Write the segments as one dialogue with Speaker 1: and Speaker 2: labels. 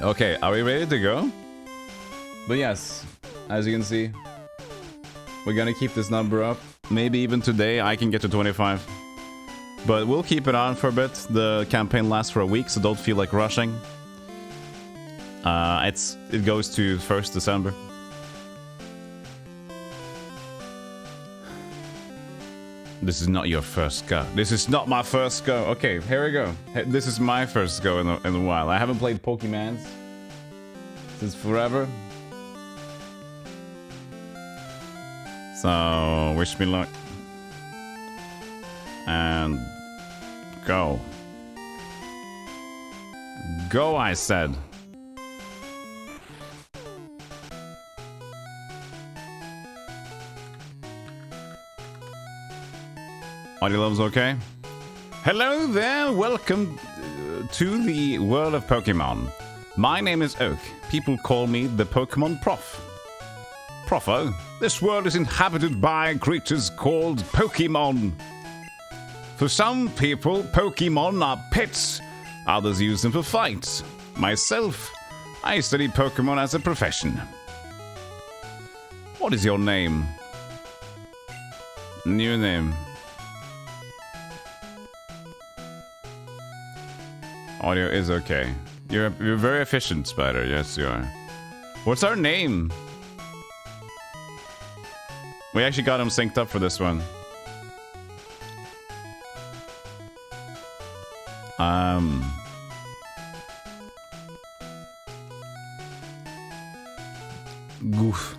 Speaker 1: Okay, are we ready to go? But yes, as you can see, we're gonna keep this number up. Maybe even today I can get to 25. But we'll keep it on for a bit. The campaign lasts for a week, so don't feel like rushing. It goes to 1st December. This is not your first go. This is not my first go. Okay, here we go. This is my first go in a while. I haven't played Pokemon since forever. So, wish me luck. And go. Go, I said. Audio levels okay? Hello there, welcome to the world of Pokemon. My name is Oak. People call me the Pokemon Prof. Profo, this world is inhabited by creatures called Pokemon. For some people, Pokemon are pets. Others use them for fights. Myself, I study Pokemon as a profession. What is your name? New name. Audio is okay. You're very efficient, Spider. Yes, you are. What's our name? We actually got him synced up for this one. Goof.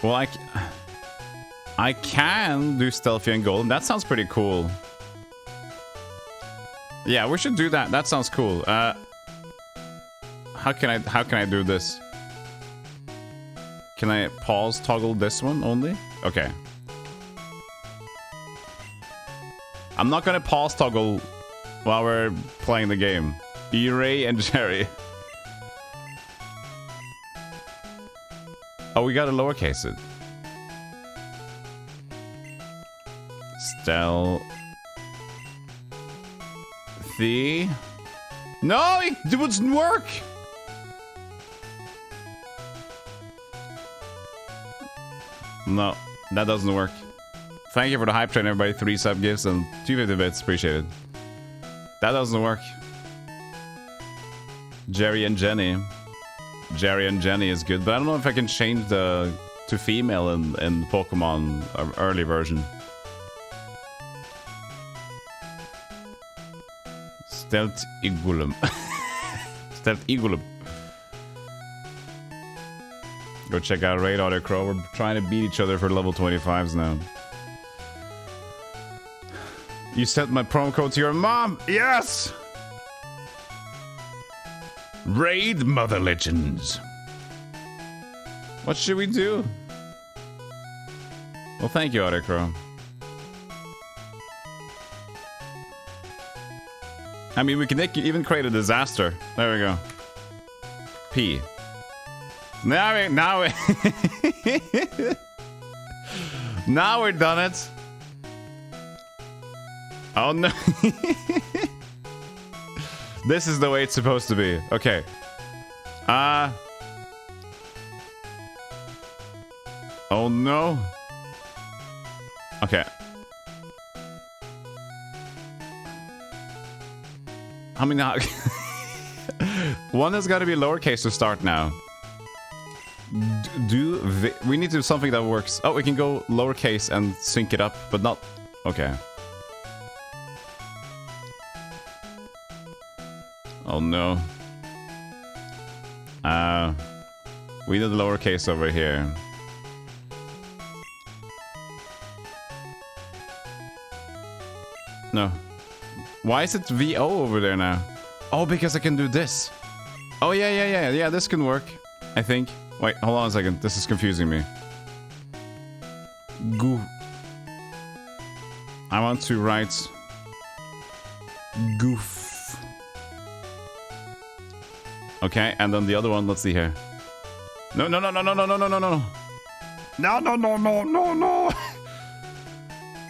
Speaker 1: Well, I can do Stealthygolem. That sounds pretty cool. Yeah, we should do that. That sounds cool. How can I do this? Can I pause toggle this one only? Okay. I'm not gonna pause toggle while we're playing the game. E-Ray and Jerry. Oh, we gotta lowercase it. Stealthy. No, it doesn't work. No, that doesn't work. Thank you for the hype train, everybody. 3 sub gifts and 250 bits. Appreciate it. That doesn't work. Jerry and Jenny. Jerry and Jenny is good, but I don't know if I can change the to female in Pokemon early version. Stealthygolem. Stealthygolem. Go check out Raid Audio Crow. We're trying to beat each other for level 25s now. You sent my promo code to your mom? Yes! Raid Mother Legends. What should we do? Well, thank you, Audio Crow. I mean, we can even create a disaster. There we go. P. Now we're done it. Oh no. This is the way it's supposed to be. Okay. Oh no. Okay. I mean, one has got to be lowercase to start now. We need to do something that works. Oh, we can go lowercase and sync it up, but not... Okay. Oh no. We did lowercase over here. No. Why is it VO over there now? Oh, because I can do this. Oh, yeah, this can work, I think. Wait, hold on a second. This is confusing me. Goo. I want to write... Goof. Okay, and then the other one, let's see here. No. No.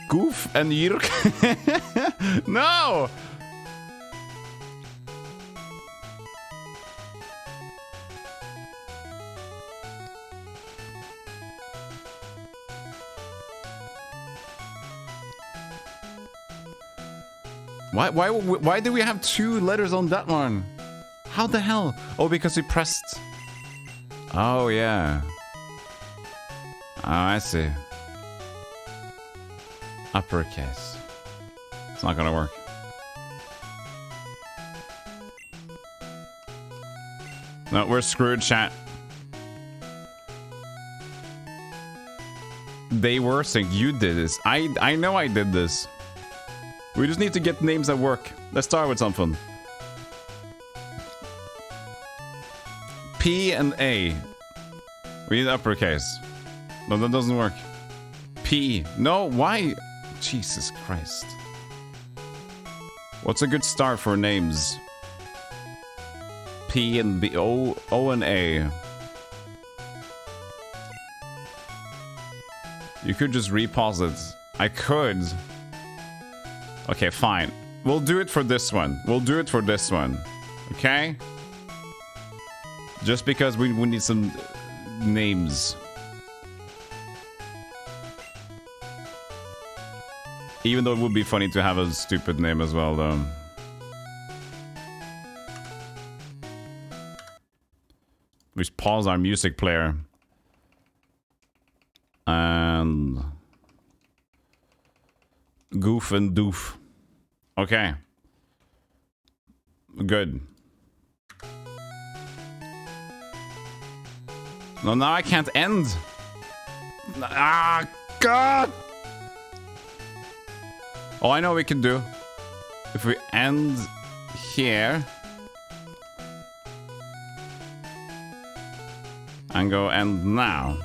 Speaker 1: Goof and Yirk. No! Why do we have 2 letters on that one? How the hell? Oh, because we pressed. Oh, yeah. Oh, I see. Uppercase. It's not gonna work. No, we're screwed, chat. They were saying you did this. I know I did this. We just need to get names that work. Let's start with something. P and A. We need uppercase. No, that doesn't work. P. No, why? Jesus Christ. What's a good start for names? P and B. O and A. You could just repause it. I could. Okay, fine. We'll do it for this one. We'll do it for this one. Okay? Just because we need some names. Even though it would be funny to have a stupid name as well, though. We just pause our music player. And... Goof and Doof. Okay. Good. No, now I can't end. Ah, God! Oh, I know we can do. If we end here. And go end now.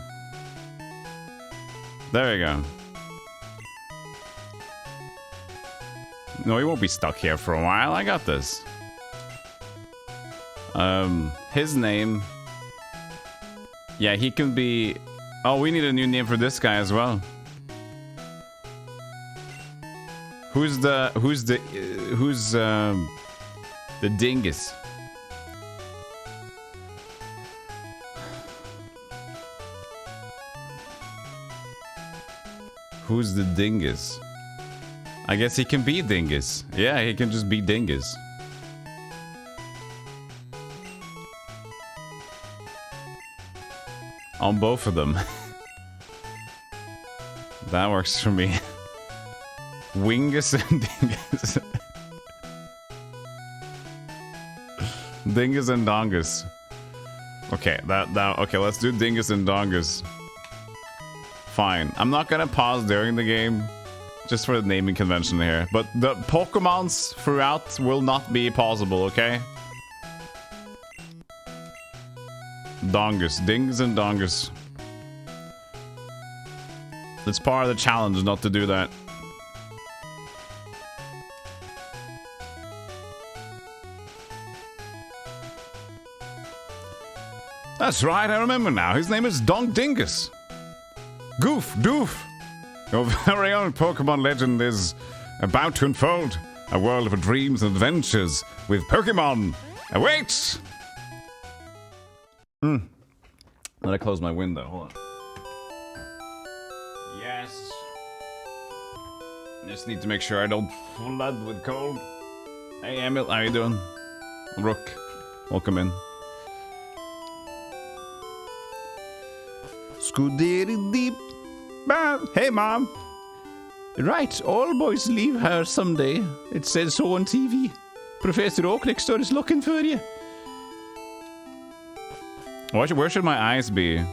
Speaker 1: There we go. No, he won't be stuck here for a while. I got this. His name. Yeah, he can be... Oh, we need a new name for this guy as well. Who's the dingus? Who's the dingus? I guess he can be dingus. Yeah, he can just be dingus. On both of them. That works for me. Wingus and dingus. Dingus and dongus. Okay, okay, let's do dingus and dongus. Fine. I'm not gonna pause during the game. Just for the naming convention here. But the Pokemons throughout will not be possible, okay? Dongus. Dingus and dongus. It's part of the challenge not to do that. That's right, I remember now. His name is Don Dingus. Goof, Doof. Your very own Pokemon legend is about to unfold. A world of dreams and adventures with Pokemon awaits! Let I close my window. Hold on. Yes. Just need to make sure I don't flood with cold. Hey, Emil, how you doing? Rook, welcome in. Scoodity deep. Hey, Mom. Right, all boys leave her someday. It says so on TV. Professor Oak next door is looking for you. Where should my eyes be? I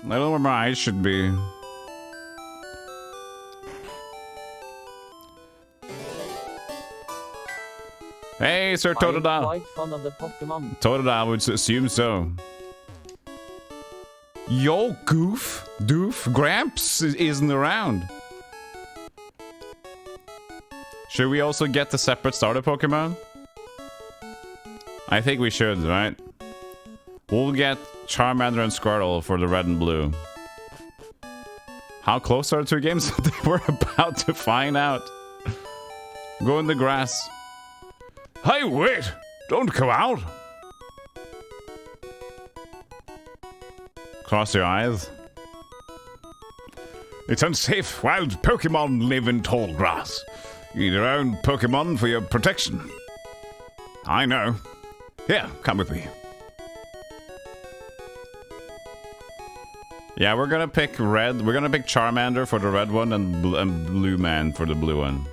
Speaker 1: don't know where my eyes should be. Hey, Sir Totodile.
Speaker 2: Quite fond of the Pokemon.
Speaker 1: Totodile would assume so. Yo, Goof, Doof, Gramps isn't around. Should we also get the separate starter Pokemon? I think we should, right? We'll get Charmander and Squirtle for the red and blue. How close are the two games? We're about to find out. Go in the grass. Hey, wait! Don't go out! Cross your eyes. It's unsafe. Wild Pokemon live in tall grass. You need your own Pokemon for your protection. I know. Here, come with me. Yeah, we're gonna pick red. We're gonna pick Charmander for the red one and Blue Man for the blue one.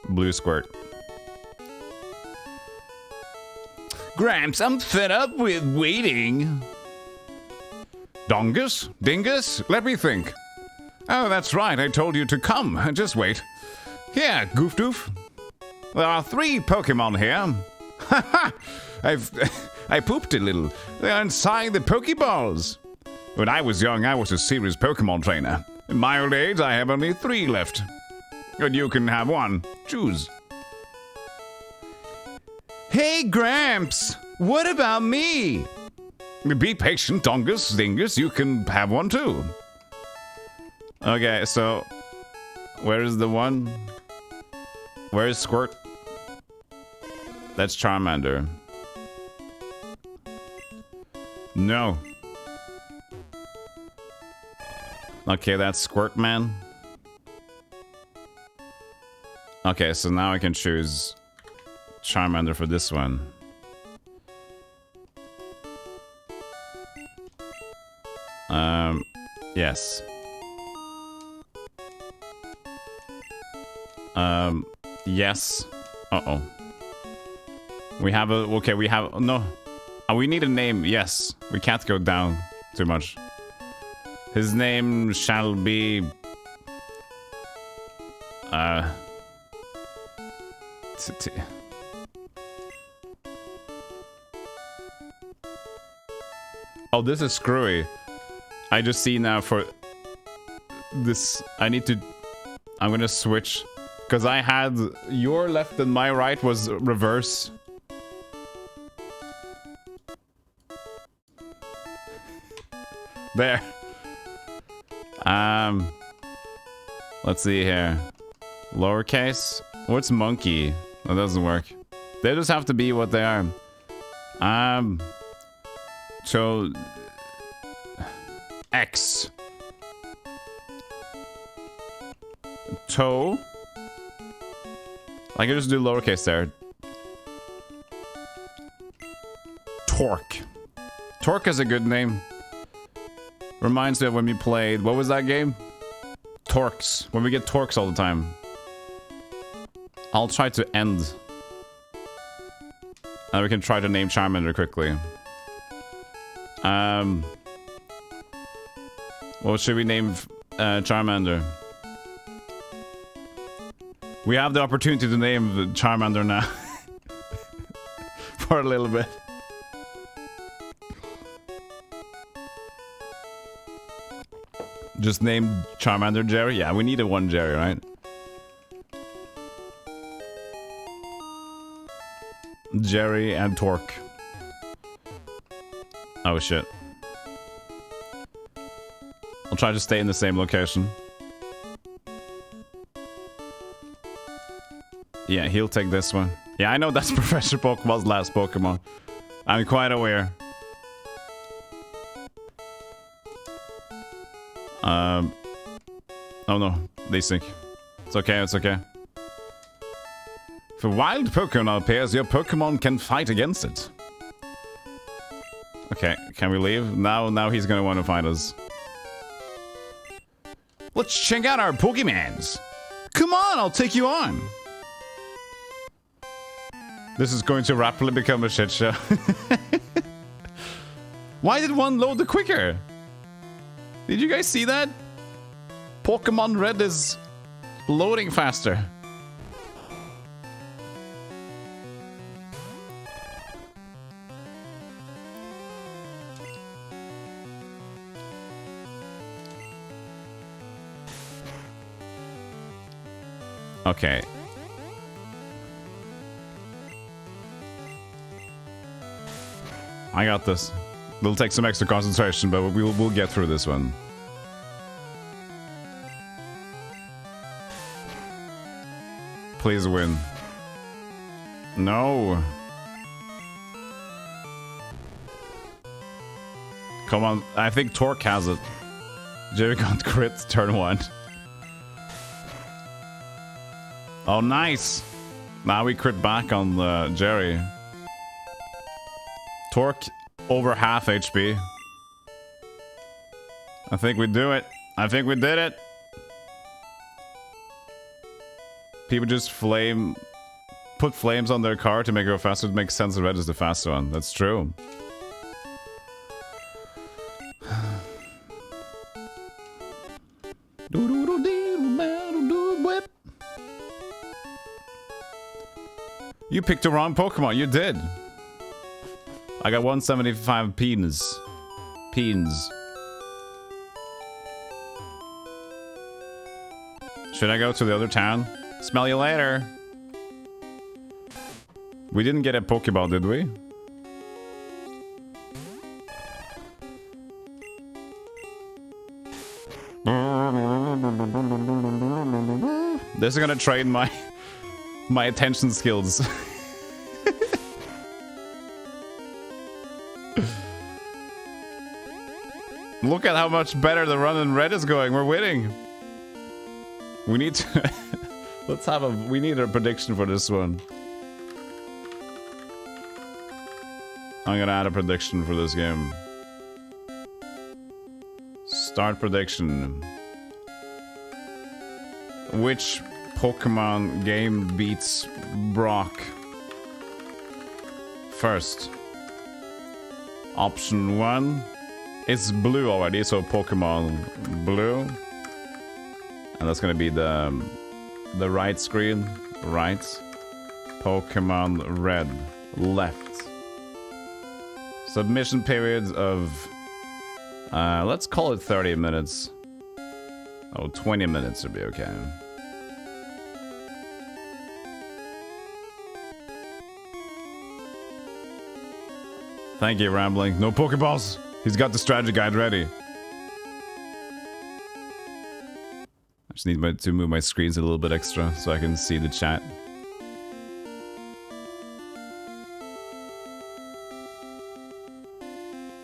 Speaker 1: Blue Squirt. Gramps, I'm fed up with waiting. Dongus? Dingus? Let me think. Oh, that's right. I told you to come. Just wait. Here, Goof Doof. There are 3 Pokemon here. Ha ha! I pooped a little. They are inside the Pokeballs. When I was young, I was a serious Pokemon trainer. In my old age, I have only 3 left. And you can have 1. Choose. Hey, Gramps! What about me? Be patient, Dongus, Dingus. You can have 1 too. Okay, so... where is the one? Where is Squirt? That's Charmander. No. Okay, that's Squirt Man. Okay, so now I can choose Charmander for this one. Yes. Yes. Uh-oh. We have a... okay, we have... no. Oh, we need a name. Yes. We can't go down too much. His name shall be... Oh, this is screwy. I just see now for... this... I need to... I'm gonna switch. Because I had... your left and my right was reverse. There. Let's see here. Lowercase? What's monkey? That doesn't work. They just have to be what they are. So... X. Toe. I can just do lowercase there. Torque. Torque is a good name. Reminds me of when we played... what was that game? Torques. When we get Torques all the time. I'll try to end. And we can try to name Charmander quickly. What should we name Charmander? We have the opportunity to name Charmander now. For a little bit. Just name Charmander Jerry? Yeah, we need a 1 Jerry, right? Jerry and Torque. Oh shit. I'll try to stay in the same location. Yeah, he'll take this one. Yeah, I know that's Professor Pokemon's last Pokemon. I'm quite aware. Oh no, they sink. It's okay, it's okay. If a wild Pokemon appears, your Pokemon can fight against it. Okay, can we leave? Now he's gonna want to fight us. Let's check out our Pokemons. Come on, I'll take you on. This is going to rapidly become a shit show. Why did one load the quicker? Did you guys see that? Pokemon Red is loading faster. Okay. I got this. It'll take some extra concentration, but we'll get through this one. Please win. No. Come on. I think Torque has it. Jerry got crit turn 1. Oh, nice. Now we crit back on Jerry. Torque over half HP. I think we do it. I think we did it. People just put flames on their car to make it go faster. It makes sense. The red is the faster one. That's true. You picked the wrong Pokemon. You did. I got 175 peens. Peens. Should I go to the other town? Smell you later. We didn't get a Pokeball, did we? This is gonna train my attention skills. Look at how much better the run in red is going. We're winning. We need to we need a prediction for this one. I'm gonna add a prediction for this game. Start prediction. Which Pokemon game beats Brock first? Option 1. It's blue already, so Pokemon blue. And that's gonna be the right screen. Right. Pokemon red. Left. Submission period of let's call it 30 minutes. Oh, 20 minutes would be okay. Thank you, Rambling. No Pokeballs! He's got the strategy guide ready. I just need to move my screens a little bit extra so I can see the chat.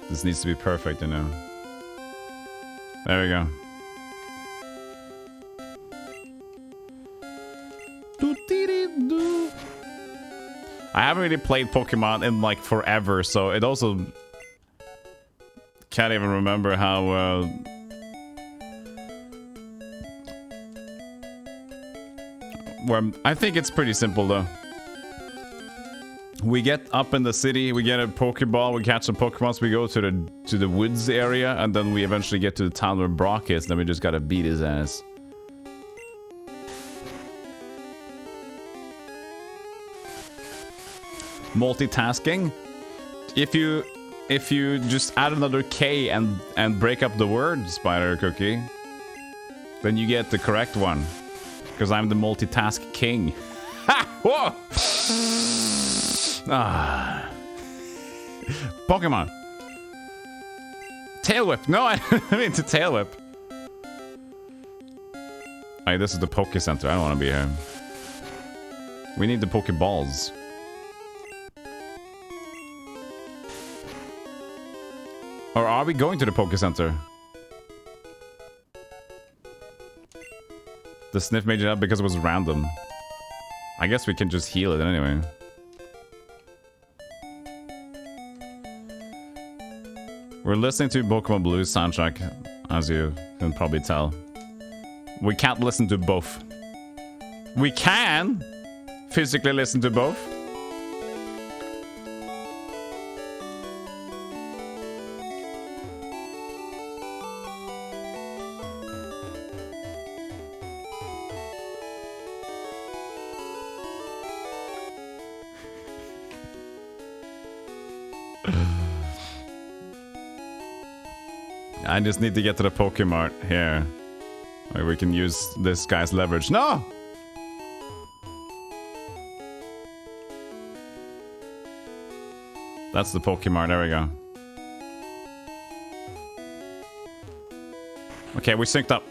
Speaker 1: This needs to be perfect, you know. There we go. I haven't really played Pokemon in like forever, so it also can't even remember how I think it's pretty simple though. We get up in the city, we get a Pokeball, we catch some Pokemons, we go to the woods area, and then we eventually get to the town where Brock is, then we just gotta beat his ass. Multitasking. If you just add another K and break up the word, Spider Cookie, then you get the correct one. Because I'm the multitask king. Ha! Whoa! Ah. Pokemon. Tail Whip. No, I mean to Tail Whip. Alright, this is the Poke Center. I don't want to be here. We need the Pokeballs. Or are we going to the Poke Center? The sniff made it up because it was random. I guess we can just heal it anyway. We're listening to Pokemon Blue's soundtrack, as you can probably tell. We can't listen to both. We can physically listen to both. I just need to get to the Pokemart here. Where we can use this guy's leverage. No! That's the Pokemart. There we go. Okay, we synced up.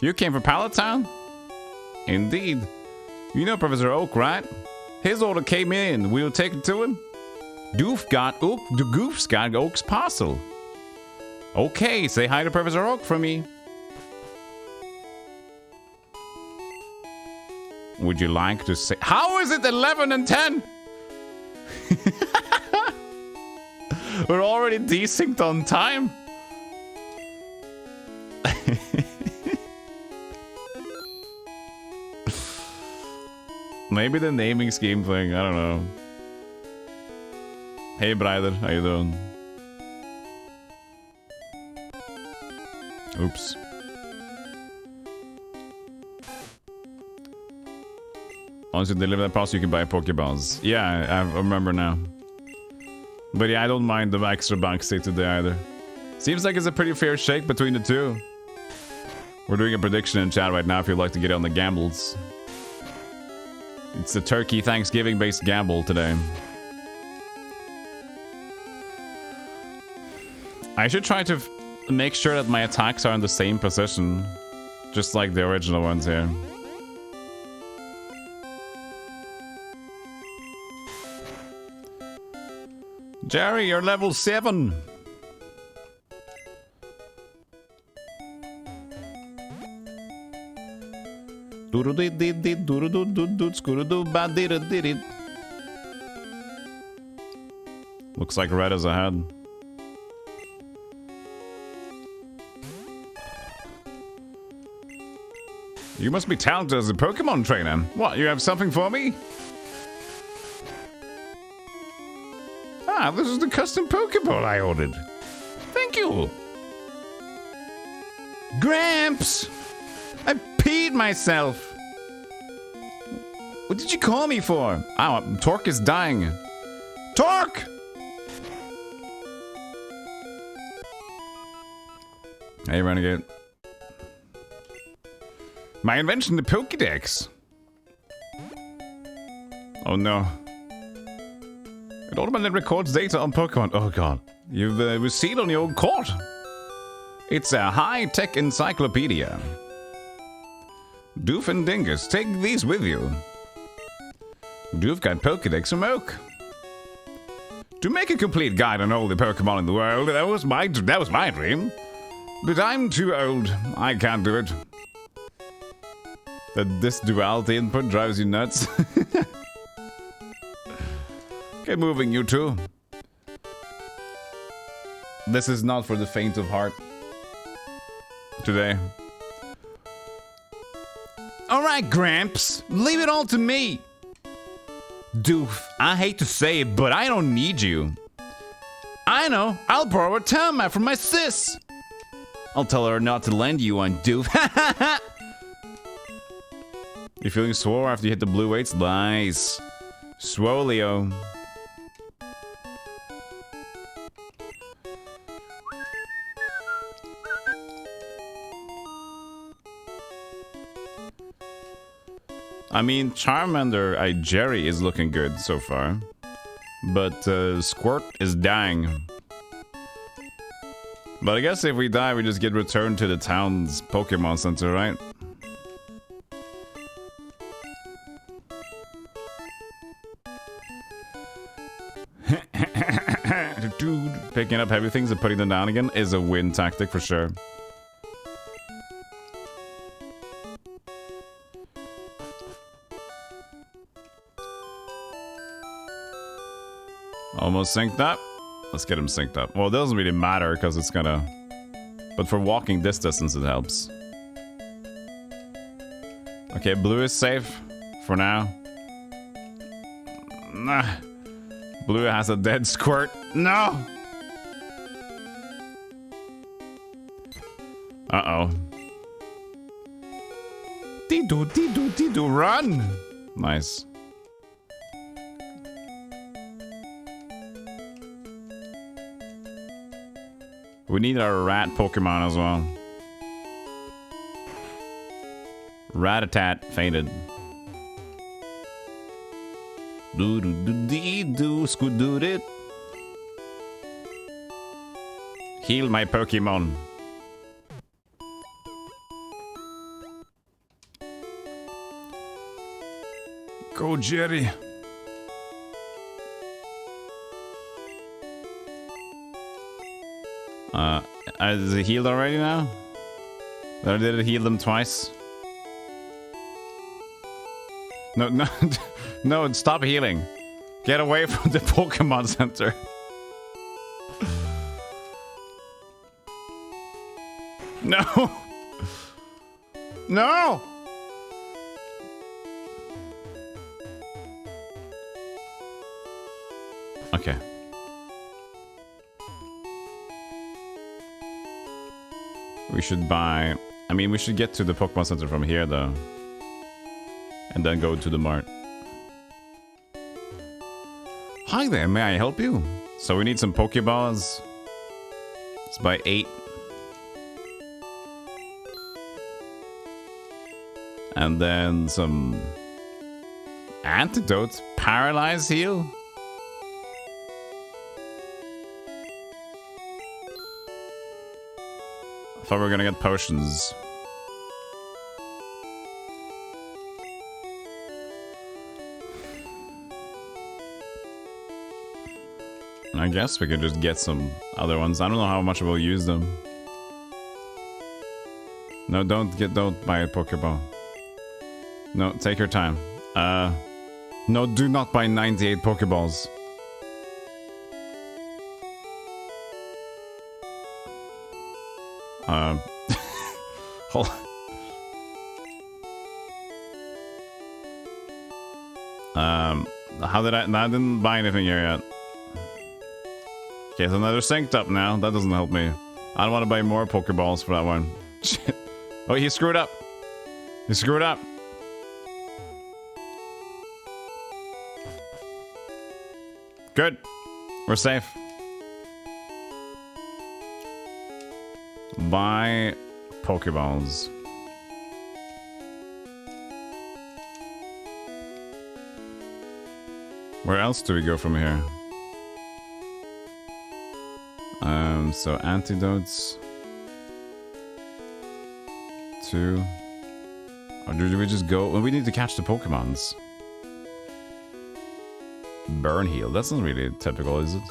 Speaker 1: You came from Pallet Town? Indeed. You know Professor Oak, right? His order came in. We'll take it to him. The Goof's got Oak's parcel. Okay, say hi to Professor Oak for me. Would you like to say... How is it 11 and 10? We're already desynced on time. Maybe the naming scheme thing, I don't know. Hey brother, how you doing? Oops. Once you deliver that parcel, you can buy Pokeballs. Yeah, I remember now. But yeah, I don't mind the extra bank stick today either. Seems like it's a pretty fair shake between the two. We're doing a prediction in chat right now if you'd like to get on the gambles. It's a turkey Thanksgiving based gamble today. I should try to make sure that my attacks are in the same position. Just like the original ones here. Jerry, you're level 7. Looks like red is ahead. You must be talented as a Pokemon trainer. What, you have something for me? Ah, this is the custom Pokeball I ordered. Thank you. Gramps! I peed myself. What did you call me for? Oh, Torque is dying. Torque! Hey, Renegade. My invention, the Pokédex. Oh no. It automatically records data on Pokemon. Oh god. You've received on your own court. It's a high-tech encyclopedia. Doof and Dingus, take these with you. Doof got Pokédex from Oak. To make a complete guide on all the Pokemon in the world, that was my dream. But I'm too old. I can't do it. This duality input drives you nuts. Okay, moving, you two. This is not for the faint of heart. Today. Alright, Gramps. Leave it all to me. Doof, I hate to say it, but I don't need you. I know. I'll borrow a Town from my sis. I'll tell her not to lend you one, Doof. You feeling sore after you hit the blue weights? Nice. Swolio. I mean, Charmander, Jerry is looking good so far. But Squirt is dying. But I guess if we die, we just get returned to the town's Pokemon Center, right? Dude, picking up heavy things and putting them down again is a win tactic for sure. Almost synced up. Let's get him synced up. Well, it doesn't really matter because it's gonna... But for walking this distance, it helps. Okay, blue is safe for now. Nah. Blue has a dead Squirt. No! Uh-oh. Dee-doo, run! Nice. We need our rat Pokemon as well. Rat-a-tat fainted. Do-do-do-dee-doo, scoot-doot-it. Heal my Pokemon. Go, Jerry. Is it healed already now? Or did it heal them twice? No, no, no, stop healing. Get away from the Pokemon Center. No! No! Okay. We should buy... I mean, we should get to the Pokemon Center from here, though. And then go to the mart. Hi there, may I help you? So we need some Pokeballs. Let's buy 8. And then some... antidotes. Paralyze heal? I thought we were gonna get potions. I guess we could just get some other ones. I don't know how much we'll use them. No, don't buy a Pokeball. No, take your time. No, do not buy 98 Pokeballs. Hold how did I didn't buy anything here yet. Okay, so now they're synced up now. That doesn't help me. I don't want to buy more Pokeballs for that one. Shit. Oh, he screwed up. He screwed up. Good. We're safe. Buy Pokeballs. Where else do we go from here? So antidotes. 2. Or do we just go? Well, we need to catch the Pokemons. Burn heal. That's not really typical, is it?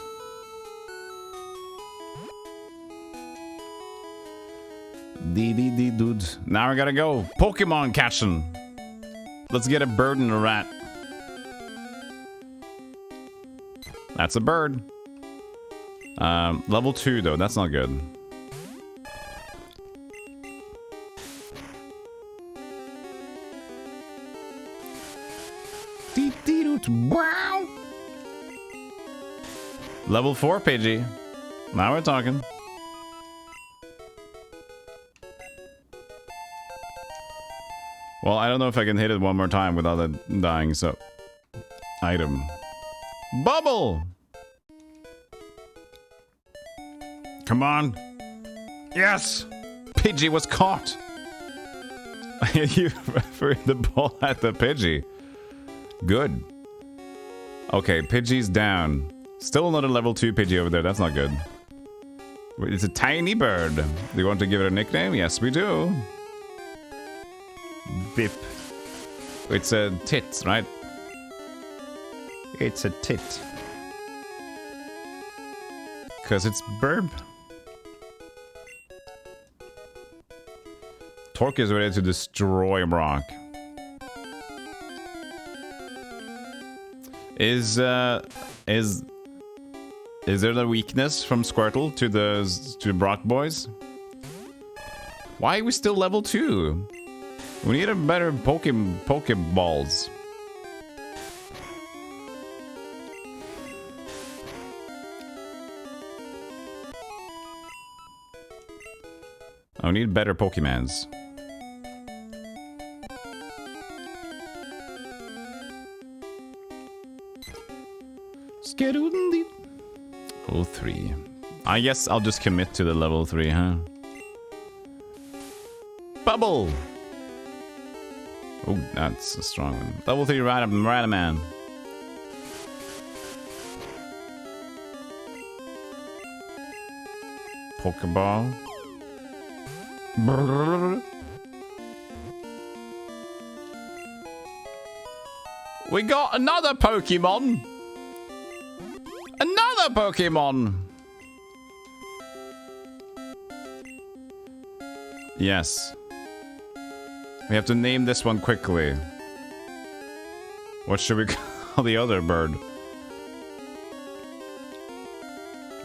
Speaker 1: Dude. Now we gotta go. Pokemon catching. Let's get a bird and a rat. That's a bird. Level 2 though, that's not good. Level 4 Pidgey. Now we're talking. Well, I don't know if I can hit it one more time without it dying, so... Item. Bubble! Come on. Yes! Pidgey was caught! You threw the ball at the Pidgey. Good. Okay, Pidgey's down. Still another level 2 Pidgey over there. That's not good. It's a tiny bird. Do you want to give it a nickname? Yes, we do. Bip. It's a tit, right? It's a tit. Because it's burb. Torque is ready to destroy Brock. Is there a weakness from Squirtle to Brock boys? Why are we still level 2? We need a better Pokeballs. I need better Pokemons. Oh, 3. I guess I'll just commit to the level 3, huh? Bubble! Oh, that's a strong one. Level 3 Radaman. Pokeball. Brrr. We got another Pokemon! Another Pokemon! Yes. We have to name this one quickly. What should we call the other bird?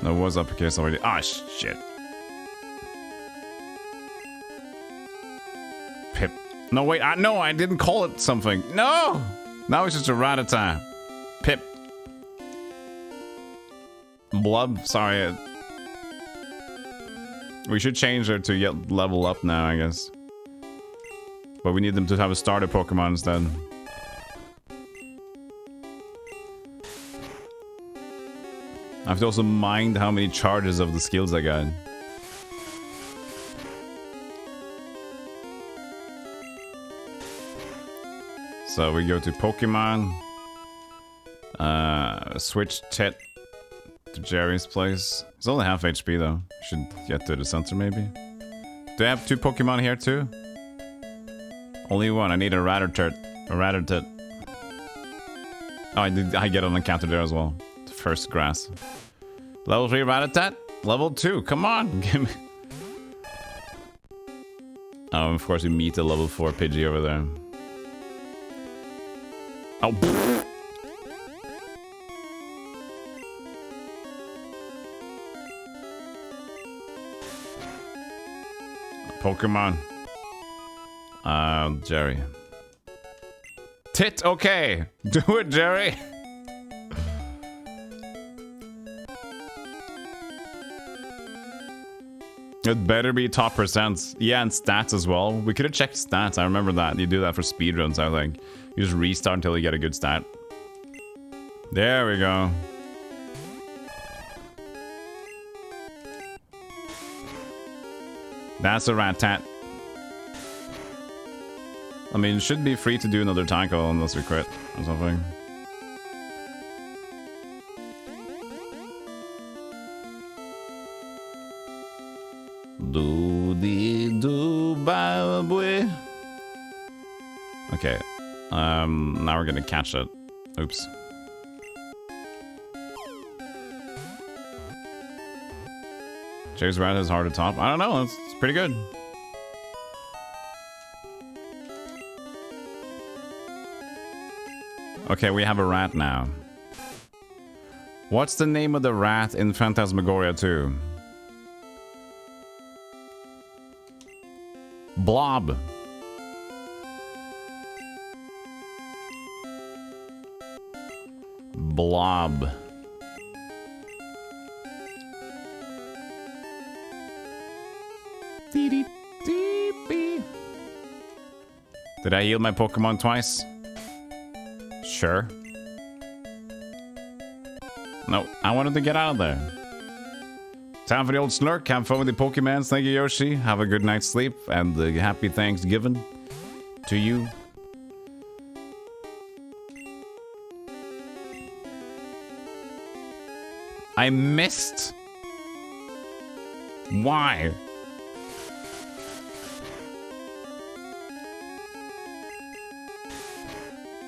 Speaker 1: No, was uppercase already. Ah, shit. Pip. No, wait. No, I didn't call it something. No! Now it's just a Rattata. Pip. Blub. Sorry. We should change her to get level up now, I guess. But we need them to have a starter Pokemon instead. I have to also mind how many charges of the skills I got. So we go to Pokemon. Switch Tet to Jerry's place. He's only half HP though. Should get to the center maybe. Do I have 2 Pokemon here too? Only one. I need a Rattata. A Rattata. Oh, I get on the counter there as well. First grass. Level 3 Rattata. Level 2. Come on. Give me. Oh, of course we meet a level 4 Pidgey over there. Oh. Pfft. Pokemon. Jerry. Tit, okay. Do it, Jerry. It better be top percents. Yeah, and stats as well. We could have checked stats. I remember that. You do that for speedruns, I think. You just restart until you get a good stat. There we go. That's a Rattata. I mean, it should be free to do another tackle unless we crit or something. Do-dee-do, ba-bwee. Okay. Now we're gonna catch it. Oops. James Rat is hard to top. I don't know, it's pretty good. Okay, we have a rat now. What's the name of the rat in Phantasmagoria 2? Blob. Blob. Did I heal my Pokemon twice? Sure. No, I wanted to get out of there. Time for the old slurk. Have fun with the Pokemons. Thank you, Yoshi. Have a good night's sleep and a happy Thanksgiving to you. I missed. Why?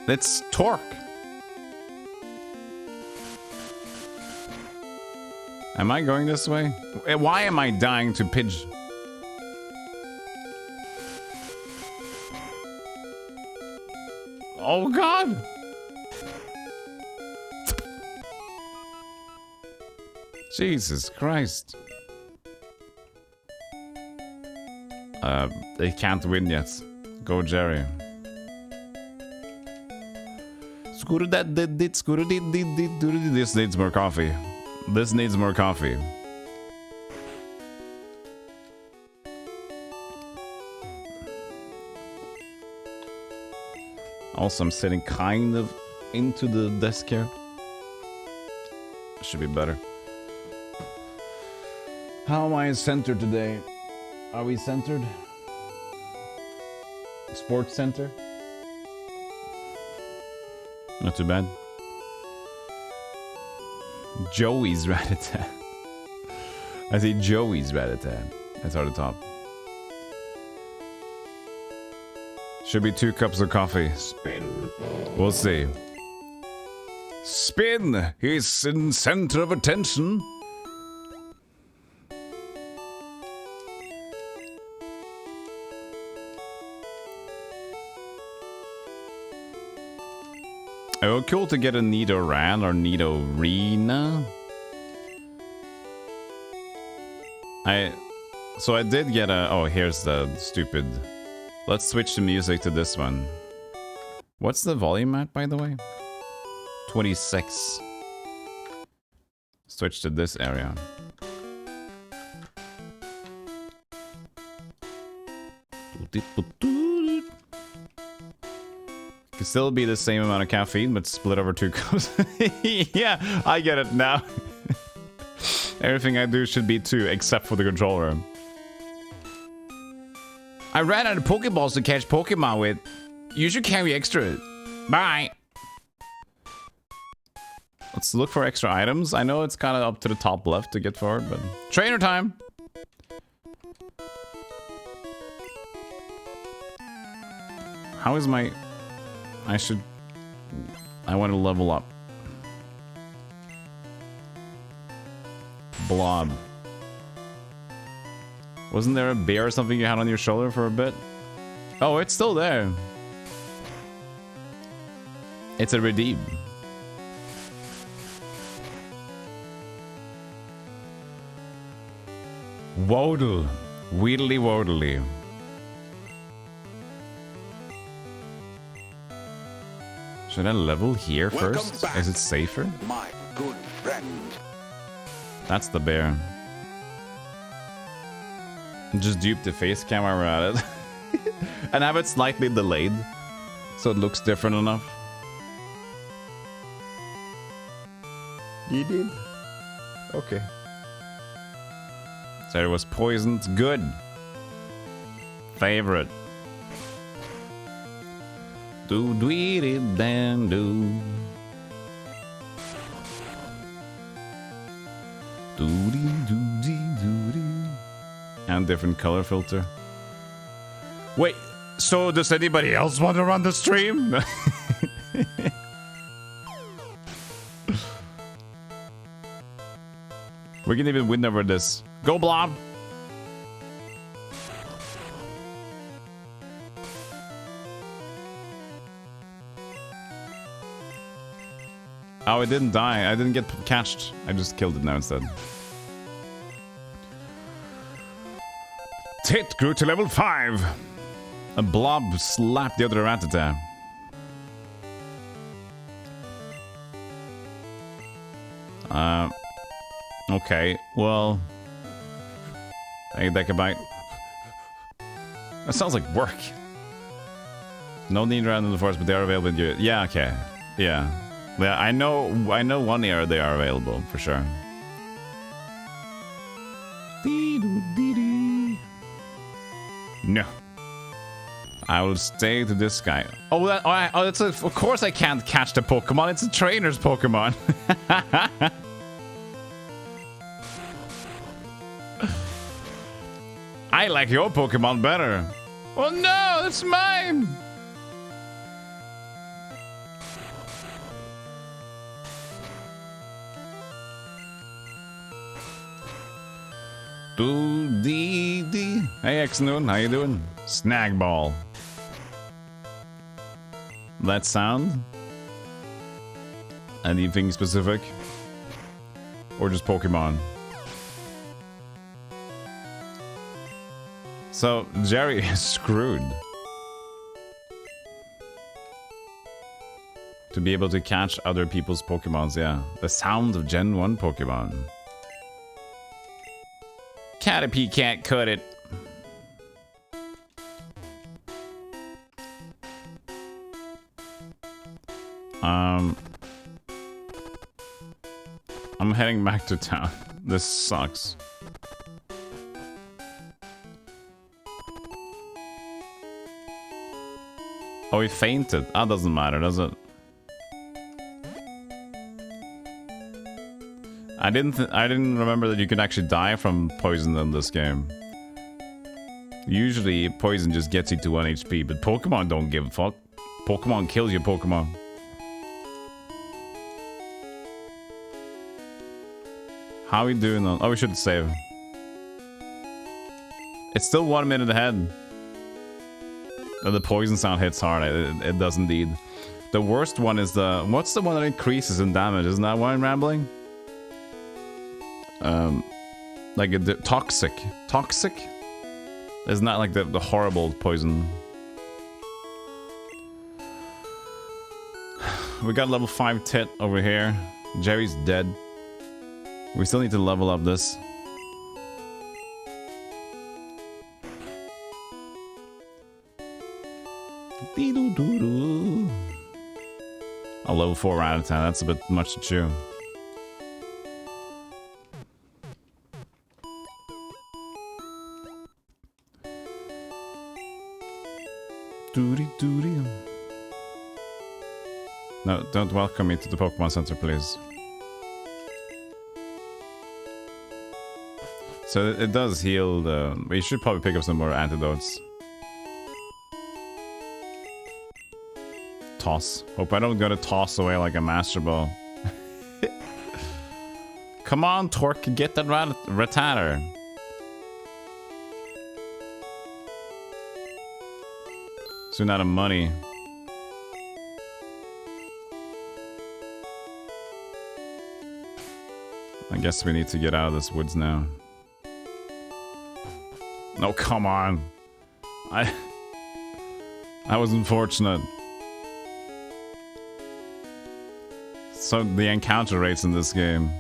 Speaker 1: It's Torque. Am I going this way? Why am I dying to Pidge? Oh god! Jesus Christ. They can't win yet. Go Jerry. This needs more coffee. This needs more coffee. Also, I'm sitting kind of into the desk here. Should be better. How am I centered today? Are we centered? Sports center? Not too bad. Joey's Rattata. I see Joey's Rattata. That's hard to top. Should be 2 cups of coffee. Spin. We'll see. Spin! He's in center of attention. Oh, cool to get a Nidoran or Nidorina. So I did get a... Oh, here's the stupid... Let's switch the music to this one. What's the volume at, by the way? 26. Switch to this area. Could still be the same amount of caffeine, but split over 2 cups. Yeah, I get it now. Everything I do should be 2, except for the controller. I ran out of Pokeballs to catch Pokemon with. You should carry extra. Bye. Let's look for extra items. I know it's kind of up to the top left to get forward, but... Trainer time! How is my... I want to level up. Blob. Wasn't there a bear or something you had on your shoulder for a bit? Oh, it's still there. It's a redeem. Wodle. Wheedly wodly. Should I level here first? Back, is it safer?
Speaker 2: My good friend.
Speaker 1: That's the bear. Just dupe the face cam while we're at it. And have it slightly delayed. So it looks different enough. You did? Okay. So it was poisoned. Good. Favorite. Do dweedy dan do. Doody doody doody. And different color filter. Wait, so does anybody else want to run the stream? We can even win over this. Go Blob! Oh, it didn't die. I didn't get catched. I just killed it now instead. Tit grew to level 5. A blob slapped the other Rattata. Okay, well... Hey, Decabite. That sounds like work. No need around in the forest, but they are available in you. Yeah, okay. Yeah. Yeah, I know one area they are available, for sure. No. I will stay to this guy. Oh, that's of course I can't catch the Pokemon. It's a trainer's Pokemon. I like your Pokemon better. Oh no, it's mine. Do dee dee. Hey X-Noon, how you doing? Snag ball. That sound? Anything specific? Or just Pokemon? So, Jerry is screwed. To be able to catch other people's Pokemons, yeah. The sound of Gen 1 Pokemon. Caterpie can't cut it. I'm heading back to town. This sucks. Oh, he fainted. That doesn't matter, does it? I didn't remember that you could actually die from poison in this game. Usually poison just gets you to 1 HP, but Pokemon don't give a fuck. Pokemon kills your Pokemon. How are we doing on... Oh, we should save. It's still 1 minute ahead. The poison sound hits hard. It does indeed. The worst one is the... What's the one that increases in damage? Isn't that why I'm rambling? Like a toxic. Toxic? Isn't that like the horrible poison? We got level 5 Tit over here. Jerry's dead. We still need to level up this. A level 4 out of 10. That's a bit much to chew. No, don't welcome me to the Pokemon Center, please. So it does heal the... We should probably pick up some more antidotes. Toss. Hope I don't go to toss away like a Master Ball. Come on, Torque, get that Rattata. Soon out of money. I guess we need to get out of this woods now. No, come on. I was unfortunate. So the encounter rates in this game.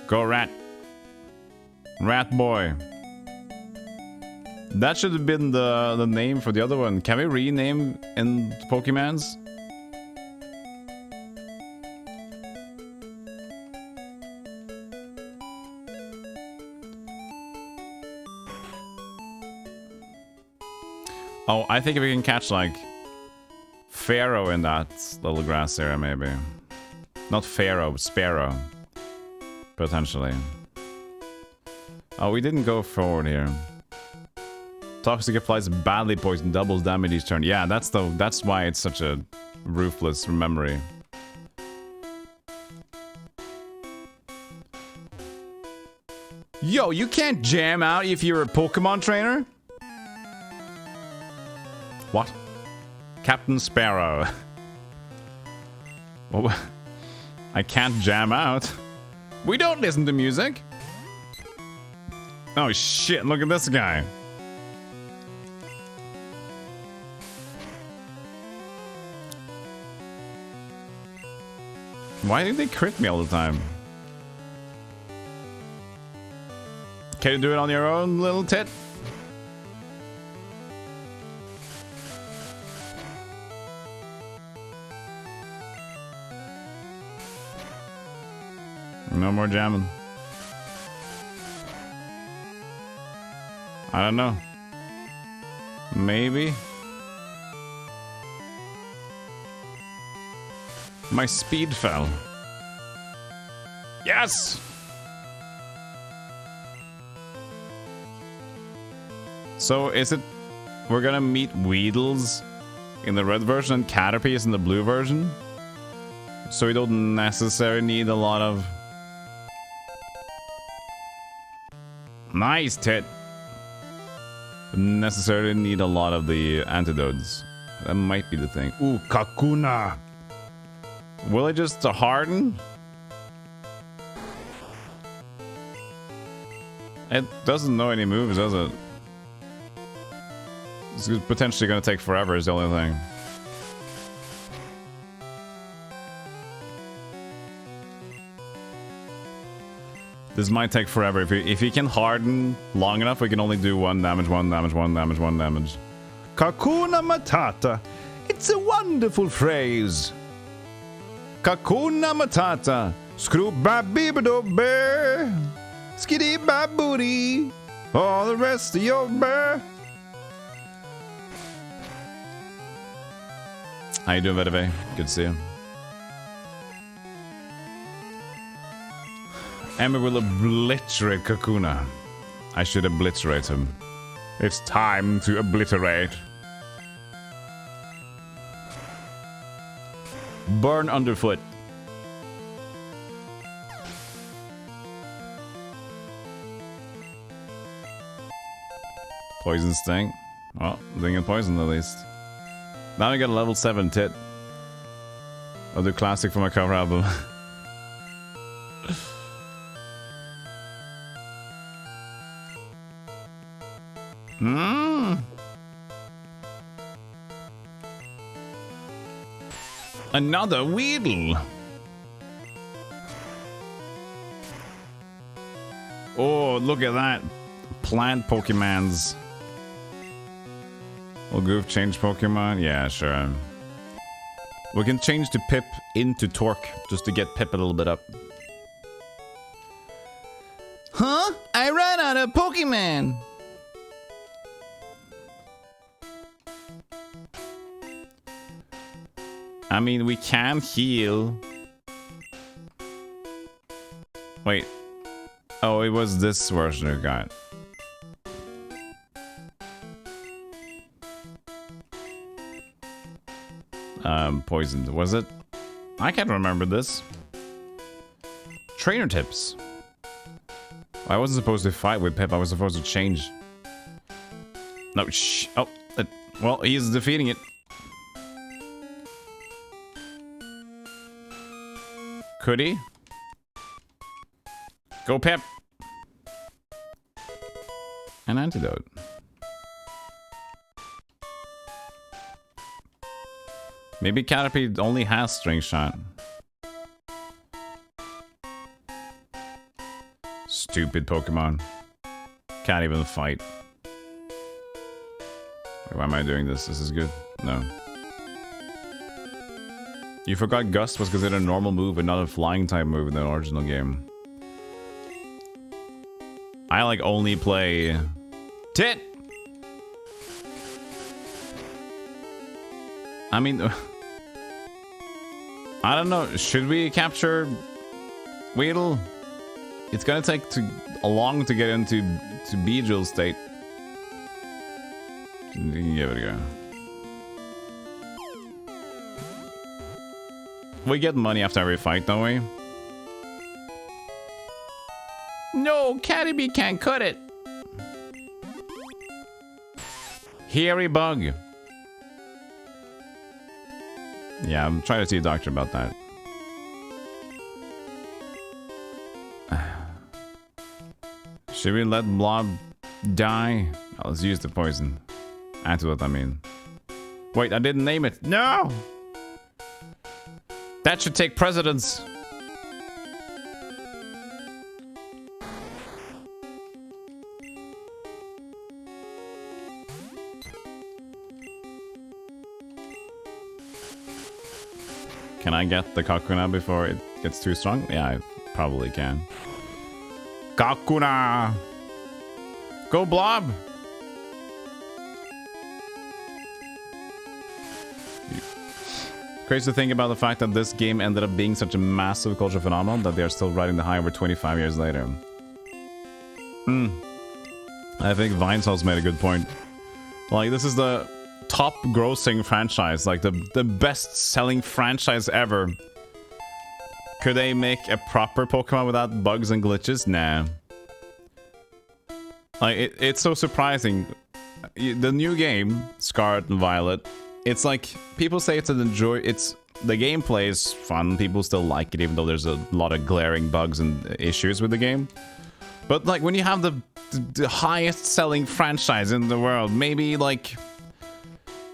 Speaker 1: Go rat. Rat boy. That should have been the name for the other one. Can we rename in Pokemons? Oh, I think if we can catch like Pharaoh in that little grass area, maybe. Not Pharaoh, Sparrow. Potentially. Oh, we didn't go forward here. Toxic applies badly poison, doubles damage each turn. Yeah, that's why it's such a ruthless memory. Yo, you can't jam out if you're a Pokemon trainer? What? Captain Sparrow. Well, I can't jam out. We don't listen to music. Oh shit, look at this guy. Why do they crit me all the time? Can you do it on your own, little tit? No more jamming. I don't know. Maybe. My speed fell. Yes! So is it... We're gonna meet Weedles in the red version and Caterpies in the blue version? So we don't necessarily need a lot of... Nice, Tit! Necessarily need a lot of the antidotes. That might be the thing. Ooh, Kakuna! Will it just harden? It doesn't know any moves, does it? It's potentially gonna take forever is the only thing. This might take forever. If he can harden long enough, we can only do 1 damage, 1 damage, 1 damage, 1 damage. Kakuna Matata. It's a wonderful phrase. Kakuna Matata. Screw babibido bear. Skitty babooty. All the rest of your bear. How you doing, Vedeve? Good to see you. Emma will obliterate Kakuna. I should obliterate him. It's time to obliterate. Burn underfoot. Poison sting. Well, didn't get poisoned at least. Now I got a level 7 tit. I'll do classic for my cover album. Another Weedle. Oh, look at that. Plant Pokemons. Will Goof change Pokemon? Yeah, sure. We can change the Pip into Torque just to get Pip a little bit up. Huh? I ran out of Pokemon! I mean, we can heal. Wait. Oh, it was this version we got. Poisoned, was it? I can't remember this. Trainer tips. I wasn't supposed to fight with Pip, I was supposed to change. No, shh. Oh, well, he's defeating it. Could he? Go Pip! An antidote. Maybe Caterpie only has String Shot. Stupid Pokemon. Can't even fight. Why am I doing this? This is good. No. You forgot Gust was considered a normal move and not a flying type move in the original game. I like only play Tit! I mean, I don't know. Should we capture Weedle? It's gonna take a long to get into Beedrill state. You can give it a go. We get money after every fight, don't we? No, Caterpie can't cut it. Hairy bug. Yeah, I'm trying to see a doctor about that. Should we let Blob die? Oh, let's use the poison. Antidote, I mean. Wait, I didn't name it. No! That should take precedence. Can I get the Kakuna before it gets too strong? Yeah, I probably can. Kakuna! Go Blob! Crazy to think about the fact that this game ended up being such a massive cultural phenomenon that they are still riding the high over 25 years later. I think Vinesauce made a good point. Like, this is the top grossing franchise, like the best selling franchise ever. Could they make a proper Pokemon without bugs and glitches? Nah. Like, it's so surprising. The new game, Scarlet and Violet, it's like, people say it's the gameplay is fun, people still like it even though there's a lot of glaring bugs and issues with the game. But like, when you have the highest selling franchise in the world, maybe like,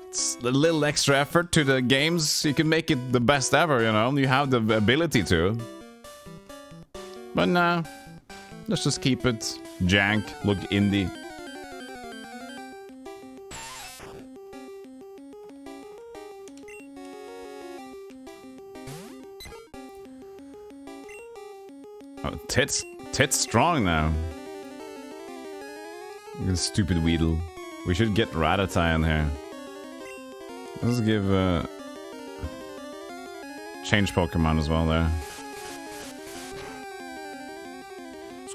Speaker 1: it's a little extra effort to the games, you can make it the best ever, you know? You have the ability to. But nah, let's just keep it jank, look indie. Oh, Tit's strong now. Stupid Weedle. We should get Rattata in here. Let's give change Pokemon as well there.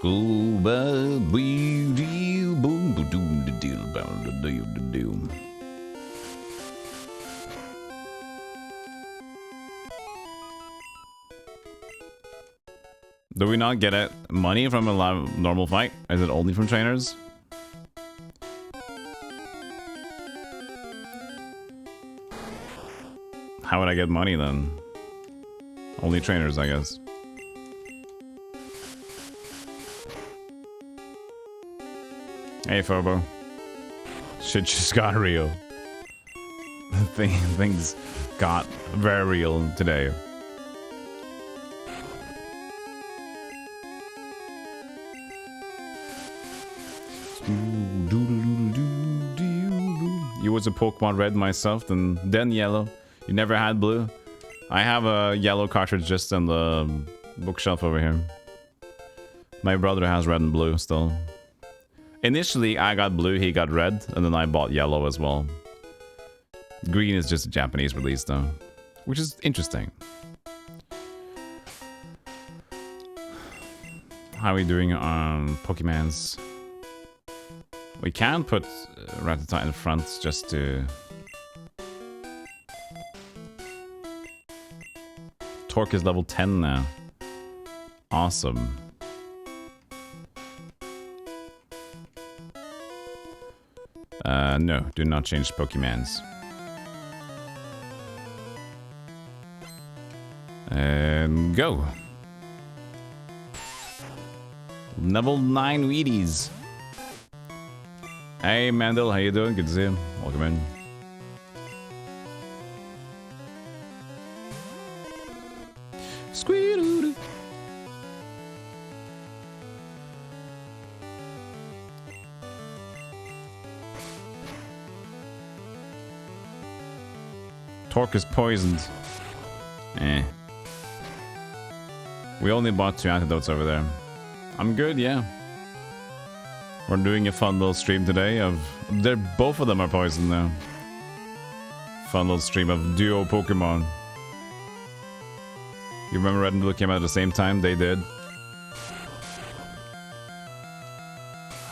Speaker 1: Scuba deal boom boom deal boom. Do we not get money from a normal fight? Is it only from trainers? How would I get money then? Only trainers, I guess. Hey, Phobo. Shit just got real. Things got very real today. You was a Pokemon Red myself, and then Yellow. You never had Blue? I have a yellow cartridge just on the bookshelf over here. My brother has Red and Blue still. Initially, I got Blue, he got Red, and then I bought Yellow as well. Green is just a Japanese release though, which is interesting. How are we doing on Pokemons? We can put Rattata in front just to... Torque is level 10 now. Awesome. No, do not change Pokemons. And go. Level 9 Wheaties. Hey Mandel, how you doing? Good to see you. Welcome in. Squeedoo. Torque is poisoned. Eh. We only bought 2 antidotes over there. I'm good, yeah. We're doing a fun little stream today of... both of them are poisoned now. Fun little stream of duo Pokemon. You remember Red and Blue came out at the same time? They did.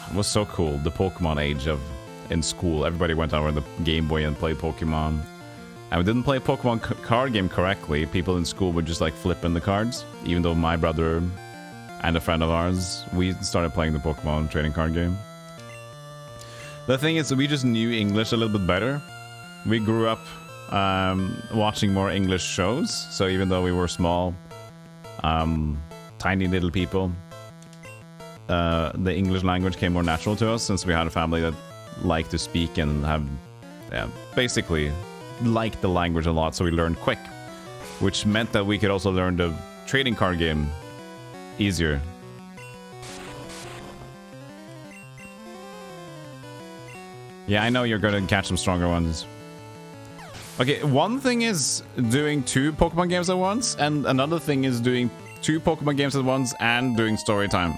Speaker 1: It was so cool. The Pokemon age of... in school. Everybody went over the Game Boy and played Pokemon. And we didn't play a Pokemon card game correctly. People in school would just like flip in the cards. Even though my brother and a friend of ours, we started playing the Pokemon trading card game. The thing is, we just knew English a little bit better. We grew up watching more English shows. So even though we were small, tiny little people, the English language came more natural to us since we had a family that liked to speak and have, basically liked the language a lot, so we learned quick, which meant that we could also learn the trading card game easier. Yeah, I know you're gonna catch some stronger ones. Okay, one thing is doing 2 Pokemon games at once, and another thing is doing 2 Pokemon games at once and doing story time.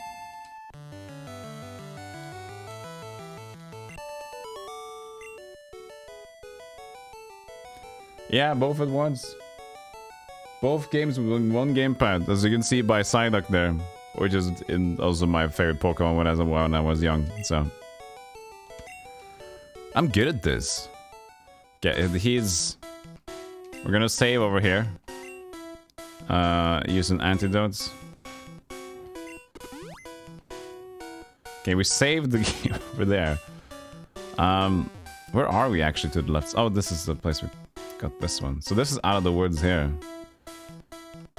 Speaker 1: Yeah, both at once. Both games with 1 gamepad, as you can see by Psyduck there, which is also my favorite Pokemon when I was young. So I'm good at this. Okay, we're gonna save over here. Using antidotes. Okay, we saved the game over there. Where are we actually to the left? Oh, this is the place we got this one. So this is out of the woods here.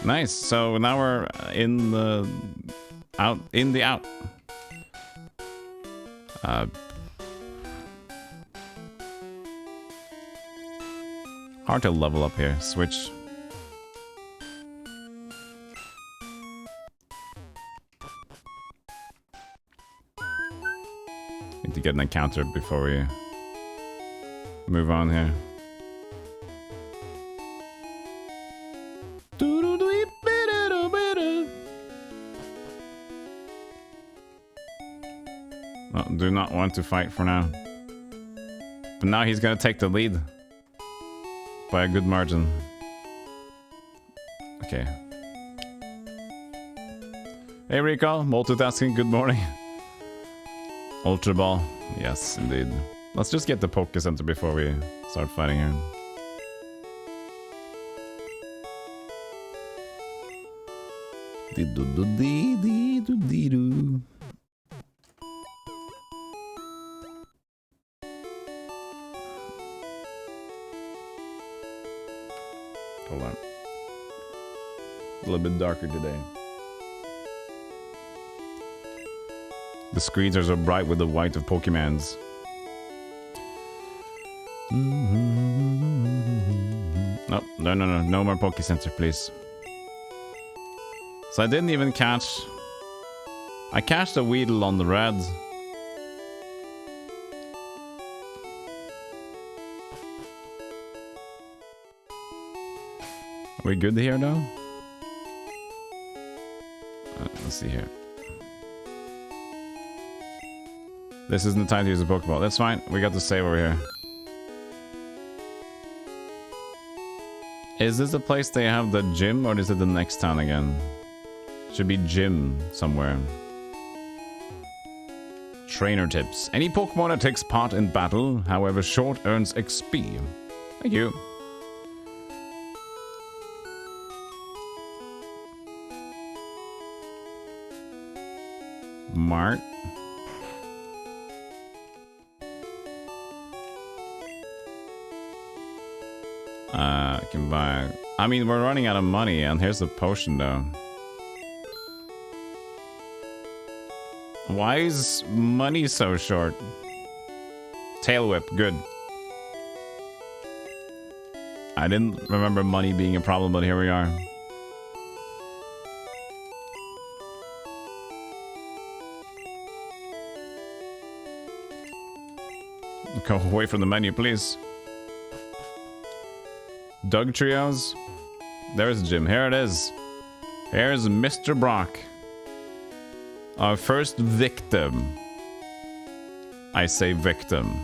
Speaker 1: Nice. So now we're in the out. Hard to level up here. Switch. Need to get an encounter before we move on here. Oh, do not want to fight for now. But now he's gonna take the lead. By a good margin. Okay. Hey Rico, multitasking, good morning. Ultra Ball, yes indeed. Let's just get the Poke Center before we start fighting here. Hold on. A little bit darker today. The screens are so bright with the white of Pokemons. No more Poke Center, please. So I didn't even catch... I catched a Weedle on the red. Are we good here though? Let's see here. This isn't the time to use a Pokeball. That's fine. We got the save over here. Is this the place they have the gym, or is it the next town again? Should be gym somewhere. Trainer tips. Any Pokemon that takes part in battle, however short, earns XP. Thank you. Mart. I can buy... I mean, we're running out of money, and here's the potion, though. Why is money so short? Tail Whip, good. I didn't remember money being a problem, but here we are. Go away from the menu, please. Doug Trios. There's Jim. Here it is. Here's Mr. Brock. Our first victim. I say victim.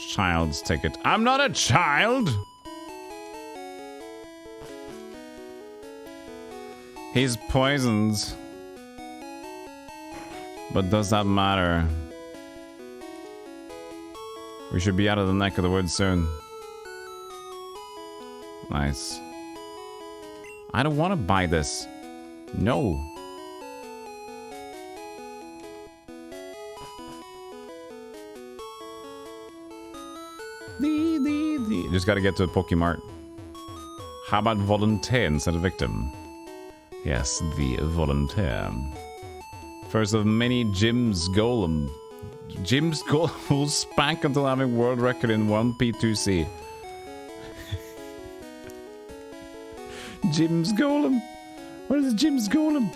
Speaker 1: Child's ticket. I'm not a child! He's poisoned. But does that matter? We should be out of the neck of the woods soon. Nice. I don't want to buy this. No. Just gotta get to a Pokemart. How about volunteer instead of victim? Yes, the volunteer. First of many Jim's Golem. Jim's Golem will spank until having world record in 1P2C. Jim's Golem? What is Jim's Golem?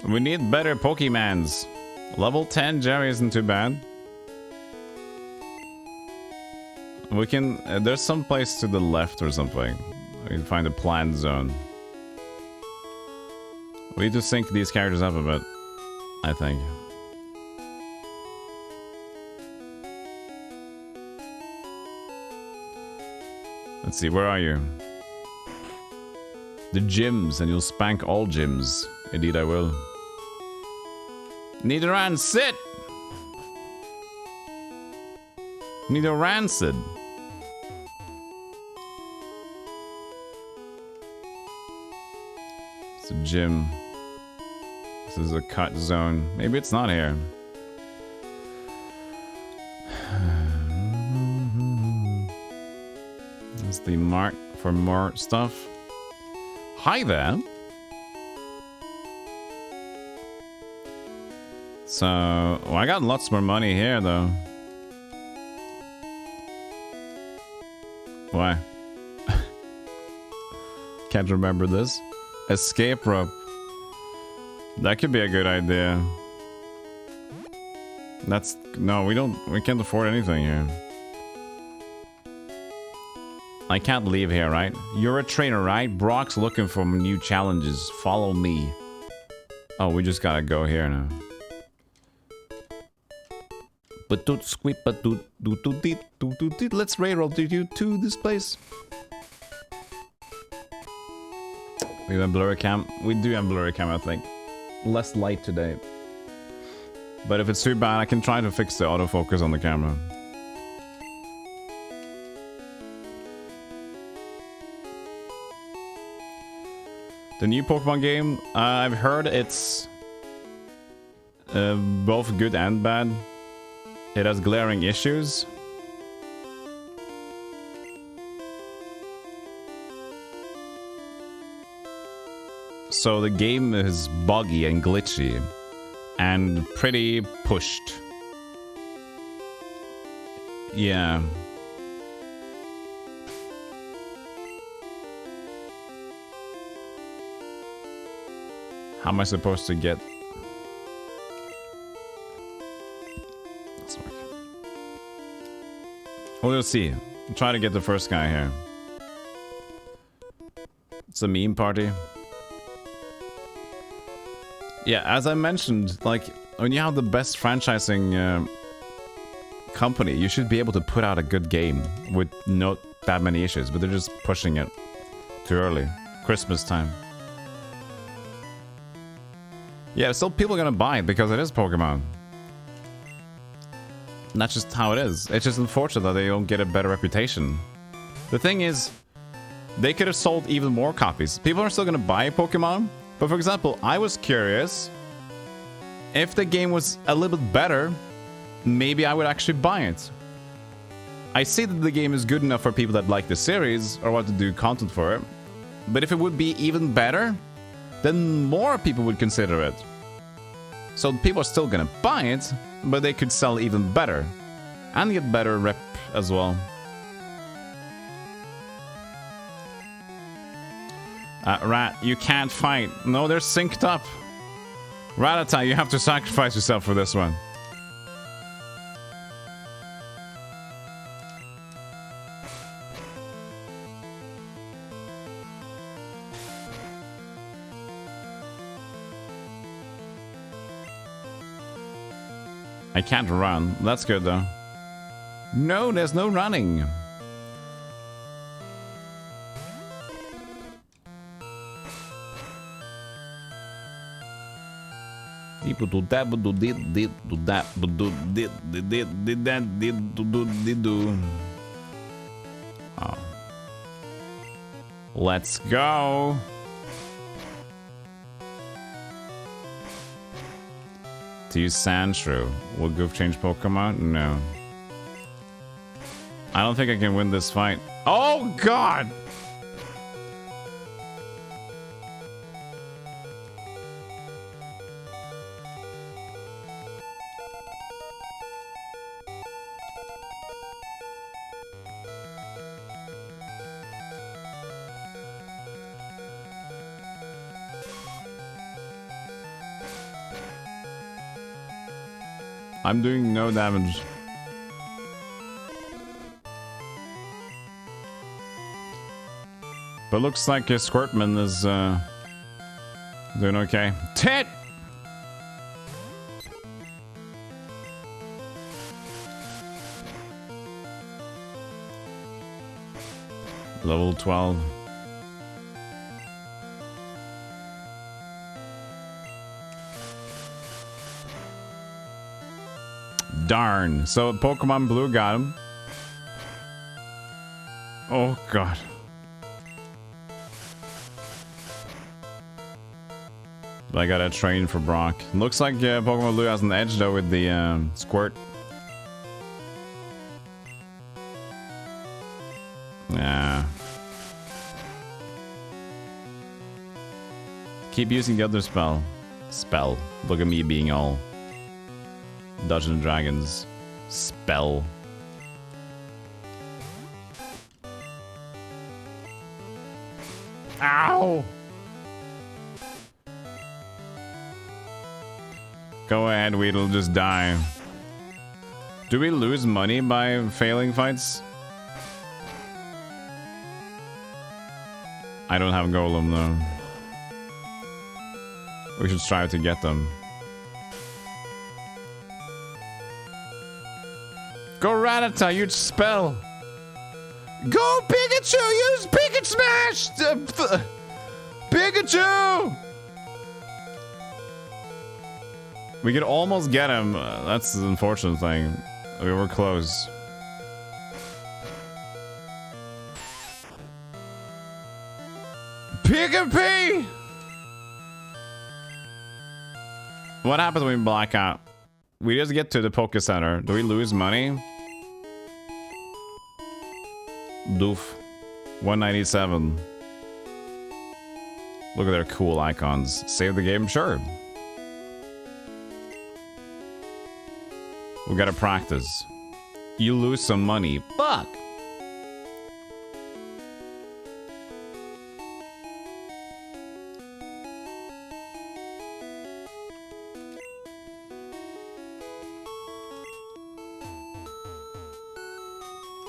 Speaker 1: We need better Pokemons. Level 10 Jerry isn't too bad. We can... there's some place to the left or something. We can find a planned zone. We need to sync these characters up a bit, I think. Let's see, where are you? The gyms, and you'll spank all gyms. Indeed I will. Nidoran, sit! Nidorancid. It's a gym. This is a cut zone. Maybe it's not here. That's the mark for more stuff. Hi there. So, well, I got lots more money here, though. Why? Can't remember this. Escape rope. That could be a good idea. That's... no, we can't afford anything here. I can't leave here, right? You're a trainer, right? Brock's looking for new challenges. Follow me. Oh, we just gotta go here now. But don't squeak, but do. Let's railroad you to this place. We have blurry cam. We do have blurry cam, I think. Less light today. But if it's too bad, I can try to fix the autofocus on the camera. The new Pokemon game, I've heard it's both good and bad. It has glaring issues. So the game is buggy and glitchy and pretty pushed. Yeah. How am I supposed to get... Well, we'll see. I'll try to get the first guy here. It's a meme party. Yeah, as I mentioned, like, when you have the best franchising company, you should be able to put out a good game with not that many issues, but they're just pushing it too early. Christmas time. Yeah, still people are gonna buy it because it is Pokemon. And that's just how it is. It's just unfortunate that they don't get a better reputation. The thing is, they could have sold even more copies. People are still gonna buy Pokemon. But for example, I was curious if the game was a little bit better, maybe I would actually buy it. I see that the game is good enough for people that like the series or want to do content for it. But if it would be even better, then more people would consider it. So people are still gonna buy it, but they could sell even better. And get better rep as well. Rat, you can't fight. No, they're synced up. Rattata, you have to sacrifice yourself for this one. I can't run. That's good, though. No, there's no running. People do that, but do that, but did that, do. Oh. Let's go. To use Sandshrew. Will Goof change Pokemon? No. I don't think I can win this fight. Oh, God! I'm doing no damage. But looks like Squirtman is doing okay. Tit! Level 12. Darn. So Pokemon Blue got him. Oh, God. But I gotta train for Brock. Looks like Pokemon Blue has an edge, though, with the Squirt. Yeah. Keep using the other spell. Look at me being all Dungeons and Dragons spell. Ow! Go ahead, Weedle, just die. Do we lose money by failing fights? I don't have Golem though. We should strive to get them. Go Rattata, huge spell. Go Pikachu, use Pikachu Smash! Pikachu! We could almost get him. That's the unfortunate thing. We were close. Pikachu! What happens when we black out? We just get to the Poke Center. Do we lose money? Doof. 197. Look at their cool icons. Save the game? Sure. We gotta practice. You lose some money. Fuck!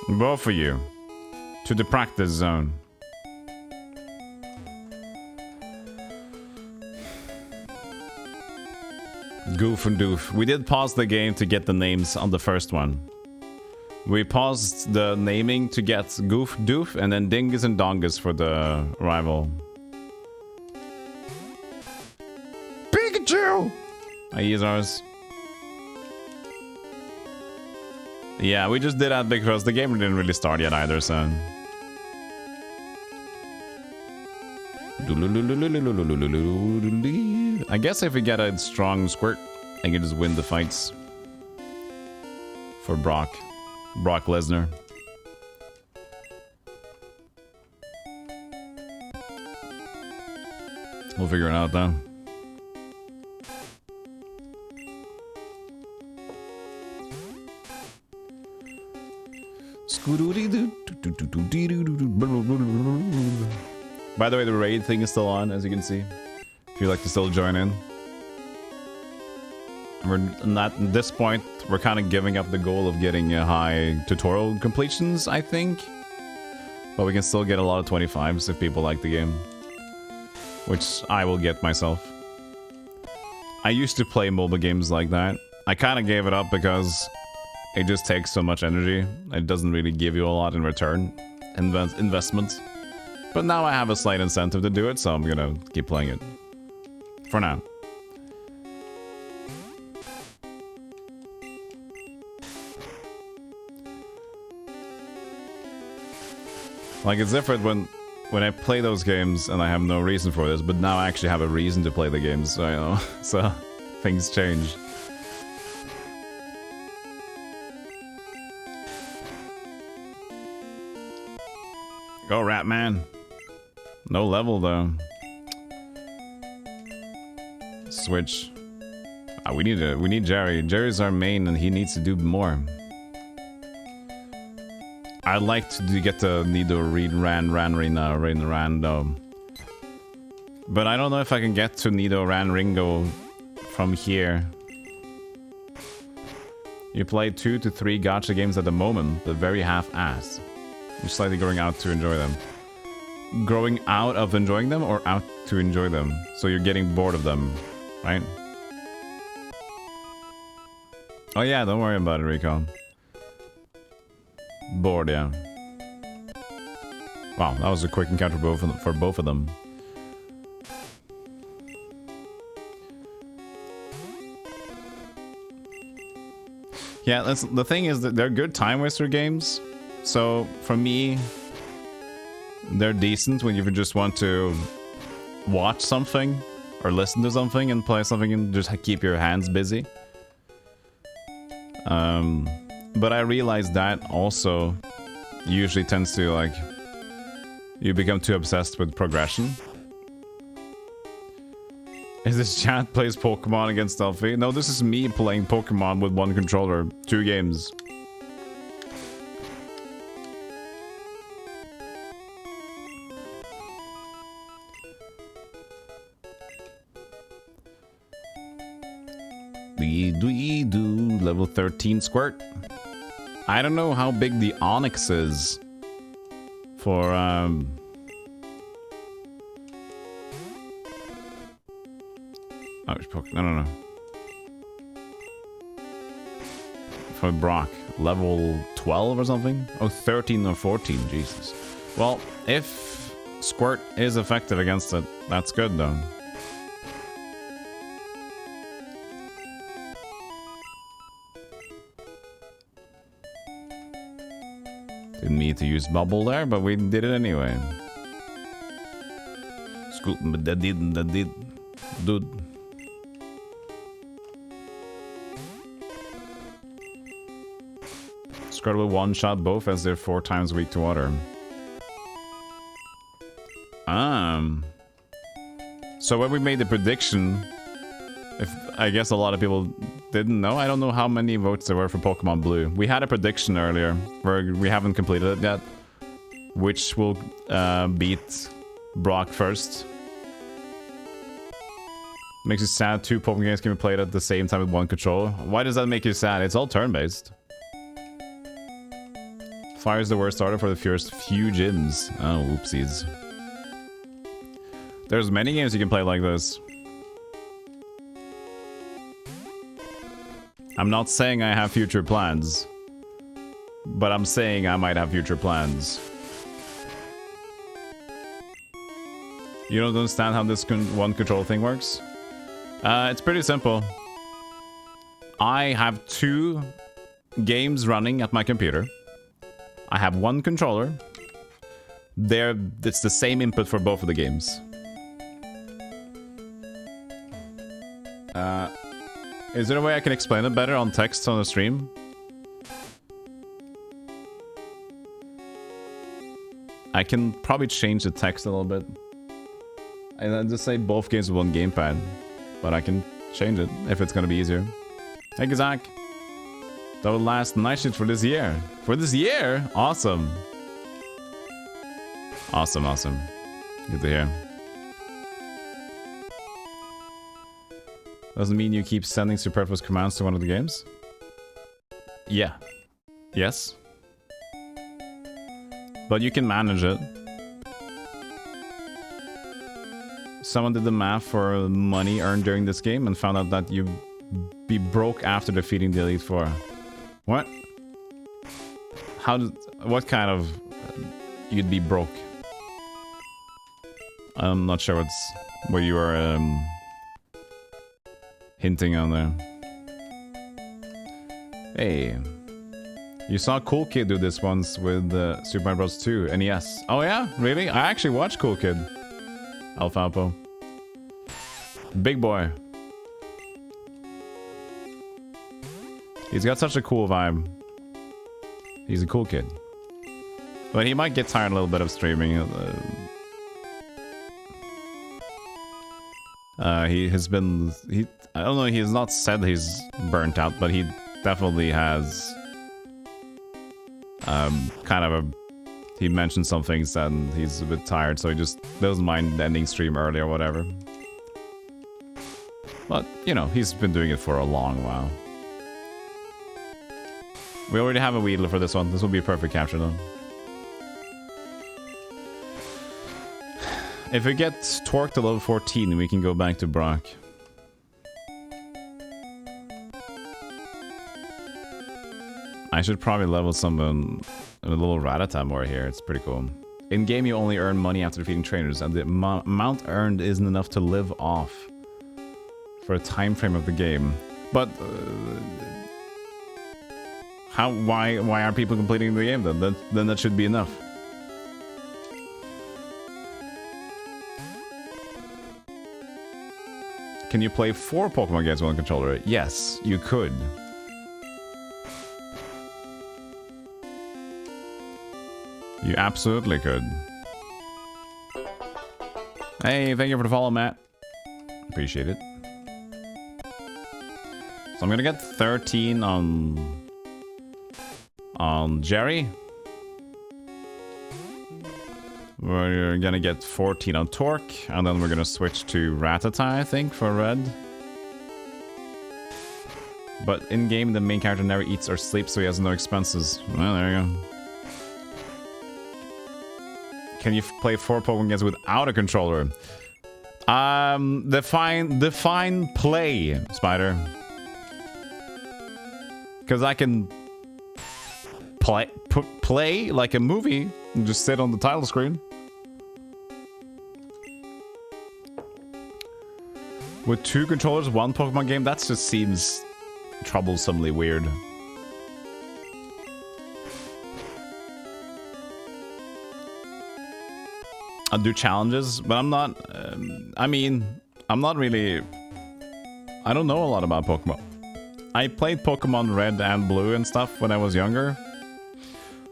Speaker 1: Both of you. To the practice zone. Goof and Doof. We did pause the game to get the names on the first one. We paused the naming to get Goof, Doof, and then Dingus and Dongus for the rival. Pikachu! I use ours. Yeah, we just did that because the game didn't really start yet either, so... I guess if we get a strong squirt, I can just win the fights. For Brock Lesnar. We'll figure it out though. By the way, the raid thing is still on, as you can see. If you'd like to still join in. We're not at this point, we're kind of giving up the goal of getting high tutorial completions, I think. But we can still get a lot of 25s if people like the game. Which I will get myself. I used to play mobile games like that. I kind of gave it up because it just takes so much energy. It doesn't really give you a lot in return. Investment. But now I have a slight incentive to do it, so I'm gonna keep playing it. For now. Like, it's different when I play those games and I have no reason for this, but now I actually have a reason to play the games, so, you know, so things change. Go, Ratman. No level, though. Switch. We need Jerry. Jerry's our main, and he needs to do more. I'd like to get the Nido Ran, but I don't know if I can get to Nido Ran Ringo from here. You play 2 to 3 gacha games at the moment, but very half-assed. You're slightly growing out to enjoy them. Growing out of enjoying them or out to enjoy them? So you're getting bored of them, right? Oh yeah, don't worry about it, Rico. Bored, yeah. Wow, that was a quick encounter for both of them. Yeah, that's the thing is that they're good time waster games. So for me, they're decent when you just want to watch something or listen to something and play something and just keep your hands busy. But I realize that also usually tends to, like, you become too obsessed with progression. Is this chat plays Pokemon against Stealthy? No, this is me playing Pokemon with one controller. 2 games. Level 13 Squirt. I don't know how big the Onyx is for oh, no. For Brock. level 12 or something? Oh, 13 or 14, Jesus. Well, if Squirt is effective against it, that's good though. Didn't need to use Bubble there, but we did it anyway. That did. Dude. Squirt will one-shot both as they're 4 times weak to water. So when we made the prediction, if I guess a lot of people didn't know, I don't know how many votes there were for Pokemon Blue. We had a prediction earlier, where we haven't completed it yet, which will beat Brock first. Makes you sad 2 Pokemon games can be played at the same time with 1 controller. Why does that make you sad? It's all turn-based. Fire is the worst starter for the first few gyms. Oh, oopsies. There's many games you can play like this. I'm not saying I have future plans, but I'm saying I might have future plans. You don't understand how this one control thing works? It's pretty simple. I have 2 games running at my computer. I have 1 controller. It's the same input for both of the games. Is there a way I can explain it better on text on the stream? I can probably change the text a little bit. And then just say both games with 1 gamepad. But I can change it if it's gonna be easier. Thank you, Zach. That will last night shift for this year. For this year? Awesome. Awesome, awesome. Good to hear. Doesn't mean you keep sending superfluous commands to one of the games? Yeah. Yes. But you can manage it. Someone did the math for money earned during this game and found out that you'd be broke after defeating the Elite Four. What? What kind of... you'd be broke? I'm not sure what you are hinting on there. Hey. You saw Cool Kid do this once with Super Mario Bros. 2 NES. Oh yeah? Really? I actually watched Cool Kid. Alfalpo. Big boy. He's got such a cool vibe. He's a cool kid. But he might get tired a little bit of streaming. He has been... I don't know, he has not said he's burnt out, but he definitely has... kind of a... He mentioned some things and he's a bit tired, so he just doesn't mind ending stream early or whatever. But, you know, he's been doing it for a long while. We already have a Weedler for this one. This will be a perfect capture, though. If we get Torque to level 14, we can go back to Brock. I should probably level some a little Rattata more here. It's pretty cool. In game, you only earn money after defeating trainers, and the amount earned isn't enough to live off for a time frame of the game. But why aren't people completing the game then? Then that should be enough. Can you play 4 Pokemon games with one controller? Yes, you could. You absolutely could. Hey, thank you for the follow, Matt. Appreciate it. So I'm gonna get 13 on Jerry. We're gonna get 14 on Torque, and then we're gonna switch to Rattata, I think, for red. But in-game, the main character never eats or sleeps, so he has no expenses. Well, there you go. Can you play 4 Pokemon games without a controller? Define play, Spider. Because I can play like a movie and just sit on the title screen. With 2 controllers, 1 Pokemon game, that just seems troublesomely weird. I'll do challenges, but I'm not... I mean, I'm not really... I don't know a lot about Pokemon. I played Pokemon Red and Blue and stuff when I was younger.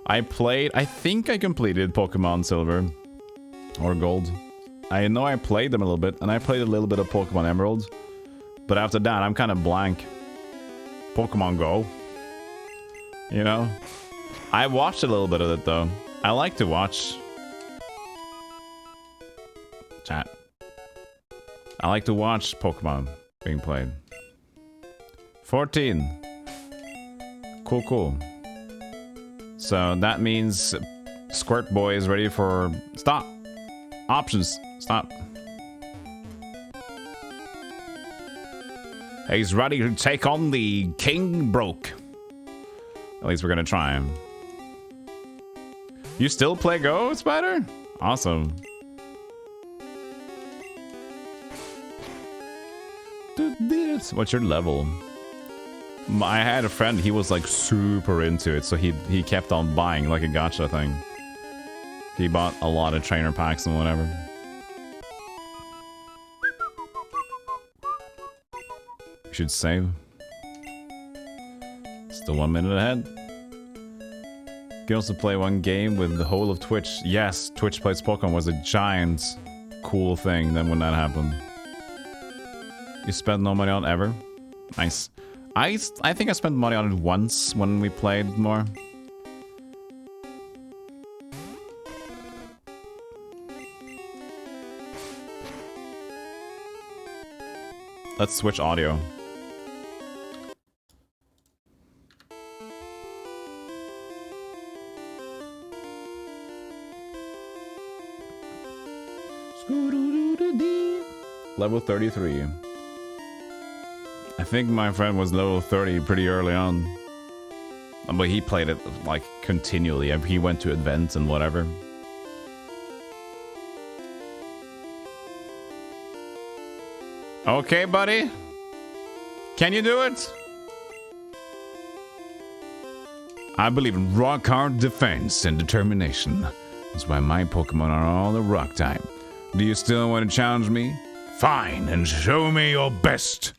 Speaker 1: I think I completed Pokemon Silver or Gold. I know I played them a little bit, and I played a little bit of Pokemon Emerald. But after that, I'm kind of blank. Pokemon Go. You know? I watched a little bit of it, though. I like to watch... Chat. I like to watch Pokemon being played. 14. Cool, cool. So that means Squirt Boy is ready for... Stop! Options. Stop. He's ready to take on the King Broke. At least we're gonna try him. You still play Go, Spider? Awesome. What's your level? I had a friend, he was like super into it, so he kept on buying like a gacha thing. He bought a lot of trainer packs and whatever. We should save. Still 1 minute ahead. You can also play one game with the whole of Twitch. Yes, Twitch Plays Pokemon was a giant cool thing then when that happened. You spent no money on ever? Nice. I think I spent money on it once when we played more. Let's switch audio. Level 33. I think my friend was level 30 pretty early on. But he played it like continually. He went to events and whatever. Okay, buddy. Can you do it? I believe in rock hard defense and determination. That's why my Pokemon are all the rock type. Do you still want to challenge me? Fine, and show me your best.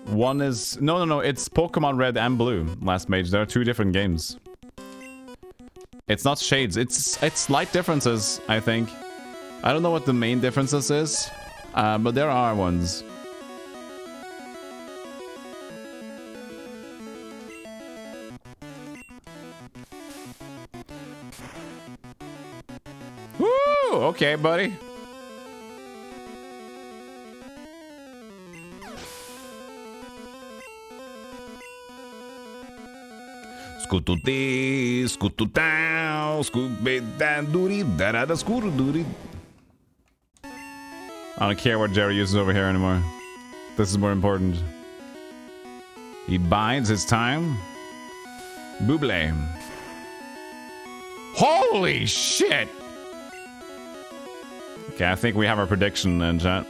Speaker 1: One is... No, it's Pokemon Red and Blue, last mage. There are 2 different games. It's not shades. It's slight differences, I think. I don't know what the main differences is, but there are ones. Woo! Okay, buddy. Scootty, scootu down, scoot down, doody, da da da, scooter doody. I don't care what Jerry uses over here anymore. This is more important. He bides his time. Buble. Holy shit! Okay, I think we have our prediction then, chat.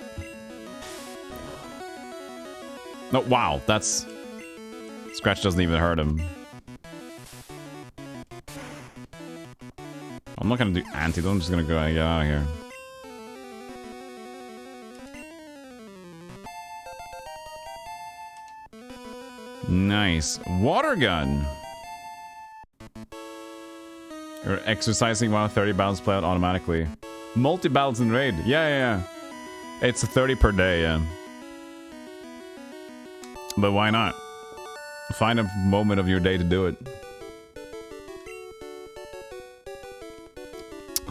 Speaker 1: No, wow, that's... Scratch doesn't even hurt him. I'm not gonna do antidote, I'm just gonna go and get out of here. Nice. Water gun! You're exercising while 30 battles play out automatically. Multi-battles in raid. Yeah. It's 30 per day, yeah. But why not? Find a moment of your day to do it.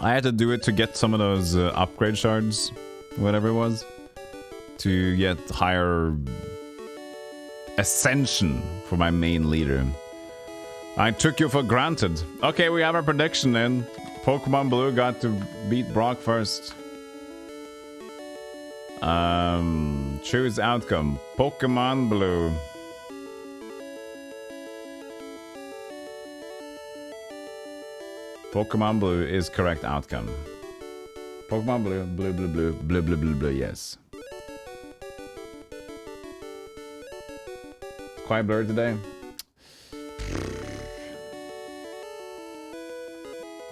Speaker 1: I had to do it to get some of those upgrade shards, whatever it was, to get higher ascension for my main leader. I took you for granted. Okay, we have our prediction then. Pokemon Blue got to beat Brock first. Choose outcome. Pokemon Blue. Pokemon Blue is correct outcome. Pokemon Blue, blue, blue, blue, blue, blue, blue, blue, yes. Quite blurred today.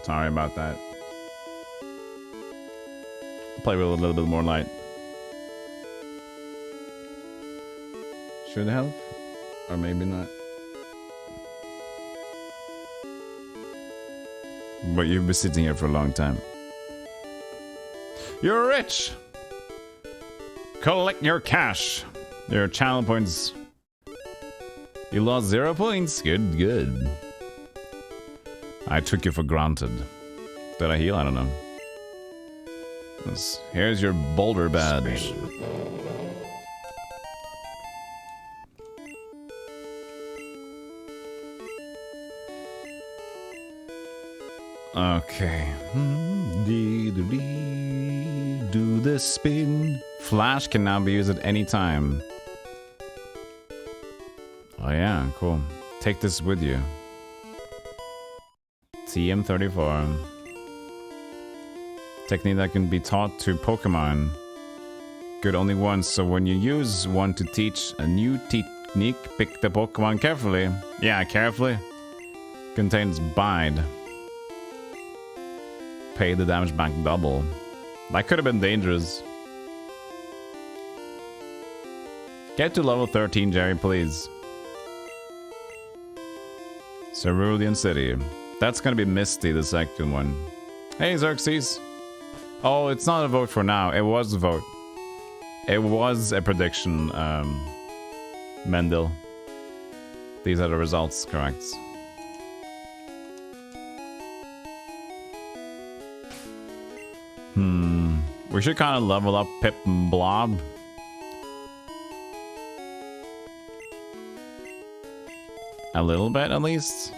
Speaker 1: Sorry about that. Play with a little bit more light. Should help? Or maybe not. But you've been sitting here for a long time. You're rich! Collect your cash. Your channel points. You lost 0 points. Good, good. I took you for granted. Did I heal? I don't know. Here's your boulder badge. Okay. Do the spin. Flash can now be used at any time. Oh yeah, cool. Take this with you. TM34. Technique that can be taught to Pokemon. Good only once, so when you use one to teach a new technique, pick the Pokemon carefully. Yeah, carefully. Contains Bide. Pay the damage back double. That could have been dangerous. Get to level 13, Jerry, please. Cerulean City. That's gonna be Misty, the second one. Hey, Xerxes. Oh, it's not a vote for now. It was a vote. It was a prediction, Mendel. These are the results, correct. We should kind of level up Pip and Blob. A little bit, at least.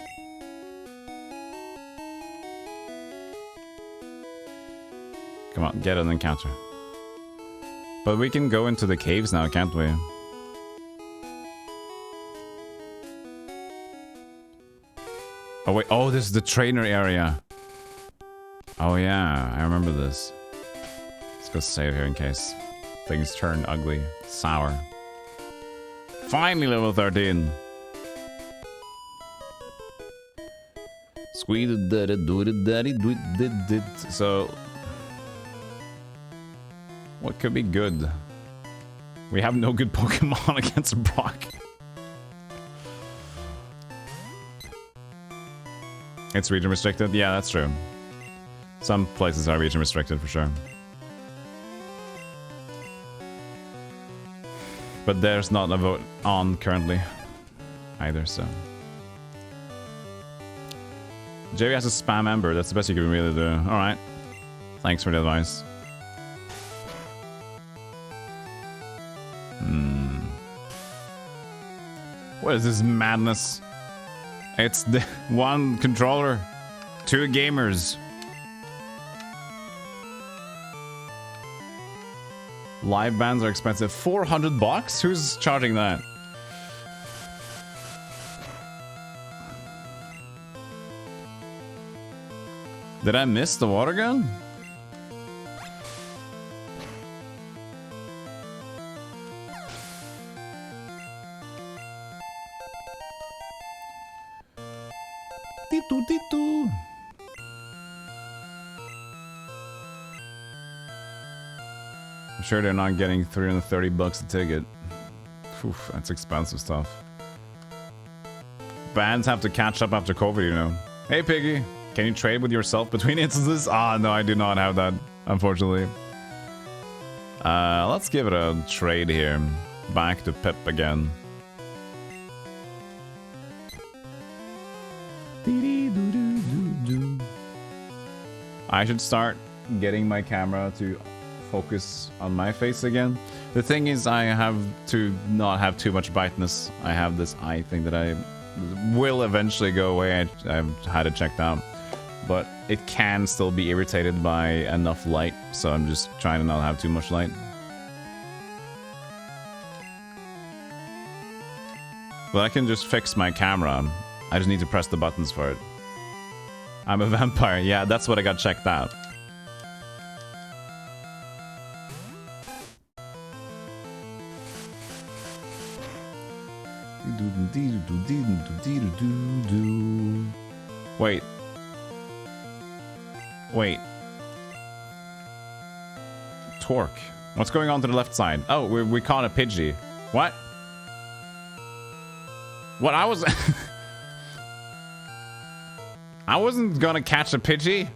Speaker 1: Come on, get an encounter. But we can go into the caves now, can't we? Oh wait, oh, this is the trainer area. Oh yeah, I remember this. Let's go save here in case things turn ugly, sour. Finally level 13. So, what could be good? We have no good Pokemon against Brock. It's region restricted? Yeah, that's true. Some places are region restricted for sure. But there's not a vote on currently either, so. Jerry has a spam ember, that's the best you can really do. Alright. Thanks for the advice. What is this madness? It's the one controller, 2 gamers. Live bands are expensive. 400 bucks? Who's charging that? Did I miss the water gun? Titu. I'm sure they're not getting 330 bucks a ticket. Oof, that's expensive stuff. Bands have to catch up after COVID, you know. Hey, Piggy. Can you trade with yourself between instances? Ah, no, I do not have that, unfortunately. Let's give it a trade here. Back to Pip again. I should start getting my camera to focus on my face again. The thing is, I have to not have too much brightness. I have this eye thing that I will eventually go away. I've had it checked out. But it can still be irritated by enough light, so I'm just trying to not have too much light. But I can just fix my camera. I just need to press the buttons for it. I'm a vampire. Yeah, that's what I got checked out. Wait. Wait. Torque. What's going on to the left side? Oh, we caught a Pidgey. What? What? I was... I wasn't gonna catch a Pidgey.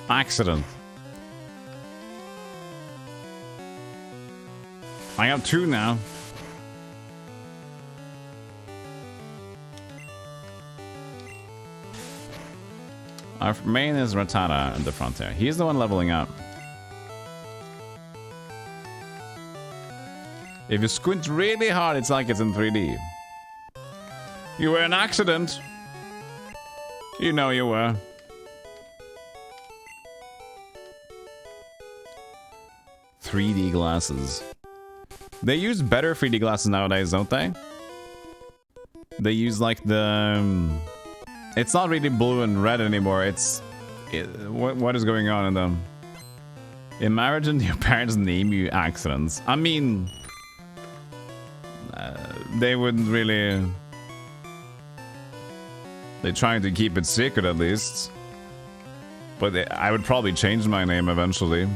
Speaker 1: Accident. I have 2 now. Our main is Rattata in the front there. He's the one leveling up. If you squint really hard, it's like it's in 3D. You were an accident. You know you were. .3D glasses. They use better 3D glasses nowadays, don't they? They use like the... it's not really blue and red anymore. What is going on in them? Imagine your parents name you accidents. I mean... they wouldn't really... they're trying to keep it secret at least. But I would probably change my name eventually.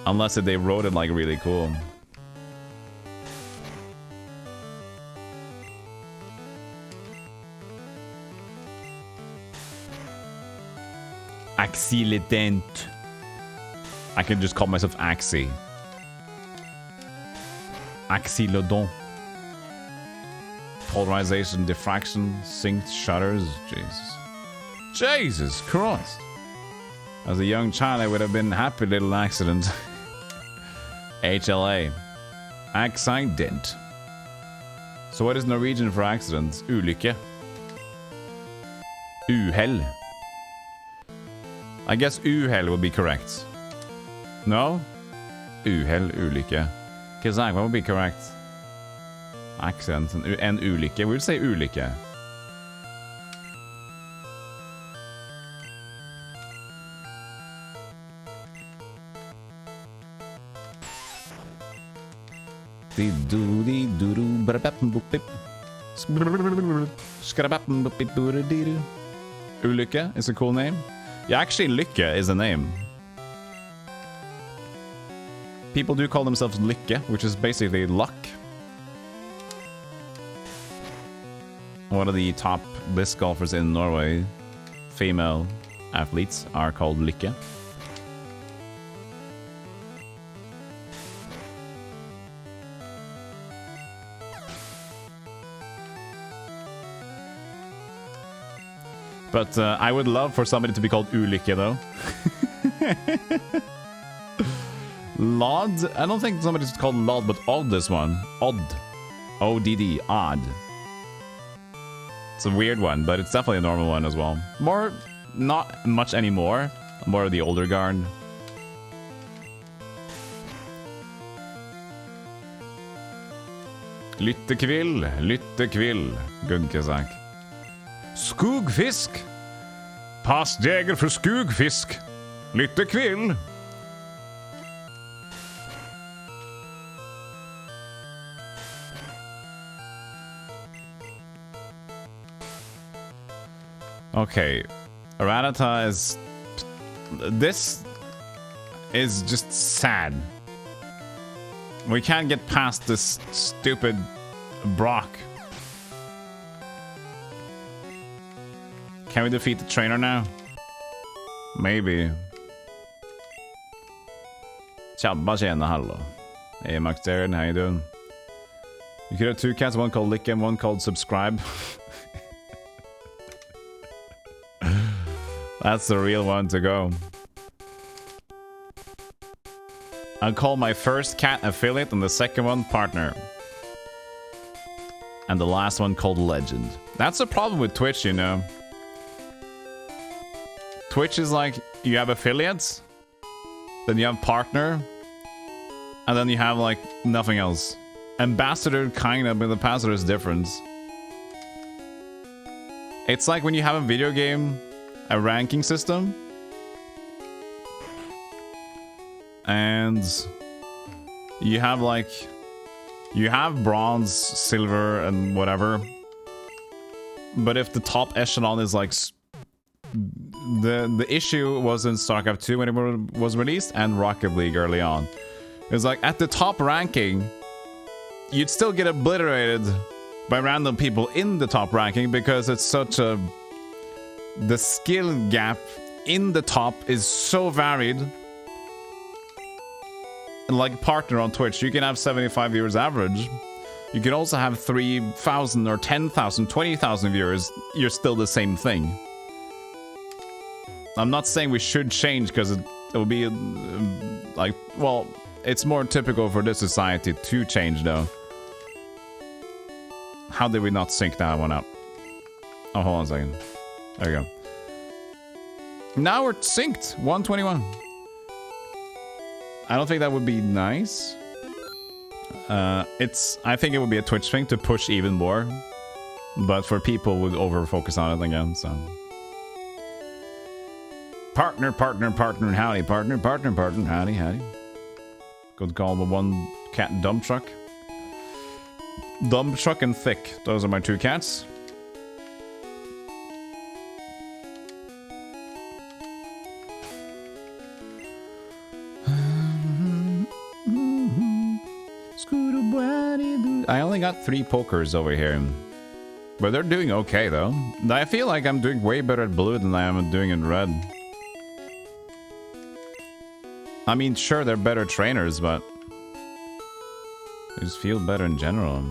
Speaker 1: Unless they wrote it like really cool. Accident. I can just call myself Axie. Axilodon. Polarization, diffraction, synced shutters. Jesus Christ. As a young child, I would have been happy little accident. HLA. Accident. So what is Norwegian for accident? Ulykke. Uhell. I guess uhell would be correct. No? Uhell, ulykke. Kazakh, what would be correct? Accident and ulykke. We would say ulykke. Ulykke is a cool name. Yeah, actually, Lykke is a name. People do call themselves Lykke, which is basically luck. One of the top disc golfers in Norway, female athletes, are called Lykke. But I would love for somebody to be called Ulykke, though. Lod? I don't think somebody's called Lod, but Odd this one. Odd. O-D-D. Odd. It's a weird one, but it's definitely a normal one as well. More, not much anymore. More of the older guard. Lyttekvill. Lyttekvill. Good Kazakh. Skugfisk. Passjäger för skugfisk. Lyttekvill. Okay. Rattata is... this is just sad. We can't get past this stupid Brock. Can we defeat the trainer now? Maybe. Tjabba tjena, hallå. Hey, Max Darren, how you doing? You could have 2 cats, one called Lick and one called Subscribe. That's the real one to go. I'll call my first cat affiliate and the second one partner. And the last one called Legend. That's the problem with Twitch, you know. Twitch is like, you have affiliates, then you have partner, and then you have like nothing else. Ambassador kind of, but ambassador is different. It's like when you have a video game, a ranking system, and you have like, you have bronze, silver, and whatever. But if the top echelon is like, the issue was in StarCraft 2 when it was released, and Rocket League early on. It was like at the top ranking, you'd still get obliterated by random people in the top ranking because it's such a... The skill gap in the top is so varied. Like partner on Twitch, you can have 75 viewers average. You can also have 3,000 or 10,000, 20,000 viewers. You're still the same thing. I'm not saying we should change because it will be like, well, it's more typical for this society to change though. How did we not sync that one up? Oh, hold on a second. There we go. Now we're synced. 121. I don't think that would be nice. I think it would be a Twitch thing to push even more. But for people would over focus on it again, so. Partner, howdy, partner, howdy. Good call with one cat and dump truck. Dump truck and thick. Those are my two cats. I only got 3 pokers over here. But they're doing okay though. I feel like I'm doing way better at blue than I am doing in red. I mean, sure, they're better trainers, but they just feel better in general.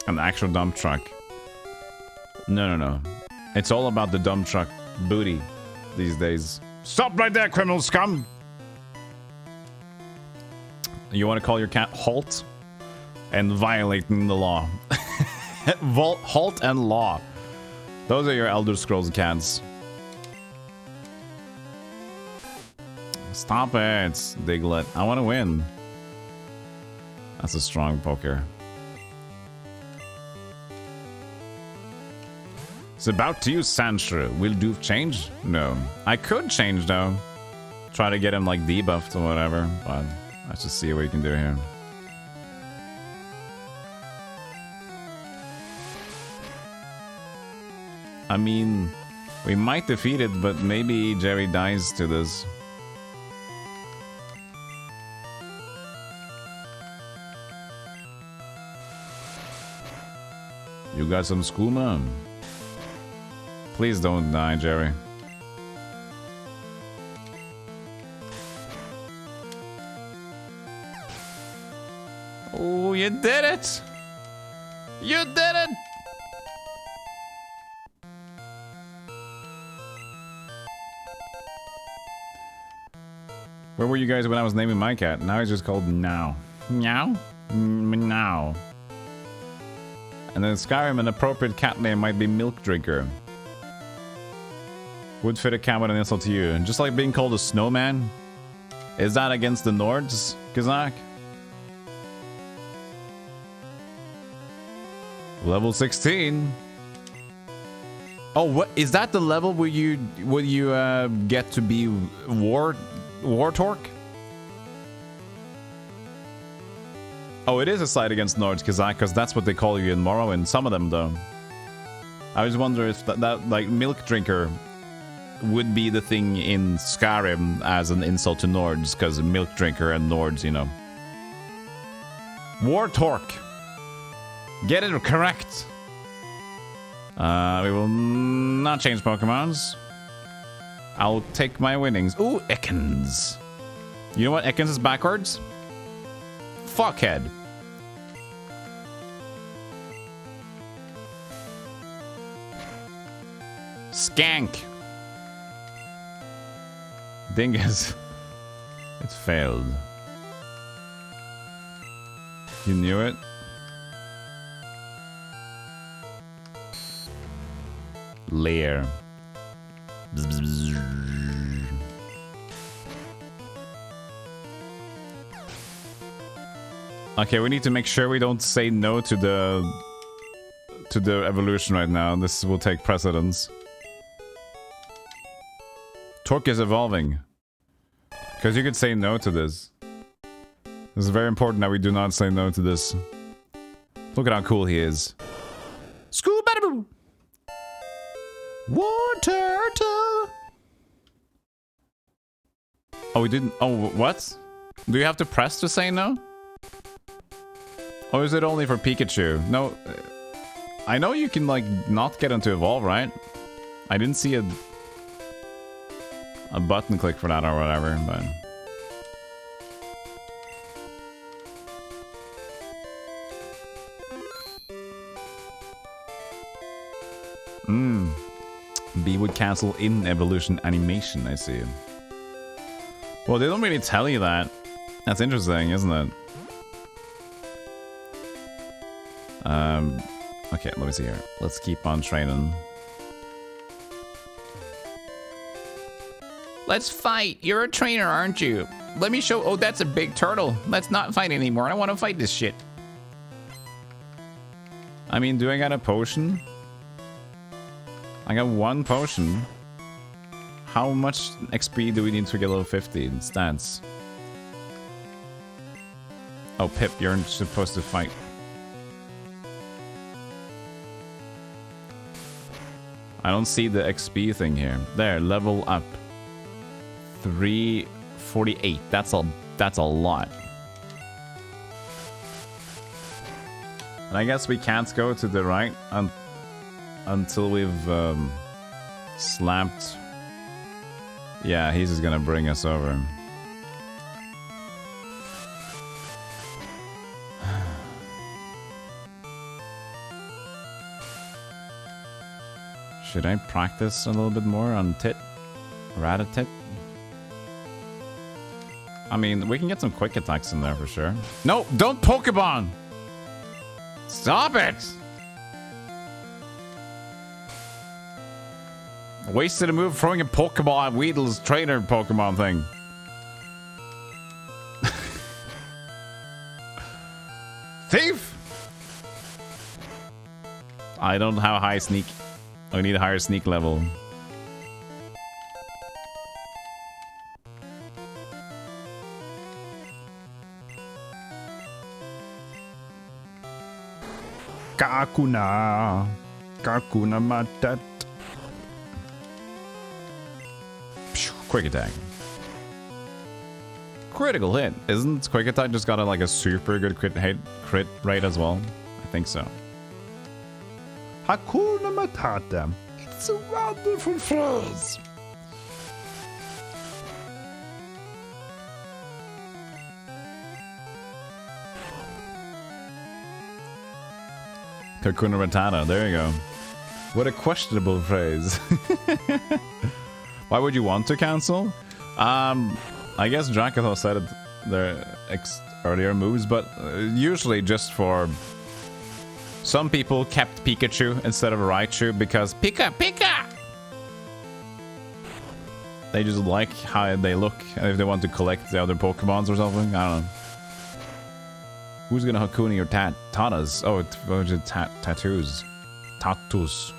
Speaker 1: An actual dump truck. No. It's all about the dump truck booty these days. Stop right there, criminal scum! You want to call your cat Halt? And violating the law. Halt and law. Those are your Elder Scrolls cats. Stop it, Diglett. I want to win. That's a strong poker. It's about to use Sandshrew. Will Doof change? No. I could change though. Try to get him like debuffed or whatever, but let's just see what we can do here. I mean, we might defeat it, but maybe Jerry dies to this. You got some skooma? Please don't die, Jerry. Oh, you did it! You did it! Where were you guys when I was naming my cat? Now he's just called Now. Meow? Meow. And then Skyrim, an appropriate cat name might be Milk Drinker. Would fit a cat with an insult to you. Just like being called a snowman? Is that against the Nords, Kazak? Level 16. Oh, what is that? The level where you get to be War Torque? Oh, it is a slight against Nords, Kazak, because that's what they call you in Morrowind. Some of them, though. I was wondering if that like Milk Drinker would be the thing in Skyrim as an insult to Nords, because Milk Drinker and Nords, you know. War Torque. Get it correct. We will not change Pokemons. I'll take my winnings. Ooh, Ekans. You know what Ekans is backwards? Fuckhead. Skank. Dingus. It failed. You knew it? Lair. Bzz, bzz, bzz. Okay, we need to make sure we don't say no to the evolution right now. This will take precedence. Torque is evolving. Because you could say no to this. This is very important that we do not say no to this. Look at how cool he is. School bada War turtle! Oh, we didn't... Oh, what? Do you have to press to say no? Or is it only for Pikachu? No... I know you can, like, not get him to evolve, right? I didn't see a button click for that or whatever, but... B would cancel in evolution animation, I see. Well, they don't really tell you that. That's interesting, isn't it? Okay, let me see here. Let's keep on training. Let's fight! You're a trainer, aren't you? Let me show... Oh, that's a big turtle. Let's not fight anymore. I don't want to fight this shit. I mean, do I got a potion? I got one potion. How much XP do we need to get level 50 in stats? Oh, Pip, you're supposed to fight. I don't see the XP thing here. There, level up. 348. That's a lot. And I guess we can't go to the right until we've slapped. Yeah, he's just gonna bring us over. Should I practice a little bit more on Tit? Ratatit? I mean, we can get some quick attacks in there for sure. No, don't Pokemon! Stop it! Wasted a move throwing a Pokeball at Weedle's trainer Pokemon thing. Thief! I don't have a high sneak. I need a higher sneak level.
Speaker 2: Kakuna. Kakuna Matat.
Speaker 1: Quick attack. Critical hit. Isn't quick attack just got a super good crit rate as well? I think so.
Speaker 2: Hakuna Matata. It's a wonderful phrase.
Speaker 1: Hakuna Matata. There you go. What a questionable phrase. Why would you want to cancel? I guess Dracathos said it their earlier moves, but usually just for... Some people kept Pikachu instead of Raichu because Pika! They just like how they look, and if they want to collect the other Pokemons or something, I don't know. Who's gonna Hakuna your Tatas? Oh, it's tattoos. Tatus.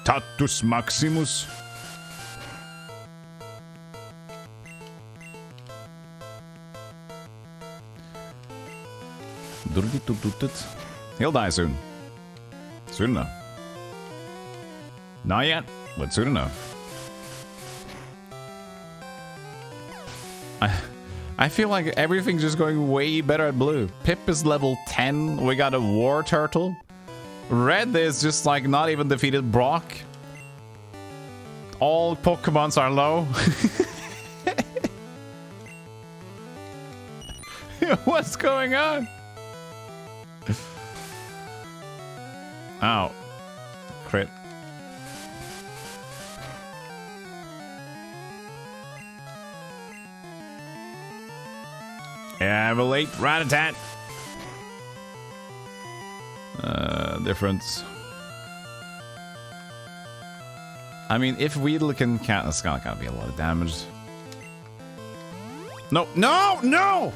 Speaker 1: Tatus Maximus. He'll die soon. Soon enough. Not yet, but soon enough. I feel like everything's just going way better at blue. Pip is level 10. We got a war turtle. Red is just like not even defeated Brock. All Pokemons are low. What's going on? Ow. Crit. Yeah, we'll eat rat-a-tat. Difference. I mean, if Weedle can count, that's gotta be a lot of damage. No, no, no!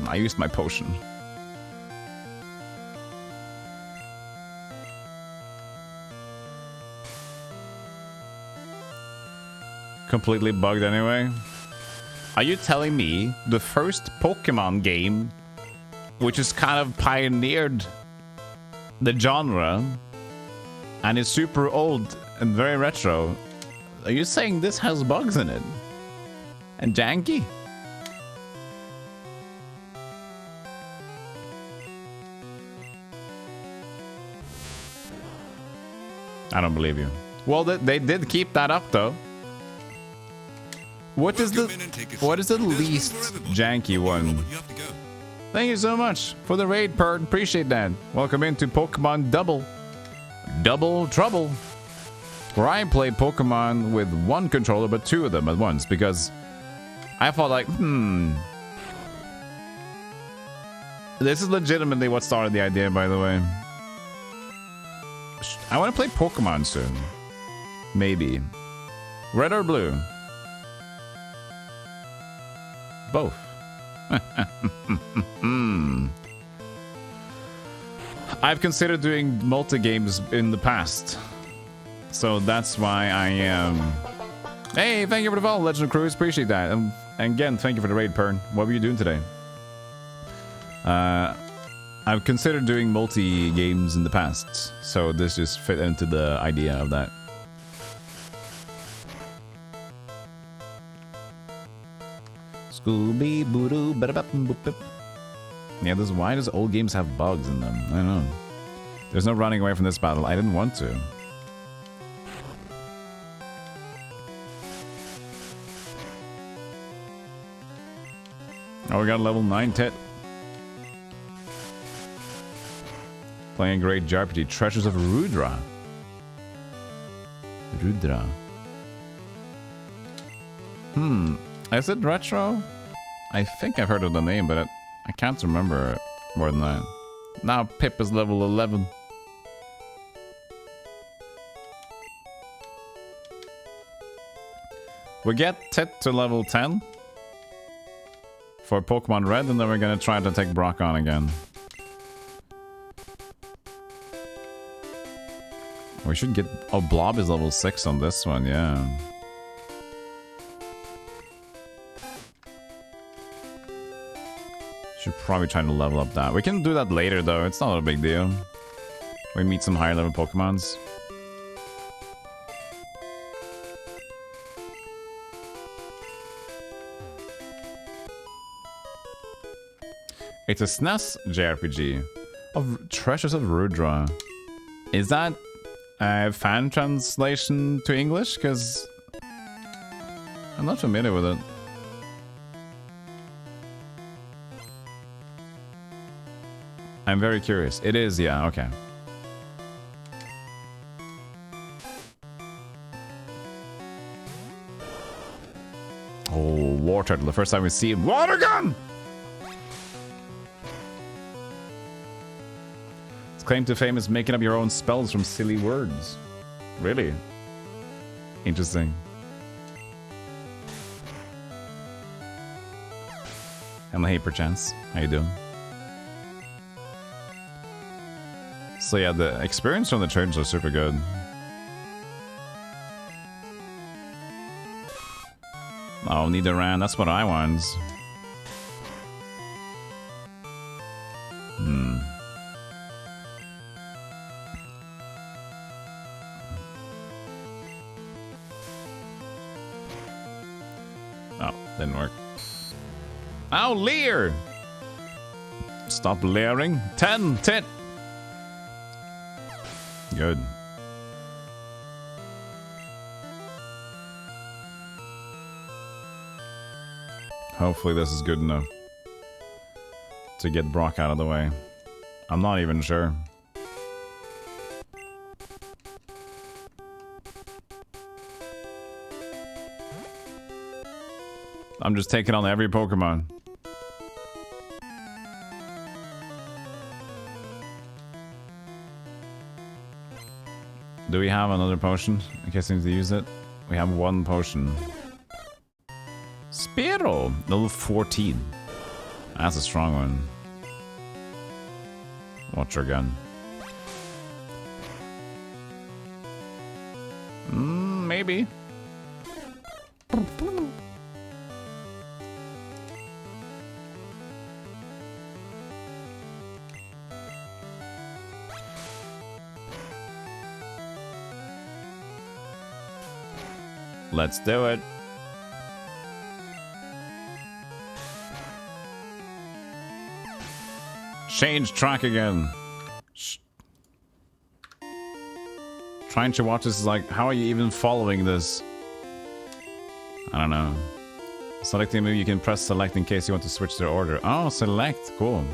Speaker 1: I used my potion. Completely bugged anyway. Are you telling me the first Pokemon game, which has kind of pioneered the genre and is super old and very retro, are you saying this has bugs in it? And janky? I don't believe you. Well, they did keep that up though. What is the least janky one? Thank you so much for the raid, Perd. Appreciate that. Welcome into Pokemon Double Trouble, where I play Pokemon with one controller but two of them at once because I thought like, this is legitimately what started the idea, by the way. I want to play Pokemon soon. Maybe. Red or blue? Both. I've considered doing multi-games in the past. So that's why I am... Hey, thank you for the follow, Legend of Cruise. Appreciate that. And again, thank you for the raid, Pern. What were you doing today? I've considered doing multi-games in the past. So this just fit into the idea of that. Yeah, why does old games have bugs in them? I don't know. There's no running away from this battle. I didn't want to. Oh, we got a level 9 Tit. Playing a great JRPG. Treasures of Rudra. Rudra. Is it retro? I think I've heard of the name, but I can't remember more than that. Now Pip is level 11. We get Tit to level 10 for Pokemon Red, and then we're gonna try to take Brock on again. We should get... Oh, Blob is level 6 on this one, yeah. Should probably try to level up that. We can do that later, though. It's not a big deal. We meet some higher level Pokemons. It's a SNES JRPG of Treasures of Rudra. Is that a fan translation to English? Because I'm not familiar with it. I'm very curious. It is, yeah, okay. Oh, War Turtle. The first time we see him. Water gun! Its claim to fame is making up your own spells from silly words. Really? Interesting. And hey, perchance. How you doing? So yeah, the experience from the turns are super good. Oh, Nidoran, that's what I want. Oh, didn't work. Oh, Leer! Stop leering. 10, Tit! Good. Hopefully this is good enough to get Brock out of the way. I'm not even sure. I'm just taking on every Pokemon. Do we have another potion? In case I need to use it. We have one potion. Spearow! Level 14. That's a strong one. Watch your gun. Maybe. Let's do it. Change track again. Trying to watch this is like, how are you even following this? I don't know. Selecting move, you can press select in case you want to switch the order. Oh, select, cool.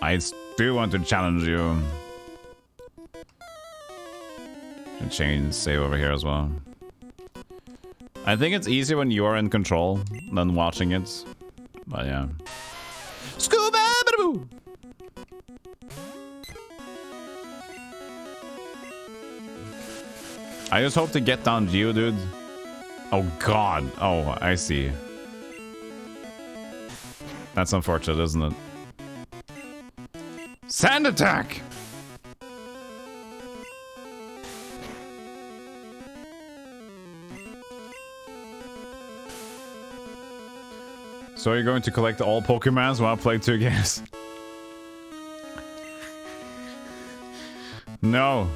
Speaker 1: I do want to challenge you. Should change save over here as well. I think it's easier when you're in control than watching it. But yeah. Scooba-Doo! I just hope to get down Geodude. Oh god. Oh, I see. That's unfortunate, isn't it? Sand attack! So you're going to collect all Pokemons while playing 2 games? No.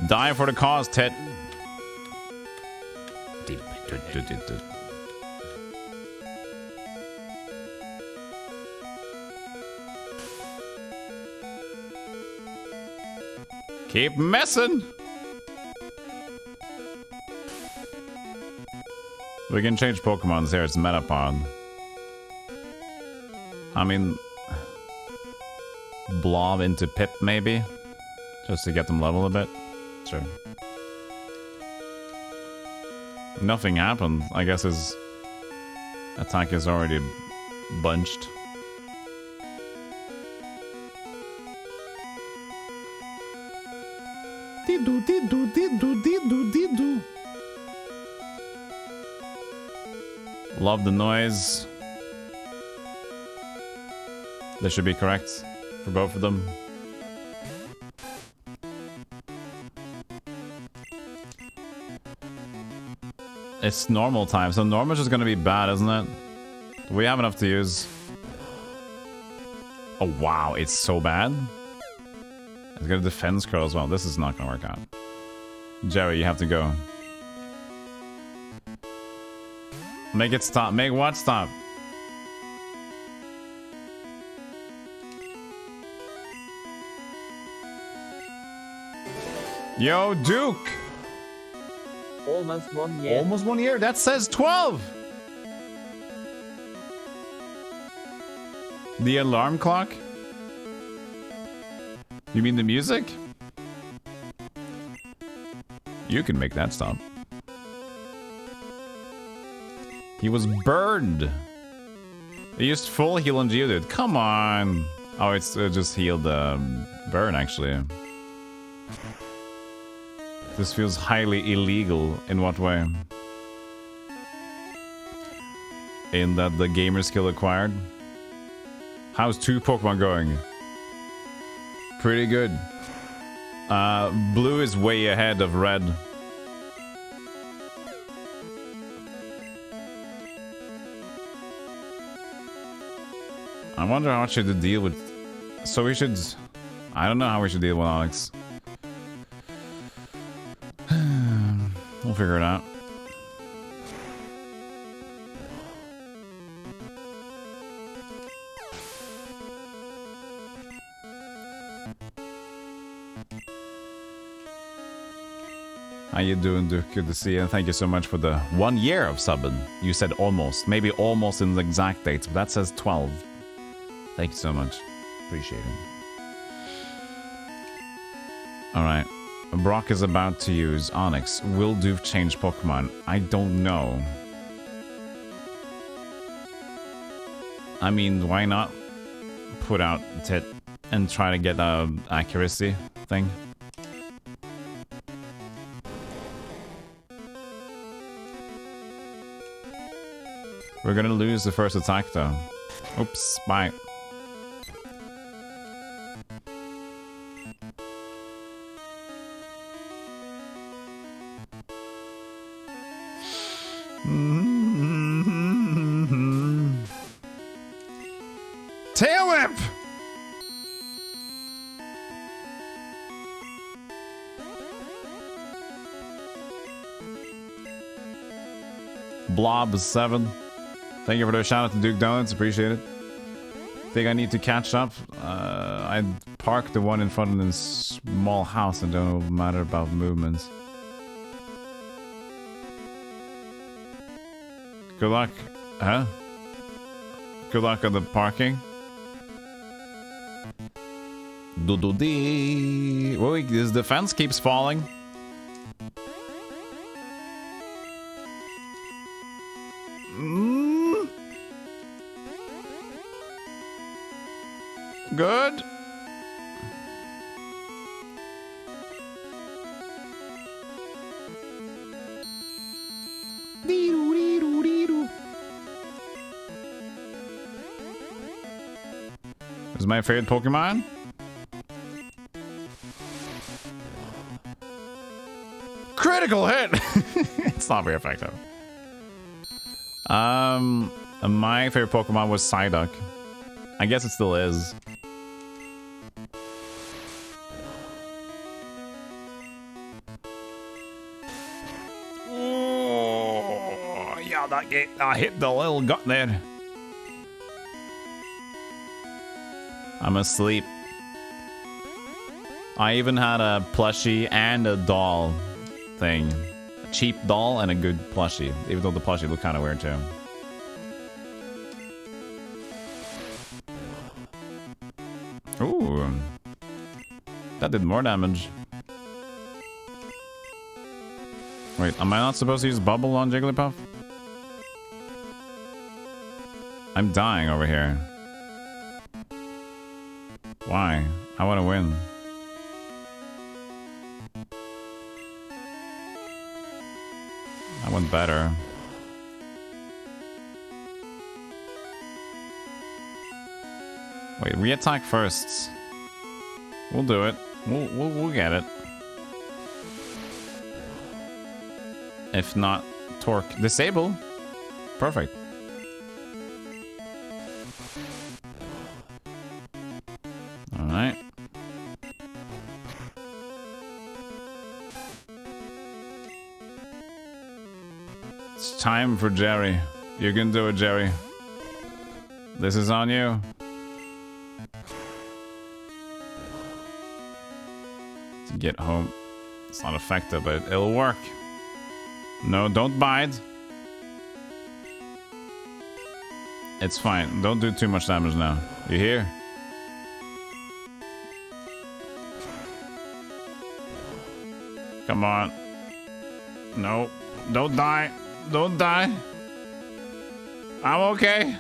Speaker 1: Die for the cause, Ted. Keep messing. We can change Pokemons here. It's Metapod. I mean, Blob into Pip maybe, just to get them level a bit. Sure. Nothing happened. I guess his attack is already bunched. Love the noise. This should be correct for both of them. It's normal time, so normal is just gonna be bad, isn't it? We have enough to use. Oh wow, it's so bad. It's got a defense curl as well. This is not gonna work out. Jerry, you have to go. Make it stop. Make what stop? Yo, Duke!
Speaker 3: Almost 1 year.
Speaker 1: Almost 1 year? That says 12! The alarm clock? You mean the music? You can make that stop. He was burned. He used full heal on Geodude. Come on. Oh, it's just healed burn, actually. This feels highly illegal. In what way? In that the gamer skill acquired? How's 2 Pokemon going? Pretty good. Blue is way ahead of red. I wonder how should to deal with... So we should... I don't know how we should deal with Alex. We'll figure it out. How you doing, Duke? Good to see you. And thank you so much for the 1 year of subbing. You said almost. Maybe almost in the exact dates, but that says 12. Thank you so much. Appreciate it. Alright. Brock is about to use Onyx. Will Doof change Pokemon? I don't know. I mean, why not put out Tit and try to get a accuracy thing? We're gonna lose the first attack though. Oops, bye. Tail whip! Blob 7. Thank you for the shout out to Duke Donuts, appreciate it. Think I need to catch up. I parked the one in front of this small house and don't matter about movements. Good luck. Huh? Good luck on the parking. Do-do-dee. Wait, this defense keeps falling. Good. This is my favorite Pokemon. Critical hit! It's not very effective. My favorite Pokemon was Psyduck. I guess it still is. Oh, yeah, that hit the little gut there. I'm asleep. I even had a plushie and a doll thing. A cheap doll and a good plushie. Even though the plushie looked kind of weird too. Ooh. That did more damage. Wait, am I not supposed to use Bubble on Jigglypuff? I'm dying over here. Why? I want to win. I want better. Wait, re-attack first. We'll do it. We'll get it. If not, Torque. Disable. Perfect. Alright. It's time for Jerry. You can do it, Jerry. This is on you. To get home. It's not effective, but it'll work. No, don't bite. It's fine. Don't do too much damage now. You hear? Come on. No. Don't die. Don't die. I'm okay.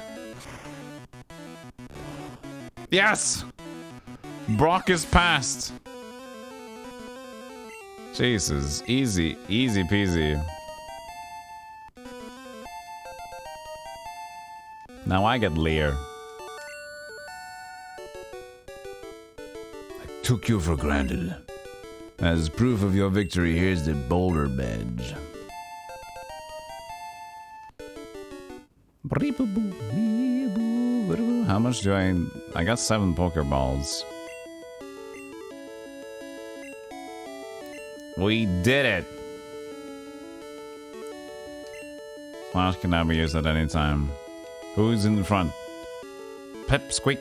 Speaker 1: Yes! Brock is passed. Jesus. Easy. Easy peasy. Now I get Leer.
Speaker 2: I took you for granted. As proof of your victory, here's the boulder badge.
Speaker 1: How much do I got 7 Pokeballs. We did it! Flash can now be used at any time. Who's in the front? Pipsqueak.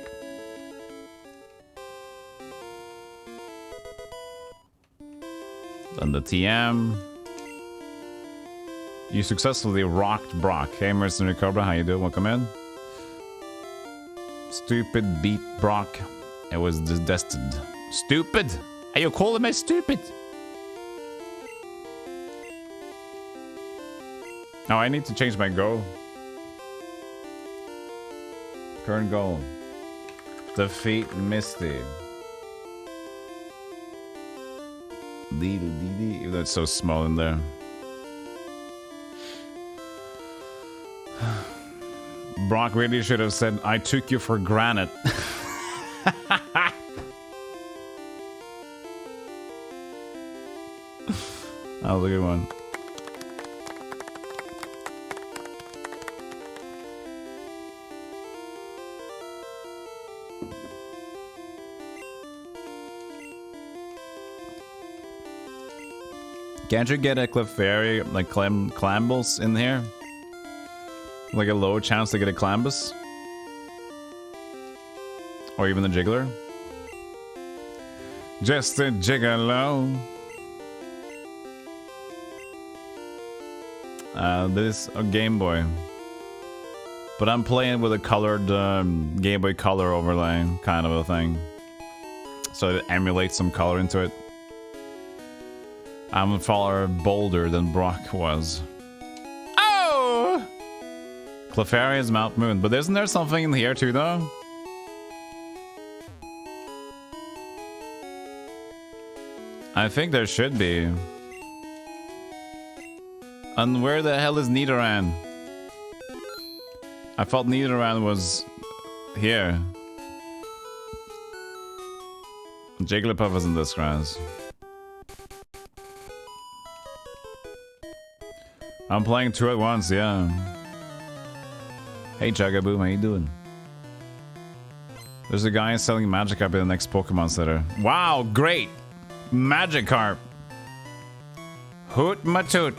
Speaker 1: Then the TM. You successfully rocked Brock. Hey, Mercenary Cobra, how you doing? Welcome in. Stupid beat Brock. It was destined. Stupid? Are you calling me stupid? Oh, I need to change my goal. Current goal. Defeat Misty. Even though it's so small in there. Brock really should have said, I took you for granted. That was a good one. Can't you get a Clefairy, like Clambles in here? Like a low chance to get a Clambus? Or even the Jiggler? Just a Gigolo. This a Game Boy. But I'm playing with a colored Game Boy Color overlay kind of a thing. So it emulates some color into it. I'm far bolder than Brock was. Oh! Clefairy is Mount Moon. But isn't there something in here too, though? I think there should be. And where the hell is Nidoran? I thought Nidoran was here. Jigglypuff is in this grass. I'm playing two at once, yeah. Hey Jagaboo, how you doing? There's a guy selling Magikarp in the next Pokemon Center. Wow, great! Magikarp! Hoot ma toot!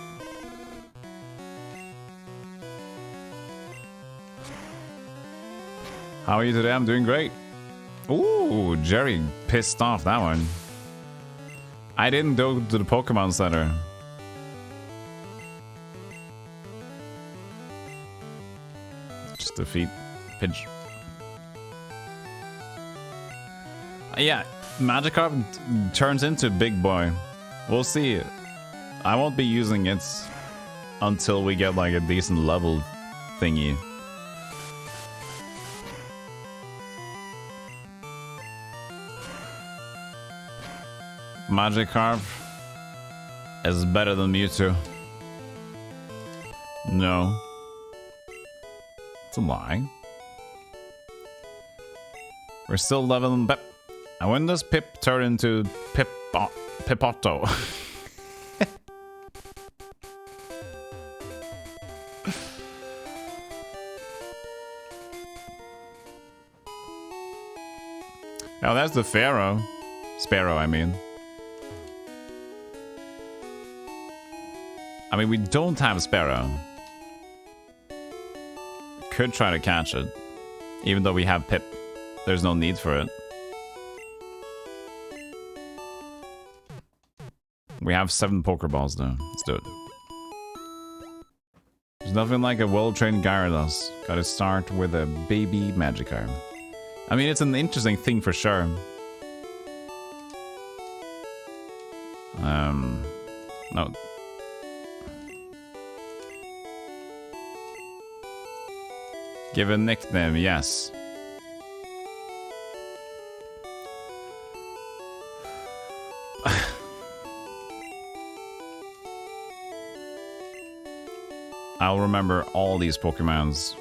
Speaker 1: How are you today? I'm doing great. Ooh, Jerry pissed off that one. I didn't go to the Pokemon Center. Just defeat Pidge. Yeah, Magikarp turns into Big Boy. We'll see. I won't be using it until we get like a decent level thingy. Magikarp is better than Mewtwo. No. It's a lie. We're still leveling Pip. And when does Pip turn into Pipotto? Oh, that's the Pharaoh. Sparrow, I mean. I mean, we don't have Sparrow. Could try to catch it. Even though we have Pip. There's no need for it. We have 7 Pokeballs though. Let's do it. There's nothing like a well-trained Gyarados. Gotta start with a baby Magikarp. I mean, it's an interesting thing for sure. No. Give a nickname, yes. I'll remember all these Pokemons.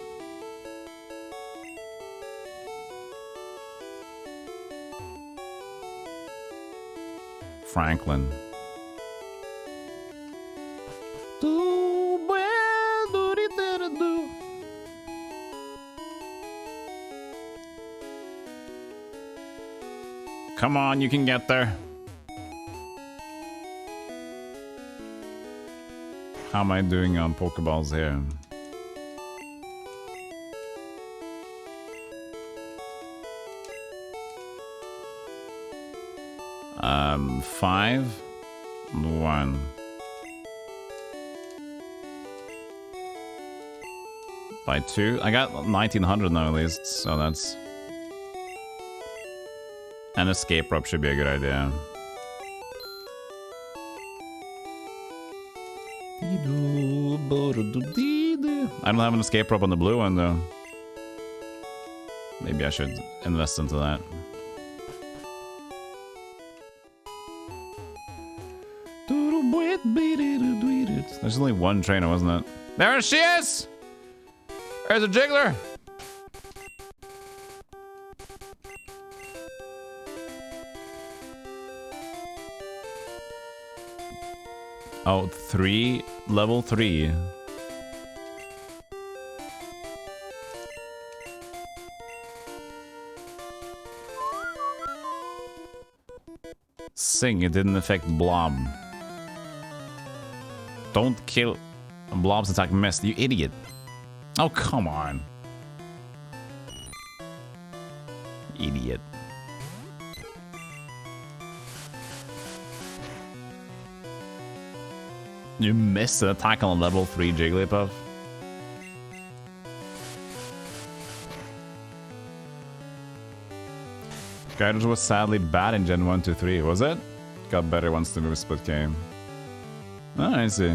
Speaker 1: Franklin. Come on, you can get there. How am I doing on Pokeballs here? Um, 5, 1. By 2. I got 1900 now at least, so that's... An escape rope should be a good idea. I don't have an escape rope on the blue one though. Maybe I should invest into that. There's only one trainer, wasn't it? There she is! There's a jiggler! Oh, 3, level 3. Sing, it didn't affect Blob. Don't kill Blob's attack missed, you idiot. Oh, come on. Idiot. You missed an attack on level 3 Jigglypuff. Guidance was sadly bad in Gen 1 to 3, was it? Got better once the move split came. Oh, I see.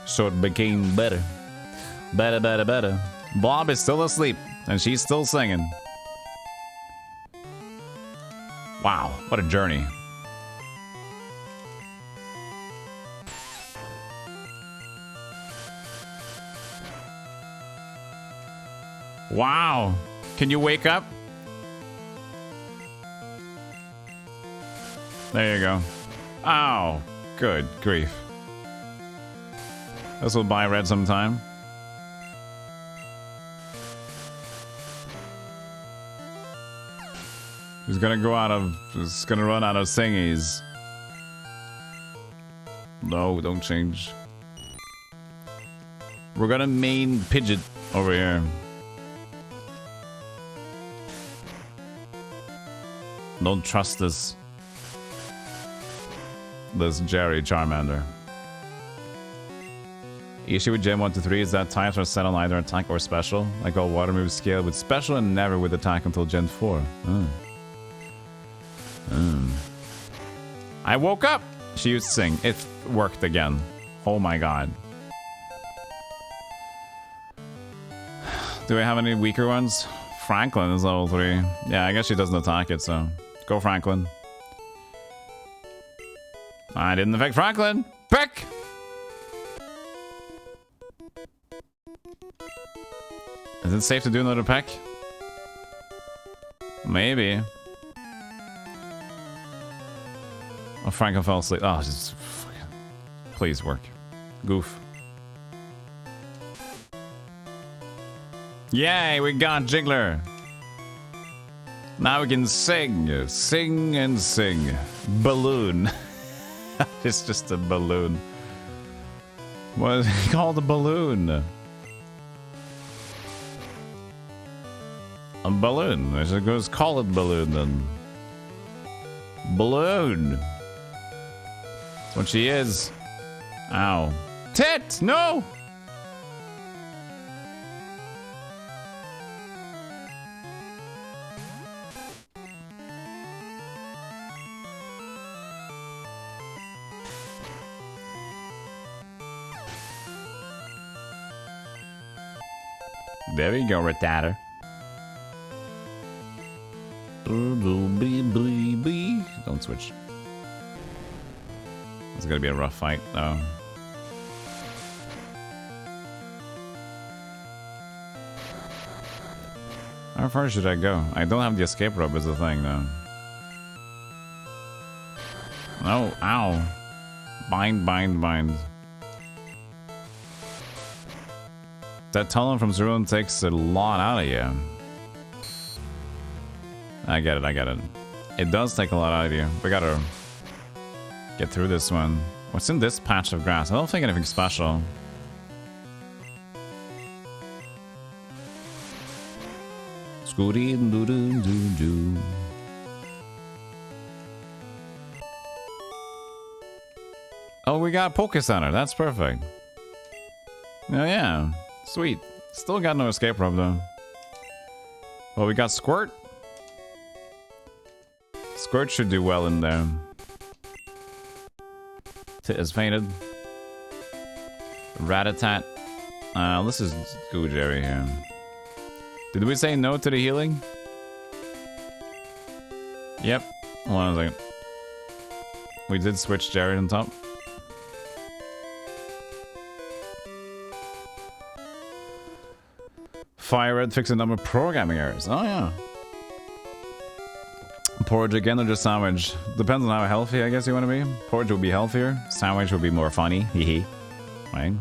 Speaker 1: So it became better. Better, better, better. Bob is still asleep, and she's still singing. Wow, what a journey. Wow. Can you wake up? There you go. Oh, good grief. This will buy Red sometime. He's gonna go out of... He's gonna run out of singies. No, don't change. We're gonna main Pidgeot over here. Don't trust this Jerry Charmander. Issue with Gen 1 to 3 is that types are set on either attack or special. Like all water moves scale with special and never with attack until Gen 4. I woke up! She used Sing. It worked again. Oh my god. Do I have any weaker ones? Franklin is level 3. Yeah, I guess she doesn't attack it, so... Go Franklin. I didn't affect Franklin! Pick! Is it safe to do another peck? Maybe. Oh, Franklin fell asleep. Oh, just... Please work. Goof. Yay, we got Jiggler! Now we can sing. Sing and sing. Balloon. It's just a balloon. What is it called? A balloon? A balloon. I should go call it balloon then. Balloon. That's what she is. Ow. Tit! No! There we go, Rattata. Don't switch. It's gonna be a rough fight, though. How far should I go? I don't have the escape rope is the thing, though. No, ow. Bind, bind, bind. That tunnel from Zero takes a lot out of you. I get it, I get it. It does take a lot out of you. We gotta get through this one. What's in this patch of grass? I don't think anything special. Scooty doo doo doo doo. Oh, we got Poke Center. That's perfect. Oh, yeah. Sweet. Still got no escape rope, though. Well, we got Squirt. Squirt should do well in there. Tit is fainted. Ratatat. This is Goo Jerry here. Did we say no to the healing? Yep. Hold on a second. We did switch Jerry on top. Fire Red fix a number of programming errors. Oh yeah. Porridge again or just sandwich? Depends on how healthy I guess you want to be. Porridge will be healthier. Sandwich will be more funny. Hehe. Right?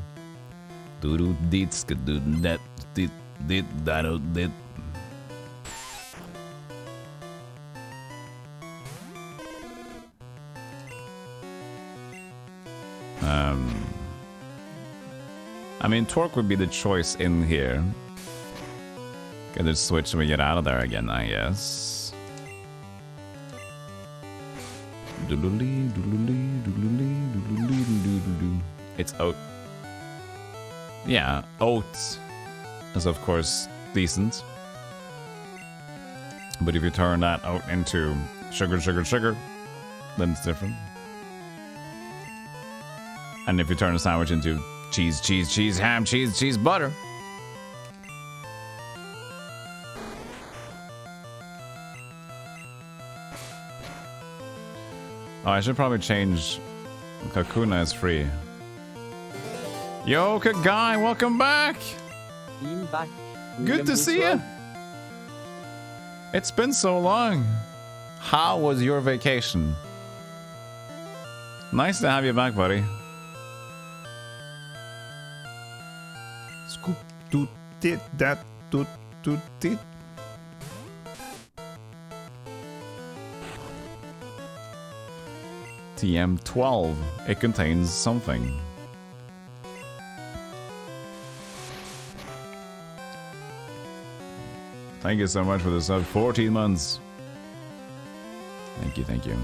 Speaker 1: Doodoo deets do that dit dit that dit. I mean, Torque would be the choice in here. Get it switch when we get out of there again, I guess. It's oat. Yeah, oats is of course decent. But if you turn that oat into sugar, sugar, sugar, then it's different. And if you turn a sandwich into cheese, cheese, cheese, ham, cheese, cheese, butter. Oh, I should probably change Kakuna as free. Yo, Kagai, welcome back!
Speaker 3: I'm back.
Speaker 1: Good to see you! It's been so long. How was your vacation? Nice to have you back, buddy. Scoop doot dit dat doot doot dit. TM12. It contains something. Thank you so much for the sub. 14 months. Thank you, thank you.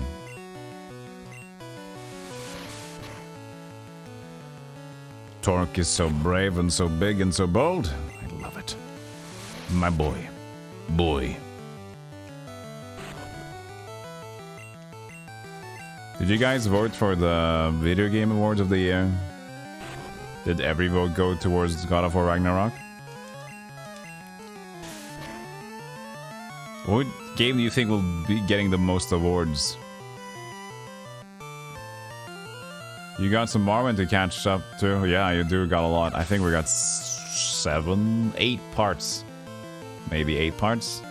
Speaker 1: Torque is so brave and so big and so bold. I love it. My boy. Boy. Did you guys vote for the Video Game Awards of the year? Did every vote go towards God of War Ragnarok? What game do you think will be getting the most awards? You got some Marvin to catch up to. Yeah, you do got a lot. I think we got 8 parts. Maybe 8 parts?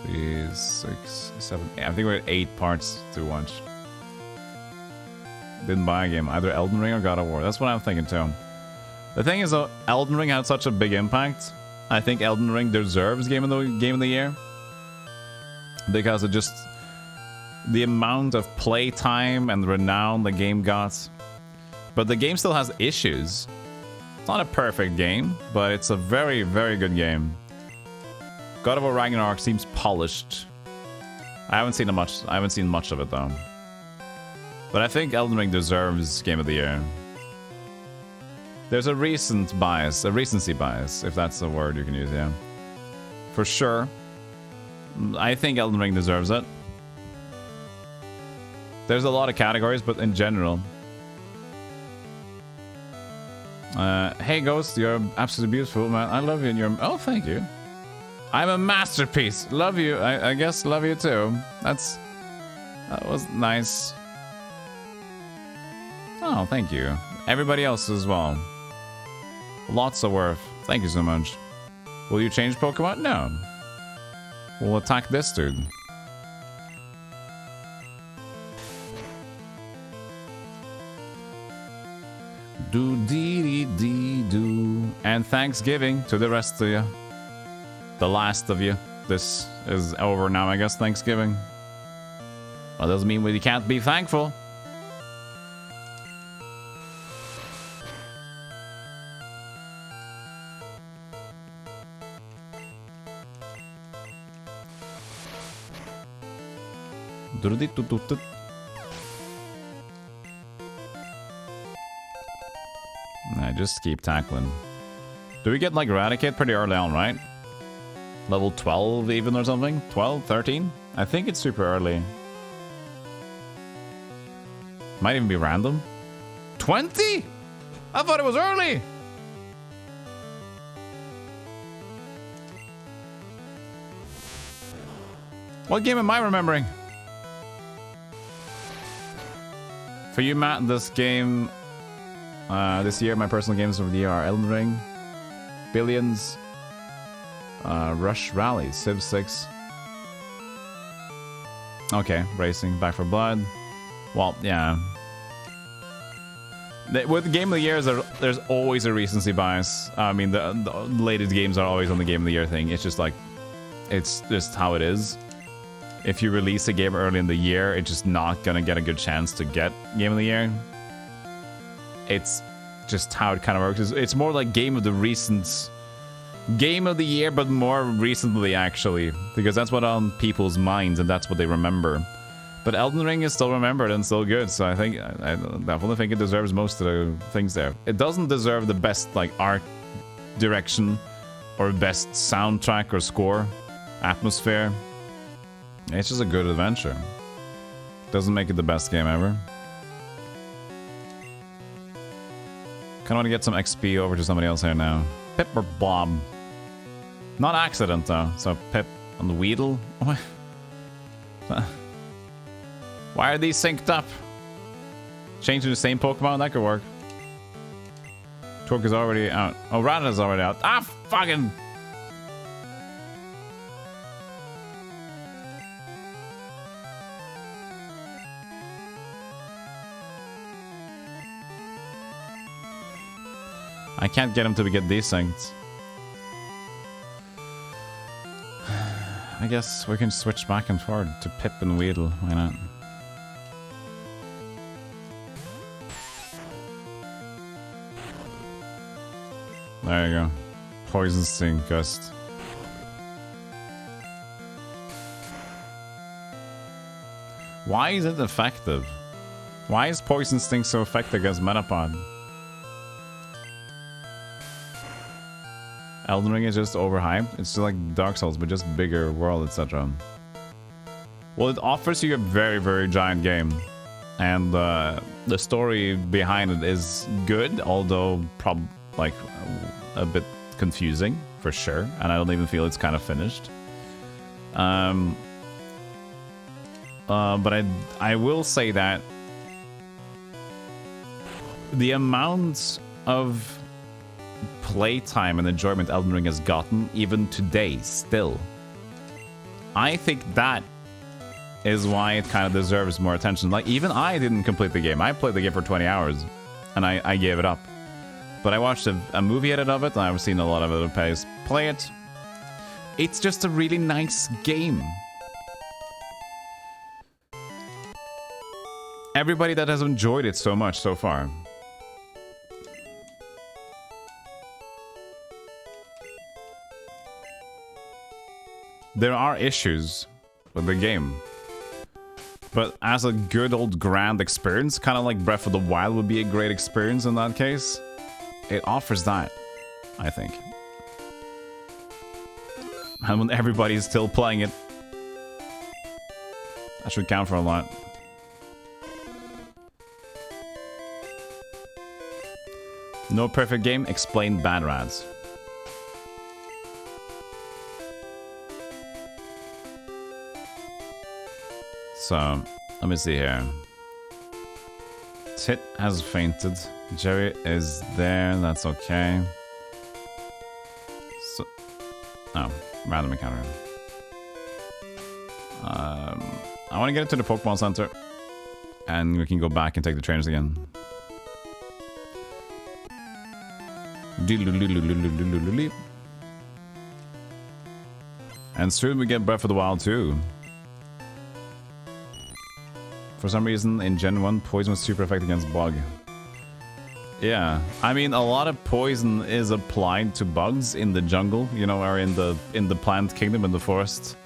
Speaker 1: 3, 6, 7. Yeah, I think we're at 8 parts to watch. Didn't buy a game. Either Elden Ring or God of War. That's what I'm thinking too. The thing is though, Elden Ring had such a big impact. I think Elden Ring deserves Game of the Year. Because of just the amount of playtime and renown the game got. But the game still has issues. It's not a perfect game, but it's a very, very good game. God of War Ragnarok seems polished. I haven't seen much of it though. But I think Elden Ring deserves Game of the Year. There's a recency bias, if that's a word you can use, yeah. For sure. I think Elden Ring deserves it. There's a lot of categories, but in general. Hey Ghost, you're absolutely beautiful, man. I love you and you're... Oh, thank you. I'm a masterpiece. Love you. I guess love you too. That was nice. Oh, thank you. Everybody else as well. Lots of worth. Thank you so much. Will you change Pokemon? No. We'll attack this dude. Do dee dee dee do. And Thanksgiving to the rest of you. The last of you. This is over now, I guess, Thanksgiving. Well, doesn't mean we can't be thankful. just keep tackling. Do we get like Eradicate pretty early on, right? Level 12 even or something? 12, 13? I think it's super early. Might even be random. 20? I thought it was early! What game am I remembering? For you, Matt, this game... this year, my personal games of the year are Elden Ring, Billions, Rush Rally, Civ 6. Okay, Racing, Back for Blood. Well, yeah. With Game of the Year, there's always a recency bias. I mean, the latest games are always on the Game of the Year thing. It's just like, it's just how it is. If you release a game early in the year, it's just not gonna get a good chance to get Game of the Year. It's just how it kind of works. It's more like Game of the Year, but more recently, actually. Because that's what's on people's minds, and that's what they remember. But Elden Ring is still remembered and still good, so I definitely think it deserves most of the things there. It doesn't deserve the best, like, art direction, or best soundtrack or score, atmosphere. It's just a good adventure. Doesn't make it the best game ever. Kinda wanna get some XP over to somebody else here now. Pip or Bob? Not accident though, so Pip on the Weedle? Why are these synced up? Change to the same Pokemon? That could work. Torque is already out. Oh, Radha's already out. Ah, fucking... I can't get him to get desynced. I guess we can switch back and forward to Pip and Weedle. Why not? There you go. Poison Sting, Gust. Why is it effective? Why is Poison Sting so effective against Metapod? Elden Ring is just overhyped. It's just like Dark Souls, but just bigger world, etc. Well, it offers you a very, very giant game. And the story behind it is good, although like a bit confusing, for sure. And I don't even feel it's kind of finished. But I will say that the amount of playtime and enjoyment Elden Ring has gotten, even today, still, I think that is why it kind of deserves more attention. Like, even I didn't complete the game. I played the game for 20 hours, and I gave it up. But I watched a movie edit of it, and I've seen a lot of other players play it. It's just a really nice game. Everybody that has enjoyed it so much so far. There are issues with the game. But as a good old grand experience, kind of like Breath of the Wild would be a great experience in that case, it offers that, I think. And when everybody's still playing it, that should count for a lot. No perfect game, explain bad rads. So, let me see here. Tit has fainted. Jerry is there, that's okay. So, oh, random encounter. I want to get into the Pokemon Center. And we can go back and take the trainers again. And soon we get Breath of the Wild too. For some reason, in Gen 1, poison was super effective against bug. Yeah, I mean, a lot of poison is applied to bugs in the jungle, you know, or in the plant kingdom, in the forest.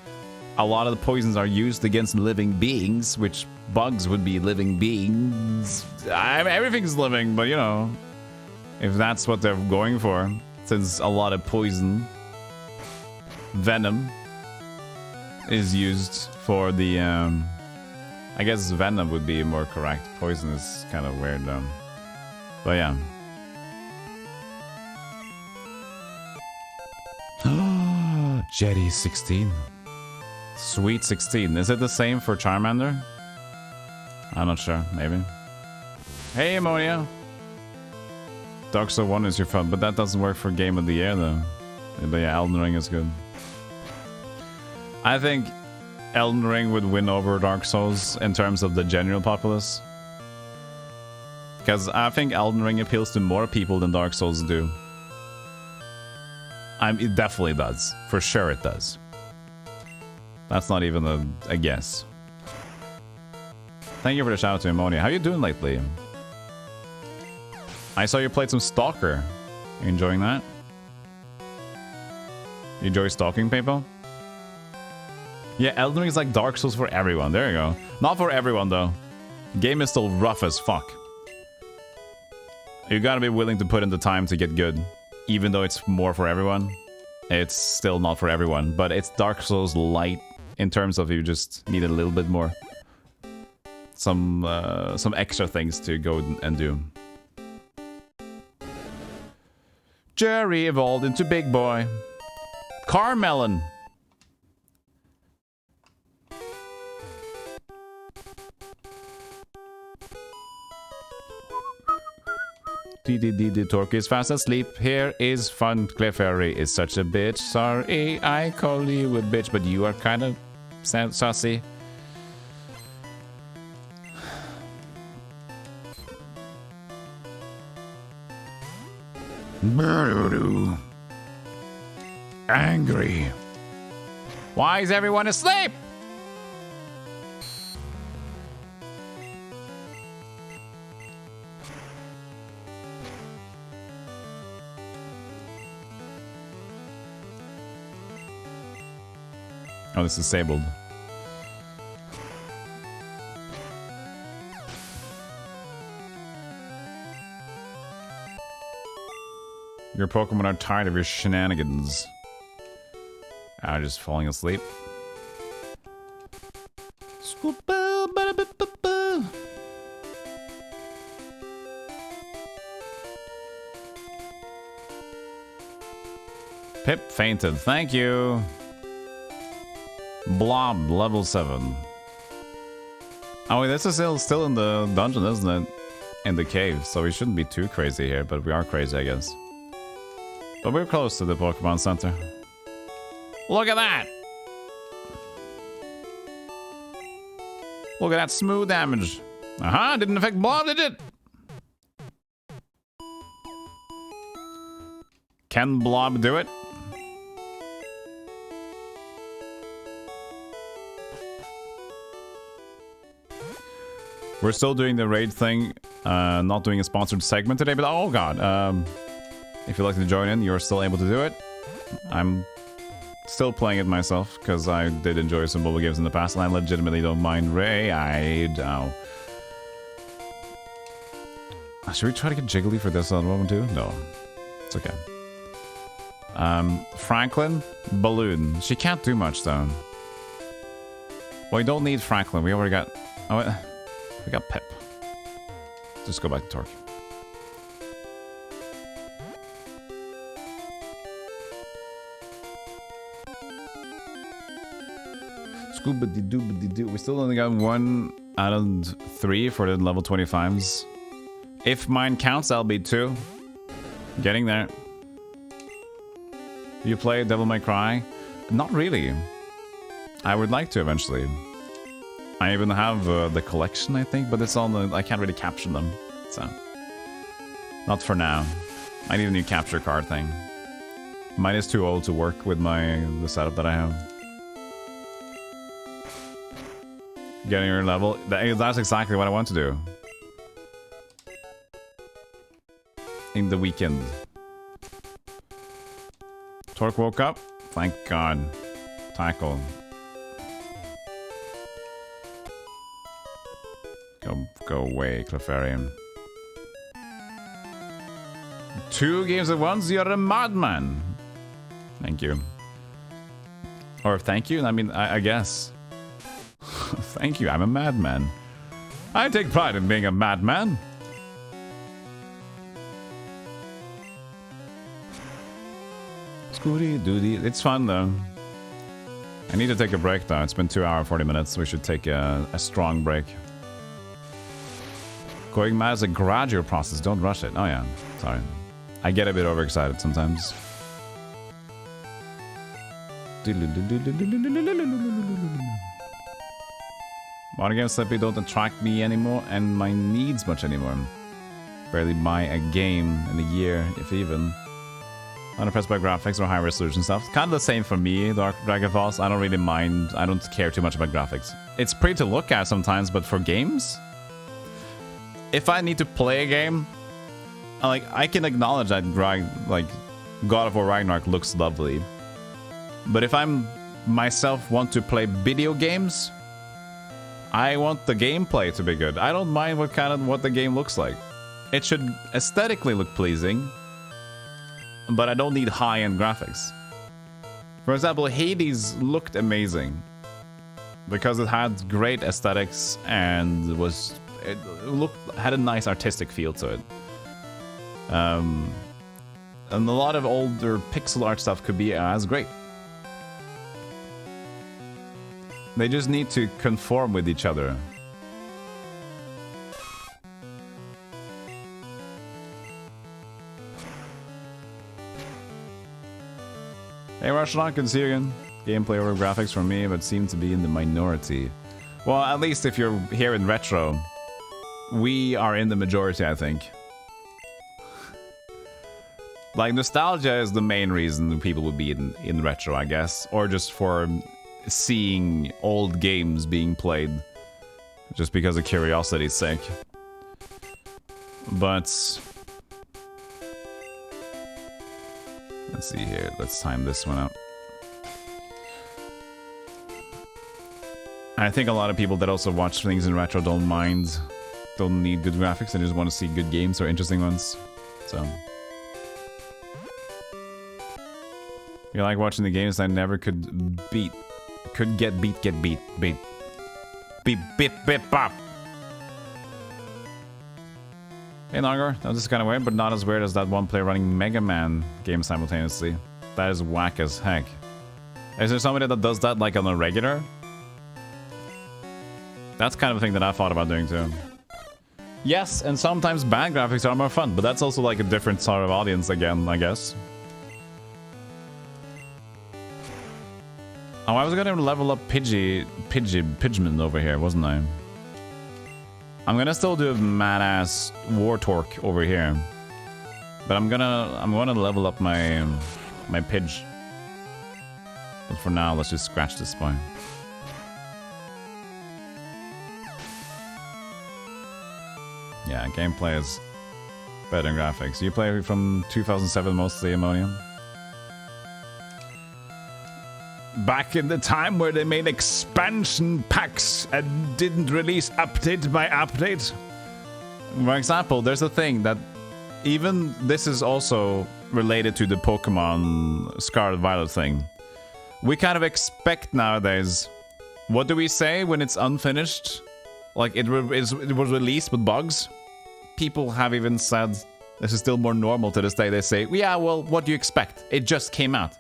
Speaker 1: A lot of the poisons are used against living beings, which bugs would be living beings. I mean, everything's living, but you know, If that's what they're going for, since a lot of poison, venom, is used for the, I guess venom would be more correct. Poison is kind of weird though. But yeah. Jetty 16. Sweet 16. Is it the same for Charmander? I'm not sure. Maybe. Hey, Ammonia. Dark Souls 1 is your fun, but that doesn't work for Game of the Year though. But yeah, Elden Ring is good. I think Elden Ring would win over Dark Souls in terms of the general populace. Because I think Elden Ring appeals to more people than Dark Souls do. It definitely does. For sure it does. That's not even a guess. Thank you for the shout out to Ammonia. How you doing lately? I saw you played some Stalker. You enjoying that? You enjoy stalking people? Yeah, Elden Ring is like Dark Souls for everyone. There you go. Not for everyone though. Game is still rough as fuck. You gotta be willing to put in the time to get good. Even though it's more for everyone, it's still not for everyone. But it's Dark Souls light in terms of you just need a little bit more. Some extra things to go and do. Jerry evolved into Big Boy. Carmelon. The Torque is fast asleep. Here is fun. Clefairy is such a bitch. Sorry, I call you a bitch, but you are kind of saucy. Angry. Why is everyone asleep? Oh, this is disabled. Your Pokemon are tired of your shenanigans. I'm just falling asleep. Pip fainted. Thank you. Blob, level 7. Oh, wait, this is still in the dungeon, isn't it? In the cave, so we shouldn't be too crazy here, but we are crazy, I guess. But we're close to the Pokemon Center. Look at that! Look at that smooth damage. Aha, didn't affect Blob, did it? Can Blob do it? We're still doing the raid thing, not doing a sponsored segment today, but oh god, if you'd like to join in, you're still able to do it. I'm still playing it myself, because I did enjoy some mobile games in the past, and I legitimately don't mind raid. Oh. Should we try to get Jiggly for this other one too? No. It's okay. Franklin, Balloon. She can't do much though. Well, we don't need Franklin, we already got... Oh, wait. We got Pep. Just go back to Torque. Scoobity-doobity-doo. We still only got 1 out of 3 for the level 25s. If mine counts, I'll be 2. Getting there. You play Devil May Cry? Not really. I would like to eventually. I even have the collection, I think, but it's on the... I can't really capture them, so... Not for now. I need a new capture card thing. Mine is too old to work with the setup that I have. Getting your level... That's exactly what I want to do. In the weekend. Torque woke up? Thank God. Tackle. Go away, Clefairy. 2 games at once? You're a madman. Thank you. Or thank you? I mean, I guess. Thank you, I'm a madman. I take pride in being a madman. Scooty doody. It's fun though. I need to take a break though. It's been 2 hours, 40 minutes. We should take a strong break. Going mad is a gradual process. Don't rush it. Oh yeah. Sorry. I get a bit overexcited sometimes. Modern games simply don't attract me anymore and my needs much anymore. Barely buy a game in a year, if even. Unimpressed by graphics or high resolution stuff. Kind of the same for me, Dark Dragon Falls. I don't really mind. I don't care too much about graphics. It's pretty to look at sometimes, but for games, if I need to play a game, I can acknowledge that like God of War Ragnarok looks lovely. But if I'm myself want to play video games, I want the gameplay to be good. I don't mind what the game looks like. It should aesthetically look pleasing, but I don't need high-end graphics. For example, Hades looked amazing because it had great aesthetics and had a nice artistic feel to it. And a lot of older pixel art stuff could be as great. They just need to conform with each other. Hey, Rashlan, good to see you again. Gameplay over graphics for me, but seem to be in the minority. Well, at least if you're here in retro, we are in the majority, I think. Like, nostalgia is the main reason people would be in retro, I guess. Or just for seeing old games being played. Just because of curiosity's sake. But let's see here. Let's time this one out. I think a lot of people that also watch things in retro don't need good graphics. They just want to see good games or interesting ones. So you like watching the games I never could beat. Get beat. Beep, bop. Hey, Nagar, that was just kind of weird, but not as weird as that one player running Mega Man game simultaneously. That is whack as heck. Is there somebody that does that like on a regular? That's kind of a thing that I thought about doing too. Yes, and sometimes bad graphics are more fun, but that's also like a different sort of audience again, I guess. Oh, I was gonna level up Pidgeman over here, wasn't I? I'm gonna still do a mad-ass War Torque over here. But I'm gonna level up my Pidge. But for now, let's just scratch this boy. Yeah, gameplay is better than graphics. You play from 2007 mostly, Ammonium? Back in the time where they made expansion packs and didn't release update by update. For example, there's a thing that even this is also related to the Pokemon Scarlet Violet thing. We kind of expect nowadays, what do we say when it's unfinished? Like it was released with bugs? People have even said, this is still more normal to this day, they say, yeah, well, what do you expect? It just came out.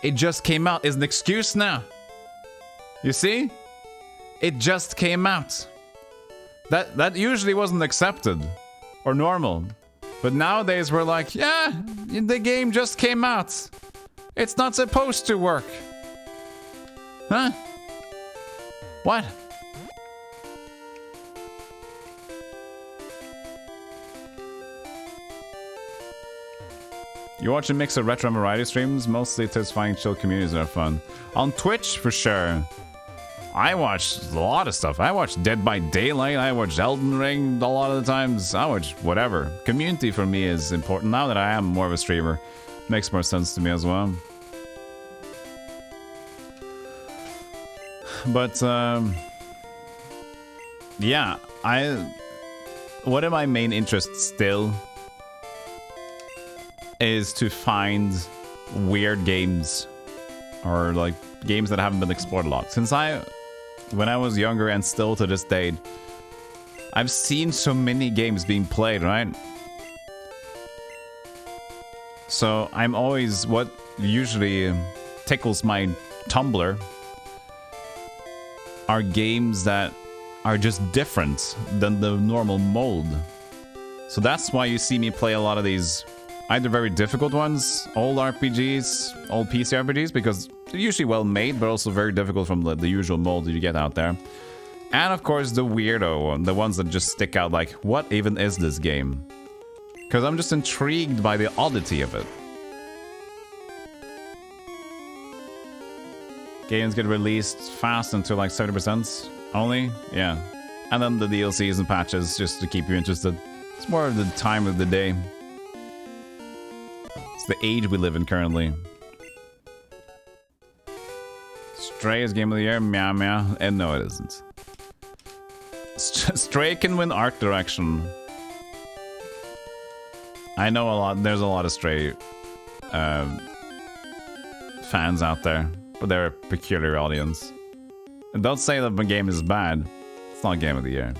Speaker 1: It just came out is an excuse now. You see? It just came out. That usually wasn't accepted or normal. But nowadays we're like, yeah, the game just came out. It's not supposed to work. Huh? What? You watch a mix of retro and variety streams, mostly satisfying chill communities that are fun. On Twitch, for sure. I watch a lot of stuff. I watch Dead by Daylight, I watch Elden Ring a lot of the times. I watch whatever. Community for me is important. Now that I am more of a streamer, makes more sense to me as well. But, yeah, one of my main interests still is to find weird games or like games that haven't been explored a lot. When I was younger and still to this day, I've seen so many games being played, right? So I'm always, what usually tickles my Tumblr are games that are just different than the normal mold. So that's why you see me play a lot of these either very difficult ones, old RPGs, old PC RPGs, because they're usually well made, but also very difficult from the usual mold that you get out there. And of course the weirdo one, the ones that just stick out like, what even is this game? Because I'm just intrigued by the oddity of it. Games get released fast until like 70% only, yeah. And then the DLCs and patches just to keep you interested. It's more of the time of the day. It's the age we live in currently. Stray is game of the year, meow meow. And no, it isn't. Stray can win art direction. I know there's a lot of Stray fans out there, but they're a peculiar audience. And don't say that the game is bad. It's not game of the year.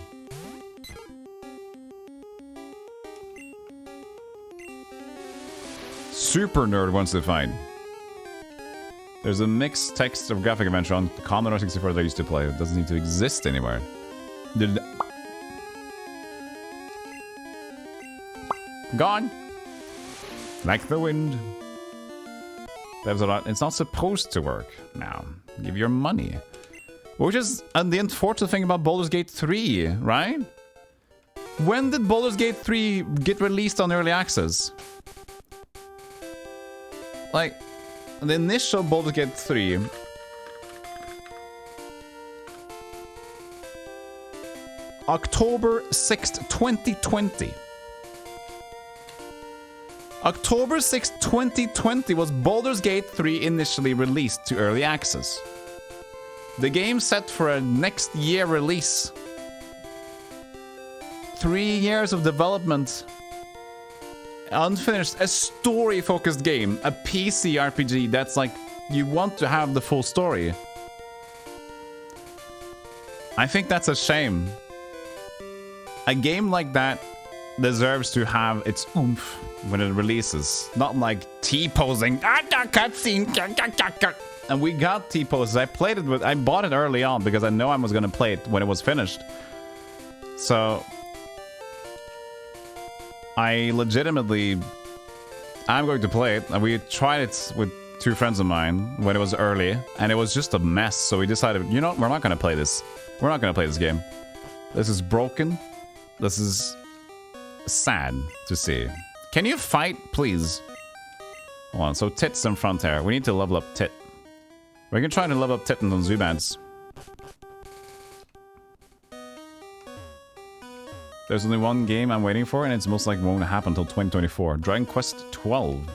Speaker 1: Super Nerd wants to fight. There's a mixed text of graphic adventure on the Commodore 64 that I used to play. It doesn't need to exist anywhere. Gone. Like the wind. There's a lot. It's not supposed to work now. Give your money. Which is the unfortunate thing about Baldur's Gate 3, right? When did Baldur's Gate 3 get released on early access? Like, the initial Baldur's Gate 3... October 6th, 2020. October 6th, 2020 was Baldur's Gate 3 initially released to early access. The game set for a next year release. 3 years of development. Unfinished, a story-focused game, a PC RPG that's like, you want to have the full story. I think that's a shame. A game like that deserves to have its oomph when it releases. Not like T-posing, cutscene, and we got T-poses. I bought it early on because I know I was gonna play it when it was finished. So I'm going to play it, and we tried it with 2 friends of mine when it was early, and it was just a mess. So we decided, you know, we're not gonna play this. We're not gonna play this game. This is broken. This is sad to see. Can you fight, please? Hold on, so Tit's in front here. We need to level up Tit. We're gonna try to level up Tit on Zubans. There's only one game I'm waiting for, and it's most likely won't happen until 2024. Dragon Quest 12.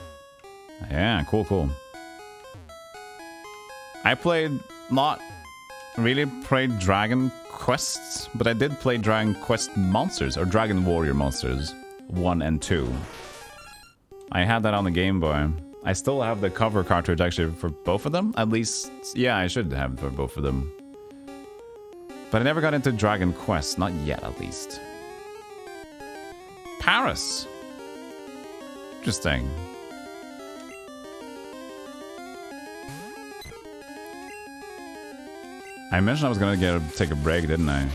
Speaker 1: Yeah, cool. I not really played Dragon Quests, but I did play Dragon Quest Monsters, or Dragon Warrior Monsters 1 and 2. I had that on the Game Boy. I still have the cover cartridge actually for both of them. At least, yeah, I should have it for both of them. But I never got into Dragon Quest, not yet at least. Paris. Interesting. I mentioned I was gonna take a break, didn't I?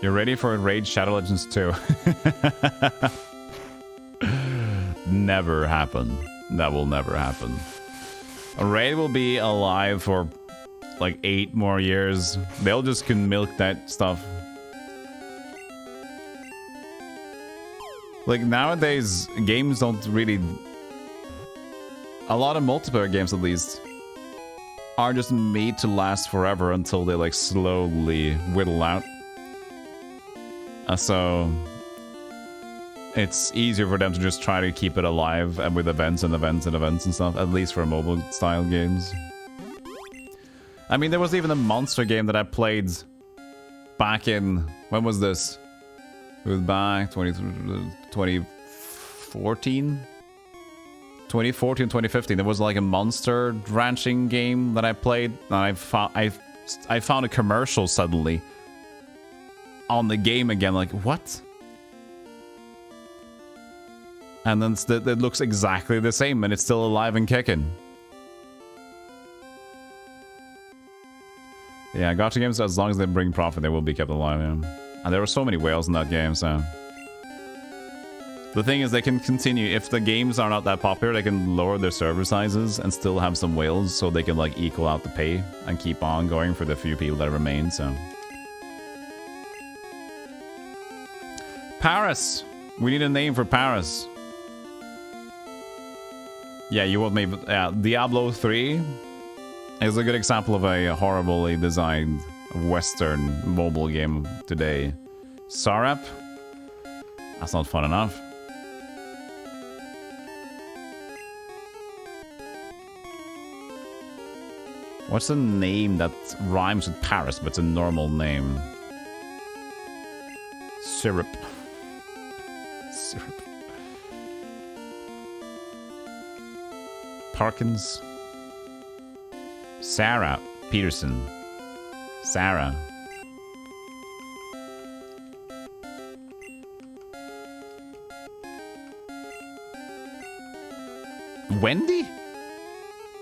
Speaker 1: You're ready for Raid Shadow Legends 2? Never happen. That will never happen. A Raid will be alive for like 8 more years. They'll just can milk that stuff. Like nowadays, games don't really... A lot of multiplayer games at least are just made to last forever until they like slowly whittle out. So it's easier for them to just try to keep it alive and with events and stuff, at least for mobile style games. I mean, there was even a monster game that I played back in, when was this? It was back 2014? 2014, 2015, there was like a monster ranching game that I played, and I found a commercial suddenly on the game again, like, what? And then it looks exactly the same, and it's still alive and kicking. Yeah, gacha games, as long as they bring profit, they will be kept alive, yeah. And there were so many whales in that game, so... The thing is, they can continue, if the games are not that popular, they can lower their server sizes and still have some whales, so they can, like, equal out the pay and keep on going for the few people that remain, so... Paris! We need a name for Paris. Yeah, you want me... Yeah, Diablo 3 is a good example of a horribly designed Western mobile game today. Sarap? That's not fun enough. What's a name that rhymes with Paris, but it's a normal name? Syrup. Syrup. Parkins. Sarah Peterson. Sarah. Wendy?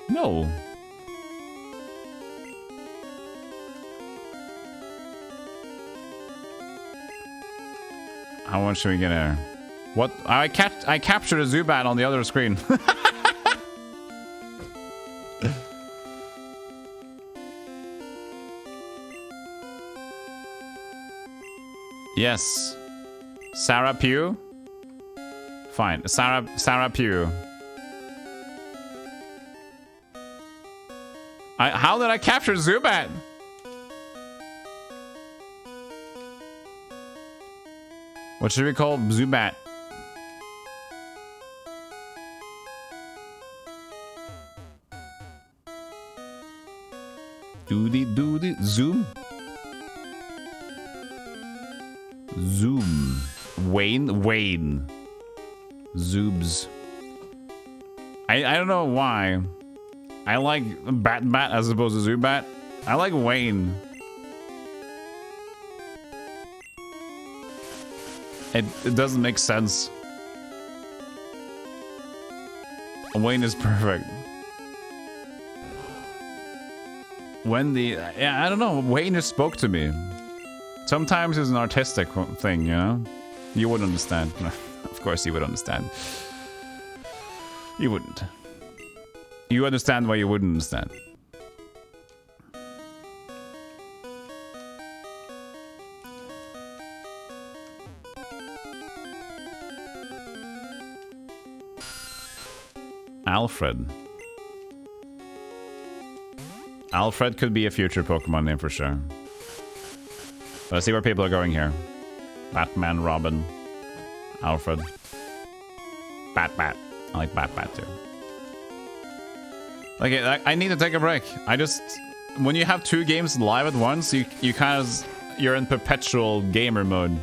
Speaker 1: No. How much should we get her? What? I captured a Zubat on the other screen. Yes. Sarah Pugh? Fine. Sarah Pugh. How did I capture Zubat? What should we call Zubat? Doody. Zoom. Zoom. Wayne. Zoobs. I don't know why. I like Bat as opposed to Zubat. I like Wayne. It doesn't make sense. Wayne is perfect. Wendy, yeah, I don't know. Wayne just spoke to me. Sometimes it's an artistic thing, you know? You wouldn't understand. Of course you would understand. You wouldn't. You understand why you wouldn't understand. Alfred. Alfred could be a future Pokemon name for sure. Let's see where people are going here. Batman, Robin, Alfred. Bat. I like Bat too. Okay, I need to take a break. When you have two games live at once, you're in perpetual gamer mode.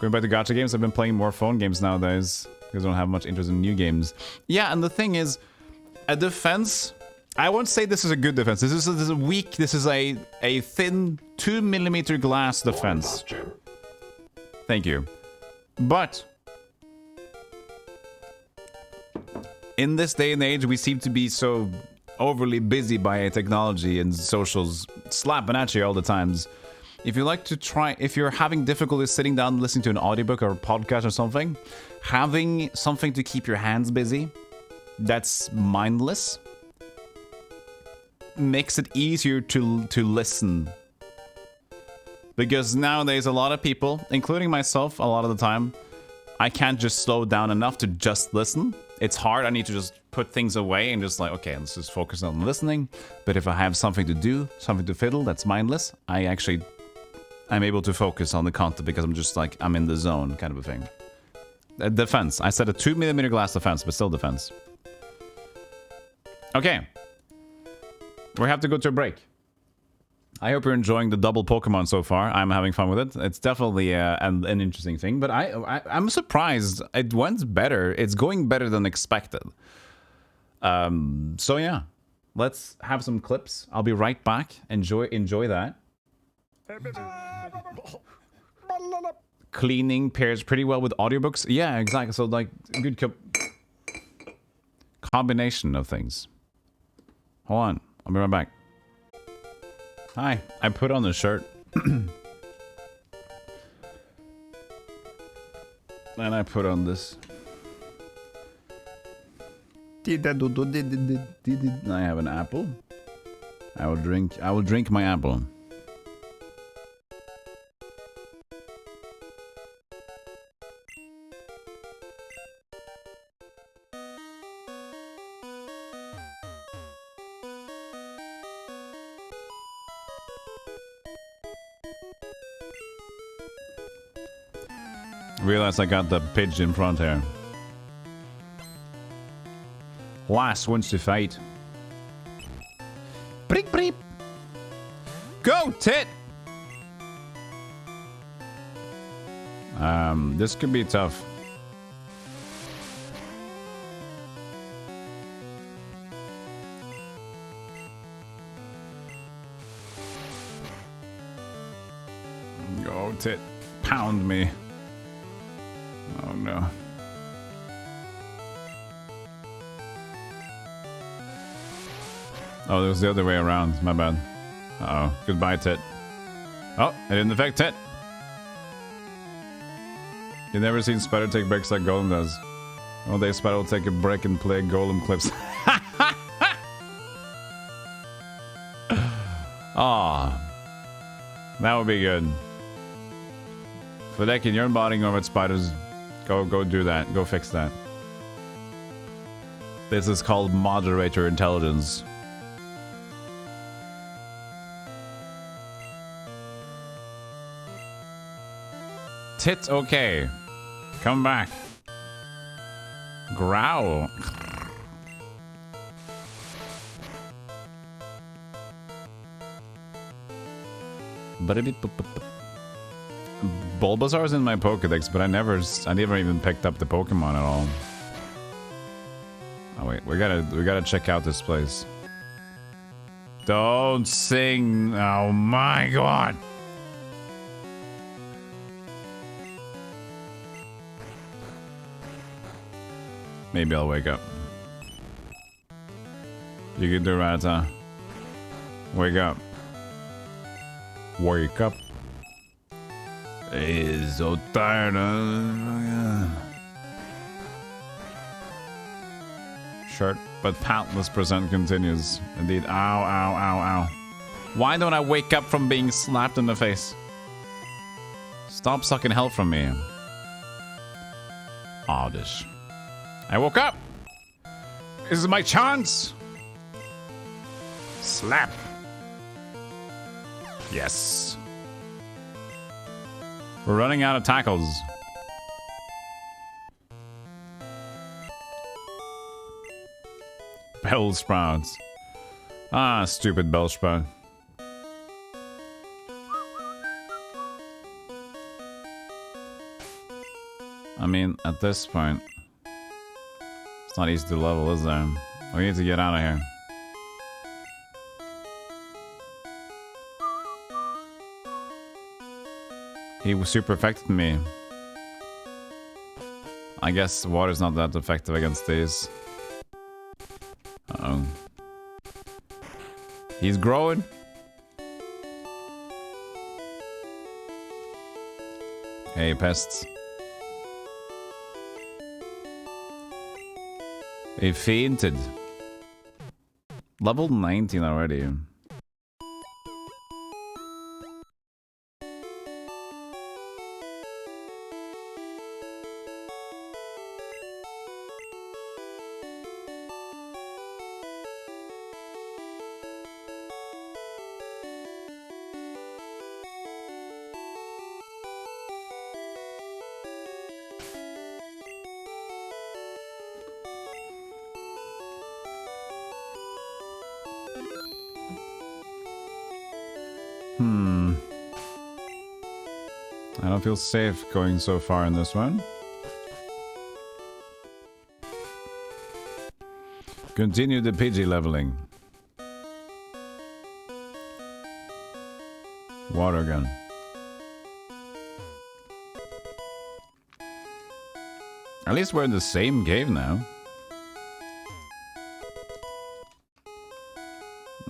Speaker 1: Going back to gacha games, I've been playing more phone games nowadays because I don't have much interest in new games. Yeah, and the thing is, a defense. I won't say this is a good defense. This is a weak. This is a thin 2mm glass defense. Thank you. But in this day and age, we seem to be so overly busy by technology and socials slapping at you all the times. If you're having difficulty sitting down and listening to an audiobook or a podcast or something, having something to keep your hands busy that's mindless makes it easier to listen. Because nowadays a lot of people, including myself a lot of the time, I can't just slow down enough to just listen. It's hard. I need to just put things away and just like, okay, let's just focus on listening. But if I have something to do, something to fiddle that's mindless, I'm able to focus on the content because I'm in the zone kind of a thing. A defense. I said a 2mm glass defense, but still defense. Okay. We have to go to a break. I hope you're enjoying the double Pokemon so far. I'm having fun with it. It's definitely an interesting thing, but I'm surprised it went better. It's going better than expected. So yeah, let's have some clips. I'll be right back. Enjoy that. Cleaning pairs pretty well with audiobooks. Yeah, exactly. So like good combination of things. Hold on, I'll be right back. Hi, I put on the shirt. And I put on this. I have an apple. I will drink my apple. Realize I got the pigeon in front here. Lass wants to fight. Breep breep. Go, tit! This could be tough. Go, tit. Pound me. Oh no. Oh, it was the other way around. My bad. Uh-oh. Goodbye, Tit. Oh, it didn't affect Tit. You've never seen Spider take breaks like Golem does. One day Spider will take a break and play Golem clips. Aw. That would be good. Fledekin, you're botting over at Spiders. Go do that. Go fix that. This is called moderator intelligence. Tit, okay. Come back. Growl. Bulbasaur's in my Pokedex, but I never even picked up the Pokemon at all. Oh wait, we gotta check out this place. Don't sing! Oh my god! Maybe I'll wake up. You can do Rata. Wake up. Wake up. He's so tired of... Shirt, but pantless percent continues. Indeed. Ow, ow, ow, ow. Why don't I wake up from being slapped in the face? Stop sucking hell from me. Oddish. I woke up! This is my chance! Slap! Yes. We're running out of tackles. Bell sprouts. Ah, stupid bell sprout. I mean, at this point, it's not easy to level, is there? We need to get out of here. He super affected me. I guess water's not that effective against these. Uh-oh. He's growing. Hey, pests. He fainted. Level 19 already. I don't feel safe going so far in this one. Continue the PG leveling. Water gun. At least we're in the same cave now.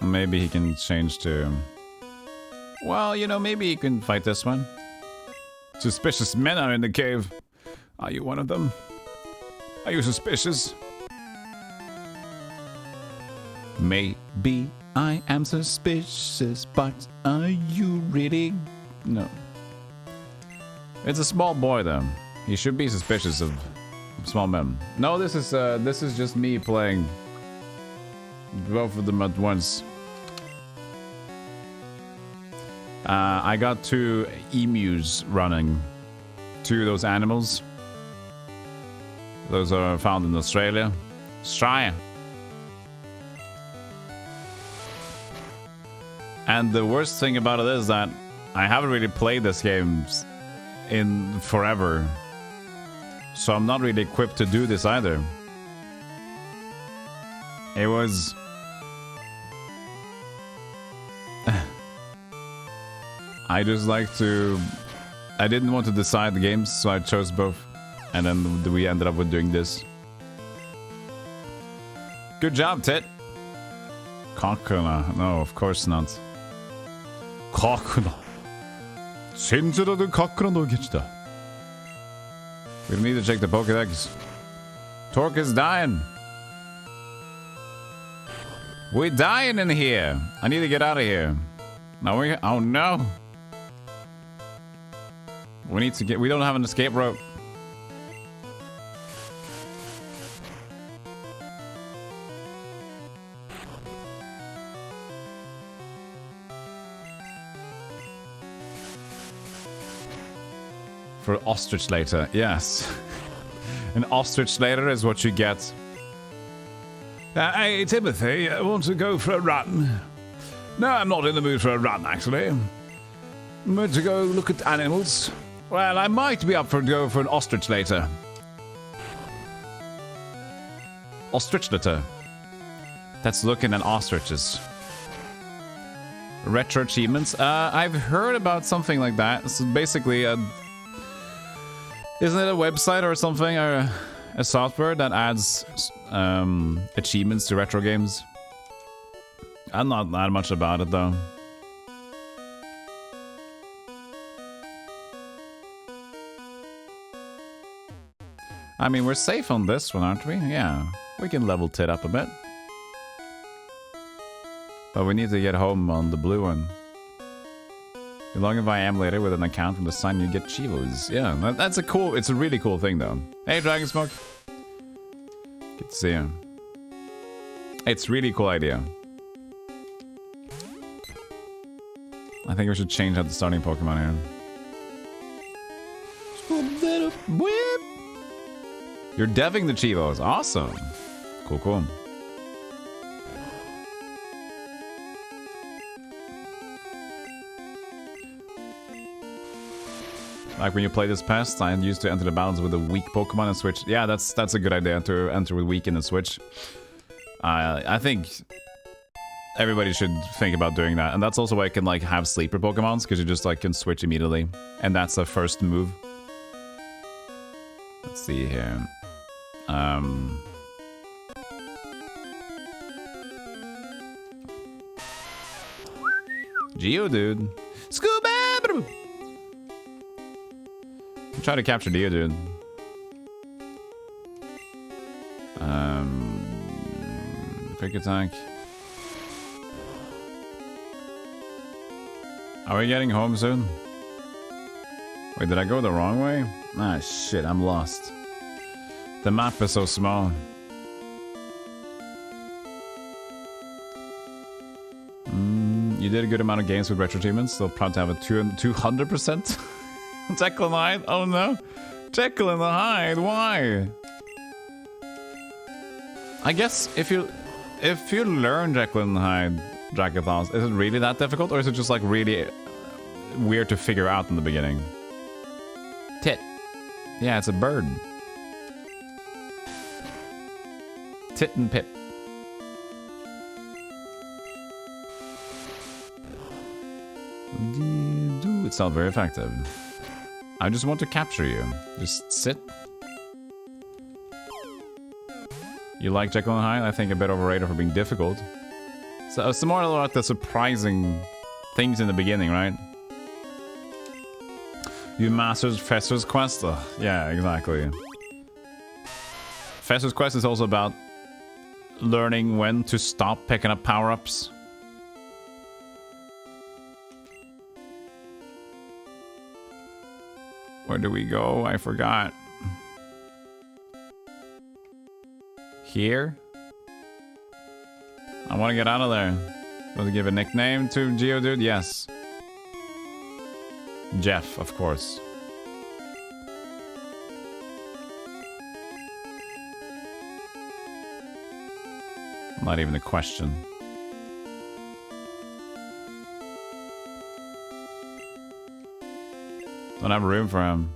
Speaker 1: Maybe he can change to... Well, you know, maybe he can fight this one. Suspicious men are in the cave. Are you one of them? Are you suspicious? Maybe I am suspicious, but are you really? No. It's a small boy, though. He should be suspicious of small men. No, this is just me playing both of them at once. I got 2 emus running. 2 of those animals. Those are found in Australia. Australia. And the worst thing about it is that I haven't really played this game in forever. So I'm not really equipped to do this either. It was... I just like to... I didn't want to decide the games, so I chose both. And then we ended up with doing this. Good job, Ted. Kakuna. No, of course not. Kakuna. Sinjiradu Kakuna no Gichita. We need to check the Pokédex. Torque is dying. We're dying in here. I need to get out of here. No, we... Oh, no. We need to get... We don't have an escape rope. For ostrich later, yes. An ostrich later is what you get. Hey, Timothy, I want to go for a run. No, I'm not in the mood for a run, actually. I'm going to go look at animals. Well, I might be up for go for an ostrich later. Ostrich later. That's looking at ostriches. Retro achievements. I've heard about something like that. So basically, isn't it a website or something, or a software that adds achievements to retro games? I'm not that much about it, though. I mean, we're safe on this one, aren't we? Yeah, we can level Tit up a bit. But we need to get home on the blue one. As long as I am later with an account from the sun, you get Chivos. Yeah, that's a cool... It's a really cool thing, though. Hey, Dragon Smoke. Good to see you. It's really cool idea. I think we should change out the starting Pokemon here. You're deving the Chivos. Awesome. Cool, cool. Like when you play this past, I used to enter the battles with a weak Pokemon and switch. Yeah, that's a good idea to enter with weak and switch. I think everybody should think about doing that. And that's also why I can like have sleeper Pokemons, because you just like can switch immediately. And that's the first move. Let's see here. Geodude. Scuba! Try to capture Geodude. Quick attack. Are we getting home soon? Wait, did I go the wrong way? Ah, shit, I'm lost. The map is so small. You did a good amount of games with retro achievements. They'll probably have a 200%. Jekyll and Hyde? Oh no. Jekyll and Hyde, why? I guess if you learn Jekyll and Hyde Dracothaus. Is it really that difficult, or is it just like really weird to figure out in the beginning? Tit. Yeah, it's a bird. Tit and Pip. It's not very effective. I just want to capture you. Just sit. You like Jekyll and Hyde? I think a bit overrated for being difficult. So it's more like the surprising things in the beginning, right? You mastered Fesser's Quest? Yeah, exactly. Fesser's Quest is also about learning when to stop picking up power-ups. Where do we go? I forgot. Here? I want to get out of there. Want to give a nickname to Geodude? Yes. Jeff, of course. Not even a question. Don't have room for him.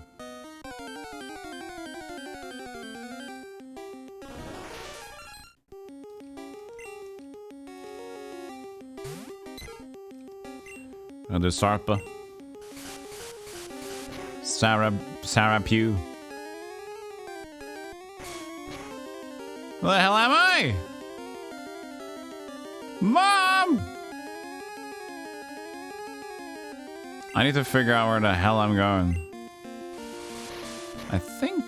Speaker 1: Another Sarpa. Sarah Pugh. Where the hell am I? Mom! I need to figure out where the hell I'm going. I think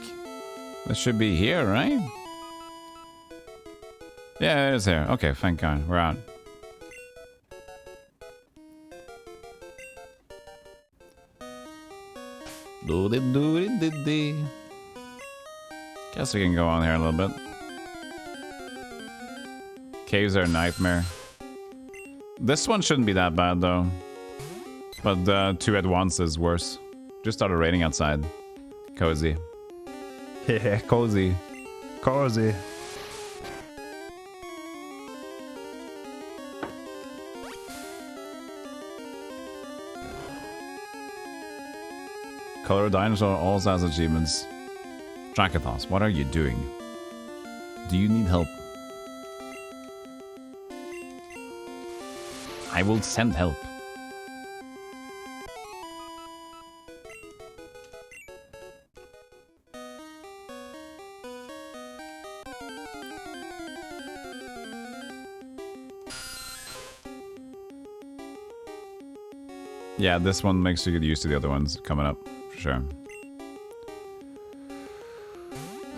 Speaker 1: this should be here, right? Yeah, it is here. Okay, thank God. We're out. Doody. Guess we can go on here a little bit. Caves are a nightmare. This one shouldn't be that bad though. But 2 at once is worse. Just started raining outside. Cozy. Yeah, cozy. Cozy. Color Dinosaur also has achievements. Dracothaus, what are you doing? Do you need help? I will send help. Yeah, this one makes you get used to the other ones coming up, for sure.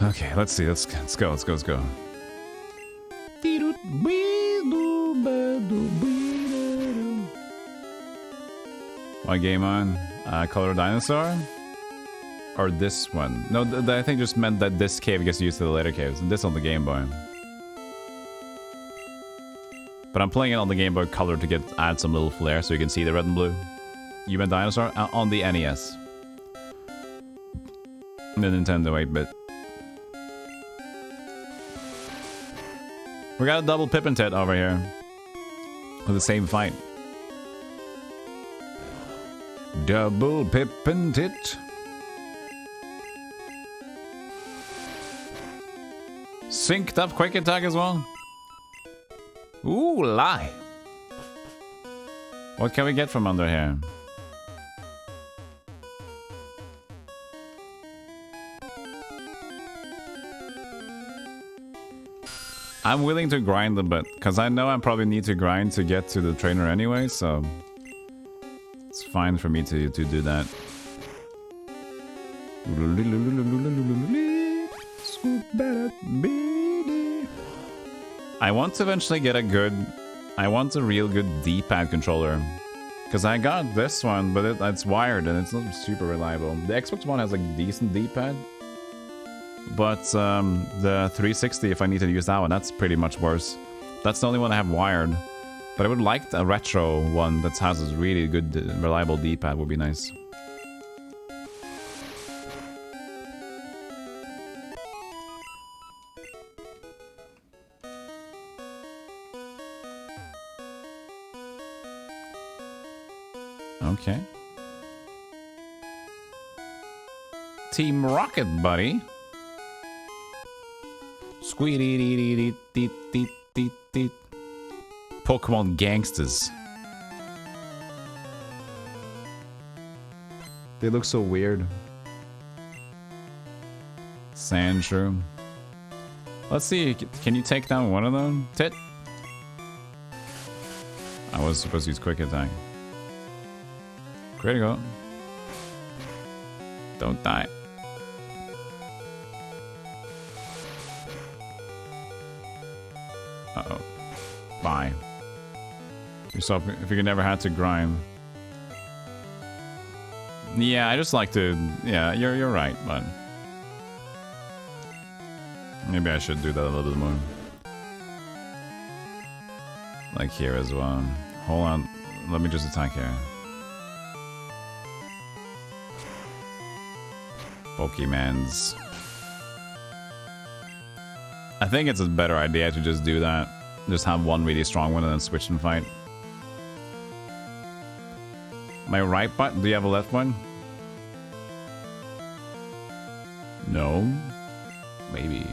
Speaker 1: Okay, let's see. Let's go. What game on? Color Dinosaur? Or this one? No, I think just meant that this cave gets used to the later caves, and this on the Game Boy. But I'm playing it on the Game Boy Color to add some little flair so you can see the red and blue. Human Dinosaur on the NES. The Nintendo 8-bit. We got a double Pip and Tit over here. With the same fight. Double Pip and Tit. Synced up quick attack as well. Ooh, lie. What can we get from under here? I'm willing to grind a bit, because I know I probably need to grind to get to the trainer anyway, so it's fine for me to do that. I want to eventually get a real good D-pad controller. Because I got this one, but it's wired and it's not super reliable. The Xbox One has a decent D-pad. But the 360, if I need to use that one, that's pretty much worse. That's the only one I have wired. But I would like a retro one that has a really good, reliable D-pad would be nice. Okay. Team Rocket, buddy. Squeedy-dee-dee-dee-dee-dee-dee. Pokemon gangsters. They look so weird. Sandshrew. Let's see, can you take down one of them? Tit. I was supposed to use quick attack. Critical. Don't die. Uh-oh. Bye. Yourself, if you never had to grind. Yeah, I just like to... Yeah, you're right, but... Maybe I should do that a little bit more. Like here as well. Hold on. Let me just attack here. Pokemans. I think it's a better idea to just do that. Just have one really strong one and then switch and fight. My right button? Do you have a left one? No. Maybe.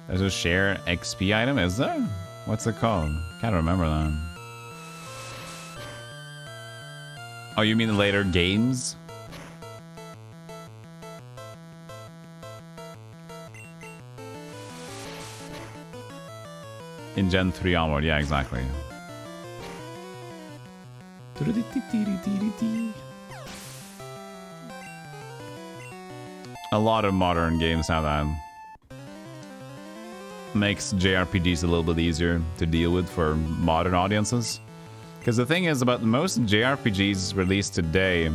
Speaker 1: There's a share XP item, is there? What's it called? Can't remember that. Oh, you mean later games? In Gen 3 onward, yeah, exactly. A lot of modern games have that. Makes JRPGs a little bit easier to deal with for modern audiences. Because the thing is about most JRPGs released today,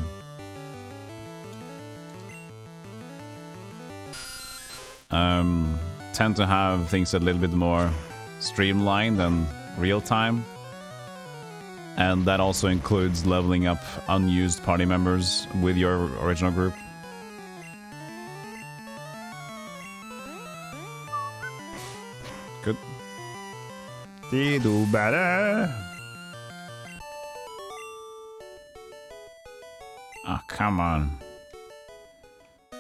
Speaker 1: tend to have things a little bit more streamlined and real time. And that also includes leveling up unused party members with your original group. Good. They do better. Ah, come on.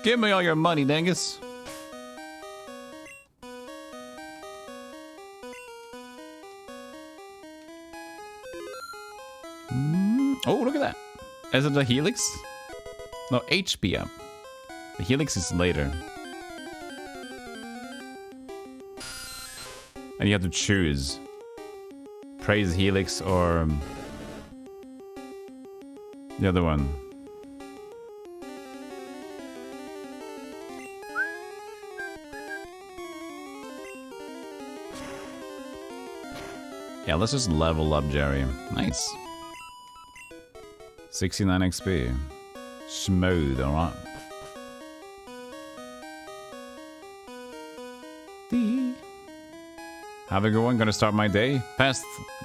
Speaker 1: Give me all your money, dingus. Oh, look at that. Is it the Helix? No, HP up. The Helix is later. And you have to choose. Praise Helix or the other one. Yeah, let's just level up Jerry. Nice. 69 XP. Smooth, alright. Have a good one, gonna start my day. Pest,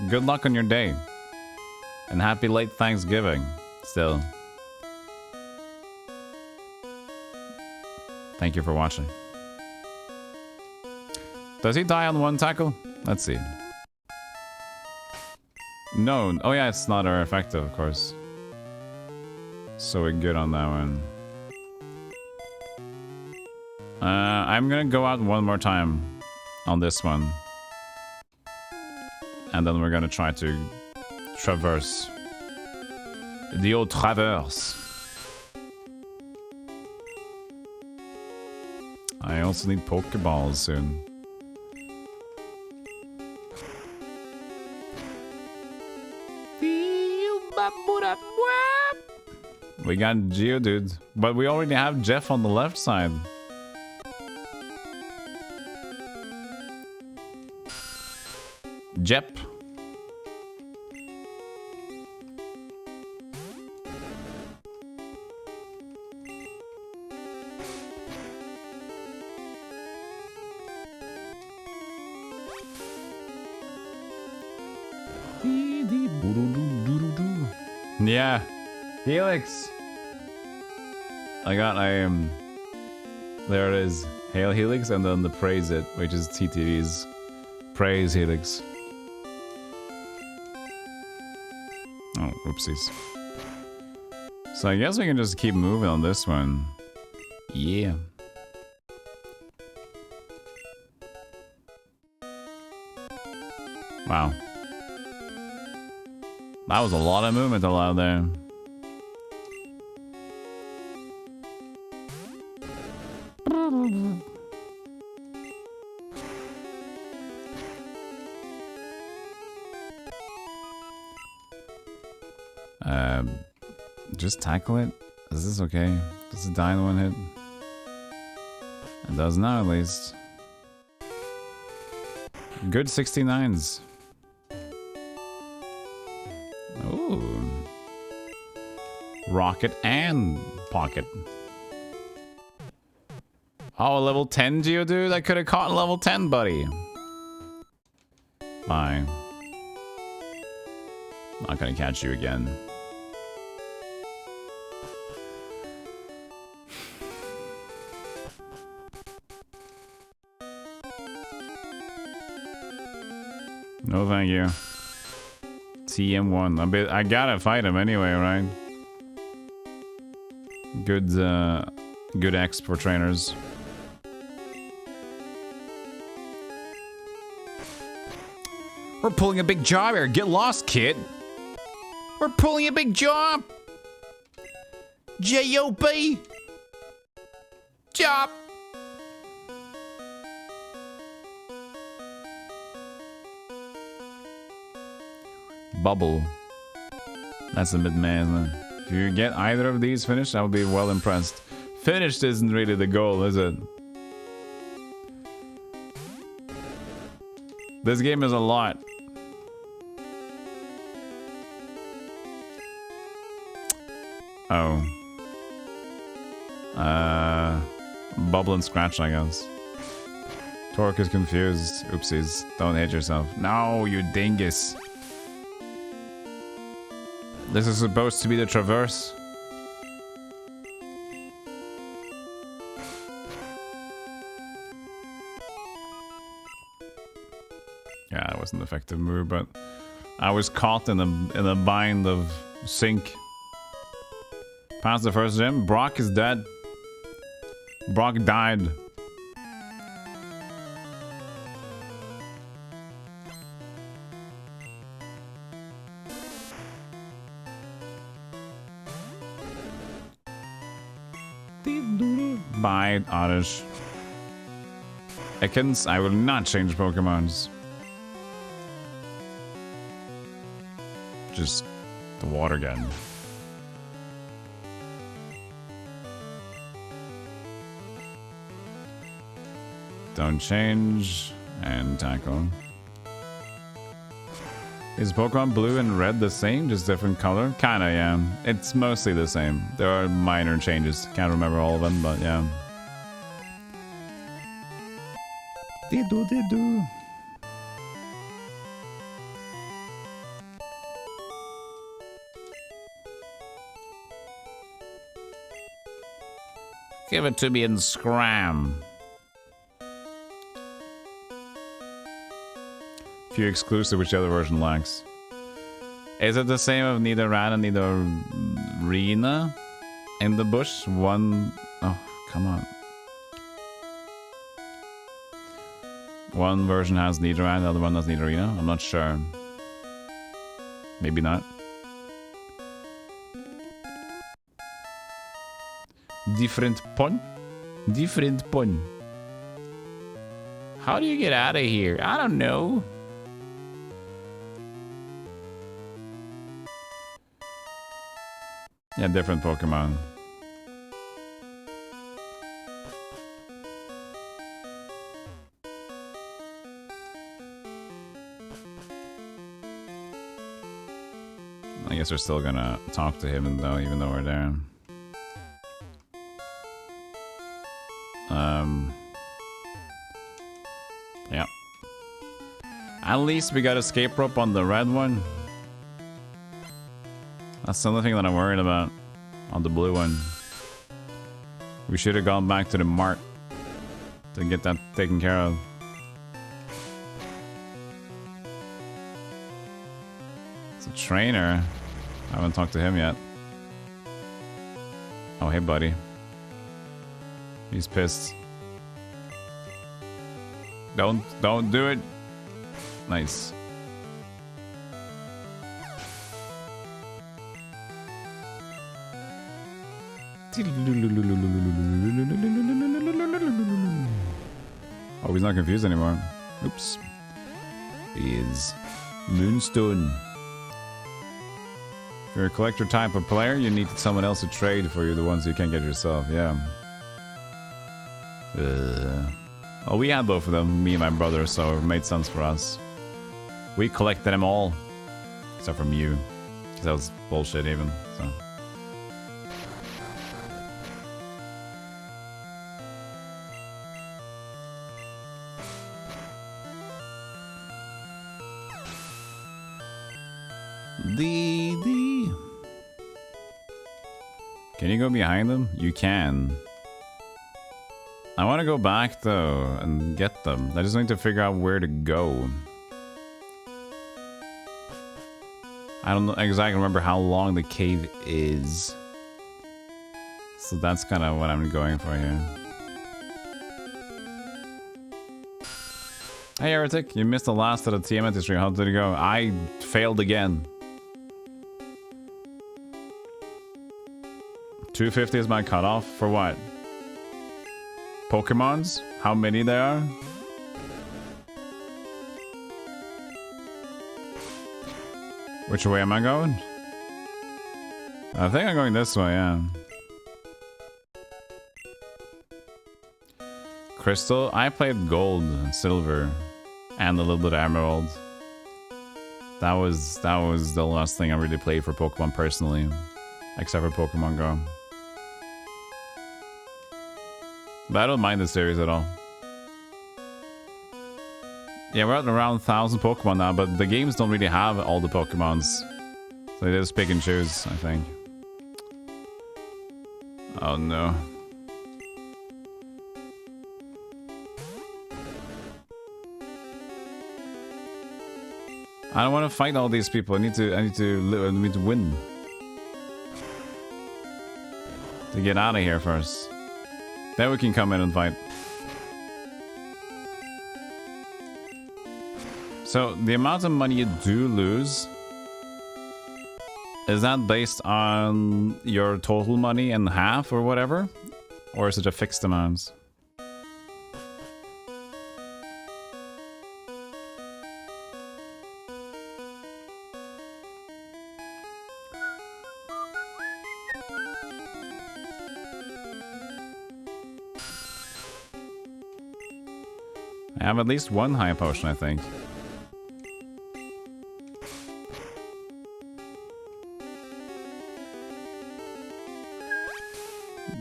Speaker 1: good luck on your day. And happy late Thanksgiving, still. Thank you for watching. Does he die on one tackle? Let's see. No, oh yeah, it's not our effective, of course. So we're good on that one. I'm gonna go out one more time on this one. And then we're gonna try to traverse. The old traverse. I also need Pokeballs soon. We got Geodude, but we already have Jeff on the left side. Jep. Yeah. Helix. I got there it is. Hail Helix and then the Praise It, which is TTV's Praise Helix. Oh. Oopsies. So I guess we can just keep moving on this one. Yeah. Wow. That was a lot of movement allowed there. Just tackle it? Is this okay? Does it die in one hit? It does now, at least. Good 69s. Ooh. Rocket and pocket. Oh, level 10 Geodude? I could have caught level 10, buddy. Bye. Not gonna catch you again. No, thank you. TM1. I gotta fight him anyway, right? Good, good X for trainers. We're pulling a big job here. Get lost, kid. We're pulling a big job. J-O-B. Job. Bubble. That's the mid-man, isn't it? If you get either of these finished, I will be well impressed. Finished isn't really the goal, is it? This game is a lot. Oh. Bubble and scratch, I guess. Torque is confused. Oopsies. Don't hit yourself. No, you dingus. This is supposed to be the traverse. Yeah, it was an effective move, but I was caught in a bind of sync. Past the first gym. Brock is dead. Brock died. Bye, Oddish. Ekans, I will not change Pokemons. Just the water gun. Don't change and tackle. Is Pokemon Blue and Red the same, just different color? Kinda, yeah. It's mostly the same. There are minor changes. Can't remember all of them, but yeah. Diddle-diddle. Give it to me in Scram. Few exclusive, which the other version lacks. Is it the same of neither Ran and neither Rena in the bush? One... Oh, come on. One version has Nidoran, the other one has Nidorina. I'm not sure. Maybe not. Different pun? Different pun. How do you get out of here? I don't know. Yeah, different Pokemon. I guess we're still gonna talk to him even though we're there. Yeah. At least we got escape rope on the red one. That's the only thing that I'm worried about on the blue one. We should have gone back to the mart to get that taken care of. It's a trainer. I haven't talked to him yet. Oh, hey, buddy. He's pissed. Don't do it. Nice. Oh, he's not confused anymore. Oops. He is Moonstone. If you're a collector type of player, you need someone else to trade for you, the ones you can't get yourself, yeah. Well, we had both of them, me and my brother, so it made sense for us. We collected them all. Except for Mew. Because that was bullshit even, so. Can you go behind them? You can. I want to go back though and get them. I just need to figure out where to go. I don't exactly remember how long the cave is. So that's kind of what I'm going for here. Hey Heretic, you missed the last of the TMNT stream. How did it go? I failed again. 250 is my cutoff for what? Pokemons? How many there are? Which way am I going? I think I'm going this way, yeah. Crystal? I played gold and silver and a little bit of emerald. That was the last thing I really played for Pokemon personally. Except for Pokemon Go. But I don't mind the series at all. Yeah, we're at around 1,000 Pokemon now, but the games don't really have all the Pokemons. So they just pick and choose, I think. Oh no. I don't want to fight all these people. I need to win. To get out of here first. Then we can come in and fight. So, the amount of money you do lose, is that based on your total money in half or whatever? Or is it a fixed amount? I have at least one high potion, I think.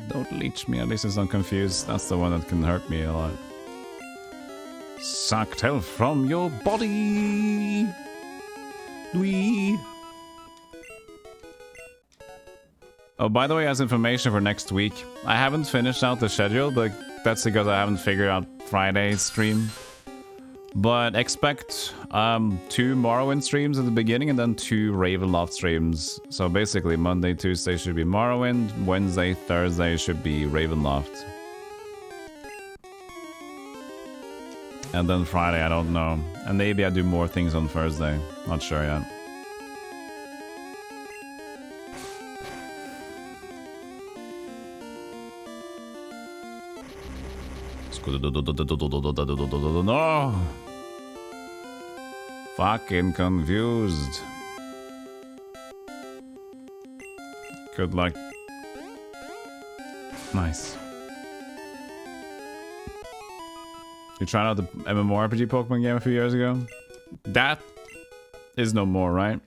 Speaker 1: Don't leech me, at least it's not confused. That's the one that can hurt me a lot. Sucked health from your body! Louis! Oh, by the way, as information for next week, I haven't finished out the schedule, but that's because I haven't figured out Friday's stream. But expect 2 Morrowind streams at the beginning and then 2 Ravenloft streams. So basically Monday, Tuesday should be Morrowind, Wednesday, Thursday should be Ravenloft. And then Friday, I don't know. And maybe I do more things on Thursday. Not sure yet. No! Fucking confused. Good luck. Nice. You tried out the MMORPG Pokemon game a few years ago? That is no more, right?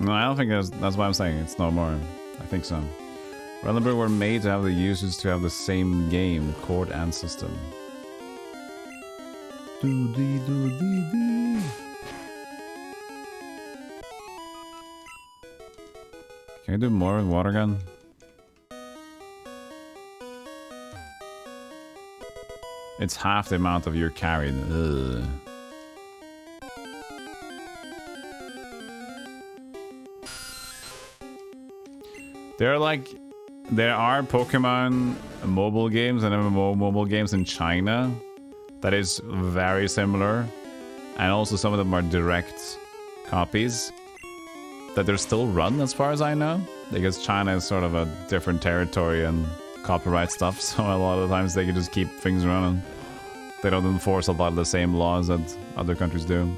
Speaker 1: No, I don't think that's what I'm saying. It's no more. I think so. Relevant were made to have the users to have the same game, chord and system. Can you do more with water gun? It's half the amount of you're carried. Ugh. There are Pokemon mobile games and MMO mobile games in China that is very similar, and also some of them are direct copies that they're still run as far as I know, because China is sort of a different territory and copyright stuff, so a lot of times they can just keep things running. They don't enforce a lot of the same laws that other countries do.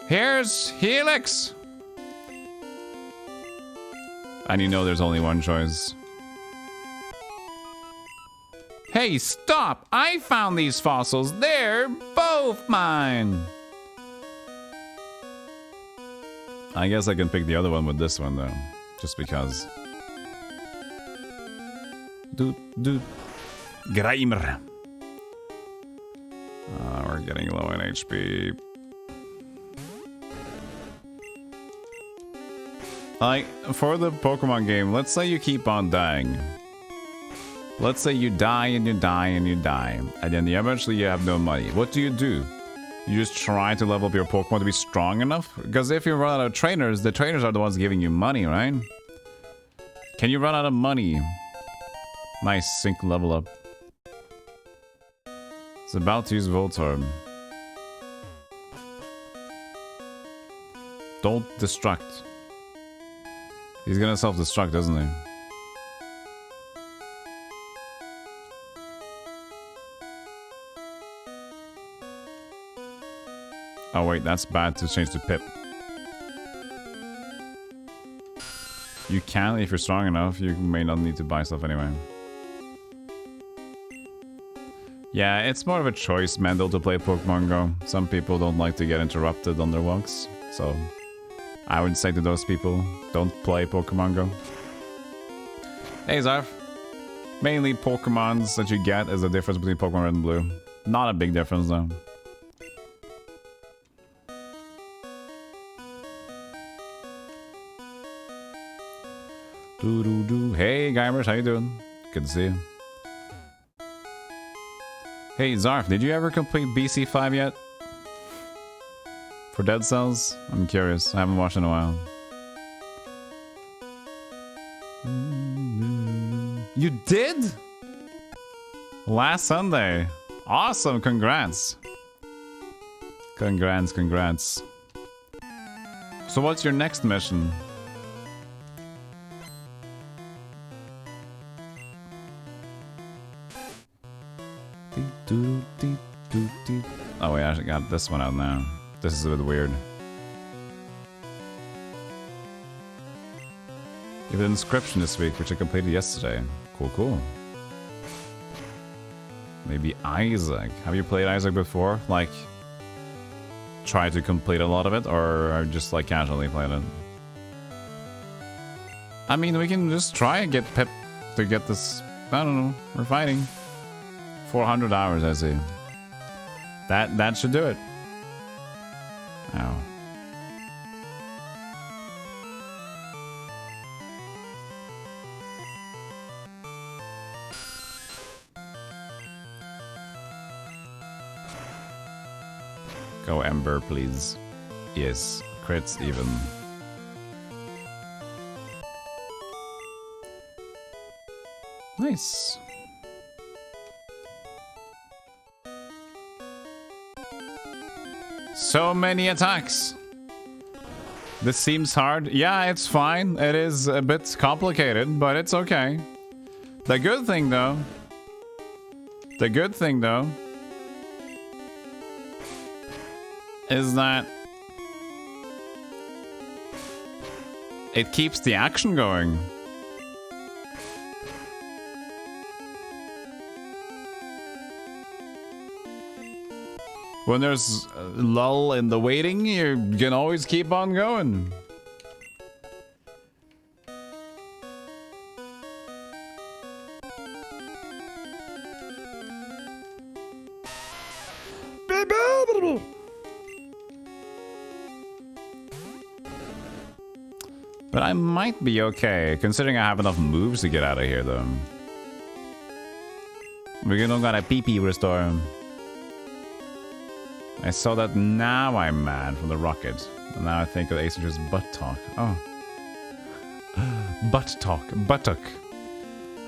Speaker 1: Here's Helix! And you know there's only one choice. Hey, stop! I found these fossils. They're both mine! I guess I can pick the other one with this one, though. Just because. Grimer. We're getting low in HP. Like, for the Pokemon game, let's say you keep on dying. Let's say you die and you die and you die. And then eventually you have no money. What do? You just try to level up your Pokemon to be strong enough? Because if you run out of trainers, the trainers are the ones giving you money, right? Can you run out of money? Nice, sync level up. It's about to use Voltorb. Don't destruct. He's gonna self-destruct, doesn't he? Oh wait, that's bad to change to Pip. You can if you're strong enough. You may not need to buy stuff anyway. Yeah, it's more of a choice, Mendel, to play Pokemon Go. Some people don't like to get interrupted on their walks, so I would say to those people, don't play Pokemon Go. Hey Zarf. Mainly Pokemons that you get is the difference between Pokemon Red and Blue. Not a big difference though. Hey Gymers, how you doing? Good to see you. Hey Zarf, did you ever complete BC5 yet? For Dead Cells? I'm curious. I haven't watched in a while. You did? Last Sunday. Awesome, congrats. Congrats. So what's your next mission? Oh wait, I actually got this one out now. This is a bit weird. You have an inscription this week, which I completed yesterday. Cool. Maybe Isaac. Have you played Isaac before? Like, try to complete a lot of it, or just like casually played it? I mean, we can just try and get Pip to get this. I don't know. We're fighting. 400 hours, I see. That should do it. Ow. Go Ember, please. Yes, crits even. Nice. So many attacks. This seems hard. Yeah, it's fine. It is a bit complicated, but it's okay. The good thing though is that it keeps the action going. When there's a lull in the waiting, you can always keep on going. But I might be okay, considering I have enough moves to get out of here, though. We're gonna got a PP restore. I saw that now I'm mad from the rocket. And now I think of Ace Venture's butt talk. Oh. Butt talk. Buttock.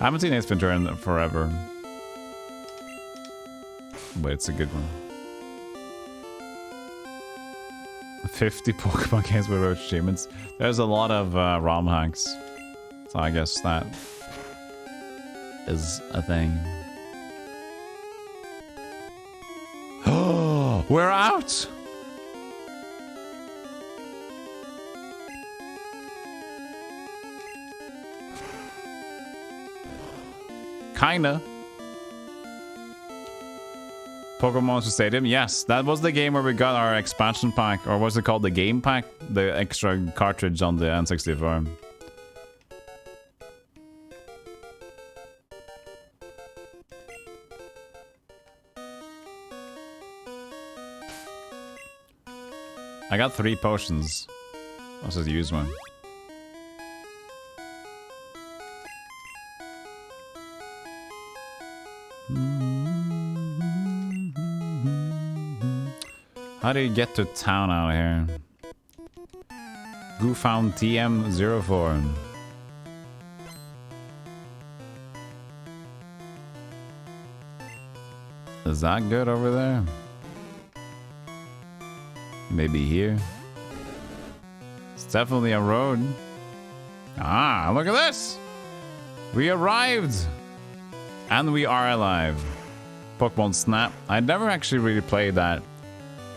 Speaker 1: I haven't seen Ace Ventura in forever. But it's a good one. 50 Pokemon games with roach achievements. There's a lot of ROM hacks. So I guess that is a thing. Oh, we're out! Kinda. Pokemon Monster Stadium, yes, that was the game where we got our expansion pack, or what's it called, the game pack? The extra cartridge on the N64. I got 3 potions. I'll just use one. How do you get to town out here? Goo found TM04. Is that good over there? Maybe here? It's definitely a road. Ah, look at this! We arrived! And we are alive. Pokemon Snap. I never actually really played that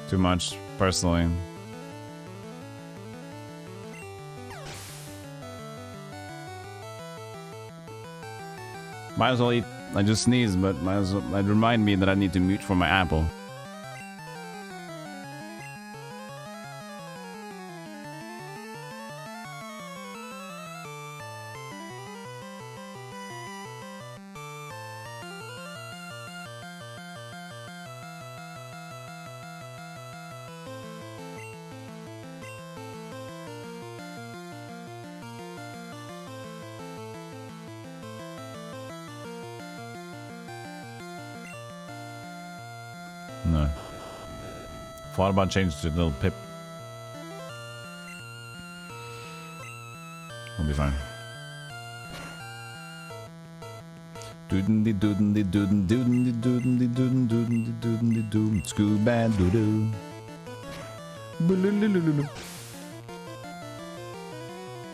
Speaker 1: too much, personally. Might as well eat. I just sneezed, but might as well, it remind me that I need to mute for my apple. No. Thought about changing to a little pip. We'll be fine. Doodly doodly doodly doodly doodly doodly doodly doodly doodly Scooby doo doo.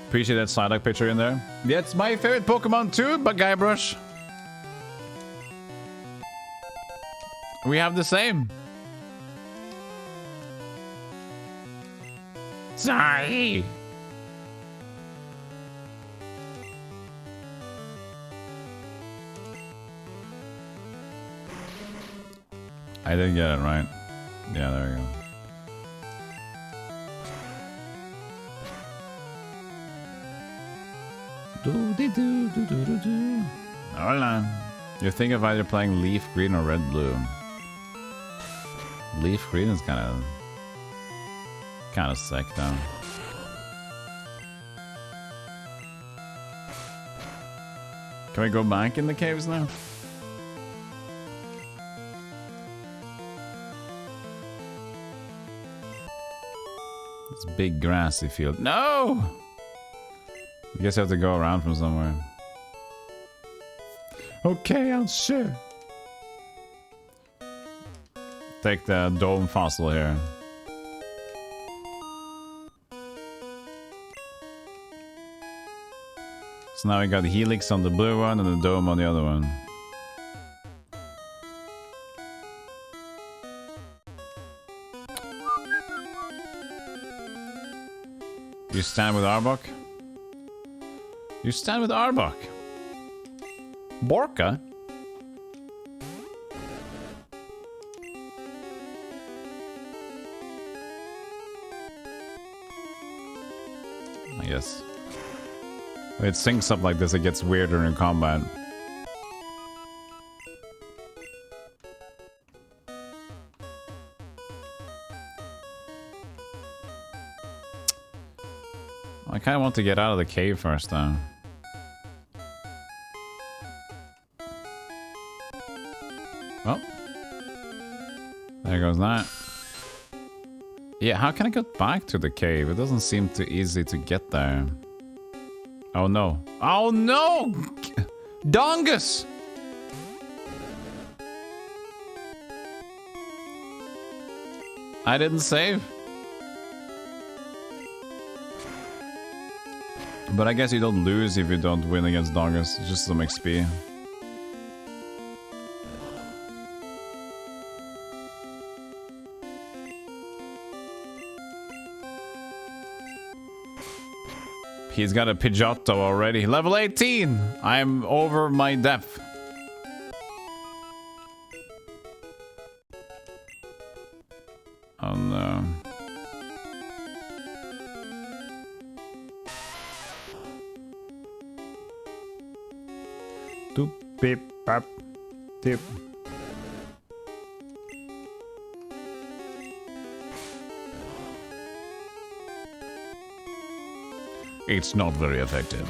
Speaker 1: Appreciate that Psyduck picture in there. Yeah, it's my favorite Pokemon too, but Guybrush. We have the same. Sorry. I didn't get it right. Yeah, there you go. Do-de-do-do-do-do-do. Hold on. You're thinking of either playing Leaf Green or Red Blue. Leaf Green is kind of sick though. Can we go back in the caves now? It's a big grassy field. No! I guess I have to go around from somewhere. Okay, I'll share. Take the dome fossil here. So now we got the helix on the blue one and the dome on the other one. You stand with Arbok? You stand with Arbok? Borka? I guess. When it syncs up like this, it gets weirder in combat. I kind of want to get out of the cave first, though. Oh. There goes that. Yeah, how can I get back to the cave? It doesn't seem too easy to get there. Oh no. Oh no! Dongus! I didn't save. But I guess you don't lose if you don't win against Dongus. It's just some XP. He's got a Pidgeotto already. Level 18! I'm over my depth. Oh no. Doop, beep, bap, dip. It's not very effective.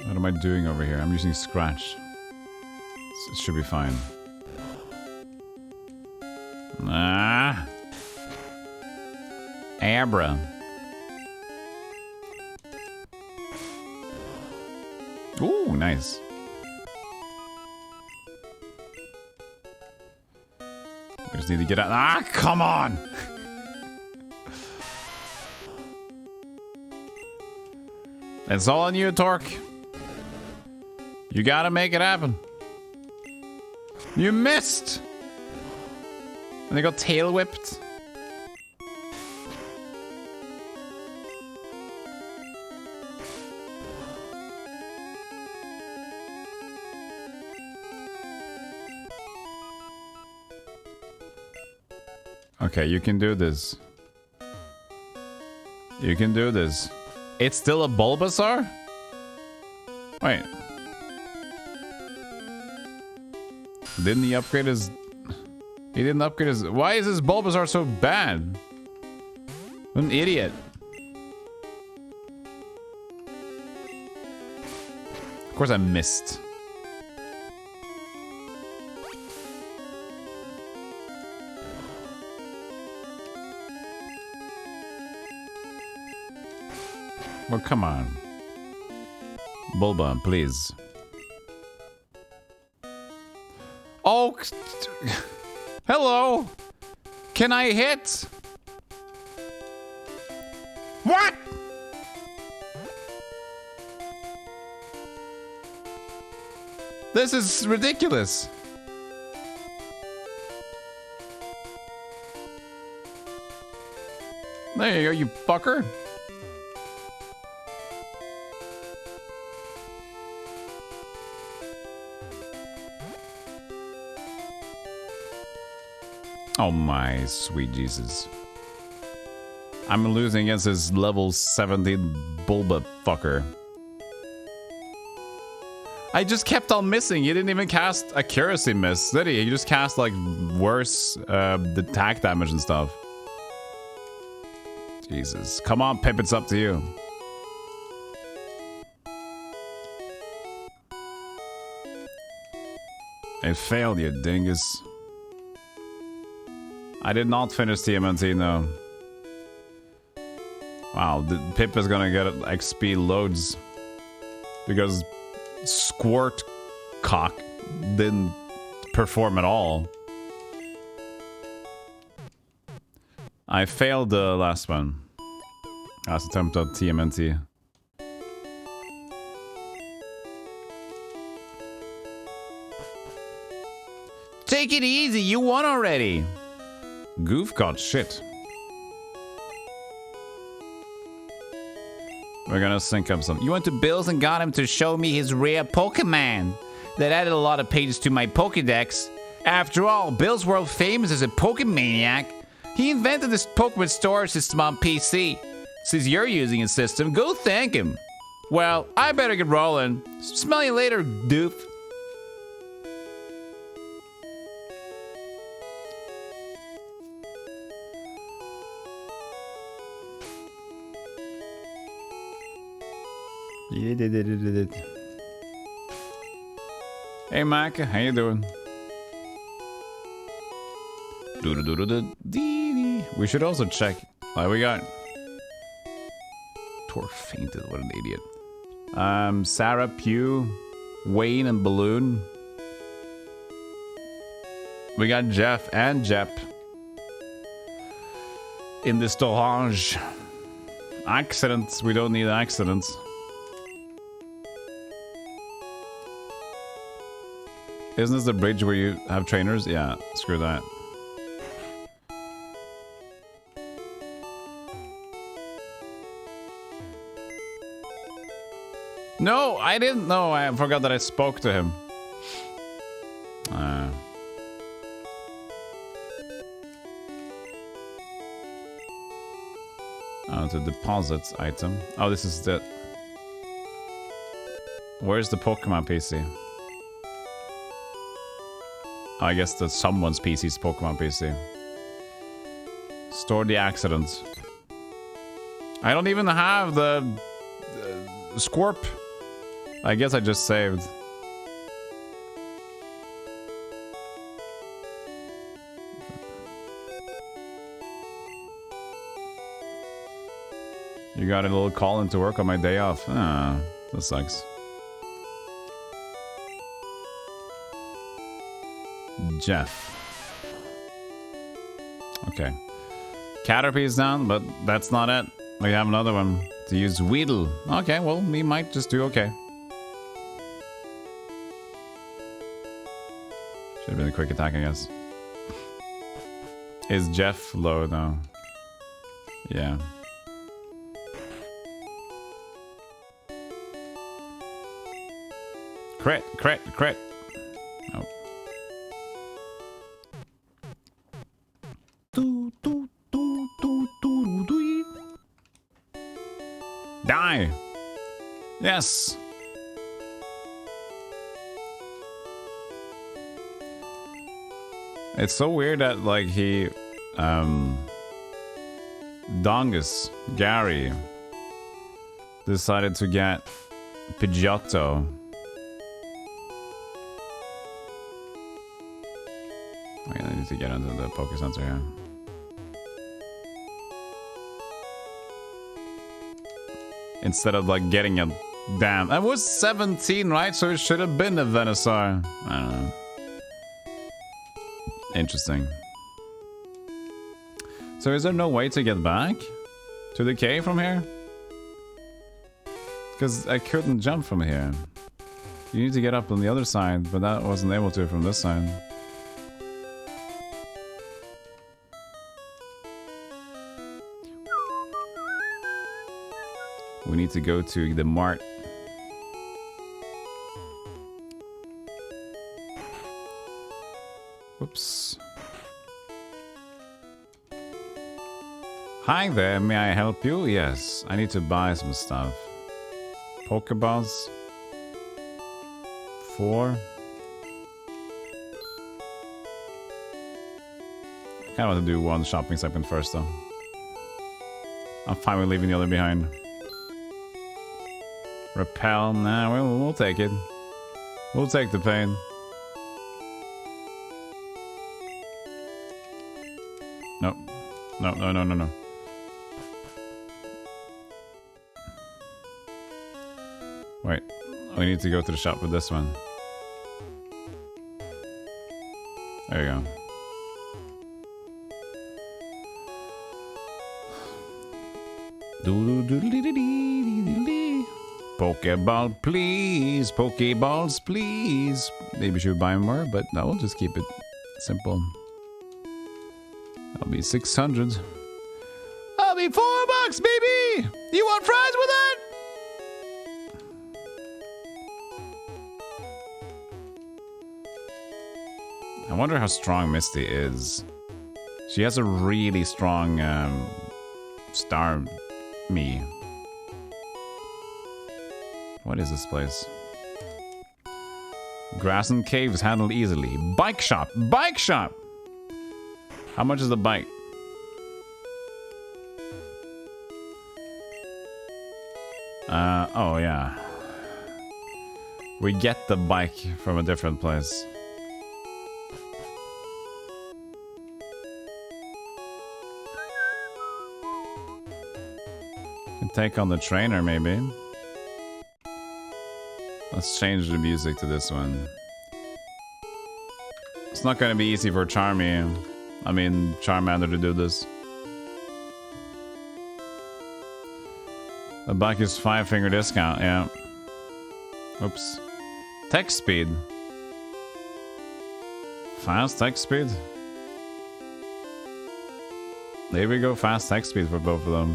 Speaker 1: What am I doing over here? I'm using Scratch. It should be fine. Ah. Abra. Ooh, nice. We just need to get out. Ah, come on! It's all on you, Torque. You gotta make it happen. You missed! And they got tail whipped. Okay, you can do this. You can do this. It's still a Bulbasaur? Wait. Didn't he upgrade his... He didn't upgrade his... Why is this Bulbasaur so bad? What an idiot. Of course I missed. Well, come on. Bulba, please. Oh! Hello! Can I hit? What? This is ridiculous. There you go, you fucker. Oh my sweet Jesus. I'm losing against this level 17 Bulba fucker. I just kept on missing. He didn't even cast accuracy miss, did he? He just cast like worse attack damage and stuff. Jesus. Come on, Pip, it's up to you. I failed, you dingus. I did not finish TMNT, no. Wow, the Pip is gonna get XP loads. Because Squirt Cock didn't perform at all. I failed the last one. Last attempt at TMNT. Take it easy, you won already. Goof got shit. We're gonna sync up some. You went to Bill's and got him to show me his rare Pokemon. That added a lot of pages to my Pokedex. After all, Bill's world famous as a Pokemaniac. He invented this Pokemon storage system on PC. Since you're using his system, go thank him. Well, I better get rolling. Smell you later, doof. Hey, Mac, how you doing? We should also check. We got Tor fainted. What an idiot. Sarah, Pugh, Wayne, and Balloon. We got Jeff and Jep in the storage. Accidents. We don't need accidents. Isn't this the bridge where you have trainers? Yeah, screw that. No, I didn't know. I forgot that I spoke to him. The deposits item. Oh, this is the... Where's the Pokemon PC? Oh, I guess that's someone's PC's Pokemon PC. Store the accidents. I don't even have the Scorp. I guess I just saved. You got a little call into work on my day off. Ah, that sucks. Jeff. Okay. Caterpie's down, but that's not it. We have another one to use Weedle. Okay, well, we might just do okay. Should have been a quick attack, I guess. Is Jeff low now? Yeah. Crit, crit, crit. Oh. Die! Yes! It's so weird that, like, he... Dongus, Gary, decided to get Pidgeotto. Okay, I need to get into the Poké Center here. Instead of, like, getting a damn... That was 17, right? So it should have been a Venusaur. I don't know. Interesting. So is there no way to get back to the cave from here? Because I couldn't jump from here. You need to get up on the other side, but that wasn't able to from this side. We need to go to the mart. Whoops. Hi there, may I help you? Yes, I need to buy some stuff. Pokeballs. 4. I kinda want to do one shopping segment first though. I'm fine with leaving the other behind. Repel, nah, we'll take it. We'll take the pain. Nope. No, no, no, no, no. Wait, we need to go to the shop with this one. There you go. Pokeball, please. Pokeballs, please. Maybe we should buy more, but no, we'll just keep it simple. That'll be 600. That'll be $4, baby! You want fries with that? I wonder how strong Misty is. She has a really strong star me. What is this place? Grass and caves handled easily. Bike shop! Bike shop! How much is the bike? Oh yeah. We get the bike from a different place. Can take on the trainer maybe. Let's change the music to this one. It's not gonna be easy for Charmander to do this. The bike is 5-finger discount, yeah. Oops. Text speed. Fast text speed. There we go, fast text speed for both of them.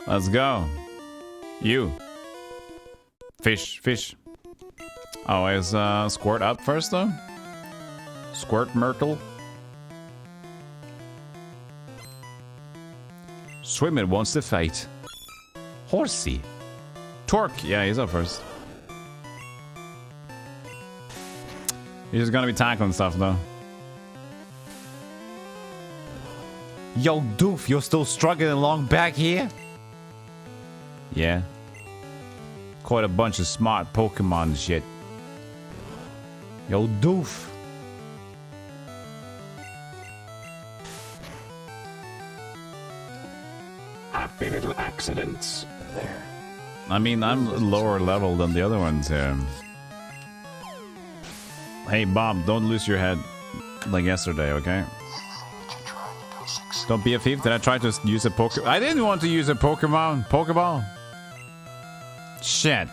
Speaker 1: Let's go. You. Fish, fish. Oh, is Squirt up first though? Squirt Myrtle. Swimmer wants to fight. Horsey. Torque. Yeah, he's up first. He's just gonna be tackling stuff though. Yo, Doof, you're still struggling along back here? Yeah. Quite a bunch of smart Pokemon and shit. Yo, Doof.
Speaker 3: Happy little accidents. There.
Speaker 1: I mean, I'm lower level than the other ones here. Hey, Bob, don't lose your head like yesterday, okay? Don't be a thief. Did I try to use a Pokemon? I didn't want to use a Pokemon. Pokeball. Shit.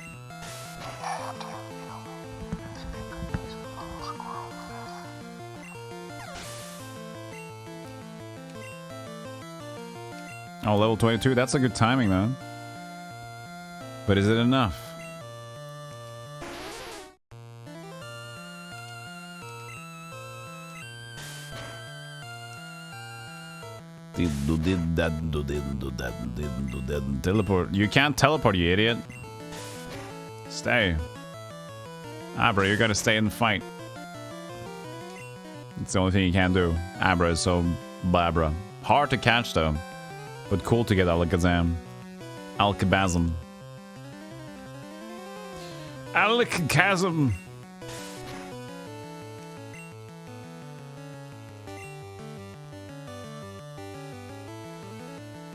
Speaker 1: Oh, level 22. That's a good timing, though. But is it enough? Teleport. You can't teleport, you idiot. Stay. Abra, you gotta stay and fight. It's the only thing you can do. Abra is so Blabra. Hard to catch though. But cool to get Alakazam. Alakazam. Alakazam.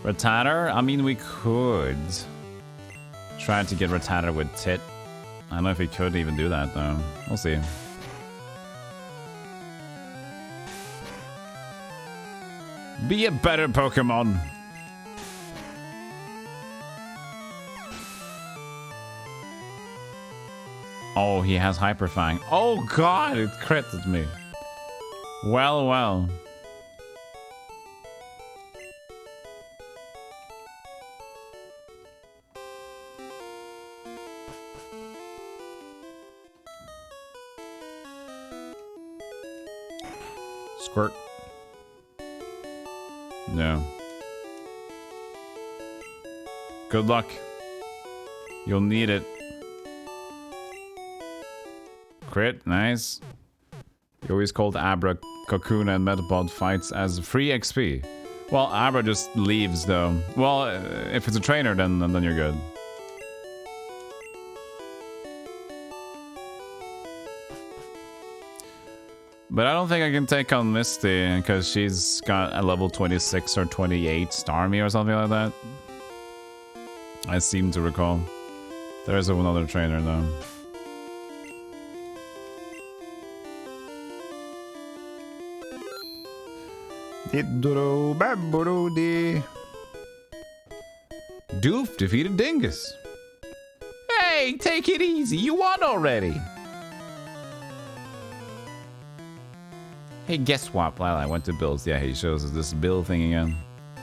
Speaker 1: Rattata? I mean, we could try to get Rattata with Tit. I don't know if we could even do that, though. We'll see. Be a better Pokemon. Oh, he has Hyper Fang. Oh, God, it critted me. Well, well. Squirt. No. Good luck. You'll need it. Crit, nice. You always called Abra, Kakuna, and Metapod fights as free XP. Well, Abra just leaves though. Well, if it's a trainer, then you're good. But I don't think I can take on Misty because she's got a level 26 or 28 Starmie or something like that. I seem to recall. There is another trainer though. Doof defeated Dingus. Hey, take it easy. You won already. Hey, guess what? Well, I went to Bill's. Yeah, he shows us this Bill thing again.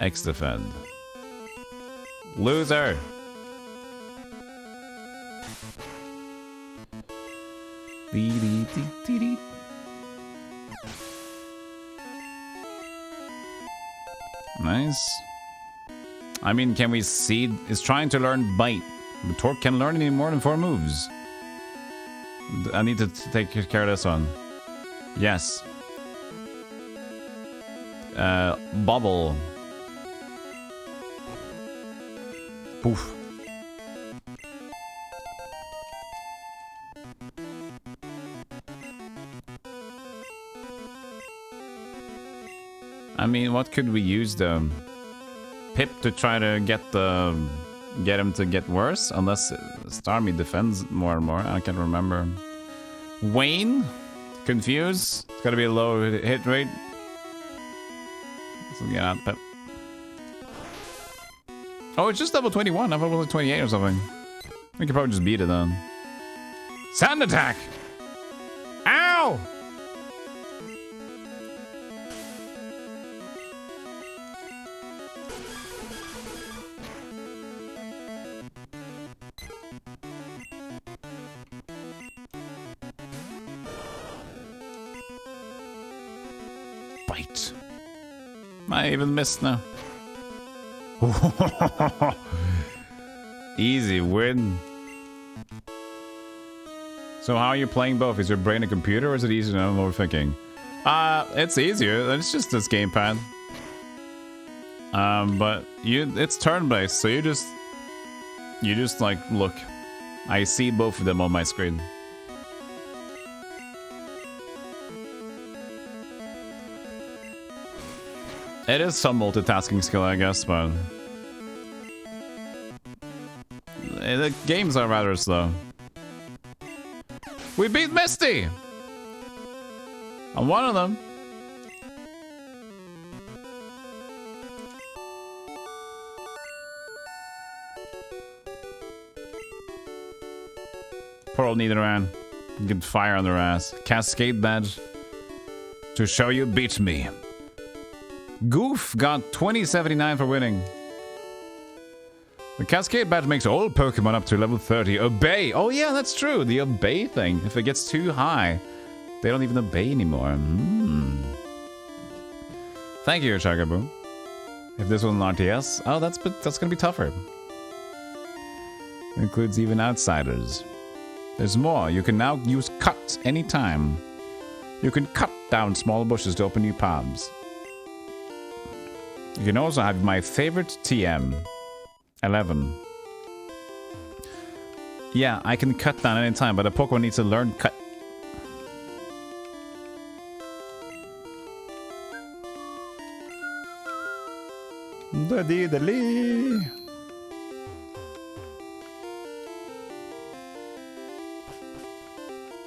Speaker 1: X defend. Loser. Nice. I mean, can we see? Is trying to learn bite. But Torque can learn any more than 4 moves. I need to take care of this one. Yes. Bubble. Poof. I mean, what could we use the Pip to try to get him to get worse? Unless Starmie defends more and more. I can't remember. Wayne? Confuse? It's gotta be a low hit rate. So get out, Pip. Oh, it's just level 21. I thought it was like 28 or something. We could probably just beat it then. Sand attack! Ow! Bite. I even missed now. Easy win. So how are you playing both? Is your brain a computer or is it easier than I'm overthinking? It's easier. It's just this gamepad. But it's turn-based, so you just like look. I see both of them on my screen. It is some multitasking skill, I guess, but the games are rather slow. We beat Misty! On one of them. Poor old Nidoran. Get fire on their ass. Cascade badge. To show you beat me. Goof got 2079 for winning. The Cascade badge makes all Pokemon up to level 30 obey. Oh yeah, that's true. The obey thing. If it gets too high, they don't even obey anymore. Thank you, Chagaboo. If this was an RTS, oh, that's gonna be tougher. It includes even outsiders. There's more. You can now use cut anytime. You can cut down small bushes to open new paths. You can also have my favorite TM, 11. Yeah, I can cut down anytime, but a Pokemon needs to learn cut.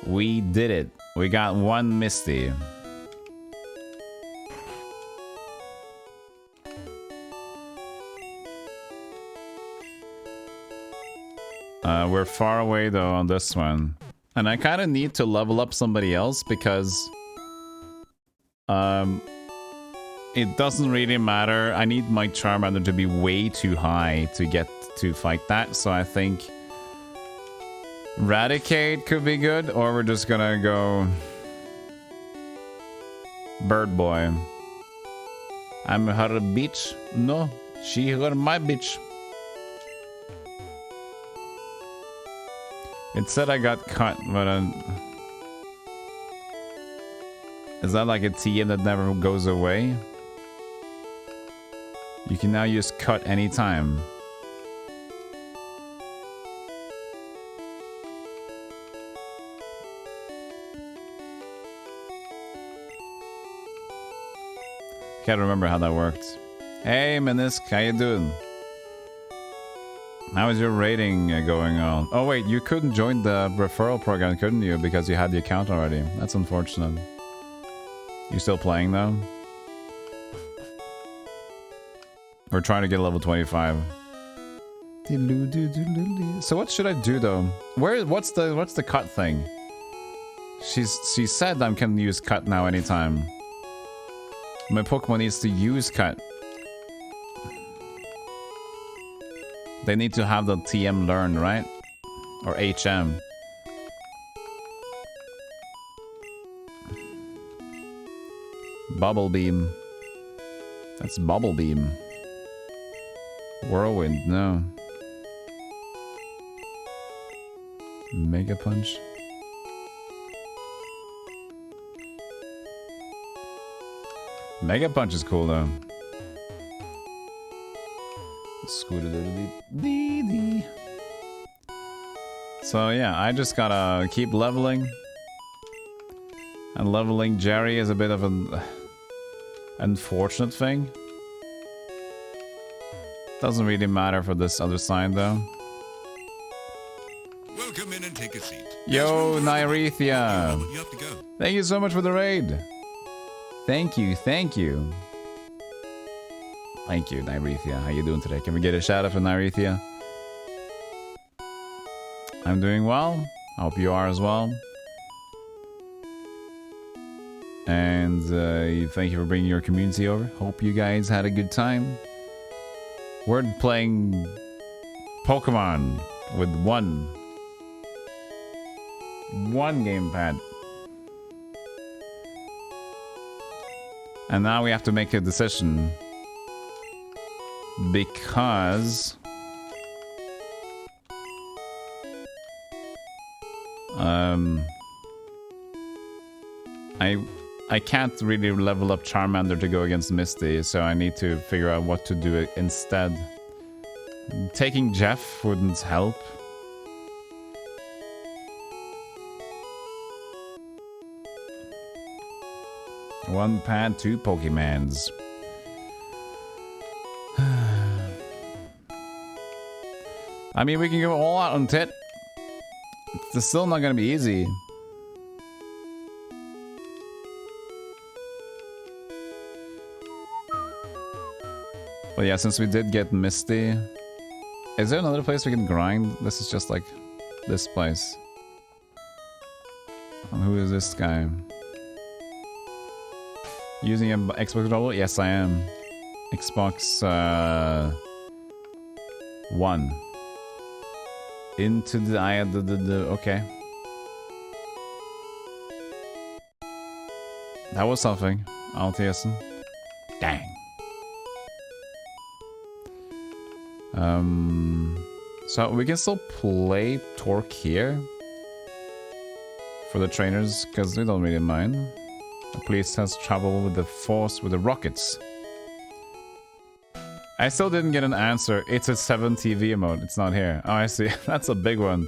Speaker 1: We did it. We got one Misty. We're far away though on this one. And I kind of need to level up somebody else because it doesn't really matter. I need my Charmander to be way too high to get to fight that. So I think Raticate could be good, or we're just gonna go Bird Boy. I'm her bitch. No, she her my bitch. It said I got cut, but is that like a TM that never goes away? You can now use cut anytime. Can't remember how that worked. Hey Menisk, how you doing? How is your rating going on? Oh wait, you couldn't join the referral program, couldn't you? Because you had the account already. That's unfortunate. You still playing though? We're trying to get level 25. So what should I do though? What's the cut thing? She said I can use cut now anytime. My Pokemon needs to use cut. They need to have the TM learn, right? Or HM. Bubble Beam. That's Bubble Beam. Whirlwind, no. Mega Punch. Mega Punch is cool though. So yeah, I just gotta keep leveling. And leveling Jerry is a bit of an unfortunate thing. Doesn't really matter for this other side though.
Speaker 4: Welcome in and take a seat.
Speaker 1: Yo, Nyrethia!
Speaker 4: You have to go.
Speaker 1: Thank you so much for the raid! Thank you, thank you. Thank you, Nyrethia. How you doing today? Can we get a shout out for Nyrethia? I'm doing well. I hope you are as well. And thank you for bringing your community over. Hope you guys had a good time. We're playing Pokemon with one gamepad. And now we have to make a decision. Because I can't really level up Charmander to go against Misty, so I need to figure out what to do instead. Taking Jeff wouldn't help. One pad, two Pokemons. I mean, we can go all out on Tit. It's still not gonna be easy. But yeah, since we did get Misty... Is there another place we can grind? This is just like this place. And who is this guy? Using an Xbox controller? Yes, I am. Xbox 1. Into the eye of the okay. That was something. Altiasen. Dang. So we can still play Torque here for the trainers because we don't really mind. The police has trouble with the force with the rockets. I still didn't get an answer. It's a 7 TV mode. It's not here. Oh, I see. That's a big one.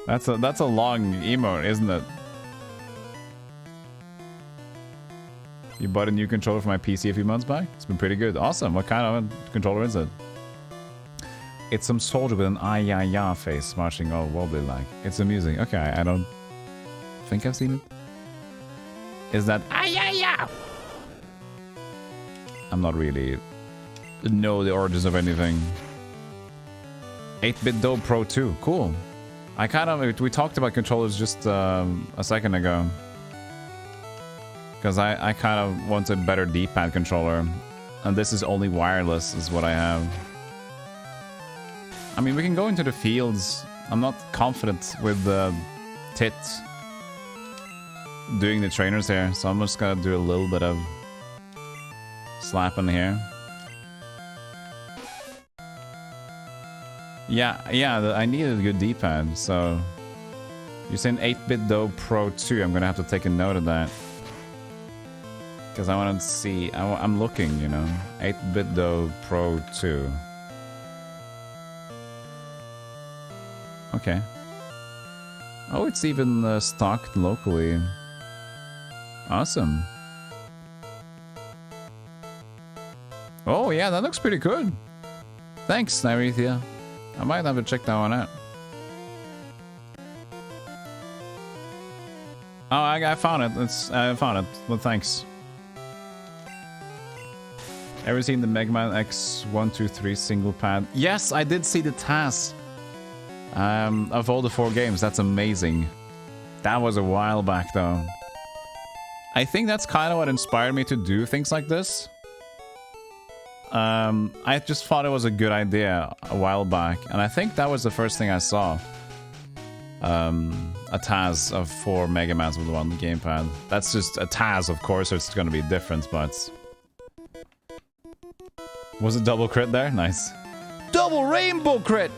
Speaker 1: That's a long emote, isn't it? You bought a new controller for my PC a few months back? It's been pretty good. Awesome. What kind of controller is it? It's some soldier with an ay-ya-ya face marching all wobbly like. It's amusing. Okay, I don't think I've seen it. Is that ay-ya-ya? I'm not really know the origins of anything. 8-bit Doe Pro 2. Cool. I kind of... We talked about controllers just a second ago. Because I kind of want a better D-pad controller. And this is only wireless is what I have. I mean, we can go into the fields. I'm not confident with the tit doing the trainers here. So I'm just gonna do a little bit of slapping here. Yeah, I needed a good D-pad, so... You're saying 8-bit Doe Pro 2. I'm gonna have to take a note of that. Because I want to see... I'm looking, you know. 8-bit Doe Pro 2. Okay. Oh, it's even stocked locally. Awesome. Oh, yeah, that looks pretty good. Thanks, Nyrethia. I might have to check that one out. Oh, I found it. I found it. Well, thanks. Ever seen the Mega Man X123 single pad? Yes, I did see the TAS. Of all the 4 games, that's amazing. That was a while back, though. I think that's kind of what inspired me to do things like this. I just thought it was a good idea a while back, and I think that was the first thing I saw. A TAS of 4 Mega Mans with 1 gamepad. That's just a TAS, of course, so it's gonna be different, but... Was it double crit there? Nice. Double rainbow crit!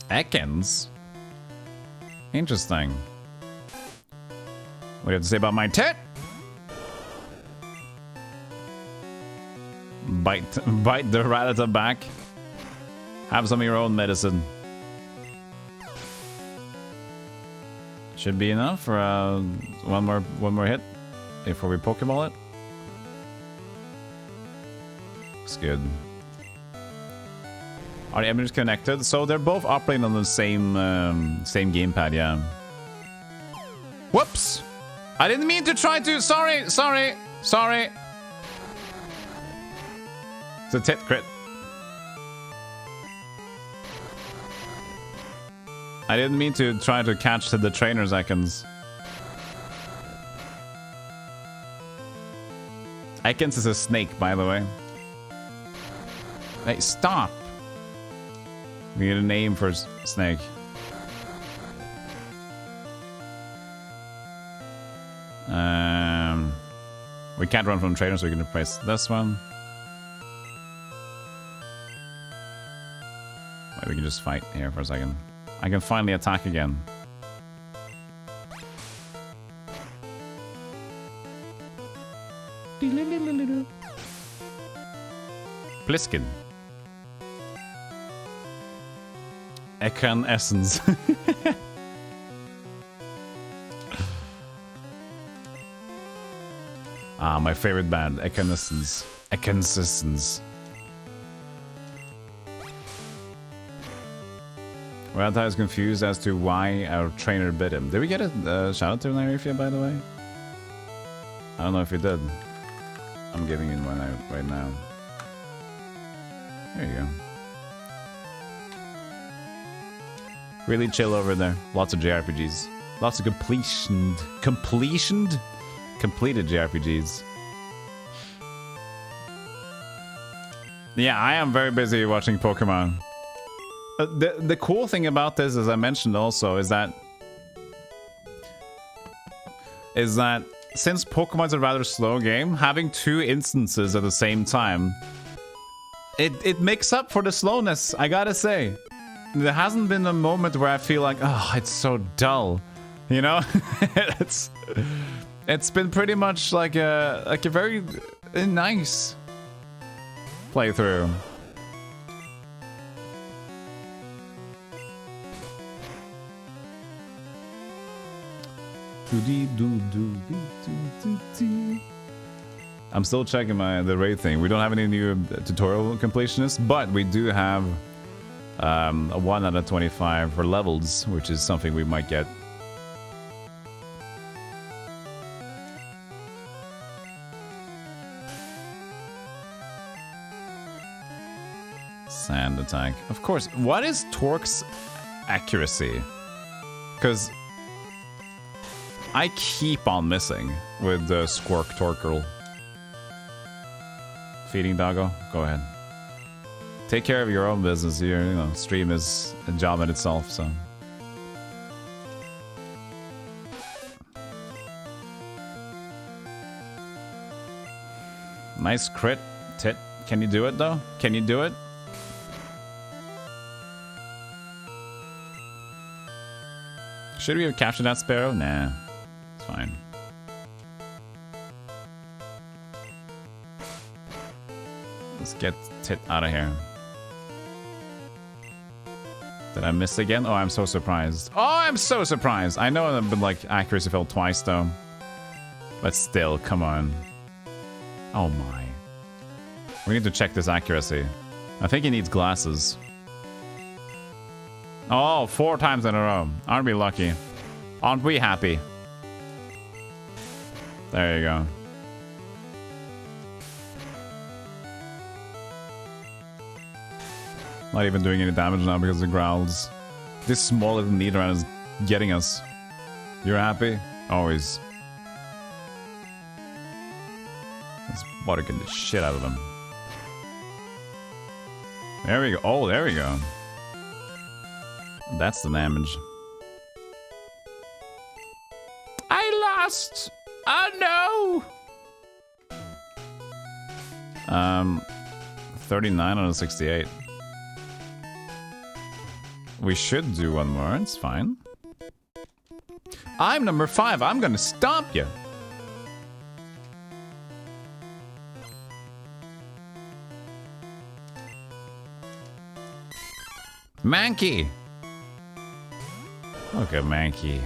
Speaker 1: Ekans? Interesting. What do you have to say about my tit? Bite the rat at the back. Have some of your own medicine. Should be enough for one more hit before we Pokeball it. Looks good. Are the emulators connected? So they're both operating on the same gamepad, yeah. Whoops! I didn't mean to try to. Sorry. It's a tit crit. I didn't mean to try to catch the trainer's icons. Ekans is a snake, by the way. Hey, stop! We need a name for snake. We can't run from the trainer, so we can replace this one. Wait, we can just fight here for a second. I can finally attack again. Pliskin. Ekran Essence. Ah, my favorite band, Evanescence. Evanescence. Well, I was confused as to why our trainer bit him. Did we get a shout out to Nyrefia, by the way? I don't know if we did. I'm giving you one out right now. There you go. Really chill over there. Lots of JRPGs. Lots of completed JRPGs. Yeah, I am very busy watching Pokemon. The cool thing about this, as I mentioned also, is that since Pokemon's a rather slow game, having 2 instances at the same time, it makes up for the slowness, I gotta say. There hasn't been a moment where I feel like, oh, it's so dull, you know? It's been pretty much like a very nice I'm still checking the raid thing. We don't have any new tutorial completionists, but we do have a 1 out of 25 for levels, which is something we might get. Sand attack. Of course. What is Torque's accuracy? Because I keep on missing with the Squark Torkoal. Feeding doggo? Go ahead. Take care of your own business here. You know, stream is a job in itself, so. Nice crit, Tit. Can you do it, though? Can you do it? Should we have captured that sparrow? Nah, it's fine. Let's get Tit out of here. Did I miss again? Oh, I'm so surprised. Oh, I'm so surprised. I know I've been like accuracy failed twice though. But still, come on. Oh my. We need to check this accuracy. I think he needs glasses. Oh, 4 times in a row. Aren't we lucky? Aren't we happy? There you go. Not even doing any damage now because of the growls. This small little Nidoran is getting us. You're happy? Always. Let's water get the shit out of them. There we go. Oh, there we go. That's the damage. I lost! Oh no! 39 out of 68. We should do one more, it's fine. I'm number 5, I'm gonna stomp you! Mankey! Look at Mankey.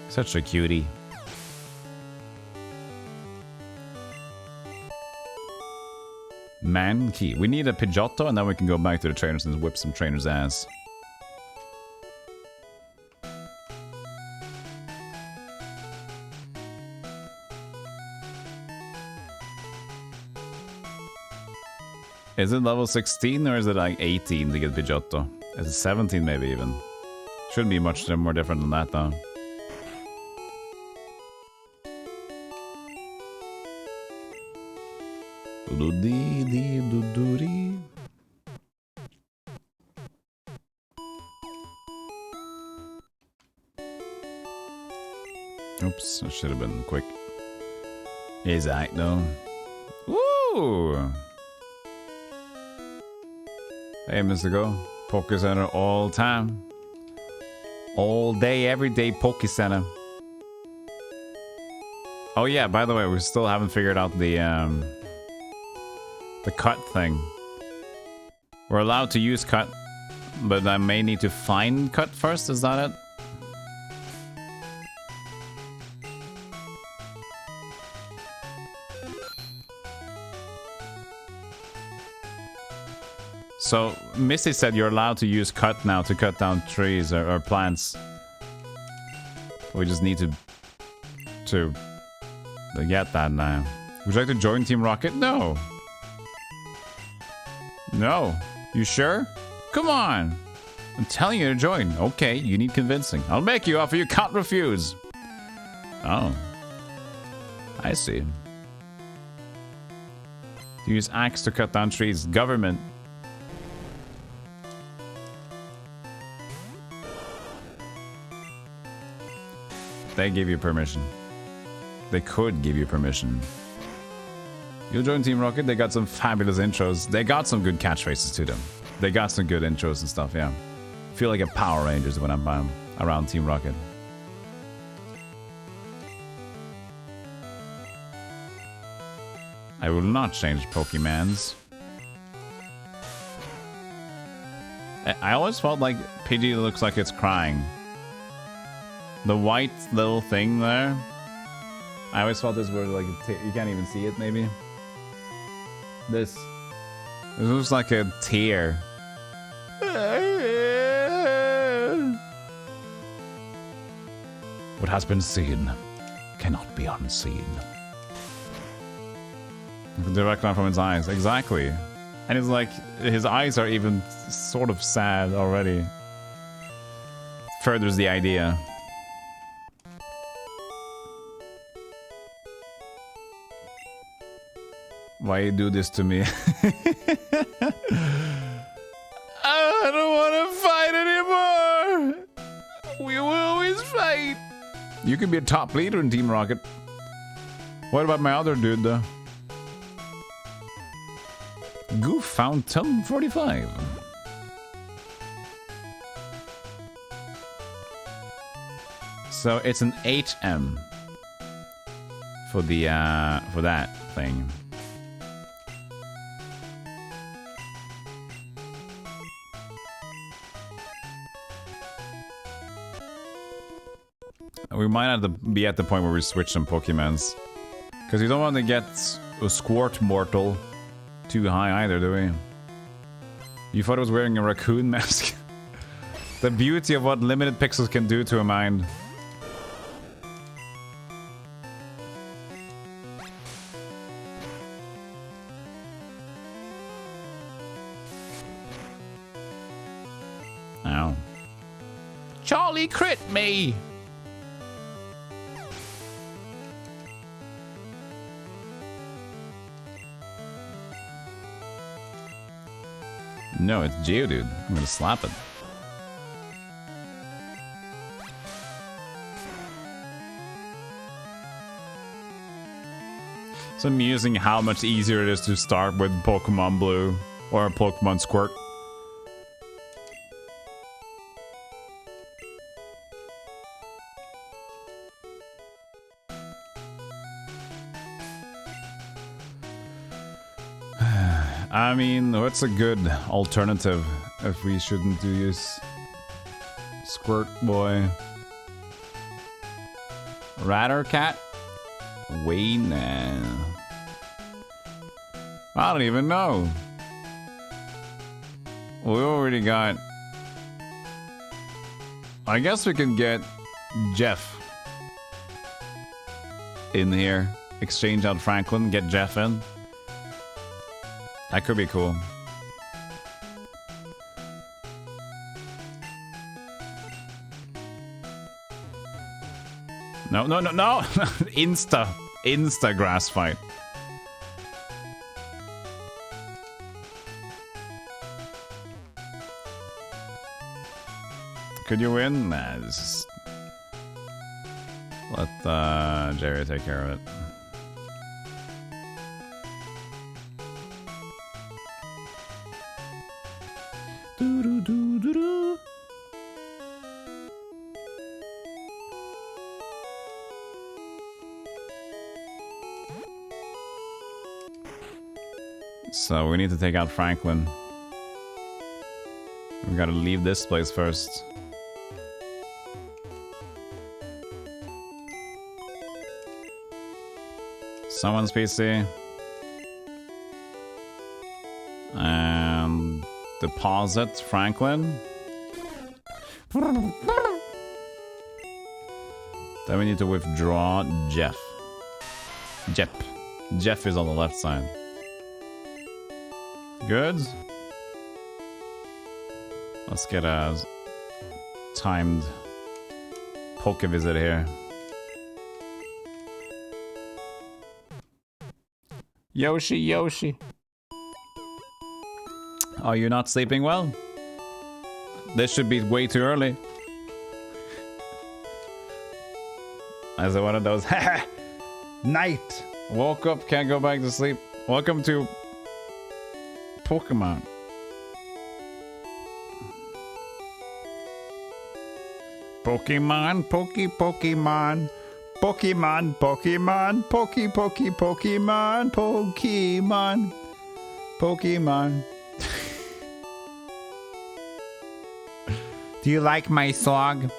Speaker 1: Such a cutie. Mankey. We need a Pidgeotto and then we can go back to the trainers and whip some trainers' ass. Is it level 16 or is it like 18 to get Pidgeotto? Is it 17 maybe even? Shouldn't be much more different than that though. Oops, I should have been quick. He's alright though. Woo! Hey, Mr. Go. Poké Center all time. All day, every day, Poké Center. Oh yeah, by the way, we still haven't figured out the cut thing. We're allowed to use cut, but I may need to find cut first, is that it? So, Missy said you're allowed to use cut now to cut down trees or plants. We just need to get that now. Would you like to join Team Rocket? No. No. You sure? Come on. I'm telling you to join. Okay, you need convincing. I'll make you offer you can't refuse. Oh. I see. Use axe to cut down trees. Government. They give you permission. They could give you permission. You'll join Team Rocket. They got some fabulous intros. They got some good catchphrases to them. They got some good intros and stuff, yeah. Feel like a Power Rangers when I'm around Team Rocket. I will not change Pokemans. I always felt like Pidgey looks like it's crying. The white little thing there. I always felt this were like you can't even see it. Maybe this looks like a tear. What has been seen cannot be unseen. Direct line from his eyes, exactly. And it's like his eyes are even sort of sad already. Furthers the idea. Why you do this to me? I don't want to fight anymore. We will always fight. You could be a top leader in Team Rocket. What about my other dude, though? Goof found Tom 45. So it's an HM for the for that thing. We might have to be at the point where we switch some Pokemons. Because we don't want to get a Squirt Mortal too high either, do we? You thought I was wearing a raccoon mask? The beauty of what limited pixels can do to a mind. Ow. Charlie crit me! No, it's Geodude. I'm gonna slap it. It's amusing how much easier it is to start with Pokemon Blue or Pokemon Squirt. I mean, what's a good alternative if we shouldn't do use Squirt Boy? Rattercat? Wayne? I don't even know. We already got... I guess we can get Jeff in here. Exchange out Franklin, get Jeff in. That could be cool. No, no, no, no! Insta grass fight. Could you win? Nah, this is... Let Jerry take care of it. So we need to take out Franklin. We gotta leave this place first. Someone's PC. And deposit Franklin. Then we need to withdraw Jeff. Jeff is on the left side. Good. Let's get a timed poke visit here. Yoshi. Are you not sleeping well? This should be way too early. As one of those night. Woke up, can't go back to sleep. Welcome to Pokemon. Pokemon. Pokemon. Do you like my song?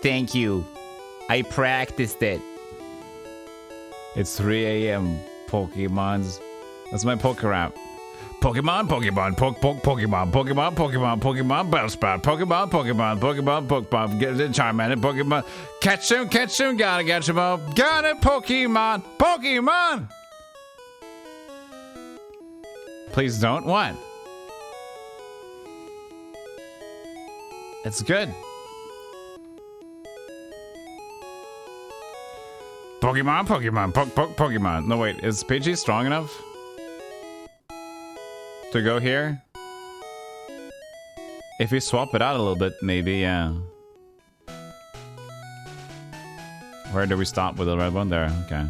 Speaker 1: Thank you. I practiced it. It's 3 a.m. Pokemons. That's my poker rap. Pokemon, Pokemon, Pokemon, Pokemon, Pokemon, Pokemon, Bellsprout, Pokemon, Pokemon, Pokemon, Pokemon, get the Charmander, Pokemon, catch him, gotta catch him all, got it, Pokemon, Pokemon! Please don't, what? It's good. Pokemon, Pokemon, Pokemon. No, wait, is Pidgey strong enough to go here? If we swap it out a little bit, maybe, yeah. Where do we stop with the red one? There, okay.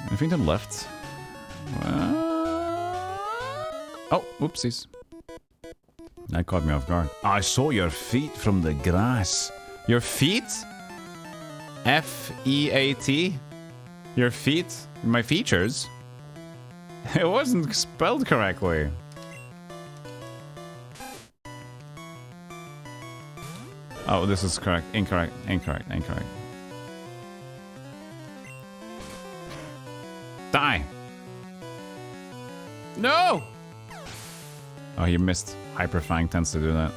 Speaker 1: Anything to the left? Oh, whoopsies. That caught me off guard. I saw your feet from the grass. Your feet? F-E-A-T? Your feet? My features? It wasn't spelled correctly. Oh, this is correct. Incorrect. Die! No! Oh, you missed. Hyperfang tends to do that.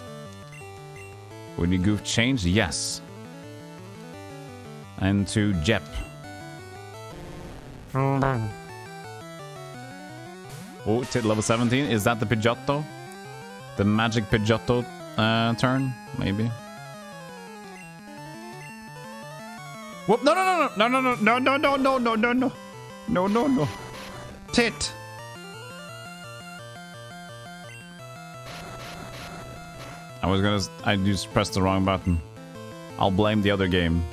Speaker 1: Would you goof change? Yes. And to Jep. Oh, to level 17. Is that the Pidgeotto? The magic Pidgeotto turn? Maybe. Whoop! No! No. Tit. I just pressed the wrong button. I'll blame the other game.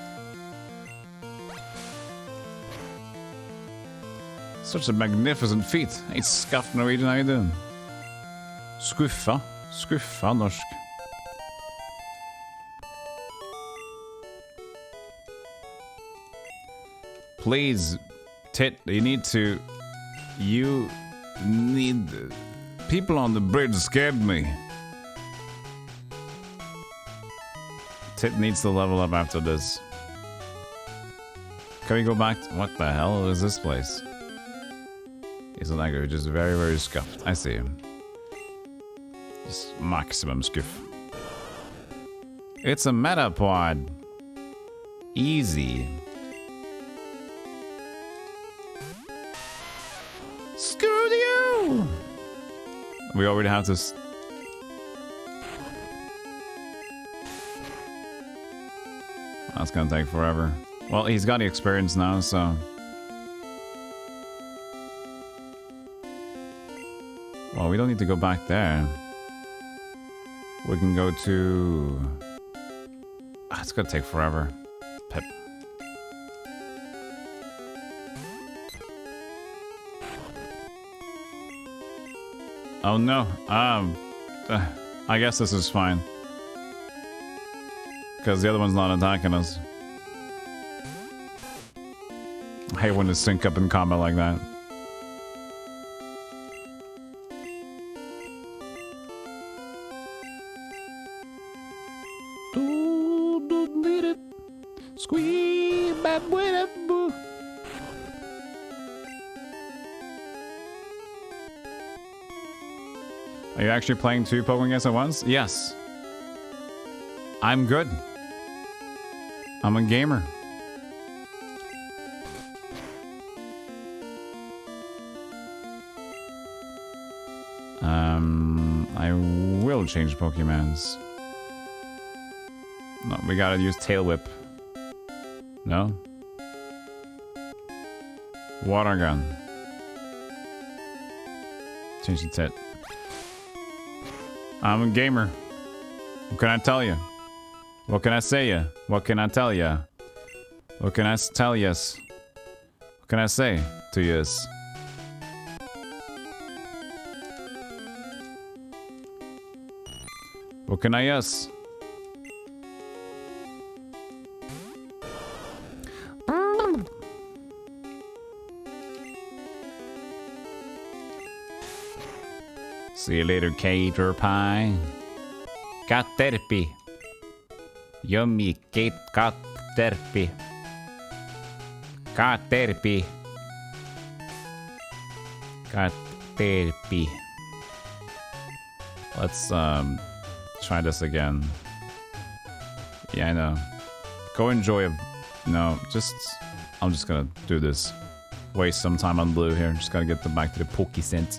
Speaker 1: Such a magnificent feat. Hey, scuffed Norwegian, how you doing? Skuffa norsk. Please, Tit, you need... People on the bridge scared me. Tit needs to level up after this. Can we go back? What the hell is this place? He's an angry, just very, very scuffed. I see him. Just maximum scuff. It's a Metapod. Easy. Screw you! We already have this. That's gonna take forever. Well, he's got the experience now, so... Well, we don't need to go back there. We can go to... it's gonna take forever. Pip. Oh no. I guess this is fine. Because the other one's not attacking us. I hate when they sync up in combat like that. Are you actually playing 2 Pokemon games at once? Yes. I'm good. I'm a gamer. I will change Pokemons. No, we gotta use Tail Whip. No? Water Gun. Change the Tit. I'm a gamer. What can I tell you? What can I say ya? What can I tell ya? What can I tell yas? What can I say to yas? What can I yes? See you later, cater pie. Caterpie. Yummy Kate Caterpie. Caterpie. Caterpie. Let's try this again. Yeah, I know. Go enjoy a... No, just... I'm just gonna do this. Waste some time on blue here. Just gotta get them back to the Poke Sense.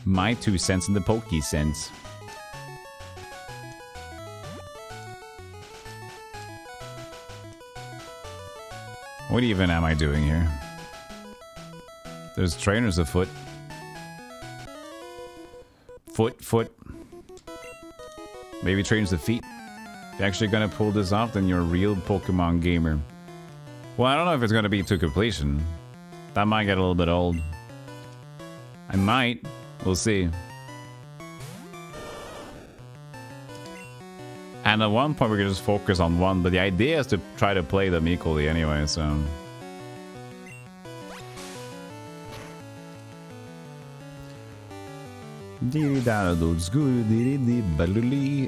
Speaker 1: My 2 cents in the Poke Sense. What even am I doing here? There's trainers afoot. Foot. Maybe trains the feet. If you're actually gonna pull this off, then you're a real Pokemon gamer. Well, I don't know if it's gonna be to completion. That might get a little bit old. I might. We'll see. And at one point we could just focus on one, but the idea is to try to play them equally anyway, so...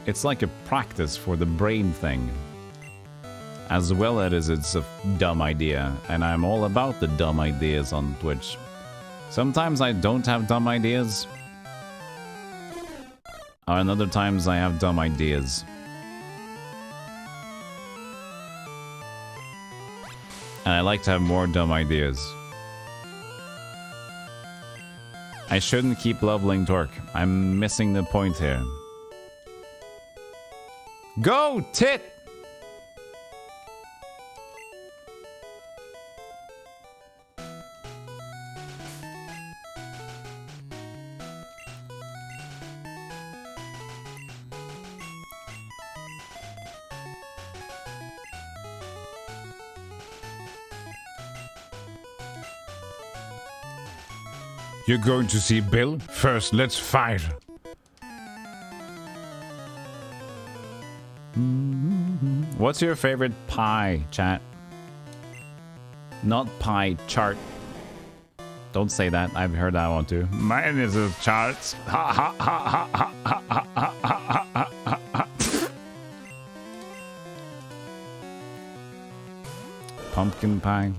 Speaker 1: It's like a practice for the brain thing. As well as it's a dumb idea, and I'm all about the dumb ideas on Twitch. Sometimes I don't have dumb ideas. And other times I have dumb ideas. And I like to have more dumb ideas. I shouldn't keep leveling Torque. I'm missing the point here. Go, Tit! You're going to see Bill? First, let's fight. What's your favorite pie, chat? Not pie chart. Don't say that. I've heard that one too. Mine is a charts. Ha ha ha ha ha ha ha ha ha ha. Pumpkin pie.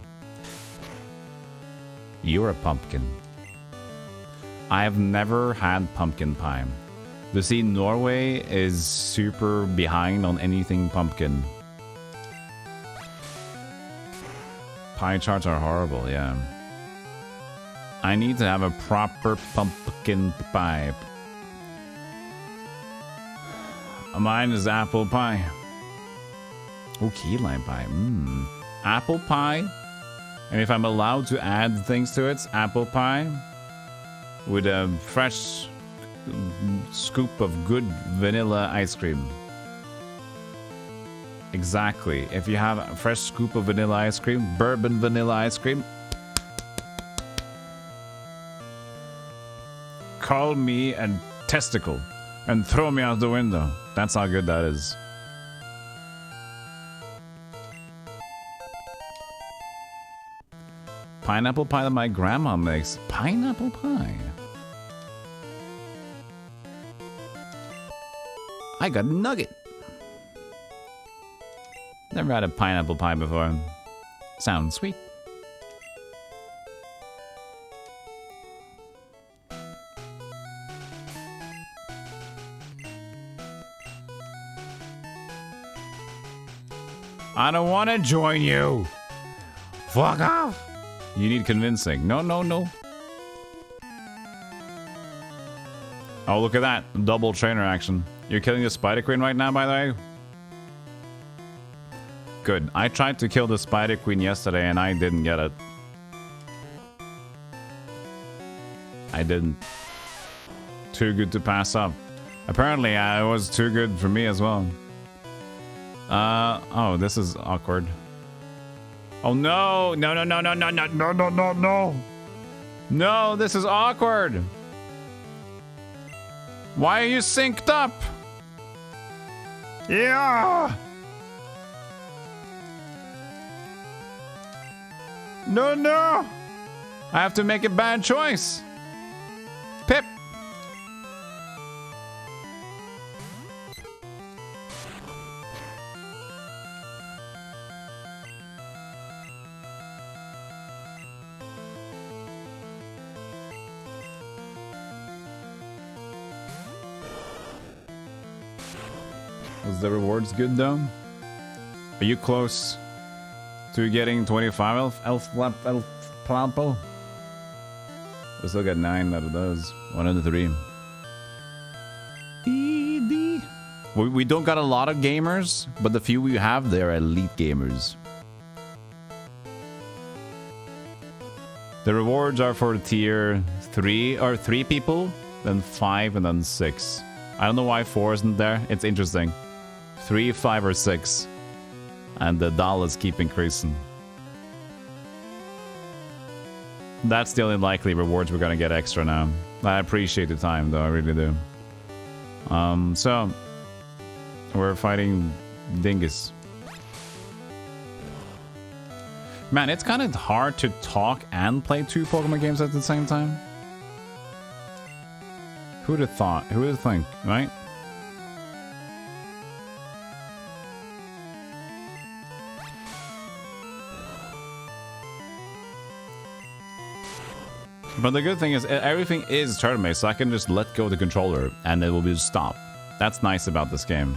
Speaker 1: You're a pumpkin. I've never had pumpkin pie. You see, Norway is super behind on anything pumpkin. Pie charts are horrible, yeah. I need to have a proper pumpkin pie. Mine is apple pie. Oh, key lime pie. Apple pie. And if I'm allowed to add things to it, apple pie. With a fresh scoop of good vanilla ice cream. Exactly. If you have a fresh scoop of vanilla ice cream, bourbon vanilla ice cream, call me a testicle and throw me out the window. That's how good that is. Pineapple pie that my grandma makes. Pineapple pie. I got a nugget. Never had a pineapple pie before. Sounds sweet. I don't want to join you. Fuck off. You need convincing. No, no, no. Oh, look at that. Double trainer action. You're killing the Spider Queen right now, by the way? Good. I tried to kill the Spider Queen yesterday and I didn't get it. I didn't. Too good to pass up. Apparently, it was too good for me as well. Oh, this is awkward. Oh no! No, no, no, no, no, no, no, no, no, no! No, this is awkward! Why are you synced up? Yeah! No, no! I have to make a bad choice. Pip. Was the rewards good though? Are you close to getting 25 elf plampo? We still got 9 out of those. 1 out of 3. We don't got a lot of gamers, but the few we have, they're elite gamers. The rewards are for tier 3 or 3 people, then 5, and then 6. I don't know why 4 isn't there. It's interesting. 3, 5, or 6. And the dollars keep increasing. That's the only likely rewards we're gonna get extra now. I appreciate the time though, I really do. So we're fighting Dingus. Man, it's kind of hard to talk and play 2 Pokemon games at the same time. Who would have thought? Who would have think, right? But the good thing is everything is turn-based, so I can just let go of the controller and it will be stop. That's nice about this game.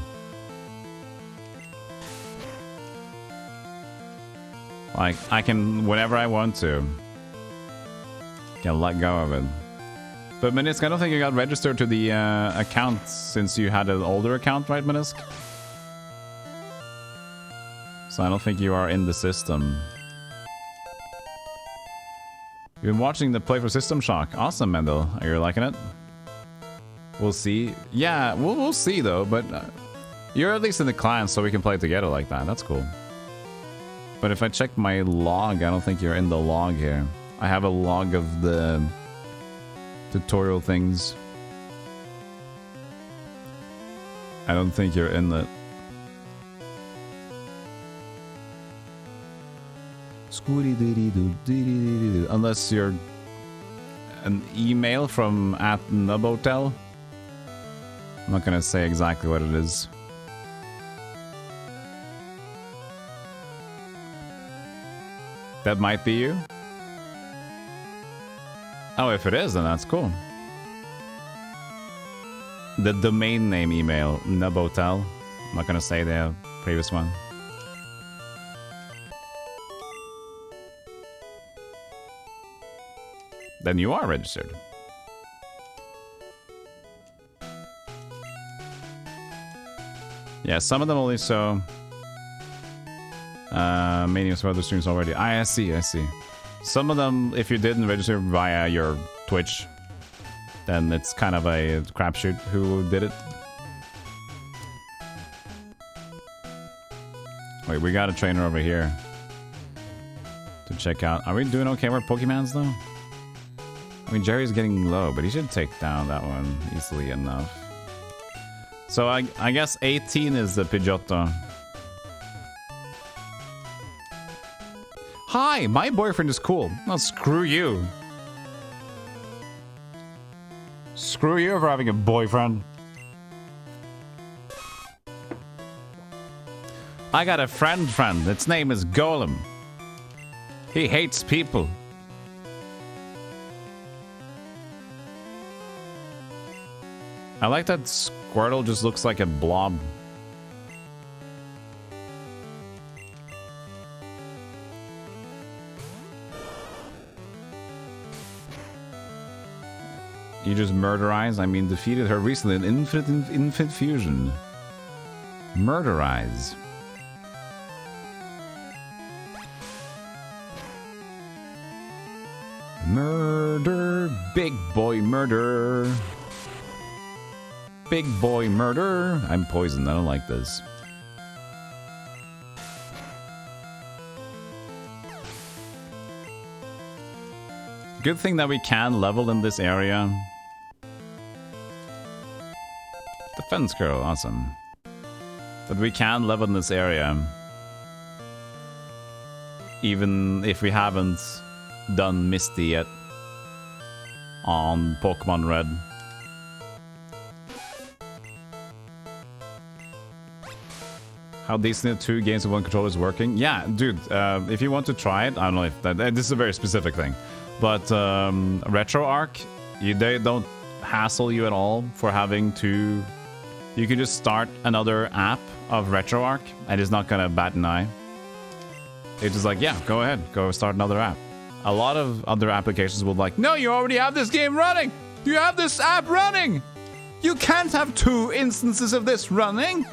Speaker 1: Like, I can, whenever I want to, can let go of it. But Minisk, I don't think you got registered to the account since you had an older account, right, Minisk? So I don't think you are in the system. You've been watching the play for System Shock. Awesome, Mendel. Are you liking it? We'll see. Yeah, we'll see, though. But you're at least in the clan, so we can play together like that. That's cool. But if I check my log, I don't think you're in the log here. I have a log of the tutorial things. I don't think you're in it. Unless you're an email from @Nubhotel. I'm not gonna say exactly what it is. That might be you. Oh, if it is, then that's cool. The domain name email, Nubhotel. I'm not gonna say the previous one. Then you are registered. Yeah, some of them only so. Many of other streams already. I see. Some of them, if you didn't register via your Twitch, then it's kind of a crapshoot who did it. Wait, we got a trainer over here to check out. Are we doing okay with Pokemons though? I mean, Jerry's getting low, but he should take down that one easily enough. So I guess 18 is the Pidgeotto. Hi, my boyfriend is cool. Well, screw you. Screw you for having a boyfriend. I got a friend. Its name is Golem. He hates people. I like that Squirtle just looks like a blob. You just murderize? I mean, defeated her recently in Infinite Fusion. Murderize. Murder. Big boy murder. Big boy murder. I'm poisoned. I don't like this. Good thing that we can level in this area. Defense girl, awesome. That we can level in this area. Even if we haven't done Misty yet on Pokemon Red. How decent 2 games with 1 controller is working? Yeah, dude, if you want to try it, I don't know if that... This is a very specific thing. But RetroArch, they don't hassle you at all for having to... You can just start another app of RetroArch, and it's not gonna bat an eye. It's just like, yeah, go ahead, go start another app. A lot of other applications will be like, no, you already have this game running! You have this app running! You can't have 2 instances of this running!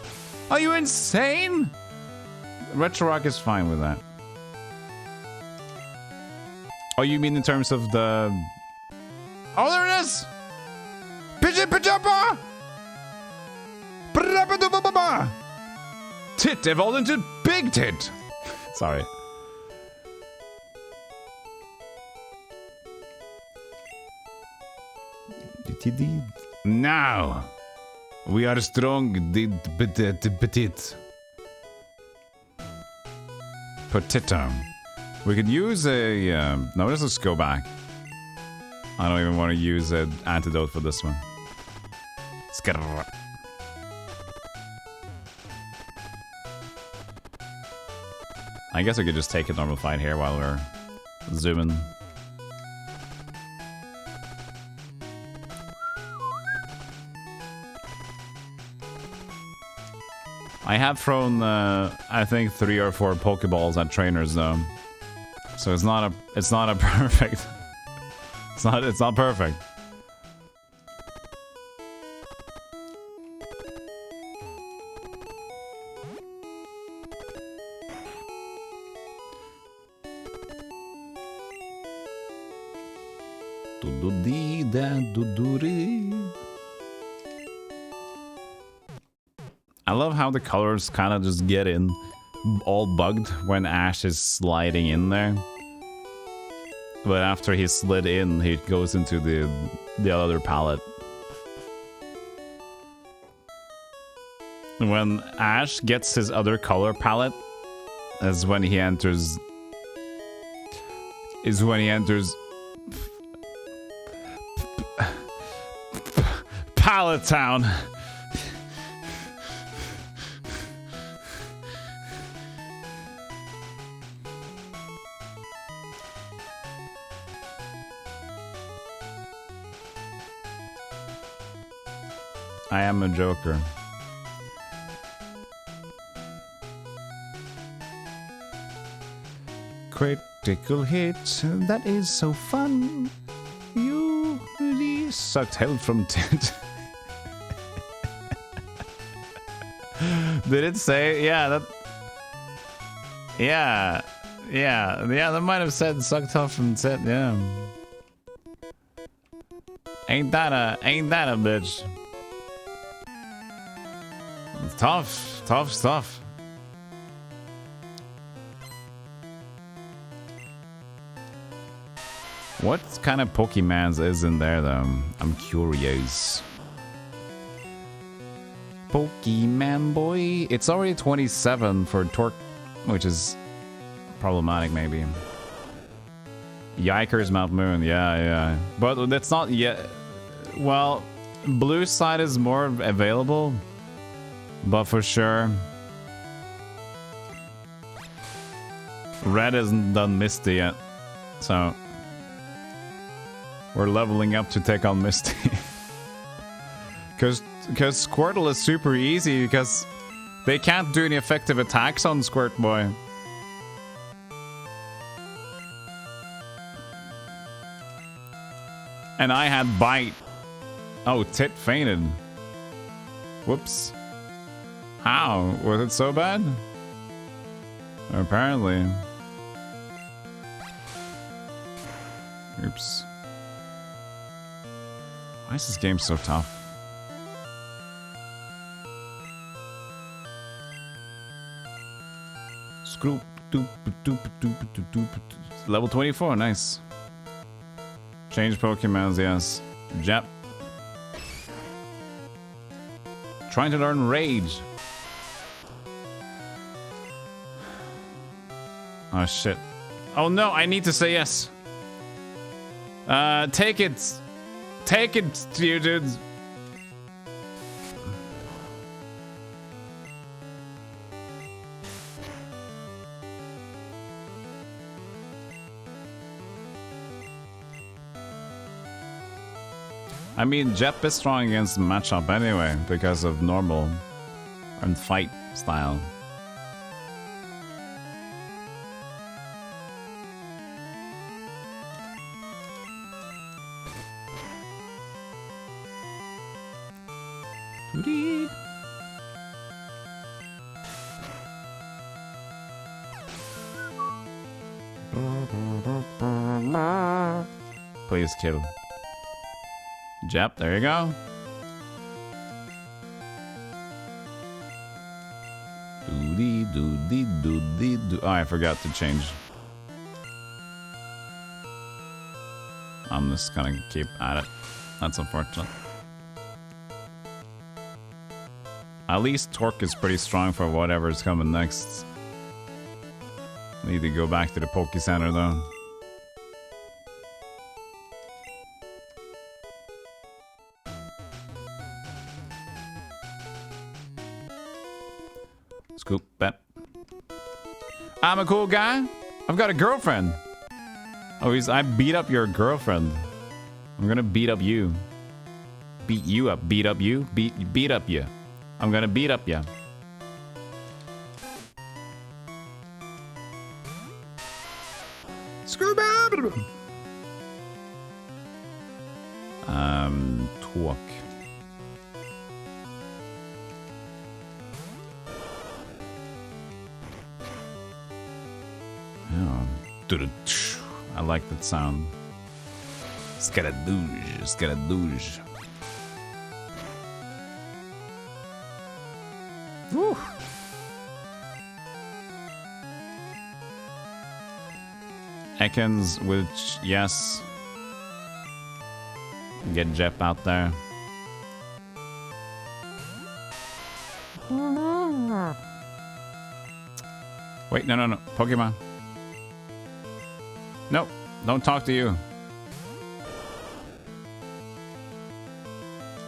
Speaker 1: Are you insane? RetroArch is fine with that. Oh, you mean in terms of the... Oh, there it is! Tit evolved into Big Tit! Sorry. Now! We are strong, petite. Petite. We could use a... no, let's just go back. I don't even want to use an antidote for this one. Skrrr. I guess we could just take a normal fight here while we're zooming. I have thrown, I think 3 or 4 Pokeballs at trainers though, so it's not a perfect. It's not perfect. I love how the colors kind of just get in all bugged when Ash is sliding in there. But after he slid in, he goes into the other palette. When Ash gets his other color palette, is when he enters... Palette Town. I am a joker. Critical hit, that is so fun. You really sucked health from Tit. Did it say? Yeah, that... Yeah, that might have said sucked health from Tit, yeah. Ain't that a bitch. Tough stuff. What kind of Pokemons is in there though? I'm curious. Pokemon boy. It's already 27 for Torque, which is problematic maybe. Yikers Mount Moon, yeah. But that's not yet. Well, blue side is more available. But for sure, Red hasn't done Misty yet, so we're leveling up to take on Misty. Because Squirtle is super easy because they can't do any effective attacks on Squirt Boy. And I had Bite. Oh, Tit fainted. Whoops. How? Was it so bad? Apparently. Oops. Why is this game so tough? Screw. Level 24, nice. Change Pokemons, yes. Jap. Trying to learn Rage. Oh shit. Oh no, I need to say yes. Take it. Take it, you dudes. I mean, Jep is strong against the matchup anyway, because of normal and fight style. Please kill. Jep, there you go. Doody doody doody doo. Oh, I forgot to change. I'm just gonna keep at it. That's unfortunate. At least Torque is pretty strong for whatever's coming next. Need to go back to the Poke Center though. Scoop bet. I'm a cool guy. I've got a girlfriend. Oh, I beat up your girlfriend. I'm gonna beat up you. Beat you up. Beat up you. Beat up you. I'm gonna beat up you. Scoop up. Talk. I like that sound. Scaradouche, scaradouche. Woo. Ekans, which, yes. Get Jep out there. Wait, no. Pokemon. No, don't talk to you.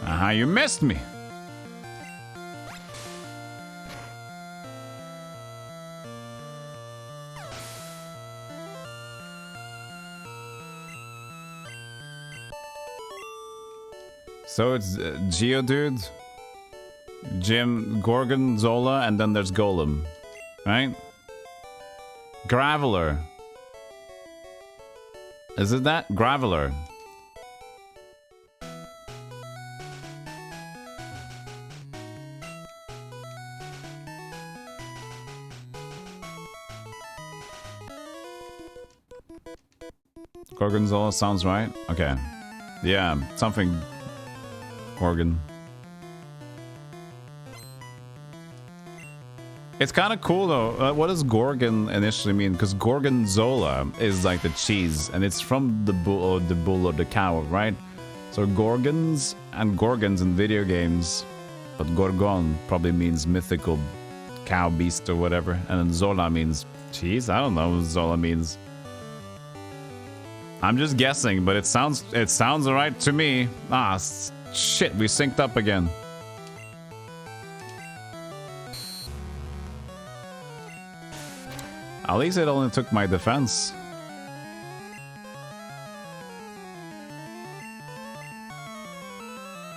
Speaker 1: Aha, you missed me. So it's Geodude, Jim, Gorgonzola, and then there's Golem, right? Graveler. Is it that? Graveler. Gorgonzola sounds right. Okay. Yeah, something Gorgon. It's kind of cool though. What does Gorgon initially mean? Because Gorgonzola is like the cheese, and it's from the bull or the cow, right? So Gorgons and Gorgons in video games, but Gorgon probably means mythical cow beast or whatever, and then Zola means cheese. I don't know what Zola means. I'm just guessing, but it sounds alright to me. Ah, shit, we synced up again. At least it only took my defense.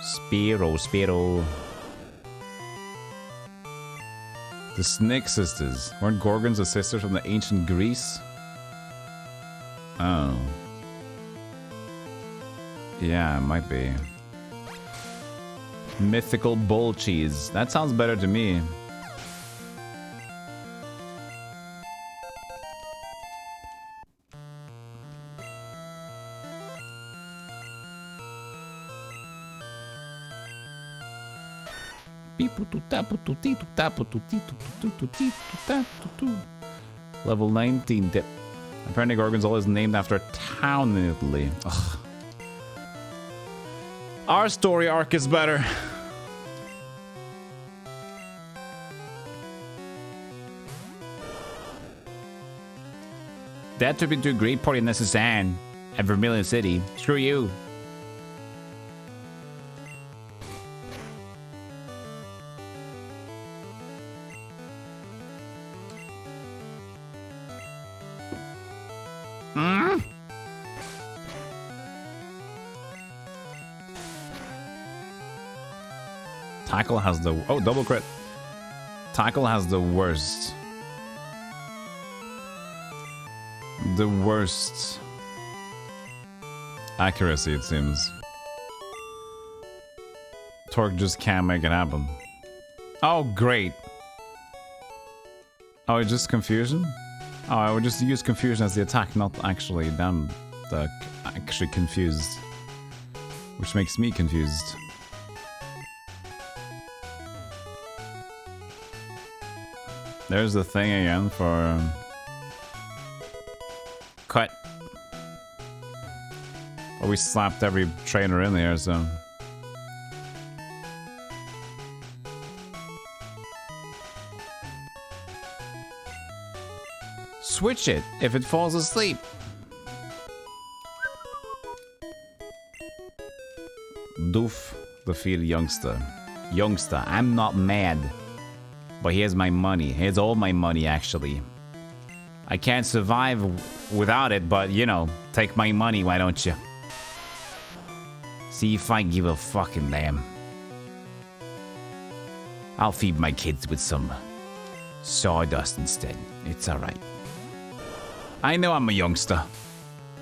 Speaker 1: Spiro. The Snake Sisters. Weren't Gorgons the sisters from the ancient Greece? Oh. Yeah, it might be. Mythical bull cheese. That sounds better to me. Level 19 dip. Apparently Gorgonzola is named after a town in Italy. Ugh. Our story arc is better. That would be too great party necessary. And Vermilion City, screw you. Tackle has the... Oh, double crit. Tackle has the worst. The worst accuracy, it seems. Torque just can't make it happen. Oh, great. Oh, it's just confusion? Oh, I would just use confusion as the attack, not actually them actually confused. Which makes me confused. There's the thing again for... cut. Oh, we slapped every trainer in there, so... Switch it if it falls asleep. Doof, the field youngster. Youngster, I'm not mad. But here's my money. Here's all my money, actually. I can't survive without it, but, you know, take my money, why don't you? See if I give a fucking damn. I'll feed my kids with some sawdust instead. It's alright. I know I'm a youngster.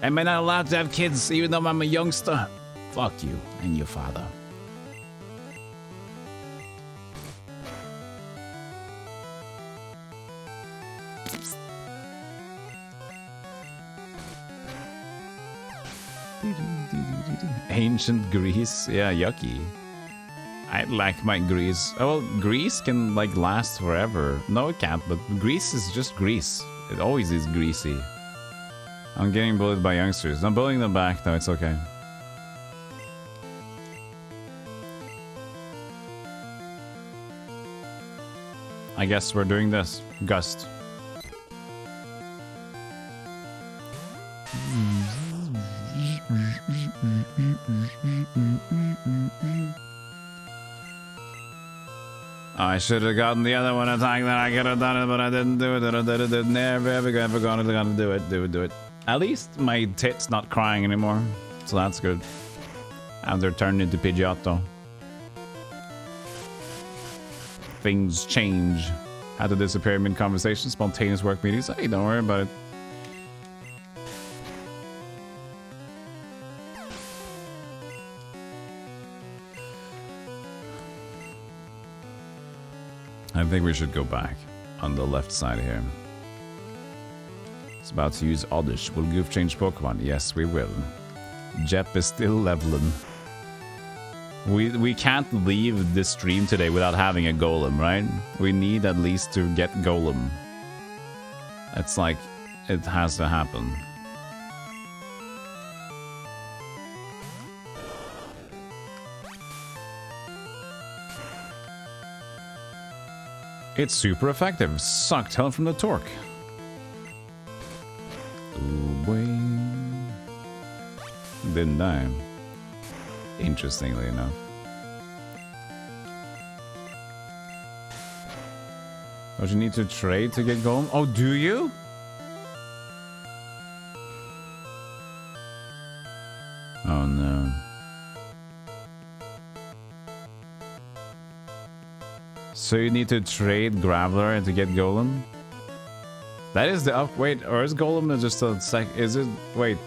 Speaker 1: Am I not allowed to have kids even though I'm a youngster? Fuck you and your father. Ancient Greece, yeah, yucky. I like my Greece. Oh, well, Greece can like last forever. No, it can't, but Greece is just Greece. It always is greasy. I'm getting bullied by youngsters. I'm bullying them back though, it's okay. I guess we're doing this. Gust. I should have gotten the other one attack that I could have done it, but I didn't do it. Never ever gonna do it. Do it. At least my tit's not crying anymore, so that's good. And they're turned into Pidgeotto. Things change. Had to disappear mid-conversation, spontaneous work meetings. Hey, don't worry about it. I think we should go back on the left side here. It's about to use Oddish. Will Goof change Pokemon? Yes, we will. Jep is still leveling. We can't leave this stream today without having a Golem, right? We need at least to get Golem. It's like, it has to happen. It's super effective. Sucked hell from the torque. Ooh, boy. Didn't die. Interestingly enough. Don't you need to trade to get Golem? Oh, do you? Oh no. So you need to trade Graveler to get Golem? That is the up. Wait, or is Golem just a sec? Is it? Wait.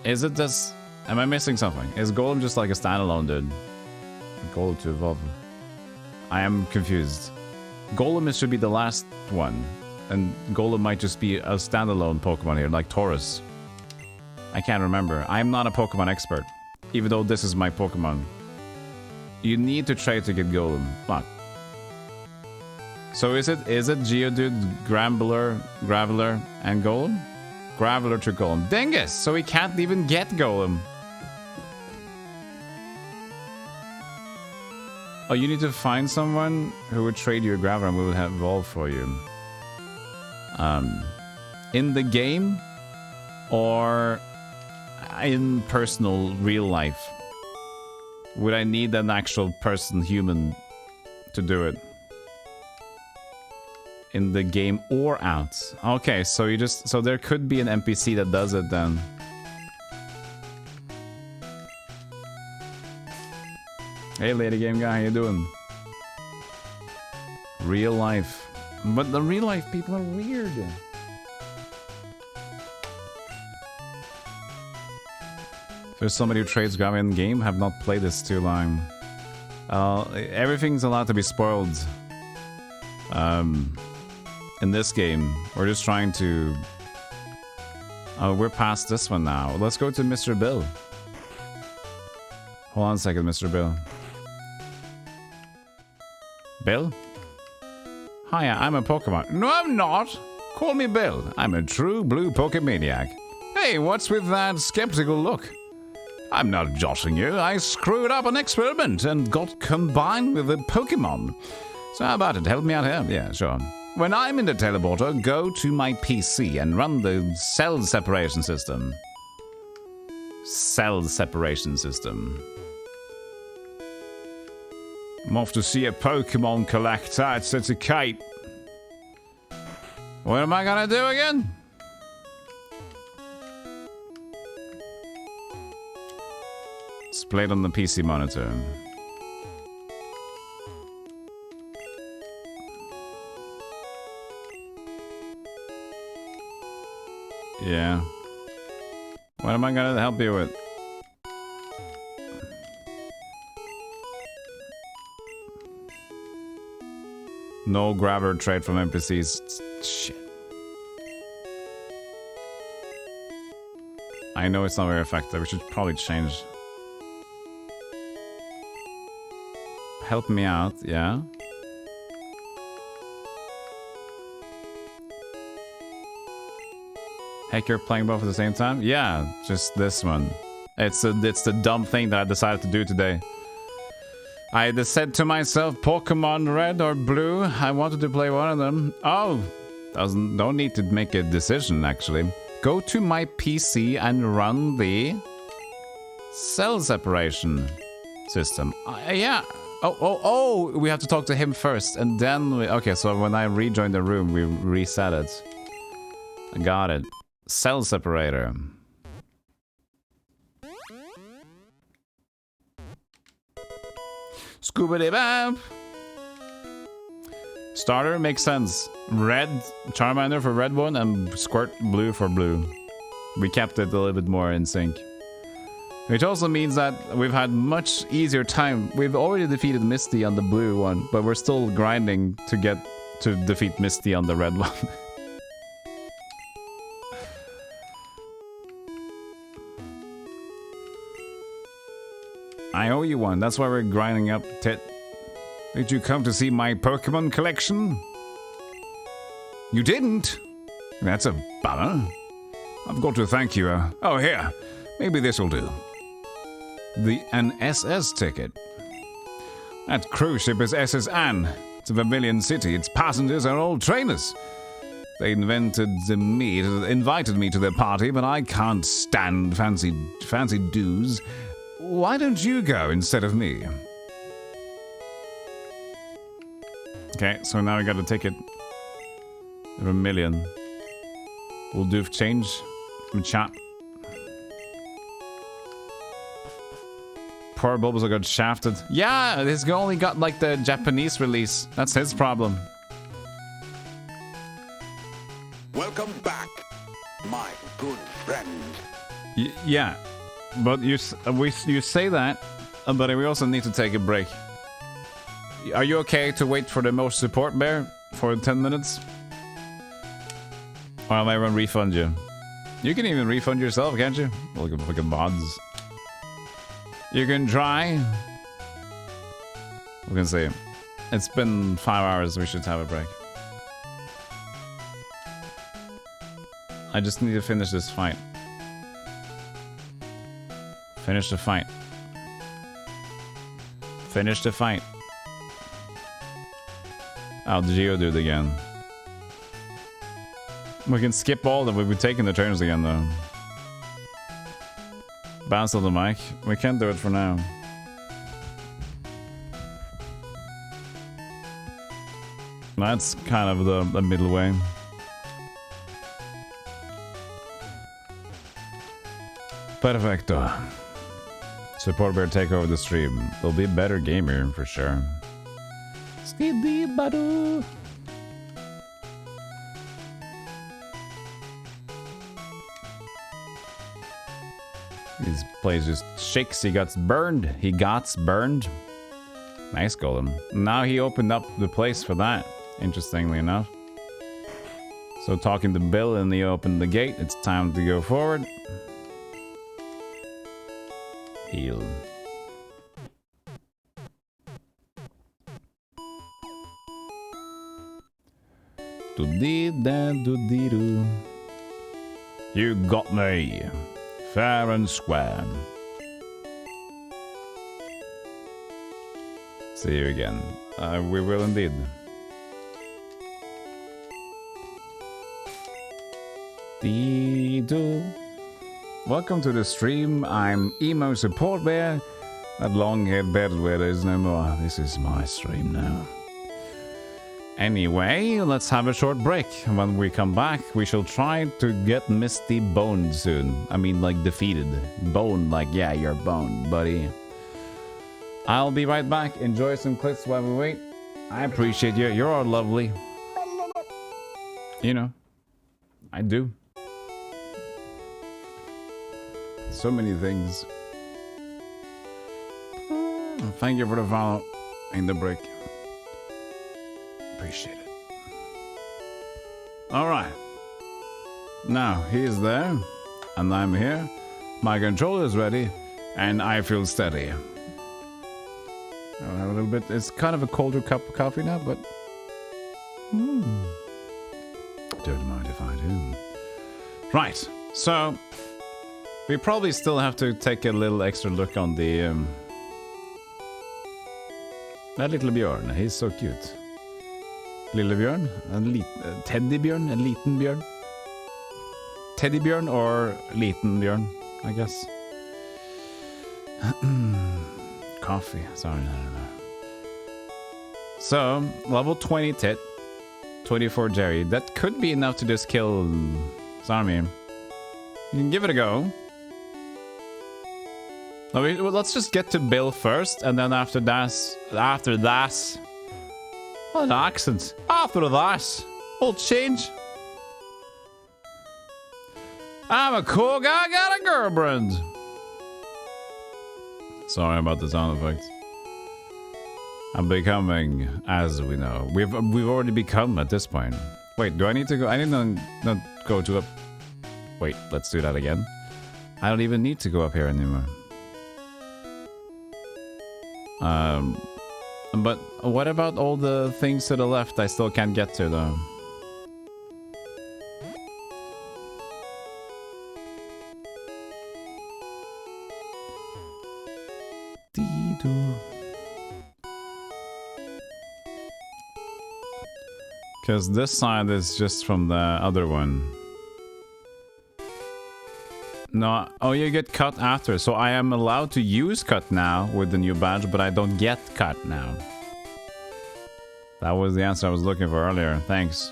Speaker 1: Is it just? Am I missing something? Is Golem just like a standalone dude? A Golem to evolve. I am confused. Golem should be the last one, and Golem might just be a standalone Pokemon here, like Taurus. I can't remember. I am not a Pokemon expert, even though this is my Pokemon. You need to trade to get Golem. Fuck. So is it Geodude, Graveler, and Golem? Graveler to Golem. Dingus! So we can't even get Golem. Oh, you need to find someone who would trade your Graveler and we will have evolve for you. in the game or in personal real life? Would I need an actual person, human, to do it? In the game or out? Okay, so you just... So there could be an NPC that does it then. Hey, lady game guy, how you doing? Real life. But the real life people are weird. There's somebody who trades Gravity in game. Have not played this too long. Everything's allowed to be spoiled. In this game, we're just trying to... Oh, we're past this one now. Let's go to Mr. Bill. Hold on a second, Mr. Bill. Bill? Hi, I'm a Pokemon. No, I'm not. Call me Bill. I'm a true blue Pokemaniac. Hey, what's with that skeptical look? I'm not jostling you. I screwed up an experiment and got combined with a Pokemon. So how about it? Help me out here? Yeah, sure. When I'm in the teleporter, go to my PC and run the cell separation system. Cell separation system. I'm off to see a Pokemon collector. It's a kite. What am I gonna do again? It's played on the PC monitor. Yeah. What am I gonna help you with? No grabber trade from NPCs. Shit. I know it's not very effective. We should probably change. Help me out, yeah. Heck, you're playing both at the same time? Yeah, just this one. It's the dumb thing that I decided to do today. I just said to myself, Pokemon Red or Blue, I wanted to play one of them. Oh, don't need to make a decision, actually. Go to my PC and run the cell separation system. Yeah. Oh, we have to talk to him first, and then okay, so when I rejoin the room, we reset it. I got it. Cell separator. Scuba-dee-bap! Starter makes sense. Red Charmander for red one and Squirt blue for blue. We kept it a little bit more in sync. Which also means that we've had much easier time. We've already defeated Misty on the blue one, but we're still grinding to get to defeat Misty on the red one. I owe you one. That's why we're grinding up. Did you come to see my Pokemon collection? You didn't? That's a bummer. I've got to thank you. Oh, here. Maybe this'll do. An SS ticket. That cruise ship is SS Anne. It's a Vermilion City. Its passengers are all trainers. They invited me to their party, but I can't stand fancy dues. Why don't you go instead of me? Okay, so now we got a ticket. Vermilion. We'll do change from chat. Poor Bulbasaur got shafted. Yeah, he's only got like the Japanese release. That's his problem.
Speaker 4: Welcome back, my good friend.
Speaker 1: Yeah, but you say that, but we also need to take a break. Are you okay to wait for the most support bear for 10 minutes? Or am I going to refund you? You can even refund yourself, can't you? Look at fucking mods. You can try. We can see. It's been 5 hours. We should have a break. I just need to finish this fight. Finish the fight. Finish the fight. Oh, the Geodude again. We can skip all of them. We'll be taking the trainers again, though. Bounce on the mic. We can't do it for now. That's kind of the middle way. Perfecto. Support bear take over the stream. There'll be a better gamer for sure. Skiddy badu. This place just shakes. He got burned. Nice golem. Now he opened up the place for that, interestingly enough. So talking to Bill and he opened the gate. It's time to go forward. Heal. Do-dee-da-do-dee-doo. You got me. Fair and square. See you again. We will indeed. Dee-doo. Welcome to the stream. I'm Emo Support Bear. That long-haired bedwetter is no more. This is my stream now. Anyway, let's have a short break. When we come back, we shall try to get Misty boned soon. I mean, like, defeated. Boned, like, yeah, you're boned, buddy. I'll be right back. Enjoy some clips while we wait. I appreciate you. You're all lovely. You know, I do. So many things. Thank you for the follow in the break. Appreciate it. Alright. Now, he's there, and I'm here. My controller's ready, and I feel steady. I'll have a little bit. It's kind of a colder cup of coffee now, but... Don't mind if I do. Right, so... we probably still have to take a little extra look on the... that little Björn, he's so cute. Lille Björn, Teddybjörn, en liten björn. Teddybjörn or liten björn, I guess. Coffee, sorry, I don't know. So, level 20 Tit, 24 Jerry. That could be enough to just kill Zarmi. You can give it a go. No, let's just get to Bill first, and then after that... What an accent. After that, we'll change. I'm a cool guy, got a girlfriend. Sorry about the sound effects. I'm becoming, as we know. We've already become at this point. Wait, do I need to go? I need to not go to a... Wait, let's do that again. I don't even need to go up here anymore. But what about all the things to the left I still can't get to, though? Because this side is just from the other one. No, oh, you get cut after, so I am allowed to use cut now with the new badge, but I don't get cut now. That was the answer I was looking for earlier. Thanks.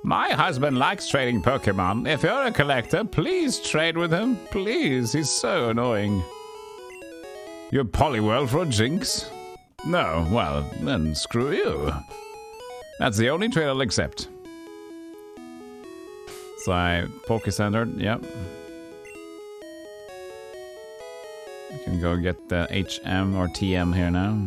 Speaker 1: My husband likes trading Pokemon. If you're a collector, please trade with him. Please, he's so annoying. You're Poliwhirl for a Jinx? No, well, then screw you. That's the only trade I'll accept. So I Poke-centered, yep. I can go get the HM or TM here now.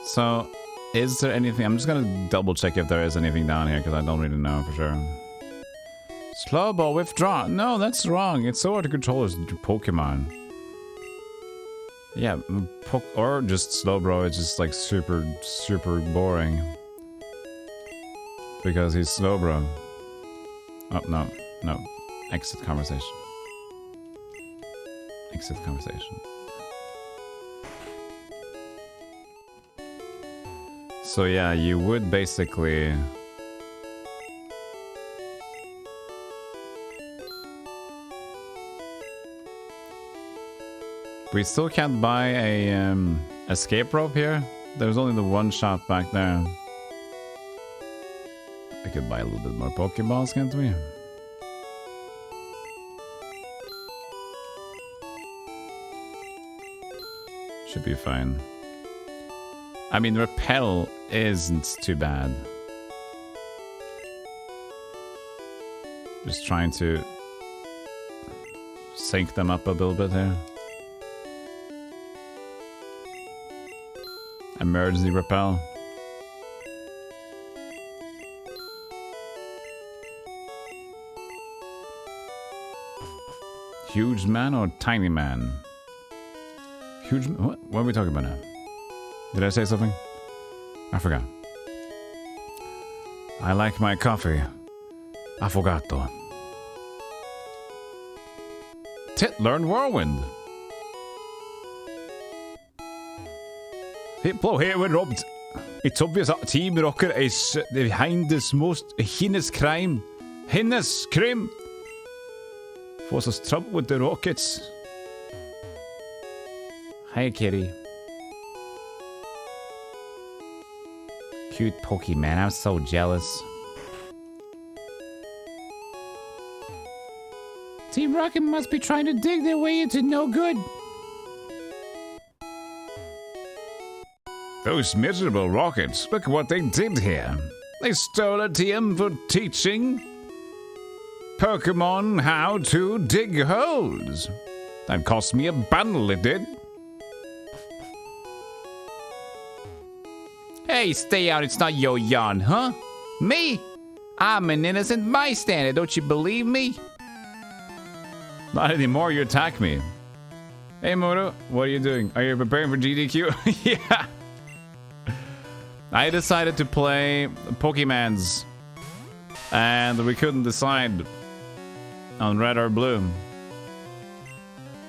Speaker 1: So, is there anything? I'm just gonna double check if there is anything down here because I don't really know for sure. Slowball withdraw. No, that's wrong. It's so hard to control as Pokemon. Yeah, or just Slowbro. It's just like super boring. Because he's slow, bro. Oh, no. No. Exit conversation. Exit conversation. So yeah, you would basically... We still can't buy a escape rope here. There's only the one shop back there. We could buy a little bit more Pokeballs, can't we? Should be fine. I mean, repel isn't too bad. Just trying to sync them up a little bit here. Emergency repel. Huge man or tiny man? Huge... What are we talking about now? Did I say something? I forgot. I like my coffee. Affogato. Learn Whirlwind. People here were robbed. It's obvious that Team Rocket is behind this most heinous crime. Heinous crime. Was us trouble with the Rockets. Hi, kitty. Cute Pokemon, I'm so jealous. Team Rocket must be trying to dig their way into no good. Those miserable Rockets, look what they did here. They stole a TM for teaching Pokemon how to dig holes. That cost me a bundle, it did. Hey, stay out, it's not your yarn, huh? Me? I'm an innocent bystander, don't you believe me? Not anymore, you attack me. Hey, Moto, what are you doing? Are you preparing for GDQ? Yeah. I decided to play Pokemans, and we couldn't decide on red or blue.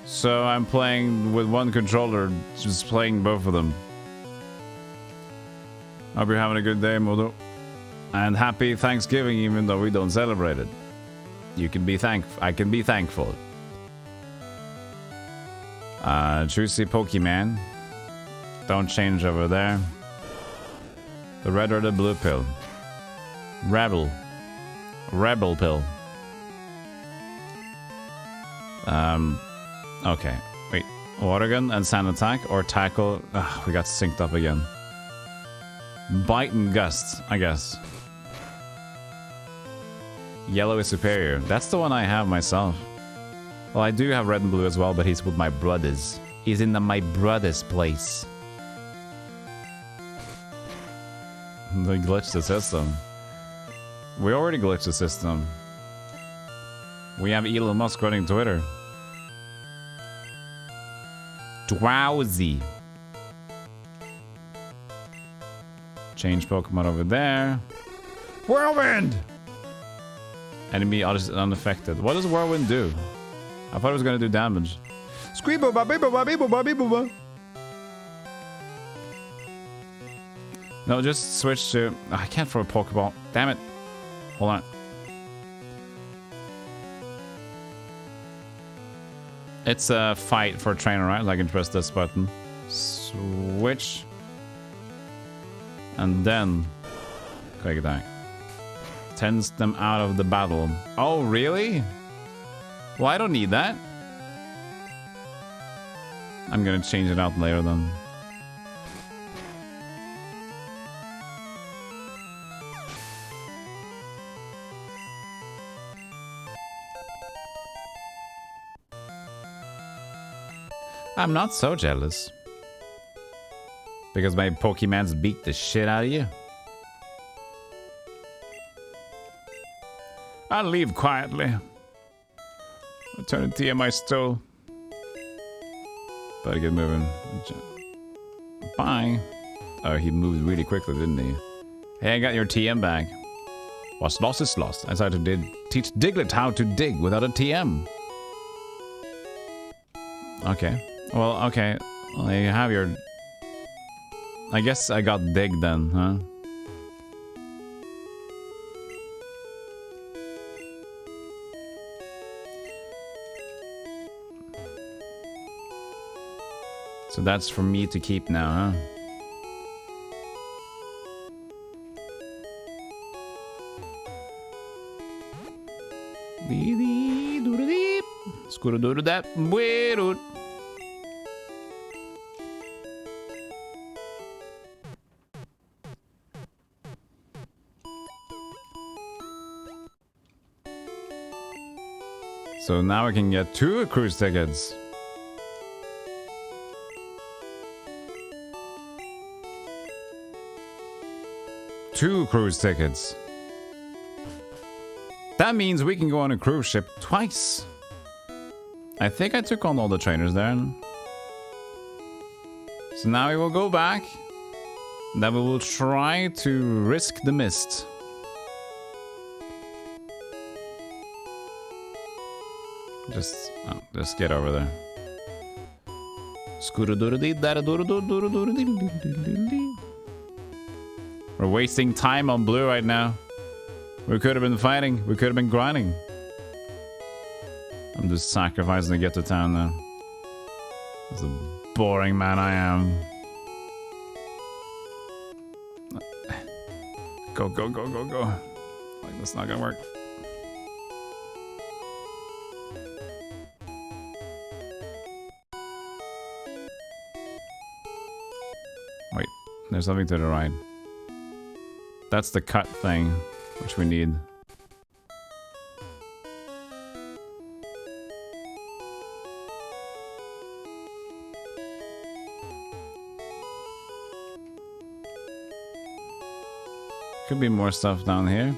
Speaker 1: So I'm playing with one controller, just playing both of them. Hope you're having a good day, Moto. And happy Thanksgiving, even though we don't celebrate it. You can be I can be thankful. Juicy Pokemon. Don't change over there. The red or the blue pill? Rebel. Rebel pill. Okay. Wait. Water gun and sand attack or tackle? Ugh, we got synced up again. Bite and gust, I guess. Yellow is superior. That's the one I have myself. Well, I do have red and blue as well, but he's with my brothers. He's in my brother's place. They glitched the system. We already glitched the system. We have Elon Musk running Twitter. Drowsy. Change Pokemon over there. Whirlwind! Enemy unaffected. What does Whirlwind do? I thought it was gonna do damage. No, just switch to... I can't throw a Pokeball. Damn it. Hold on. It's a fight for a trainer, right? I can press this button. Switch. And then... Quick attack. Tends them out of the battle. Oh, really? Well, I don't need that. I'm gonna change it out later then. I'm not so jealous. Because my Pokemons beat the shit out of you. I'll leave quietly. Return to TM I stole. Better get moving. Bye. Oh, he moved really quickly, didn't he? Hey, I got your TM back. What's lost is lost. I decided to teach Diglett how to dig without a TM. Okay. Well, okay. Well, you have your... I guess I got dig then, huh? So that's for me to keep now, huh? So now I can get 2 cruise tickets. Two cruise tickets. That means we can go on a cruise ship twice. I think I took on all the trainers there. So now we will go back. Then we will try to risk the mist. Just get over there. We're wasting time on blue right now. We could have been fighting. We could have been grinding. I'm just sacrificing to get to town now. That's a boring man I am. Go, go, go, go, go. Like, that's not gonna work. Wait, there's something to the right. That's the cut thing, which we need. Could be more stuff down here.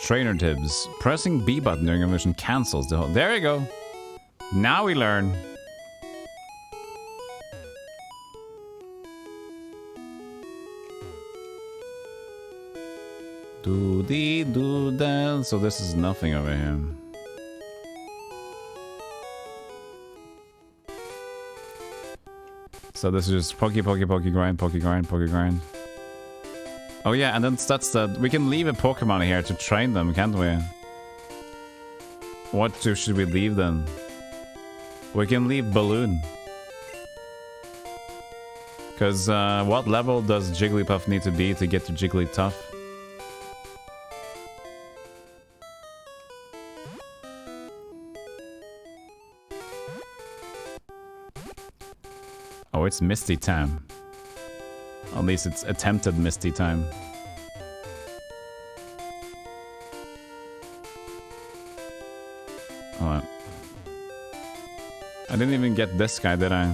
Speaker 1: Trainer tips. Pressing B button during a mission cancels the whole... There you go. Now we learn. Do-dee-do-da. So this is nothing over here. So this is just pokey, pokey, pokey, grind, pokey, grind, pokey, grind. Oh yeah, and then that's the... We can leave a Pokemon here to train them, can't we? What should we leave then? We can leave Balloon. Because what level does Jigglypuff need to be to get to Jigglytuff? Oh, it's Misty time. At least it's attempted Misty time. Hold on. I didn't even get this guy, did I?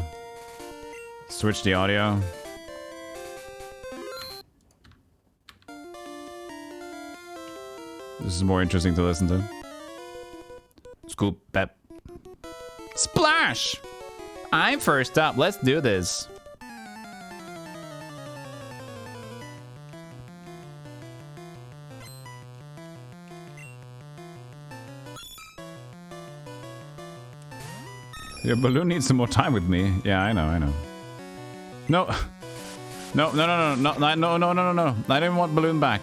Speaker 1: Switch the audio. This is more interesting to listen to. Scoop, pep. Splash! I'm first up. Let's do this. Your balloon needs some more time with me. Yeah, I know, I know. No. No, no, no, no, no, no, no, no, no, no. I didn't want balloon back.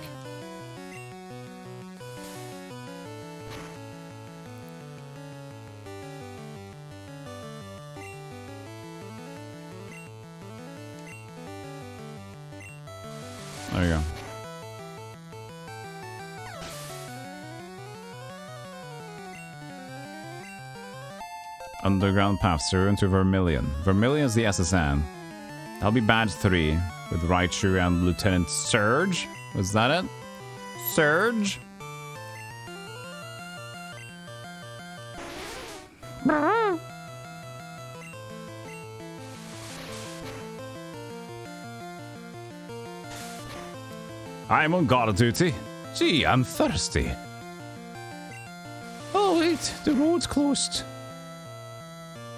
Speaker 1: There you go. Underground paths through into Vermilion. Vermilion is the SSN. That'll be badge 3 with Raichu and Lieutenant Surge. Was that it? Surge? I'm on guard duty. Gee, I'm thirsty. Oh wait, the road's closed.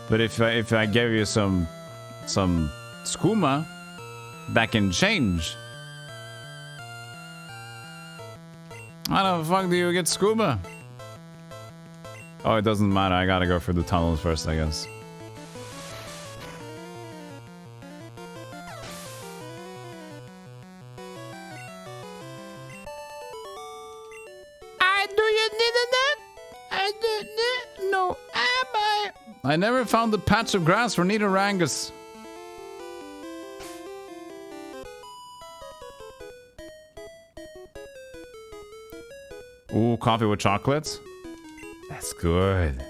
Speaker 1: But if I gave you some skooma, that can change. How the fuck do you get scuba? Oh, it doesn't matter. I gotta go through the tunnels first, I guess. Do you need a net? I don't know. Am I? I never found the patch of grass for Nidorangus. Ooh, coffee with chocolate. That's good.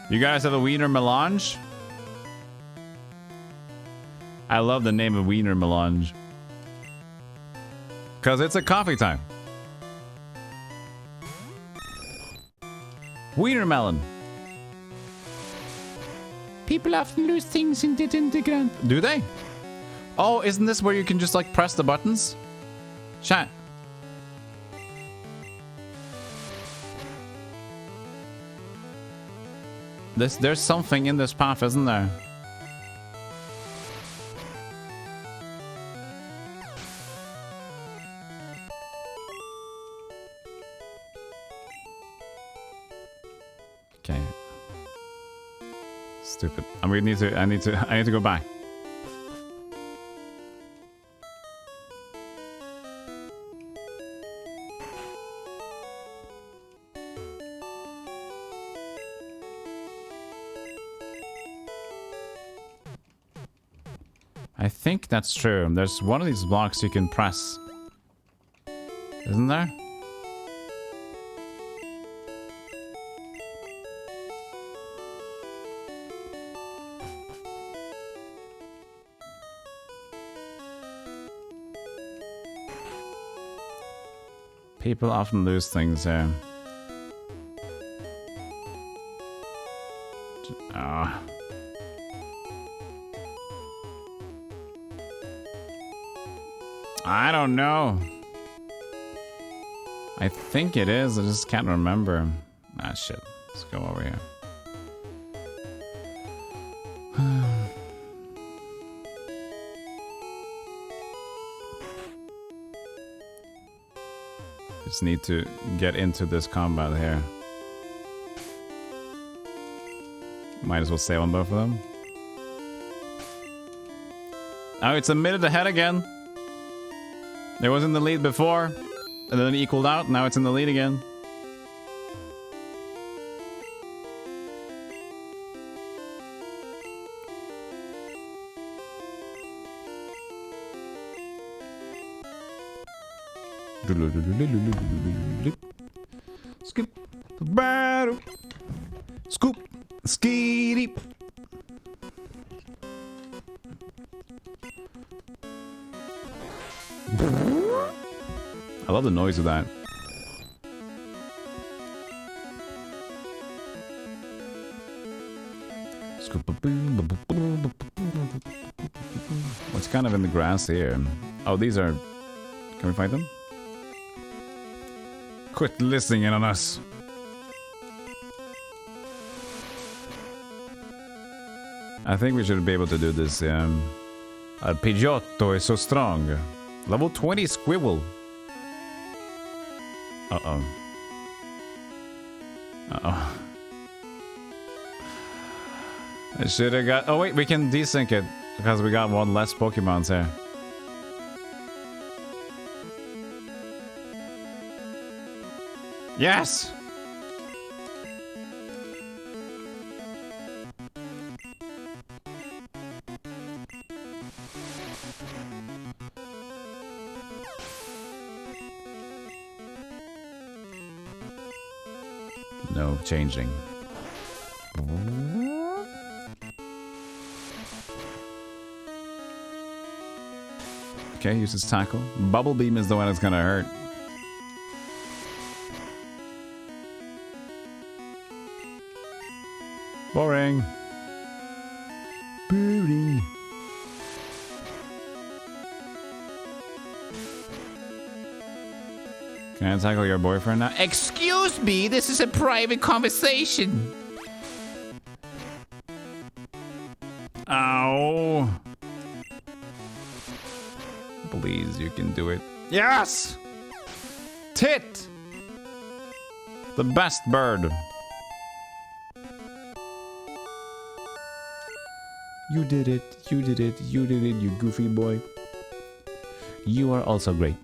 Speaker 1: You guys have a wiener melange? I love the name of wiener melange. Because it's a coffee time. Wiener melon. People often lose things in the ground. Do they? Oh, isn't this where you can just like press the buttons? Chat. There's something in this path, isn't there? Okay. Stupid. I need to go back. I think that's true. There's one of these blocks you can press. Isn't there? People often lose things here. Ah. I don't know. I think it is. I just can't remember. Ah, shit. Let's go over here. Just need to get into this combat here. Might as well save on both of them. Oh, it's a minute ahead again. It was in the lead before, and then it equaled out. Now it's in the lead again. Scoop, battle, scoop, skitty. I love the noise of that. What's kind of in the grass here? Oh, these are... Can we find them? Quit listening in on us. I think we should be able to do this. Arpeggiotto is so strong. Level 20 Squibble. Uh-oh. Uh-oh. I should have got... Oh, wait, we can desync it. Because we got one less Pokemons here. Yes! No changing. Okay, use his tackle. Bubble Beam is the one that's gonna hurt. Boring. Boring. Can I tackle your boyfriend now? Excuse me, this is a private conversation. Ow. Please, you can do it. Yes! Tit! The best bird.
Speaker 2: You did it, you did it, you did it, you goofy boy. You are also great.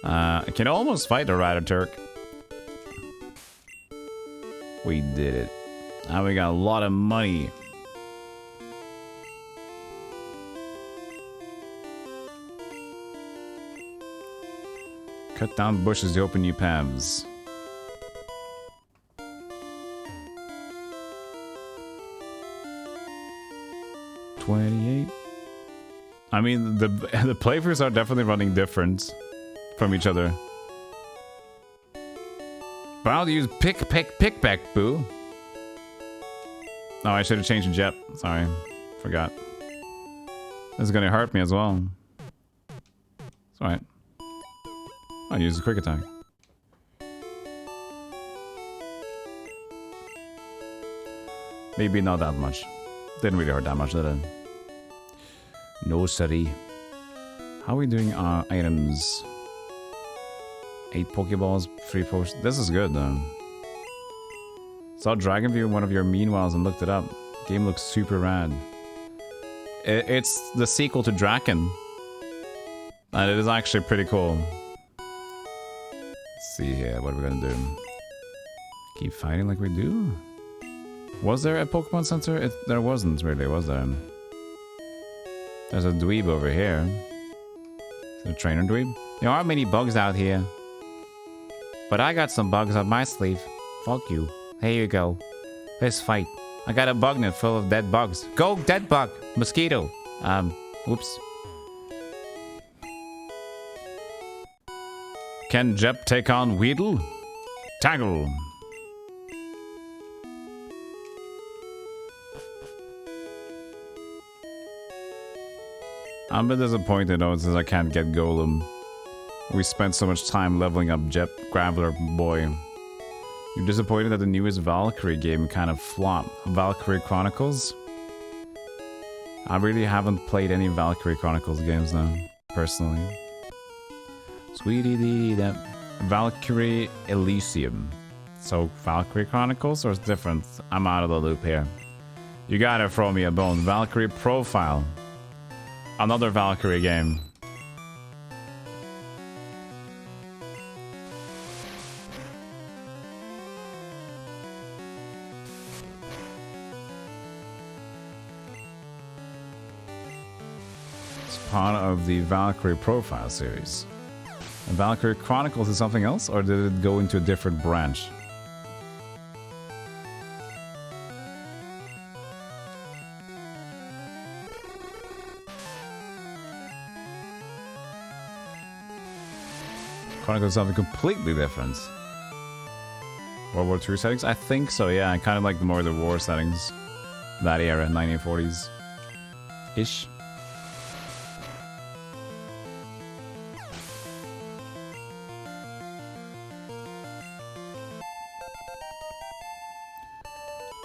Speaker 1: I can almost fight a Rider Turk. We did it. Now we got a lot of money. Cut down bushes to open new paths. $28. I mean, the playthroughs are definitely running different from each other. But I'll use pick back, boo. Oh, I should have changed the jet. Sorry, forgot. This is gonna hurt me as well. It's alright. I'll use a quick attack. Maybe not that much. Didn't really hurt that much, did it? No, sorry. How are we doing items? 8 Pokeballs, 3 potions. This is good though. Saw Dragon View in one of your meanwhiles and looked it up. Game looks super rad. It's the sequel to Draken. And it is actually pretty cool. Let's see here, what are we gonna do? Keep fighting like we do? Was there a Pokemon Center? There wasn't really, was there? There's a dweeb over here. Is it a trainer dweeb? There aren't many bugs out here. But I got some bugs up my sleeve. Fuck you. Here you go. Let's fight. I got a bug net full of dead bugs. Go, dead bug! Mosquito. Whoops. Can Jep take on Weedle? Taggle. I'm a bit disappointed though since I can't get Golem. We spent so much time leveling up Jep Graveler boy. You're disappointed that the newest Valkyrie game kind of flopped. Valkyrie Chronicles? I really haven't played any Valkyrie Chronicles games now, personally. Sweetie dee that Valkyrie Elysium. So Valkyrie Chronicles or it's different? I'm out of the loop here. You gotta throw me a bone. Valkyrie Profile. Another Valkyrie game. It's part of the Valkyrie Profile series. And Valkyrie Chronicles is something else, or did it go into a different branch? Chronicles is something completely different. World War II settings? I think so, yeah. I kind of like more the war settings. That era, 1940s-ish.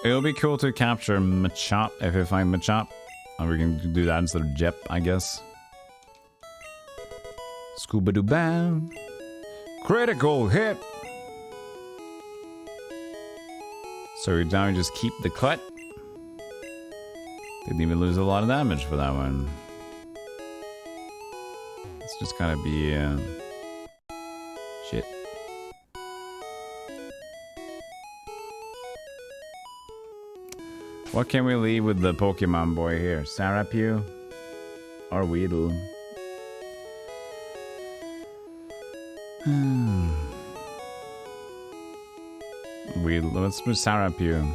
Speaker 1: It'll be cool to capture Machop if we find Machop. And we can do that instead of Jep, I guess. Scuba-doo-bam. Critical hit! So now we just keep the cut. Didn't even lose a lot of damage for that one. It's just gotta be shit. What can we leave with the Pokemon boy here? Sarapew? Or Weedle? Weedle. Let's move Sarapew.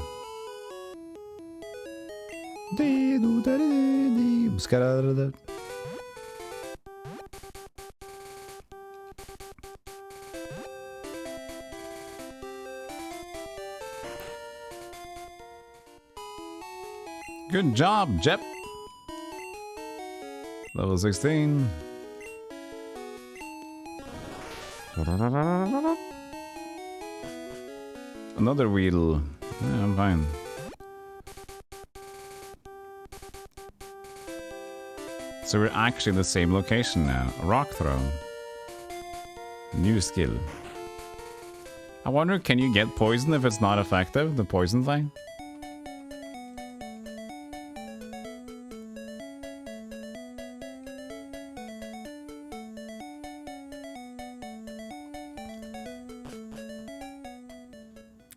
Speaker 1: Good job, Jep. Level 16. Another Weedle. Yeah, I'm fine. So we're actually in the same location now. A rock throw. New skill. I wonder, can you get poison if it's not effective, the poison thing?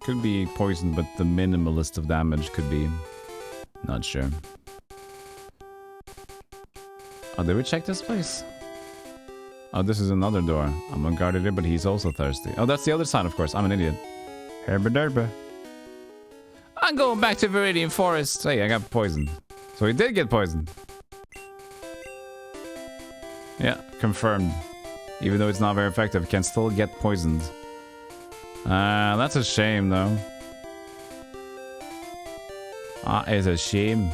Speaker 1: Could be poison, but the minimalist of damage could be... Not sure. Oh, did we check this place? Oh, this is another door. I'm unguarded here, but he's also thirsty. Oh, that's the other side, of course. I'm an idiot. Herba derba. I'm going back to Viridian Forest. Hey, I got poisoned. So he did get poisoned. Yeah, confirmed. Even though it's not very effective, can still get poisoned. That's a shame, though. That is a shame.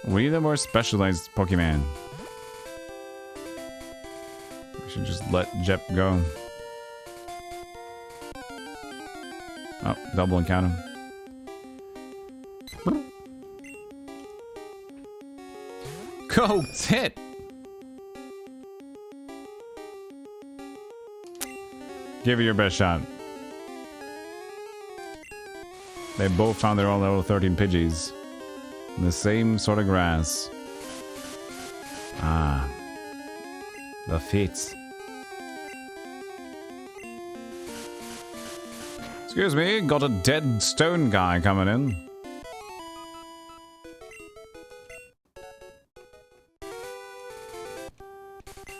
Speaker 1: We need a more specialized Pokemon. We should just let Jep go. Oh, double encounter. Go, tit! Give it your best shot. They both found their own level 13 Pidgeys. In the same sort of grass. Ah. The feet. Excuse me, got a dead stone guy coming in.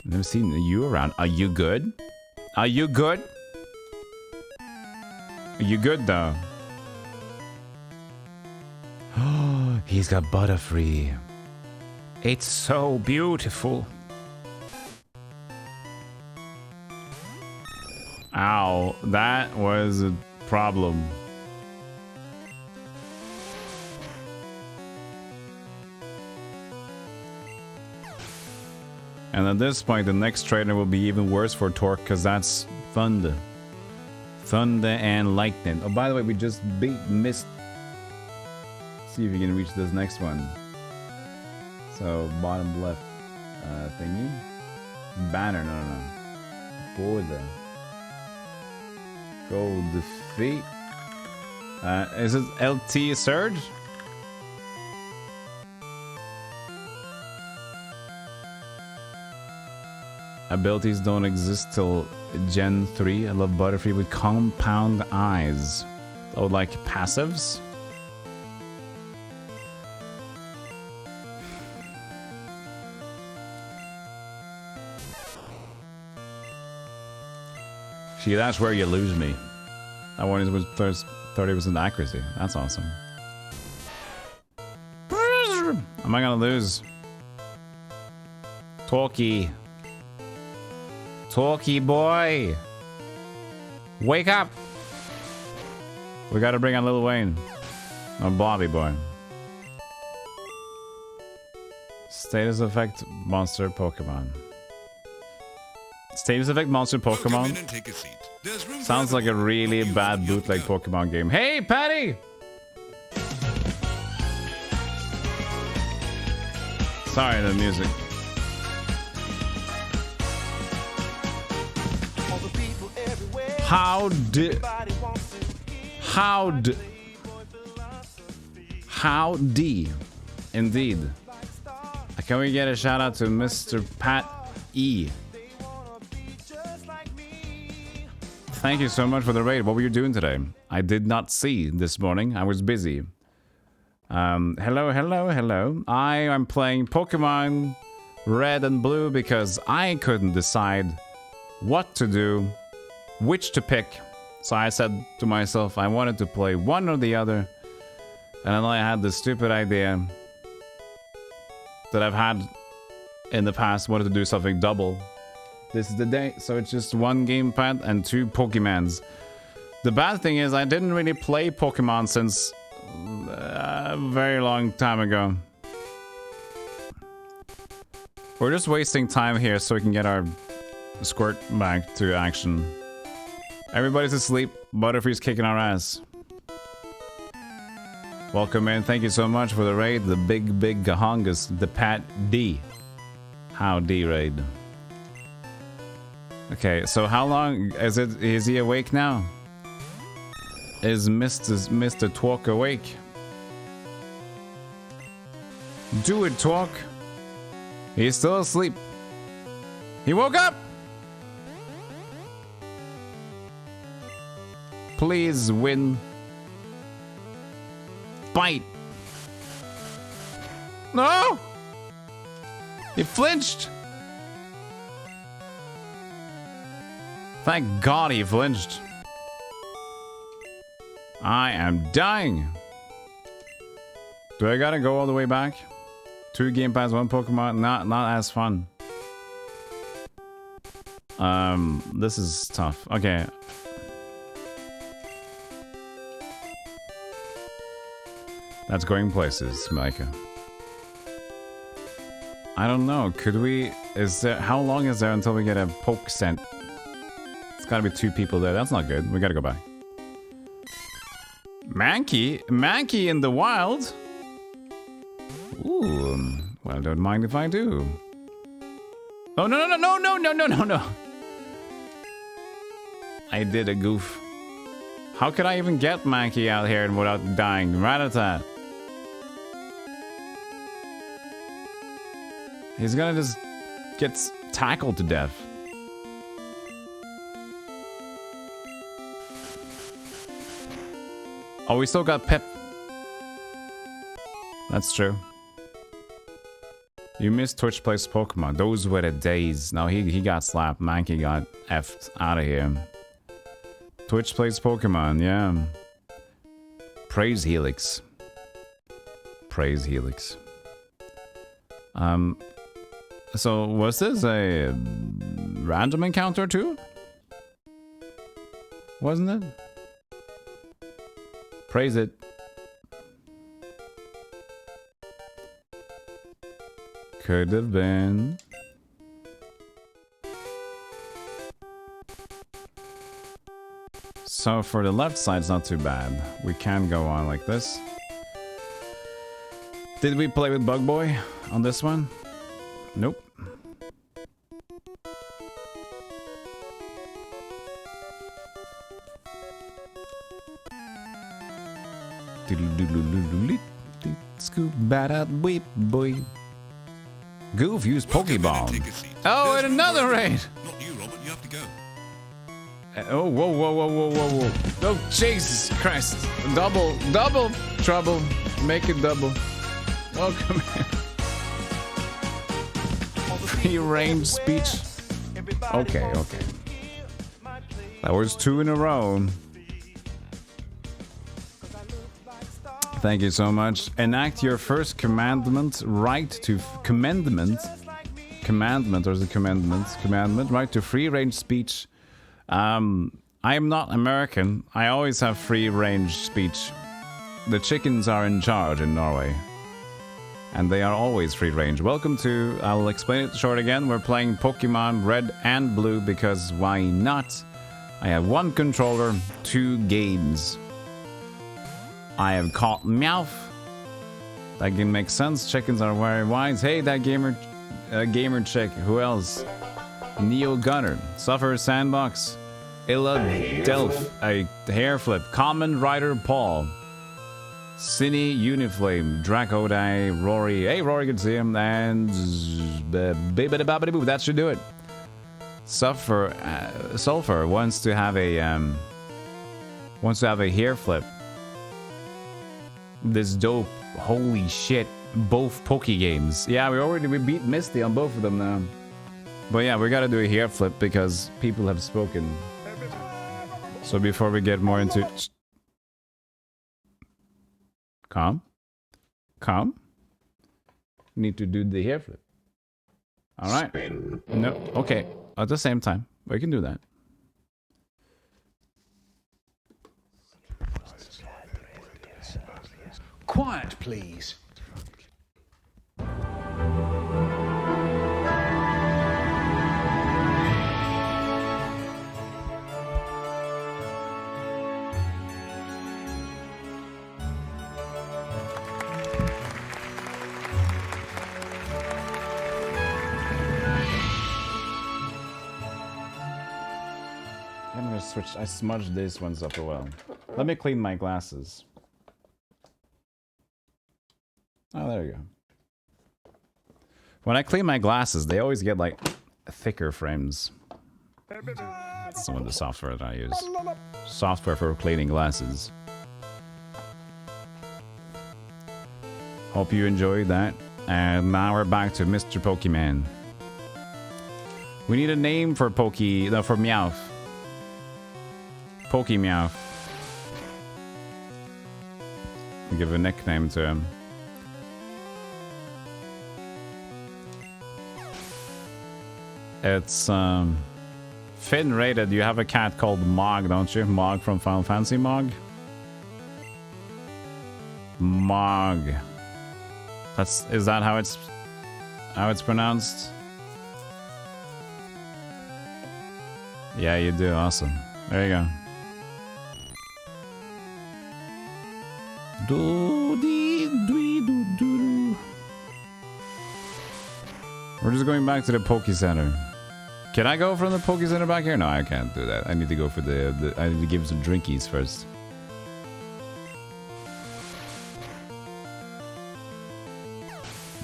Speaker 1: Never seen you around. Are you good? Are you good? Are you good though? Oh, he's got Butterfree. It's so beautiful. Ow, that was a problem. And at this point, the next trainer will be even worse for Torque, because that's Thunder. Thunder and Lightning. Oh, by the way, we just missed. See if you can reach this next one. So, bottom left thingy. Banner, no. Border. Go defeat. Is it LT Surge? Abilities don't exist till Gen 3. I love Butterfree with compound eyes. Oh, like passives? See, that's where you lose me. That one was 30% accuracy. That's awesome. Am I gonna lose? Talkie. Talkie boy. Wake up. We gotta bring on Lil Wayne. Or Bobby boy. Status effect monster Pokemon. Status effect monster Pokemon. Sounds like a really bad bootleg Pokemon game. Hey, Patty! Sorry, the music. Howdy. Indeed. Can we get a shout out to Mr. Pat E? Thank you so much for the raid. What were you doing today? I did not see this morning. I was busy. Hello. I am playing Pokemon Red and Blue because I couldn't decide what to do, which to pick. So I said to myself, I wanted to play one or the other. And then I had this stupid idea that I've had in the past, wanted to do something double. This is the day, so it's just one gamepad and two Pokemons. The bad thing is I didn't really play Pokemon since a very long time ago. We're just wasting time here so we can get our Squirt back to action. Everybody's asleep. Butterfree's kicking our ass. Welcome in. Thank you so much for the raid. The big Gahongus. The Pat D. How D-Raid. Okay, so how long is it? Is he awake now? Is Mr. Talk awake? Do it, Talk. He's still asleep. He woke up! Please win. Bite. No! He flinched! Thank God he flinched. I am dying. Do I gotta go all the way back? 2 game pass, 1 Pokemon, not as fun. This is tough. Okay. That's going places, Micah. I don't know. Could we? Is there? How long is there until we get a poke scent? It's gotta be 2 people there. That's not good. We gotta go back. Mankey in the wild. Ooh. Well, don't mind if I do. Oh no! I did a goof. How could I even get Mankey out here without dying? Rattata. He's gonna just get tackled to death. Oh, we still got Pep. That's true. You missed Twitch Plays Pokemon. Those were the days. No, he got slapped. Mankey got effed out of here. Twitch Plays Pokemon, yeah. Praise Helix. Praise Helix. So was this a random encounter too? Wasn't it? Praise it. Could have been. So for the left side, it's not too bad. We can go on like this. Did we play with Bug Boy on this one? Nope. Goof used Pokeball. Oh, and another raid!
Speaker 4: Not you, Robert. You have to go.
Speaker 1: Oh, whoa. Oh, Jesus Christ. Double trouble. Make it double. Welcome here. Free range speech. Okay. That was 2 in a row. Thank you so much. Enact your first commandment, right to commandment, or is it commandment? Commandment, right to free range speech. I am not American. I always have free range speech. The chickens are in charge in Norway. And they are always free range. Welcome to, I'll explain it short again. We're playing Pokemon Red and Blue because why not? I have 1 controller, 2 games. I have caught Meowth. That game makes sense. Chickens are very wise. Hey, that gamer chick. Who else? Neo Gunner. Suffer Sandbox. Illa Delph. A Hair Flip. Common Rider Paul. Cine Uniflame. Dracodai. Rory. Hey, Rory, good to see him. And Bibbidi-bobbidi-boo. That should do it. Sulfur wants to have a hair flip. This dope. Holy shit. Both Poke games. Yeah, we beat Misty on both of them now. But yeah, we gotta do a hair flip because people have spoken. So before we get more into... Calm. Need to do the hair flip. Alright. No, okay. At the same time. We can do that.
Speaker 5: Quiet, please.
Speaker 1: I'm gonna switch. I smudged these ones up a well. Let me clean my glasses. Oh, there you go. When I clean my glasses, they always get like thicker frames. That's some of the software that I use. Software for cleaning glasses. Hope you enjoyed that. And now we're back to Mr. Pokemon. We need a name for for Meowth. Pokemeowth. Give a nickname to him. It's Finn rated. You have a cat called Mog, don't you? Mog from Final Fantasy Mog? Mog. Is that how it's pronounced? Yeah, you do. Awesome. There you go. We're just going back to the Poke Center. Can I go from the Poke Center back here? No, I can't do that. I need to go for I need to give some drinkies first.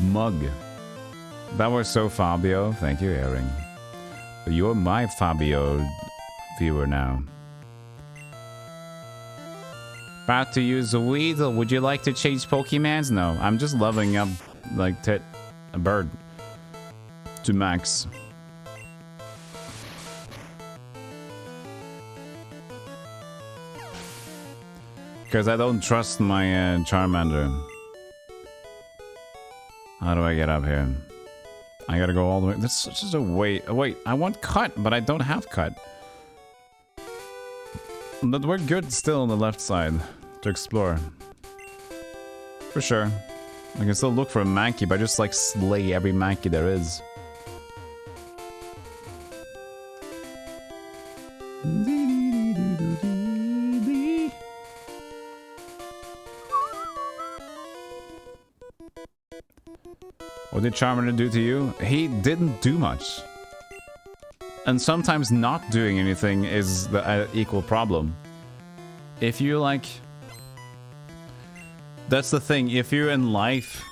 Speaker 1: Mug. That was so Fabio. Thank you, Erin. You're my Fabio viewer now. About to use a Weedle. Would you like to change Pokemons? No, I'm just leveling up like a bird to max. Because I don't trust my Charmander. How do I get up here? I gotta go all the way. This is just a wait. Wait, I want cut, but I don't have cut. But we're good still on the left side to explore. For sure. I can still look for a Mankey, but I just like slay every Mankey there is. What did Charmander do to you? He didn't do much. And sometimes not doing anything is the equal problem. If you like... That's the thing, if you're in life...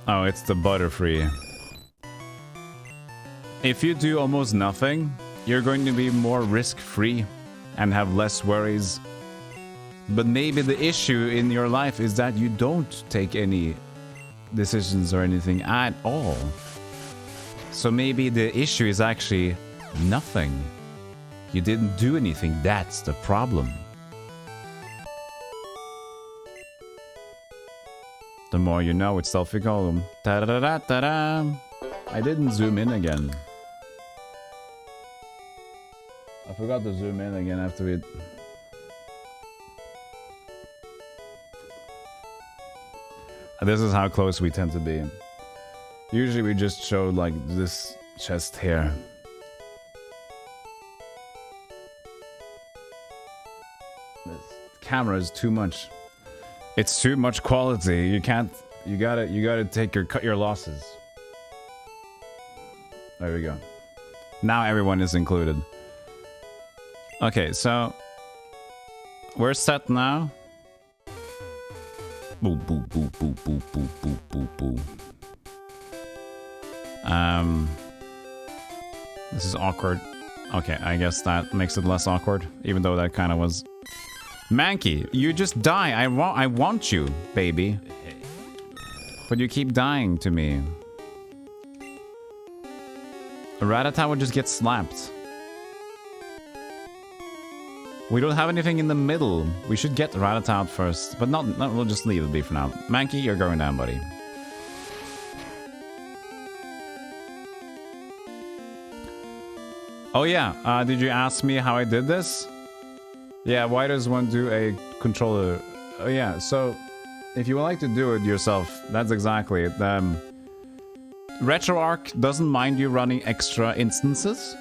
Speaker 1: Oh, it's the Butterfree. If you do almost nothing, you're going to be more risk-free and have less worries. But maybe the issue in your life is that you don't take any decisions or anything at all. So maybe the issue is actually nothing. You didn't do anything. That's the problem. The more you know, it's Stealthygolem. Ta-da-da-da-da-da. I didn't zoom in again. I forgot to zoom in again after it. This is how close we tend to be. Usually we just show like this chest here. This camera is too much. It's too much quality. You can't. You gotta cut your losses. There we go. Now everyone is included. Okay, so we're set now. Boo boo boo boo boo boo boo boo boo. This is awkward. Okay, I guess that makes it less awkward, even though that kind of was. Mankey, you just die. I want you, baby. But you keep dying to me. Rattata would just get slapped. We don't have anything in the middle. We should get Rattata out first. But not, we'll just leave it be for now. Mankey, you're going down, buddy. Oh yeah, did you ask me how I did this? Yeah, why does one do a controller? Oh yeah, so if you would like to do it yourself, that's exactly it. RetroArch doesn't mind you running extra instances.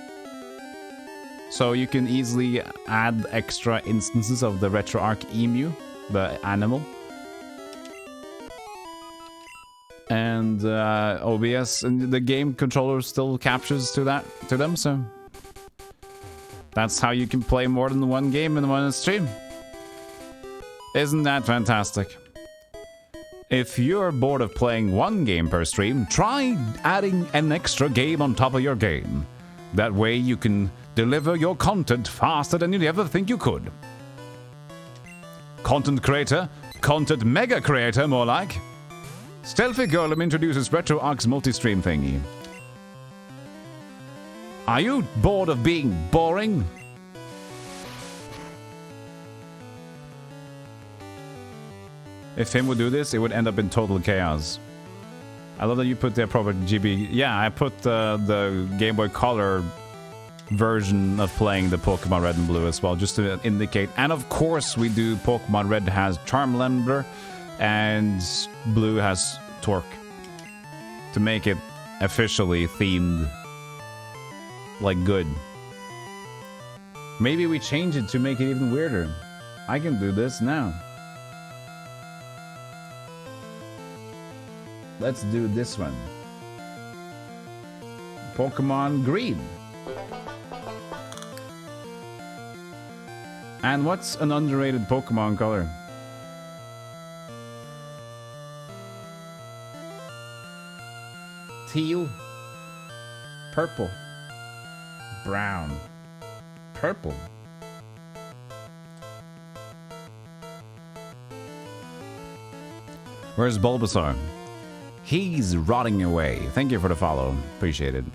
Speaker 1: So you can easily add extra instances of the RetroArch emu, the animal. And OBS and the game controller still captures to them, so That's how you can play more than one game in one stream. Isn't that fantastic? If you're bored of playing one game per stream, try adding an extra game on top of your game. That way you can deliver your content faster than you'd ever think you could. Content creator, content mega creator more like. Stealthygolem introduces RetroArch's multi-stream thingy. Are you bored of being boring? If him would do this, it would end up in total chaos. I love that you put the proper GB. Yeah, I put the Game Boy Color version of playing the Pokemon Red and Blue as well, just to indicate. And of course, we do Pokemon Red has Charmander, and Blue has Torque, to make it officially themed, like good. Maybe we change it to make it even weirder. I can do this now. Let's do this one. Pokemon Green. And what's an underrated Pokemon color? Teal. Purple. Brown. Purple. Where's Bulbasaur? He's rotting away. Thank you for the follow. Appreciate it.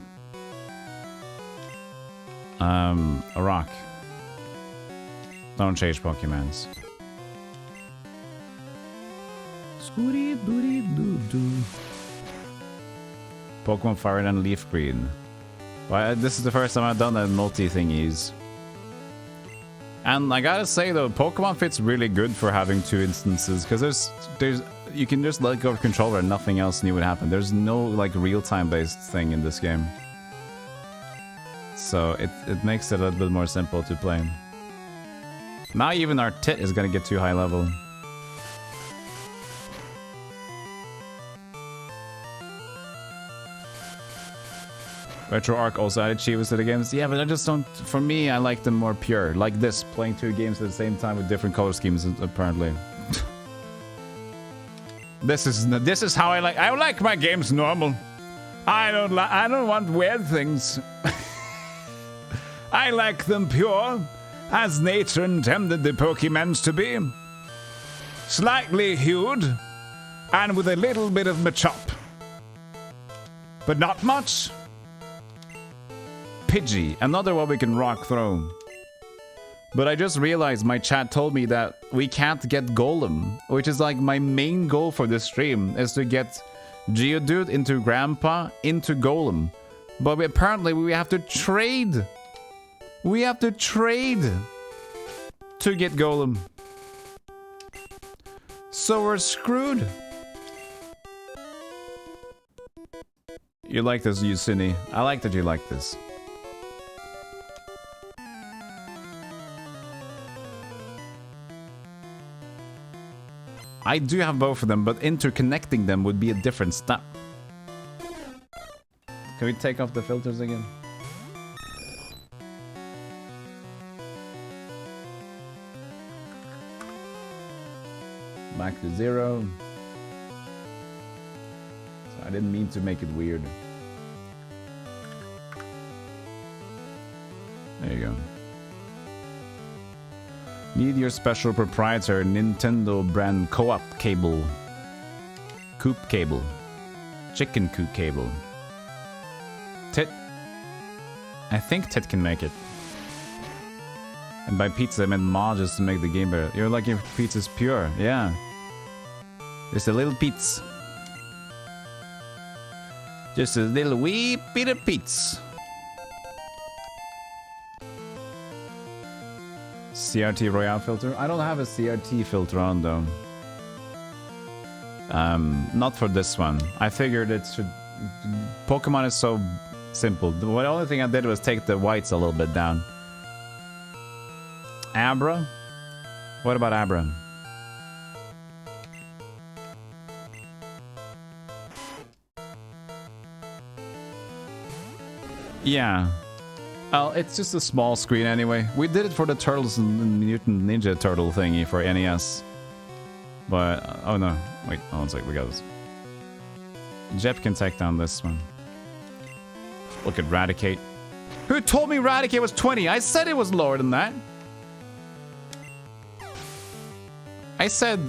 Speaker 1: A rock. Don't change Pokemons. Pokemon Fire and Leaf Green. Well, this is the first time I've done that multi thingies. And I gotta say though, Pokemon fits really good for having two instances, because there's you can just let go of controller and nothing else new would happen. There's no like real-time based thing in this game. So it makes it a little bit more simple to play. Now even our tit is gonna get too high level. RetroArch also added Chivas to the games. Yeah, but I just don't... For me, I like them more pure. Like this, playing two games at the same time with different color schemes, apparently. This is how I like my games normal. I don't want weird things. I like them pure, as nature intended the Pokemons to be. Slightly hued, and with a little bit of machop. But not much. Pidgey, another one we can rock throw. But I just realized my chat told me that we can't get Golem, which is like my main goal for this stream, is to get Geodude into Grandpa into Golem. But apparently we have to trade. We have to trade to get Golem. So we're screwed. You like this, Yusini? I like that you like this. I do have both of them, but interconnecting them would be a different step. Can we take off the filters again? Back to 0. So I didn't mean to make it weird. There you go. Need your special proprietary Nintendo brand co-op cable. Coop cable. Chicken coop cable. Tit. I think Tit can make it. And by pizza I meant Ma, just to make the game better. You're like if pizza's pure. Yeah. Just a little pizza. Just a little wee bit of pizza. CRT Royale filter? I don't have a CRT filter on though. Not for this one. I figured it should... Pokemon is so simple. The only thing I did was take the whites a little bit down. Abra? What about Abra? Yeah. It's just a small screen anyway. We did it for the Turtles and Mutant Ninja Turtle thingy for NES. But, oh no. Wait, hold on a sec, we got this. Jeff can take down this one. Look at Radicate. Who told me Radicate was 20? I said it was lower than that. I said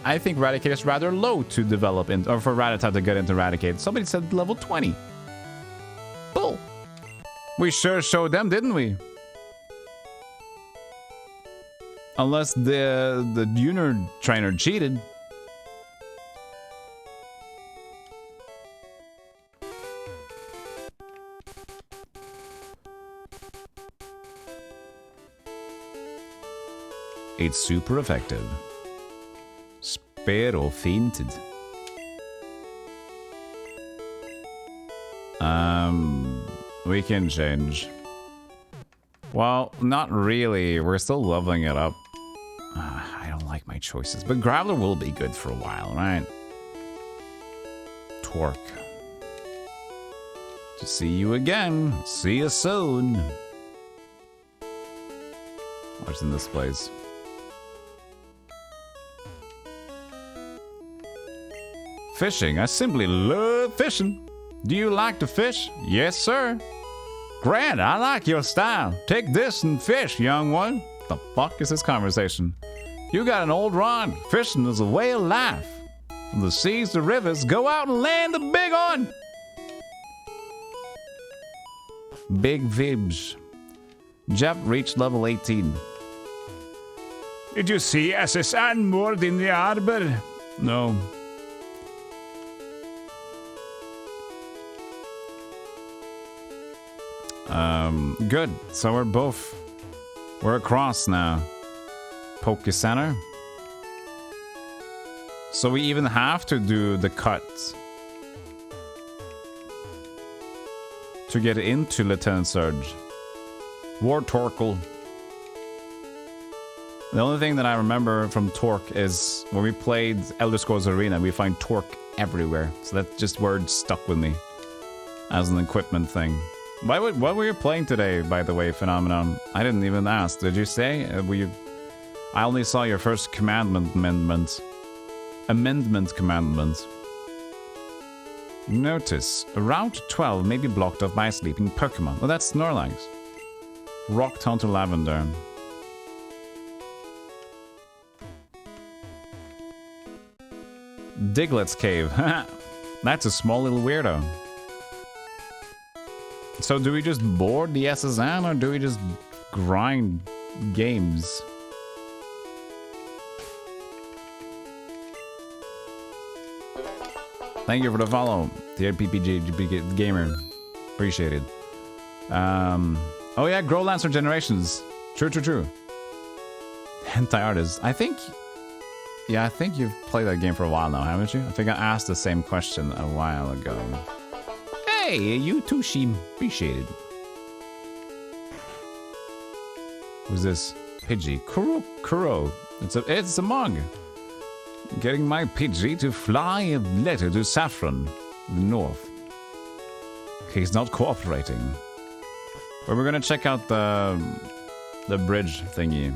Speaker 1: I think Radicate is rather low to develop in, or for Rattata to get into Radicate. Somebody said level 20. Bull. We sure showed them, didn't we? Unless the junior trainer cheated. It's super effective. Spero fainted. We can change. Well, not really. We're still leveling it up. I don't like my choices, but Graveler will be good for a while, right? Torque. To see you again. See you soon. What's in this place? Fishing. I simply love fishing. Do you like to fish? Yes, sir. Grant, I like your style. Take this and fish, young one. The fuck is this conversation? You got an old rod. Fishing is a way of life. From the seas to rivers, go out and land the big one. Big Vibs. Jeff reached level 18. Did you see SSN moored in the harbor? No. Good. So we're across now. Poke Center. So we even have to do the cut to get into Lieutenant Surge. War Torkel. The only thing that I remember from Torque is when we played Elder Scrolls Arena, we find Torque everywhere. So that just word stuck with me as an equipment thing. What were you playing today, by the way, Phenomenon? I didn't even ask. Did you say? I only saw your first commandment amendment. Notice, Route 12 may be blocked off by a sleeping Pokemon. Oh, that's Snorlax. Rock Hunter Lavender. Diglett's Cave. That's a small little weirdo. So do we just board the SSN or do we just grind games? Thank you for the follow, dear PPG Gamer. Appreciate it. Oh yeah, Grow Lancer Generations. True. Hentai Artist. I think you've played that game for a while now, haven't you? I think I asked the same question a while ago. Hey, you too, Sheem. Appreciate it. Who's this? Pidgey. Kuro. It's a mug. Getting my Pidgey to fly a letter to Saffron, the north. He's not cooperating. But we're gonna check out the bridge thingy.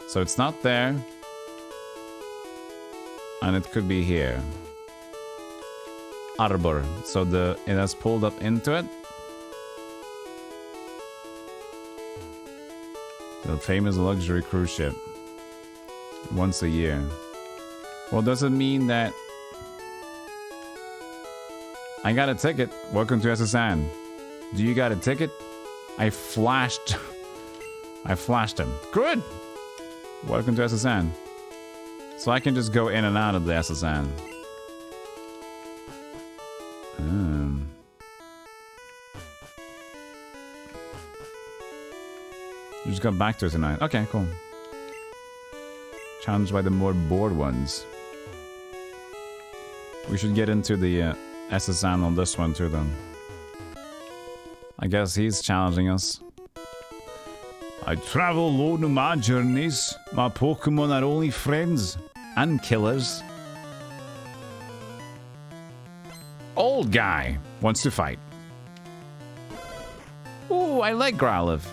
Speaker 1: So it's not there. And it could be here. Arbor. So it has pulled up into it. The famous luxury cruise ship. Once a year. Well, does it mean that I got a ticket? Welcome to SSN. Do you got a ticket? I flashed him. Good. Welcome to SSN. So I can just go in and out of the SSN. You just got back to it tonight. Okay, cool. Challenged by the more bored ones. We should get into the SSN on this one too then. I guess he's challenging us. I travel alone on my journeys. My Pokemon are only friends and killers. Old guy wants to fight. Ooh, I like Growlithe.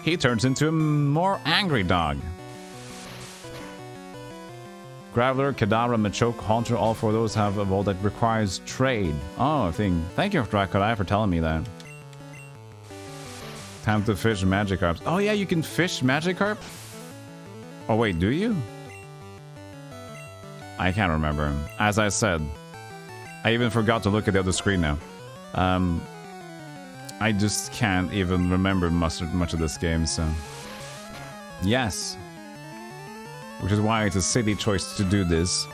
Speaker 1: He turns into a more angry dog. Graveler, Kadabra, Machoke, Haunter, all four of those have evolved that requires trade. Oh, thank you, Drakodai, for telling me that. Time to fish Magikarps. Oh yeah, you can fish Magikarp? Oh wait, do you? I can't remember. As I said, I even forgot to look at the other screen now. I just can't even remember much of this game, so... Yes. Which is why it's a silly choice to do this.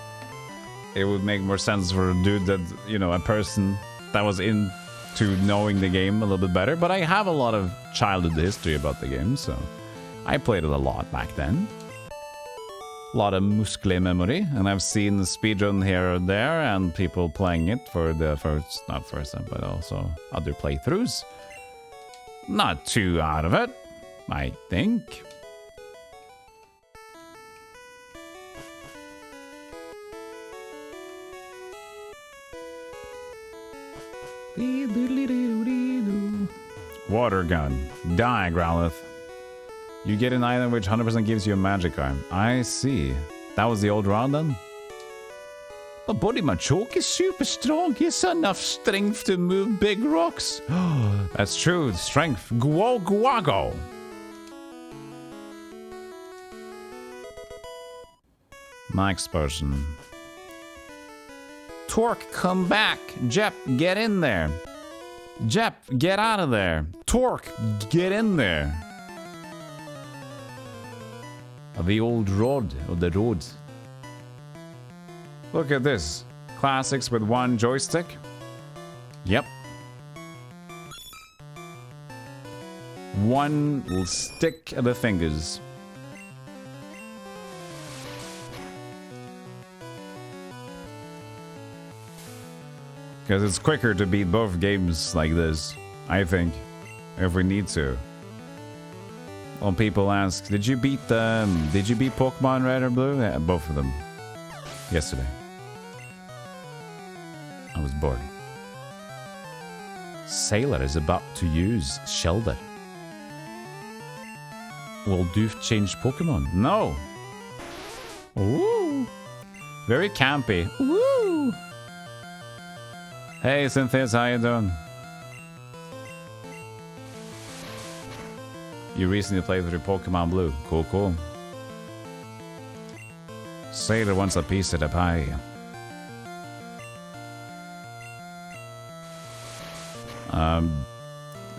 Speaker 1: It would make more sense for a dude that, you know, a person that was into knowing the game a little bit better. But I have a lot of childhood history about the game, so... I played it a lot back then. A lot of muscle memory, and I've seen the speedrun here or there, and people playing it for the not first time, but also other playthroughs. Not too out of it, I think. Water gun. Die, Growlithe. You get an item which 100% gives you a magic arm. I see. That was the old rod then? But Body Machoke is super strong. He has enough strength to move big rocks. That's true. Strength. Guago. Max potion. Torque, come back. Jep, get in there. Jep, get out of there. Torque, get in there. The old rod, or the road. Look at this. Classics with one joystick. Yep. One will stick of the fingers. Because it's quicker to beat both games like this, I think, if we need to. When people ask, did you beat Pokemon Red or Blue? Yeah, both of them. Yesterday. I was bored. Sailor is about to use Shelder. Will Doof change Pokemon? No! Ooh! Very campy. Woo! Hey, Cynthias, how you doing? You recently played through Pokemon Blue. Cool, cool. Sailor wants a piece of the pie.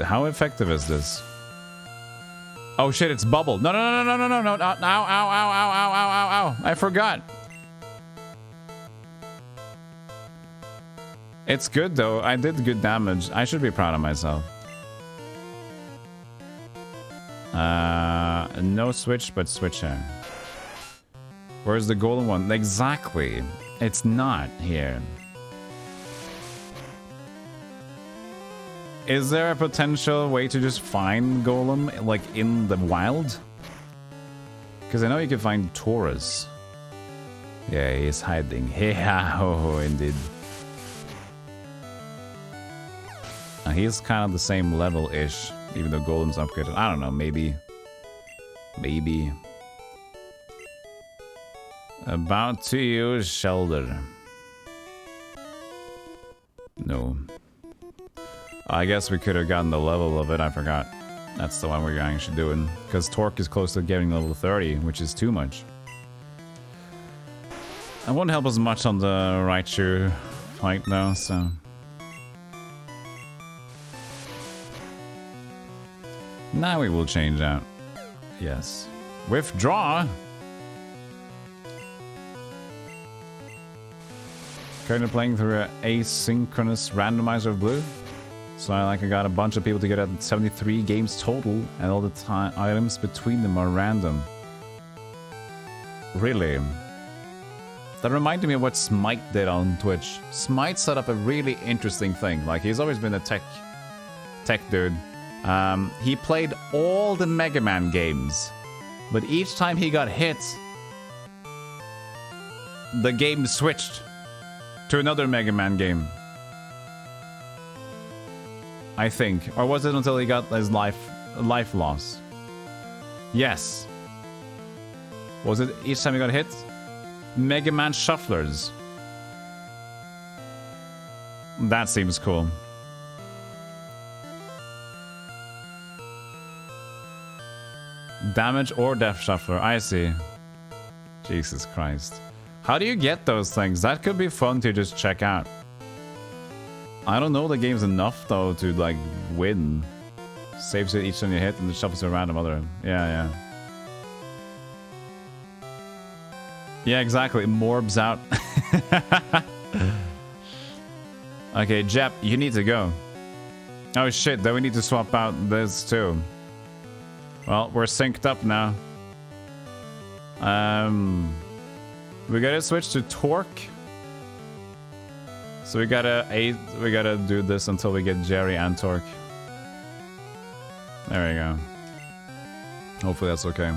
Speaker 1: How effective is this? Oh shit, it's bubble. No, no, no, no, no, no, no, ow, ow, ow, ow, ow, ow, ow, ow. I forgot. It's good though. I did good damage. I should be proud of myself. No switch, but switch here. Where's the golden one? Exactly. It's not here. Is there a potential way to just find Golem, like, in the wild? Because I know you can find Taurus. Yeah, he's hiding. Yeah, oh, indeed. He's kind of the same level-ish, even though Golem's upgraded. I don't know, maybe. Maybe. About to use Shelder. No. I guess we could have gotten the level of it, I forgot. That's the one we're actually doing. Because Torque is close to getting level 30, which is too much. It won't help us much on the Raichu fight though, so... Now we will change out. Yes. Withdraw! Currently playing through an asynchronous randomizer of Blue. So I got a bunch of people to get at 73 games total, and all the items between them are random. Really? That reminded me of what Smite did on Twitch. Smite set up a really interesting thing. Like, he's always been a tech dude. He played all the Mega Man games, but each time he got hit, the game switched to another Mega Man game. I think. Or was it until he got his life loss? Yes. Was it each time he got hit? Mega Man Shufflers. That seems cool. Damage or Death Shuffler, I see. Jesus Christ. How do you get those things? That could be fun to just check out. I don't know the game's enough though to like win. Saves it each time you hit and it shuffles to a random other. Yeah. Yeah, exactly. It morbs out. Okay, Jep, you need to go. Oh shit, then we need to swap out this too. Well, we're synced up now. We gotta switch to Torque. So we gotta do this until we get Jerry and Torque. There we go. Hopefully that's okay.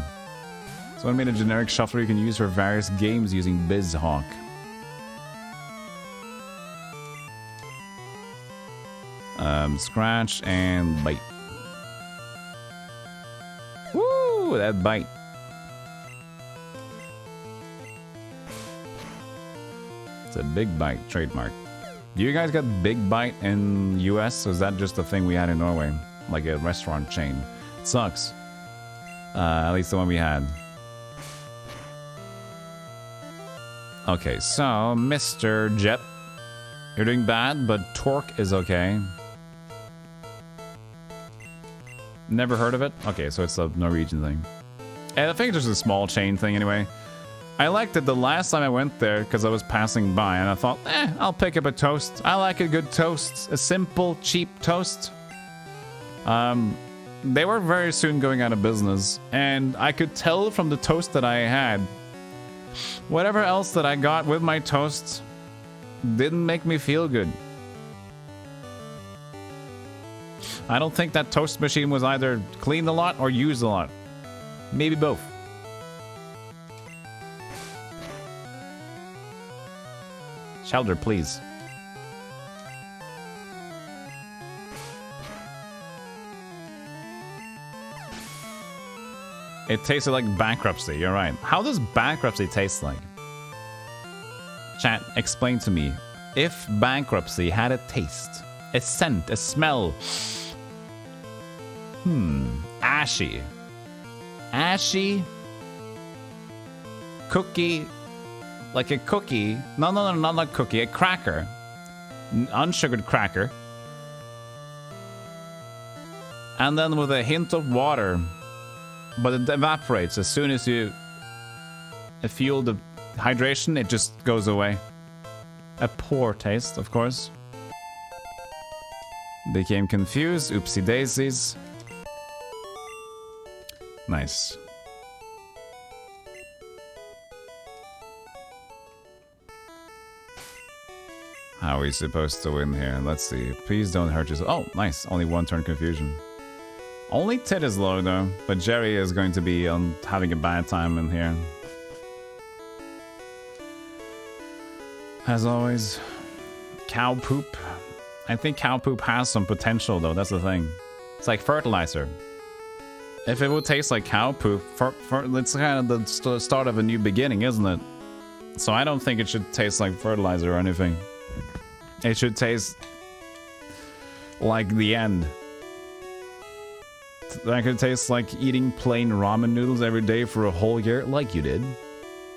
Speaker 1: So I made a generic shuffler you can use for various games using BizHawk. Scratch and bite. Woo, that bite. It's a big bite, trademark. Do you guys got big bite in US? Or is that just a thing we had in Norway? Like a restaurant chain. It sucks. At least the one we had. Okay, so Mr. Jet. You're doing bad, but Torque is okay. Never heard of it? Okay, so it's a Norwegian thing. And I think it's just a small chain thing anyway. I liked it the last time I went there because I was passing by and I thought, I'll pick up a toast. I like a good toast. A simple, cheap toast. They were very soon going out of business. And I could tell from the toast that I had, whatever else that I got with my toast didn't make me feel good. I don't think that toast machine was either cleaned a lot or used a lot. Maybe both. Shelter, please. It tasted like bankruptcy, you're right. How does bankruptcy taste like? Chat, explain to me. If bankruptcy had a taste, a scent, a smell. Ashy. Ashy. Cookie. Like a cookie. No, not a cookie. A cracker. Unsugared cracker. And then with a hint of water. But it evaporates as soon as you fuel the hydration, it just goes away. A poor taste, of course. Became confused. Oopsie daisies. Nice. How are we supposed to win here? Let's see. Please don't hurt yourself. Oh, nice. Only one turn confusion. Only Tit is low though, but Jerry is going to be having a bad time in here. As always. Cow poop. I think cow poop has some potential though, that's the thing. It's like fertilizer. If it would taste like cow poop, it's kind of the start of a new beginning, isn't it? So I don't think it should taste like fertilizer or anything. It should taste like the end. That could taste like eating plain ramen noodles every day for a whole year, like you did.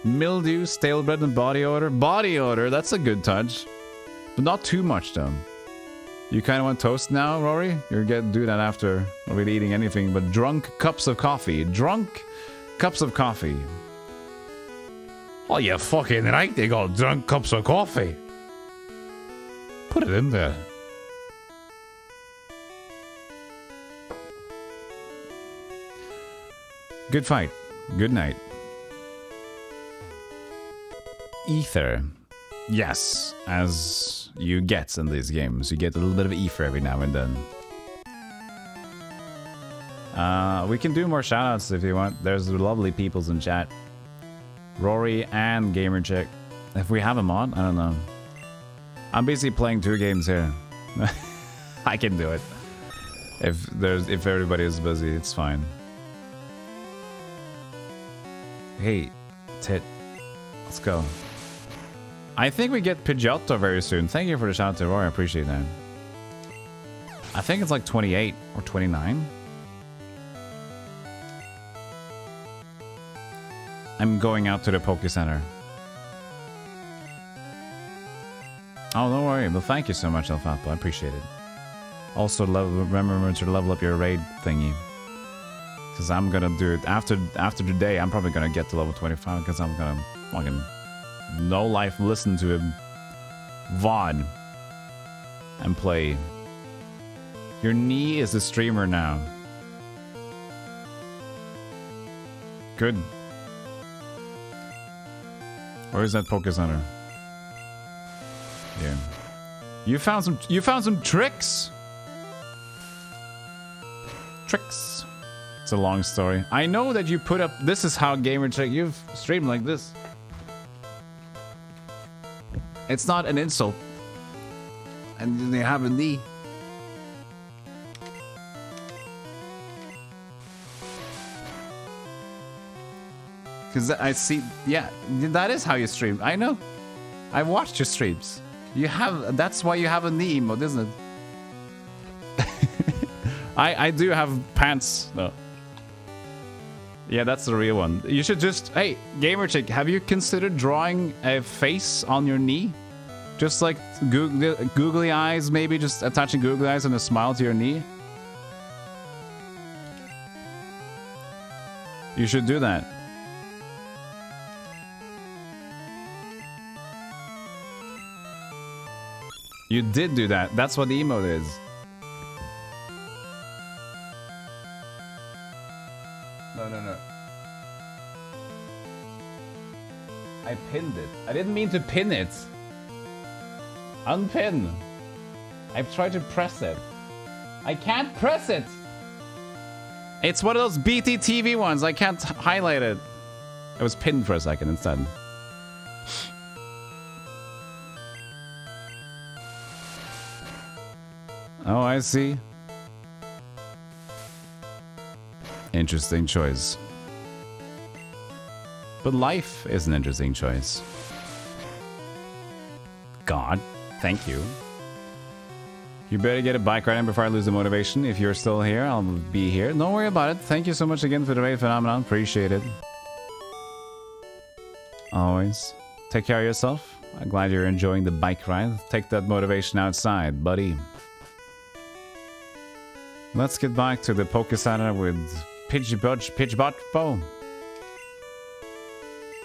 Speaker 1: Mildew, stale bread, and body odor. Body odor, that's a good touch. But not too much, though. You kind of want toast now, Rory? You're gonna do that after not really eating anything, but drunk cups of coffee. Drunk cups of coffee. Oh, you fucking right, they got drunk cups of coffee. Put it in there. Good fight. Good night. Ether. Yes, as you get in these games. You get a little bit of ether every now and then. We can do more shoutouts if you want. There's lovely peoples in chat. Rory and GamerCheck. If we have them on, I don't know. I'm busy playing 2 games here. I can do it. If everybody is busy, it's fine. Hey, Tit, let's go. I think we get Pidgeotto very soon. Thank you for the shout out to Roy. I appreciate that. I think it's like 28 or 29. I'm going out to the Poke Center. Oh, don't worry. But thank you so much, Elfapo. I appreciate it. Also, remember to level up your raid thingy. Because I'm gonna do it after today. I'm probably gonna get to level 25 because I'm gonna fucking no life listen to a VOD and play. Your knee is a streamer now. Good. Where is that Poke Center? Yeah. You found some tricks. Tricks. It's a long story. I know that you put up. This is how gamer trick. You've streamed like this. It's not an insult. And they have a knee. Because I see, yeah, that is how you stream. I know. I've watched your streams. You have, that's why you have a knee emote, isn't it? I do have pants, though. Yeah, that's the real one. You should just, hey, gamer chick, have you considered drawing a face on your knee? Just like googly eyes, maybe just attaching googly eyes and a smile to your knee? You should do that. You did do that. That's what the emote is. No. I pinned it. I didn't mean to pin it. Unpin. I've tried to press it. I can't press it. It's one of those BTTV ones. I can't highlight it. It was pinned for a second instead. Oh, I see. Interesting choice. But life is an interesting choice. God, thank you. You better get a bike riding before I lose the motivation. If you're still here, I'll be here. Don't worry about it. Thank you so much again for the raid phenomenon. Appreciate it. Always. Take care of yourself. I'm glad you're enjoying the bike ride. Take that motivation outside, buddy. Let's get back to the Poke Center with Pidgeot Bow.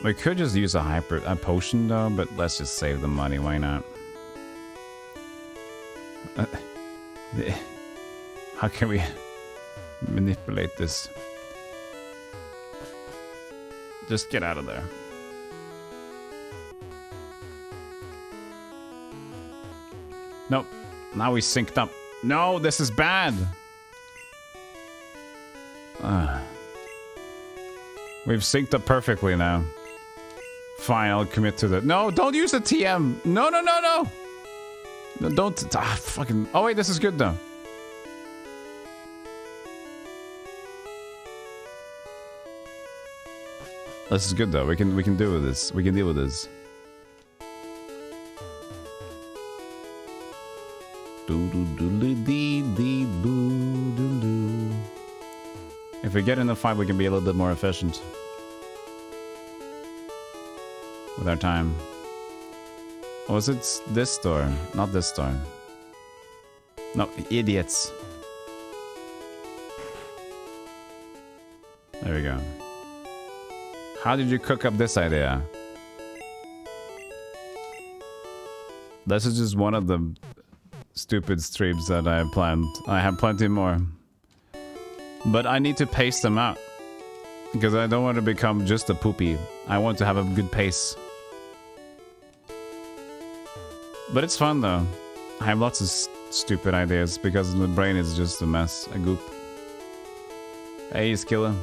Speaker 1: We could just use a potion though, but let's just save the money. Why not? How can we manipulate this? Just get out of there. Nope. Now we synced up. No, this is bad. We've synced up perfectly now. Fine, I'll commit to that. No, don't use the TM. No. No, don't. Fucking. Oh wait, this is good though. This is good though. We can deal with this. We can deal with this. If we get in the fight, we can be a little bit more efficient with our time. Oh, is it this store? Not this store. No, idiots. There we go. How did you cook up this idea? This is just one of the stupid streams that I have planned. I have plenty more. But I need to pace them out. Because I don't want to become just a poopy. I want to have a good pace. But it's fun though. I have lots of stupid ideas because the brain is just a mess, a goop. Hey, Skilla.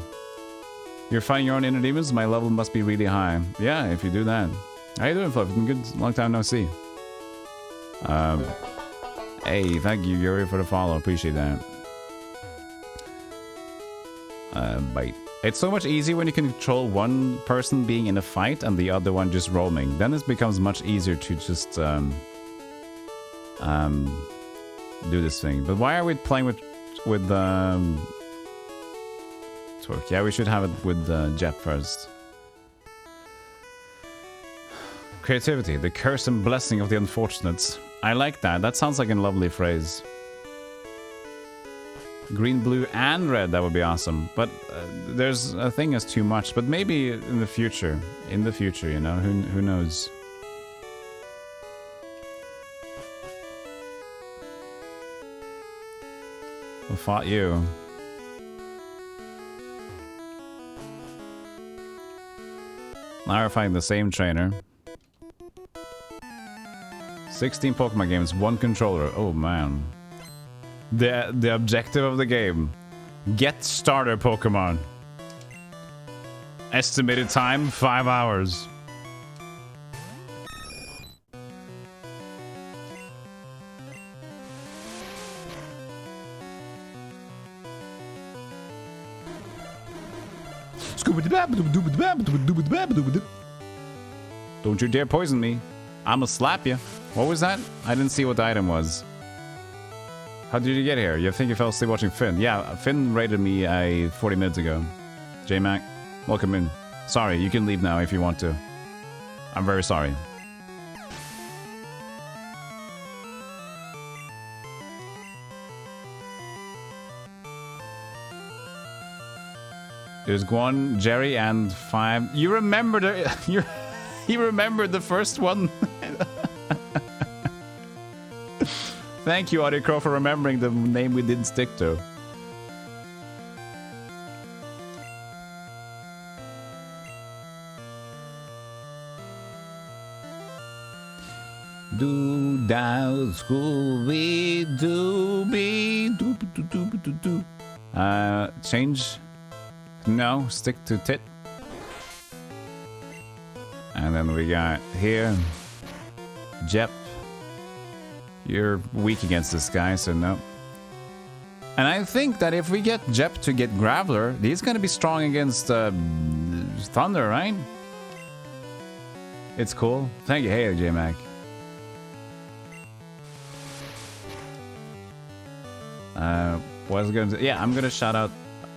Speaker 1: You're fighting your own inner demons? My level must be really high. Yeah, if you do that. How you doing, Fluff? Good, long time no see. Hey, thank you, Yuri, for the follow. Appreciate that. Bite. It's so much easier when you can control one person being in a fight and the other one just roaming. Then it becomes much easier to just do this thing. But why are we playing with Twerk? Yeah, we should have it with Jep first. Creativity, the curse and blessing of the unfortunates. I like that. That sounds like a lovely phrase. Green, blue, and red, that would be awesome. But there's a thing as too much. But maybe in the future. In the future, you know? Who knows? Who fought you? Now we're fighting the same trainer. 16 Pokemon games, 1 controller. Oh, man. The objective of the game. Get starter Pokemon. Estimated time, 5 hours. Don't you dare poison me. I'ma slap you. What was that? I didn't see what the item was. How did you get here? You think you fell asleep watching Finn? Yeah, Finn raided me 40 minutes ago. J-Mac, welcome in. Sorry, you can leave now if you want to. I'm very sorry. There's Guan, Jerry, and 5. You remember the... He remembered the first one. Thank you, Audicro, for remembering the name we didn't stick to. Do down Scooby Dooby doo doo doo doo doo. Change. No, stick to tit. And then we got here Jep. You're weak against this guy, so no. And I think that if we get Jep to get Graveler, he's gonna be strong against Thunder, right? It's cool. Thank you. Hey, J-Mac. What was I gonna do? Yeah, I'm gonna shout out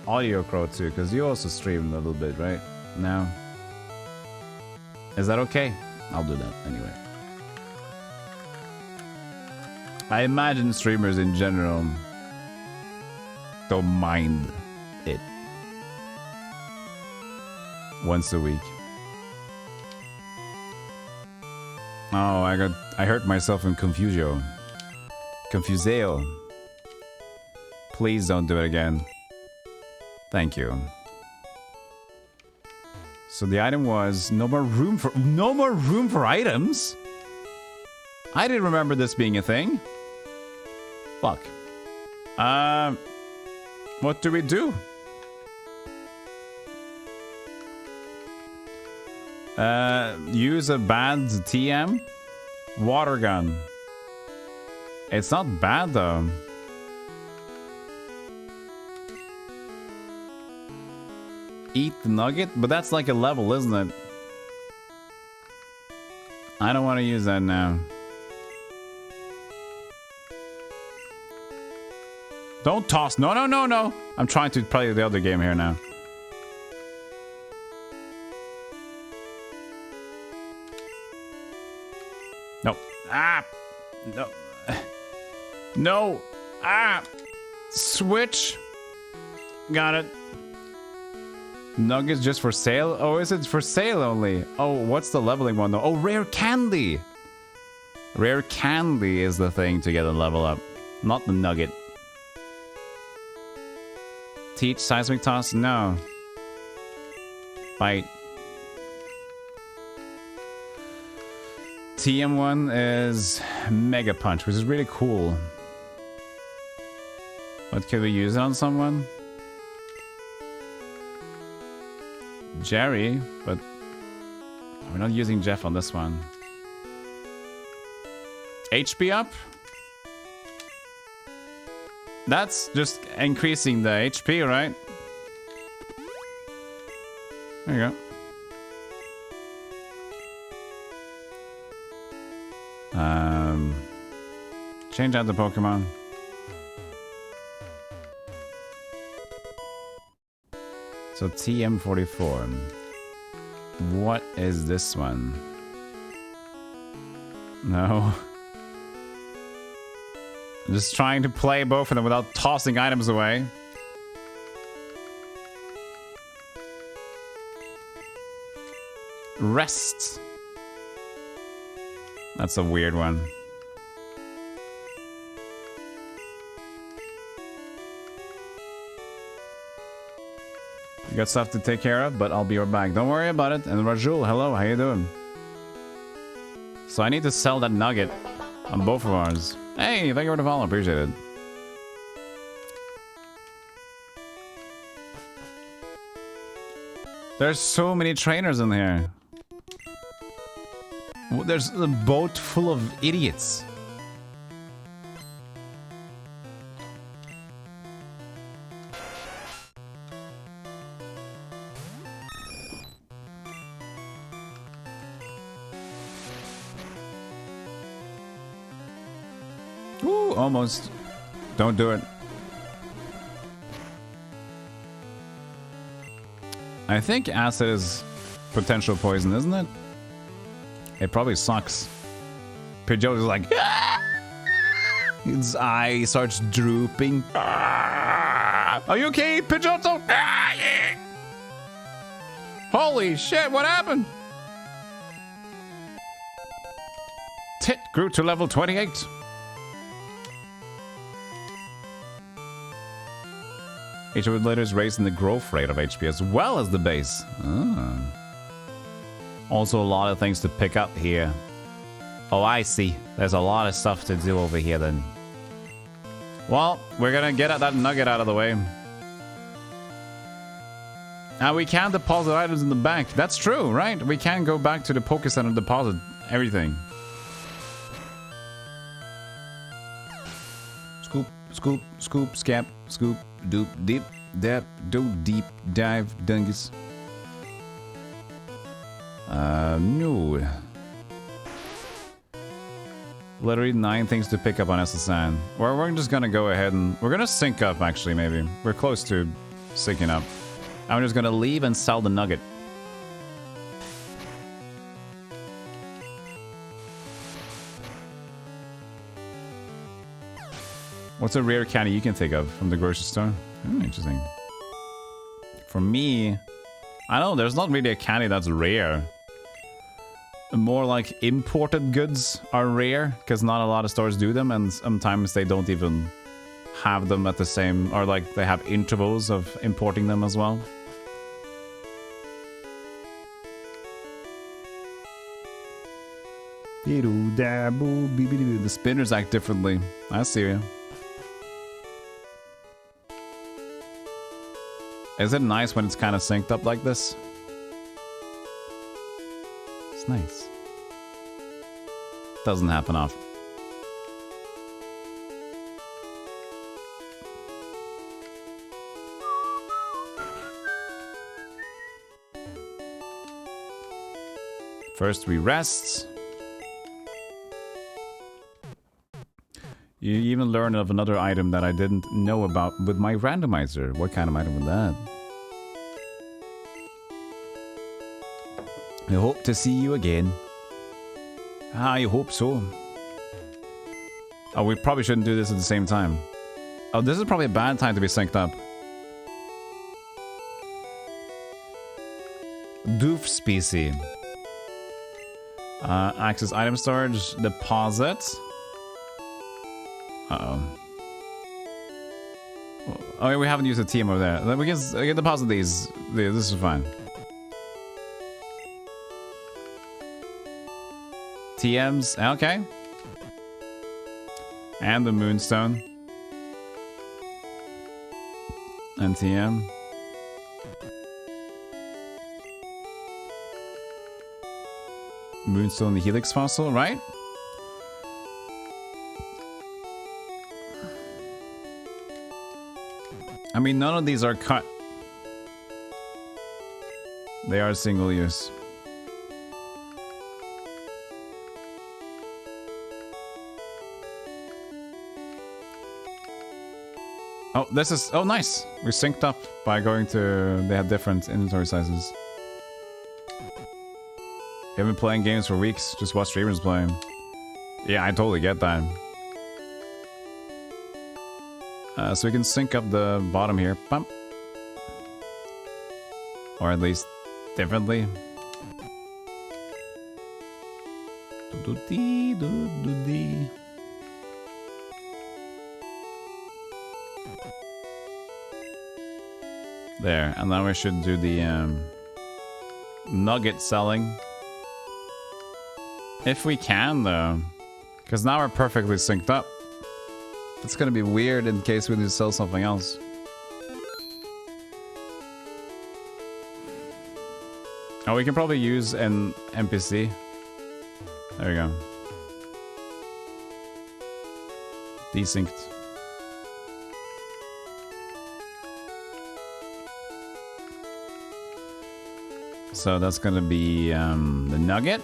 Speaker 1: Audio Crow too, because you also streamed a little bit, right? No. Is that okay? I'll do that anyway. I imagine streamers in general don't mind it. Once a week. Oh, I hurt myself in Confusio. Confuseo. Please don't do it again. Thank you. So the item was no more room for items? I didn't remember this being a thing. Fuck. What do we do? Use a bad TM? Water gun. It's not bad though. Eat the nugget? But that's like a level, isn't it? I don't want to use that now. Don't toss. No, no, no, no. I'm trying to play the other game here now. No. Ah! No. No. Ah! Switch. Got it. Nuggets just for sale? Oh, is it for sale only? Oh, what's the leveling one though? Oh, rare candy! Rare candy is the thing to get a level up. Not the nugget. Teach seismic toss? No. Bite. TM1 is Mega Punch, which is really cool. But could we use it on someone? Jerry, but we're not using Jeff on this one. HP up? That's just increasing the HP, right? There you go. Change out the Pokemon. So TM44. What is this one? No. I'm just trying to play both of them without tossing items away. Rest. That's a weird one. You got stuff to take care of, but I'll be right back. Don't worry about it. And Rajul, hello, how you doing? So I need to sell that nugget on both of ours. Hey, thank you for the follow, appreciate it. There's so many trainers in here. There's a boat full of idiots. Ooh, almost. Don't do it. I think acid is potential poison, isn't it? It probably sucks. Pidgeot is like... His eye starts drooping. Are you okay, Pidgeotto? Holy shit, what happened? Tit grew to level 28. HP letters raising the growth rate of HP as well as the base. Ah. Also a lot of things to pick up here. Oh, I see. There's a lot of stuff to do over here then. Well, we're gonna get that nugget out of the way. And we can deposit items in the bank. That's true, right? We can go back to the Poké Center and deposit everything. Scoop, scoop, scoop, scap, scoop, doop, deep, dap, do deep, dive, dungus. No. Literally 9 things to pick up on SSN. We're just gonna go ahead and... We're gonna sync up, actually, maybe. We're close to syncing up. I'm just gonna leave and sell the nugget. What's a rare candy you can think of from the grocery store? Interesting. For me, I don't know, there's not really a candy that's rare. More like imported goods are rare, because not a lot of stores do them, and sometimes they don't even have them at the same, or like they have intervals of importing them as well. The spinners act differently. I see you. Is it nice when it's kind of synced up like this? It's nice. Doesn't happen often. First we rest. You even learn of another item that I didn't know about with my randomizer. What kind of item was that? I hope to see you again. I hope so. Oh, we probably shouldn't do this at the same time. Oh, this is probably a bad time to be synced up. Doof species. Access item storage. Deposit. Uh-oh. Oh, yeah, we haven't used a team over there. We can deposit these. This is fine. TMs, okay. And the Moonstone. And TM. Moonstone, the Helix fossil, right? I mean, none of these are cut. They are single use. Oh, this is... Oh, nice! We synced up by going to... They have different inventory sizes. You haven't been playing games for weeks, just watch streamers playing. Yeah, I totally get that. So we can sync up the bottom here. Bump. Or at least differently. There, and now we should do the nugget selling. If we can, though. Because now we're perfectly synced up. It's gonna be weird in case we need to sell something else. Oh, we can probably use an NPC. There we go. Desynced. So that's gonna be the nugget.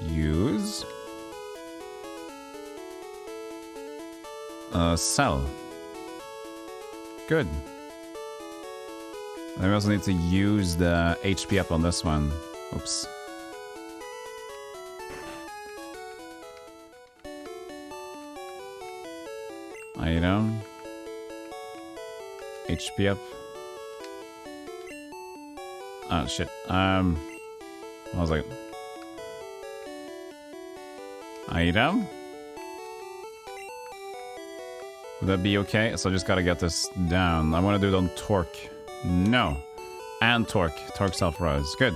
Speaker 1: Use. Sell. Good. And we also need to use the HP up on this one. Oops. Item. HP up. Oh shit. What was I? Item. Would that be okay? So I just gotta get this down. I want to do it on torque. No. And torque. Torque self-rise. Good.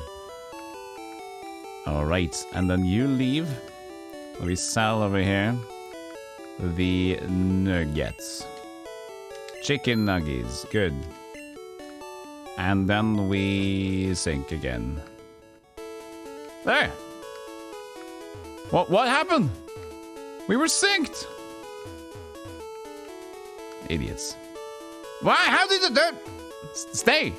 Speaker 1: Alright. And then you leave. We sell over here the nuggets. Chicken nuggets. Good. And then we sync again. There! What happened? We were synced! Idiots. Why? How did it do? Stay!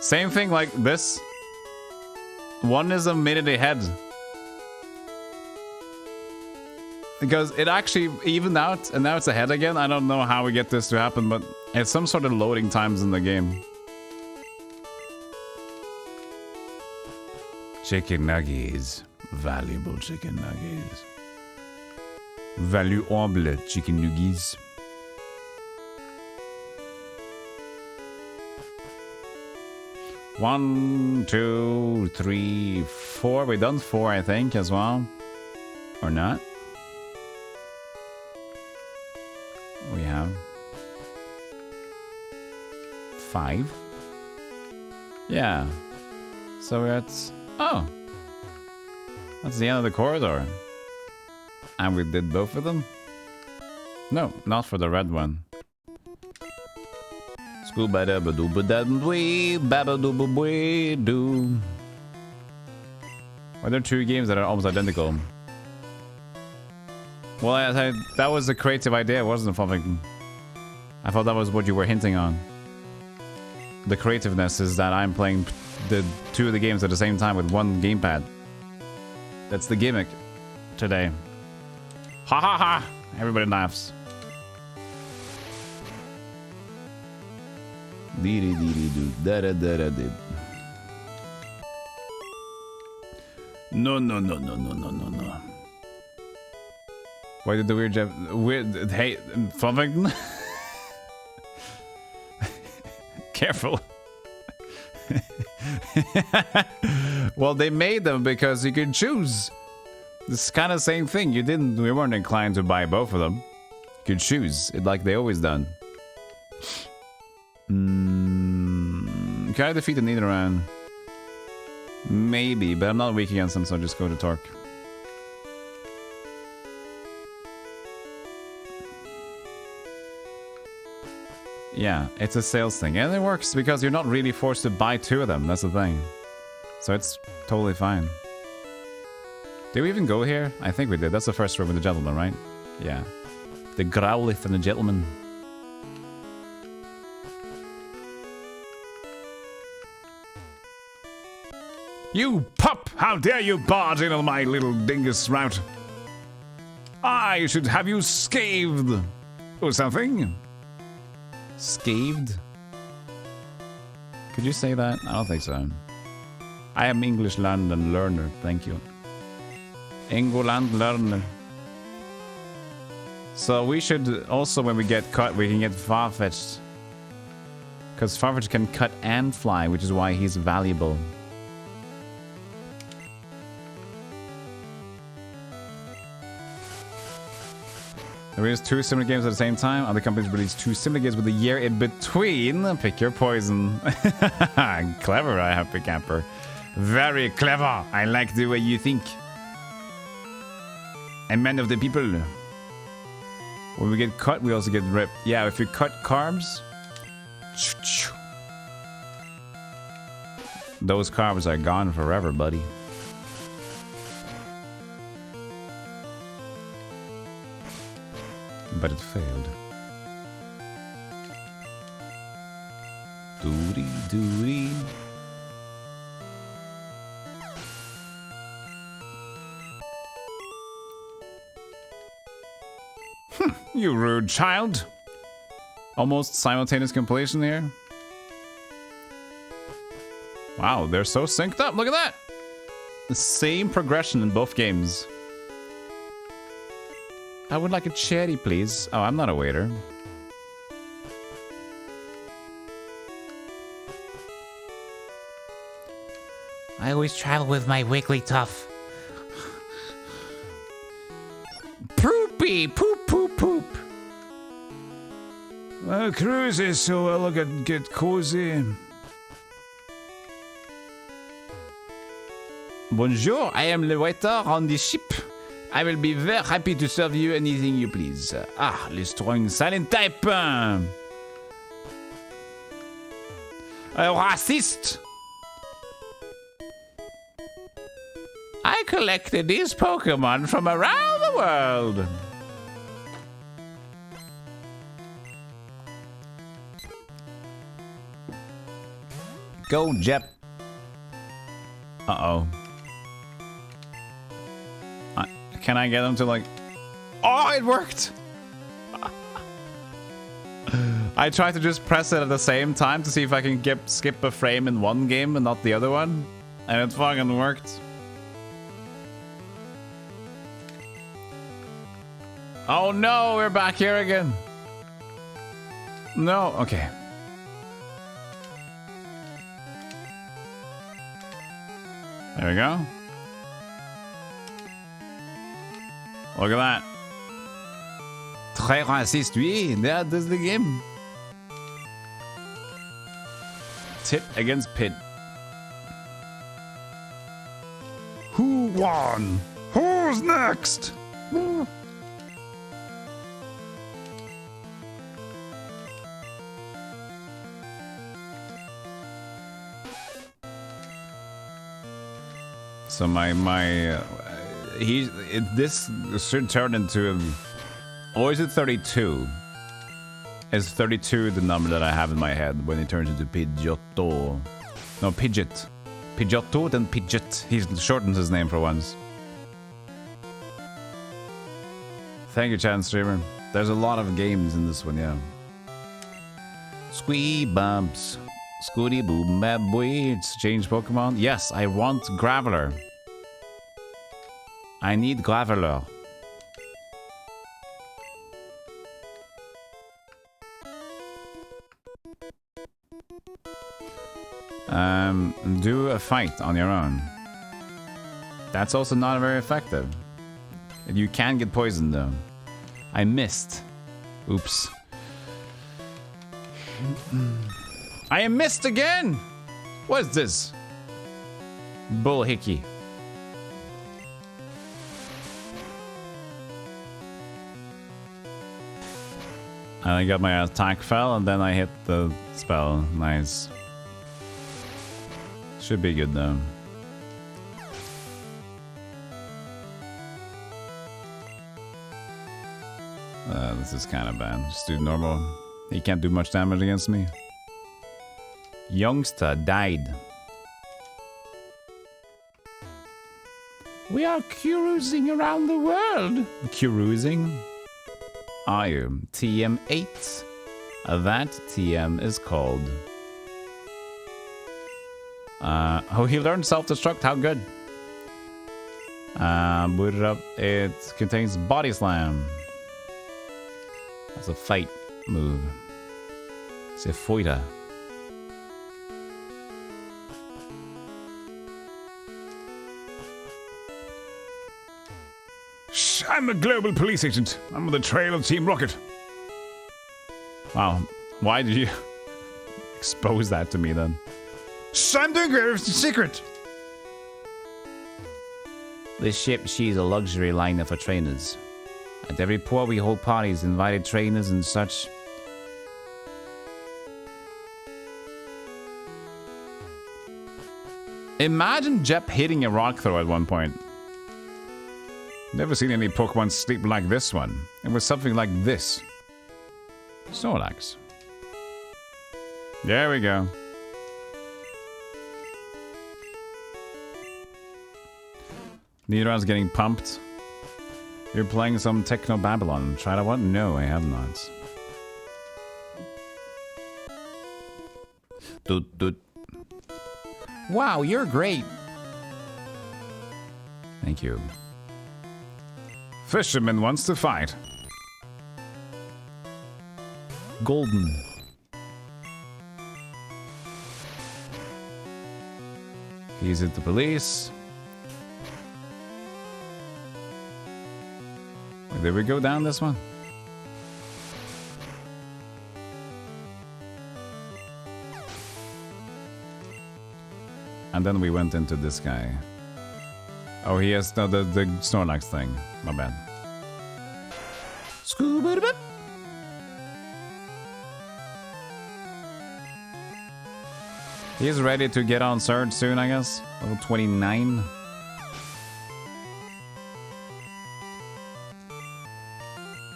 Speaker 1: Same thing like this. One is a minute ahead. Because it actually evened out, and now it's ahead again. I don't know how we get this to happen, but it's some sort of loading times in the game. Chicken nuggets. Valuable chicken nuggets. Valuable chicken nuggets. One, two, three, four. We've done 4, I think, as well. Or not? We have 5. Yeah. So we're at... Oh! That's the end of the corridor. And we did both of them? No, not for the red one. Are there 2 games that are almost identical? Well, that was a creative idea, wasn't it, Fluffington? I thought that was what you were hinting on. The creativeness is that I'm playing the 2 of the games at the same time with 1 gamepad. That's the gimmick today. Ha ha ha! Everybody laughs. No. Why did the weird hey, Fluffington? Careful. Well, they made them because you could choose. It's kind of the same thing. We weren't inclined to buy both of them. You could choose it like they always done. Can I defeat the Nidoran? Maybe, but I'm not weak against them, so I'll just go to Torque. Yeah, it's a sales thing, and it works because you're not really forced to buy 2 of them. That's the thing. So it's totally fine. Did we even go here? I think we did. That's the first room with the gentleman, right? Yeah. The Growlithe and the gentleman. You pup! How dare you barge in on my little dingus route? I should have you scathed or something. Scathed? Could you say that? I don't think so. I am English London learner. Thank you. England learner. So we should also, when we get cut, we can get Farfetch'd. Because Farfetch can cut and fly, which is why he's valuable. They release 2 similar games at the same time. Other companies release 2 similar games with a year in between. Pick your poison. Clever, I Happy Camper. Very clever. I like the way you think. A man of the people. When we get cut, we also get ripped. Yeah, if you cut carbs, those carbs are gone forever, buddy. But it failed. Doody doody. You rude child. Almost simultaneous completion here. Wow, they're so synced up. Look at that. The same progression in both games. I would like a cherry, please. Oh, I'm not a waiter.
Speaker 6: I always travel with my wiggly tough. Poopy, poop, poop, poop.
Speaker 2: Cruises, so I'll get cozy.
Speaker 1: Bonjour, I am the waiter on the ship. I will be very happy to serve you anything you please. Ah, le strong silent type. A racist. I collected these Pokemon from around the world. Go, Jep. Uh-oh. Can I get him to like... Oh, it worked! I tried to just press it at the same time to see if I can skip a frame in one game and not the other one. And it fucking worked. Oh no, we're back here again. No, okay. There we go. Look at that. Très raciste, oui. That is the game. Tit against pit.
Speaker 2: Who won? Who's next?
Speaker 1: So this should turn into or is it 32? Is 32 the number that I have in my head when he turns into Pidgeotto? No, Pidgeot. Pidgeotto, then Pidgeot. He shortens his name for once. Thank you, Chan Streamer. There's a lot of games in this one, yeah. Squee bumps. Scooty boom bad boy. It's change Pokemon. Yes, I want Graveler. I need Graveler. Do a fight on your own. That's also not very effective. You can get poisoned though. I missed. Oops. I missed again! What's this? Bull hickey. I got my attack fell and then I hit the spell. Nice. Should be good though. This is kind of bad. Just do normal. He can't do much damage against me. Youngster died. We are cruising around the world. Cruising? Are you? TM8. That TM is called. Oh, he learned self-destruct. How good. Boot it up. It contains body slam. That's a fight move. It's a fighter. Shh, I'm a global police agent. I'm on the trail of Team Rocket. Wow, why did you expose that to me then? Shh, I'm doing great. It's a secret. This ship, she's a luxury liner for trainers. At every port we hold parties, invited trainers and such. Imagine Jep hitting a rock throw at one point. Never seen any Pokemon sleep like this one. It was something like this. Snorlax. There we go. Nidoran's getting pumped. You're playing some Techno Babylon. Try that one? No, I have not. Doot doot. Wow, you're great. Thank you. Fisherman wants to fight. Golden. He's at the police. Wait, did we go down this one? And then we went into this guy. Oh, he has the Snorlax thing. My bad. Scooby-Doo. He's ready to get on Surge soon, I guess. Level 29.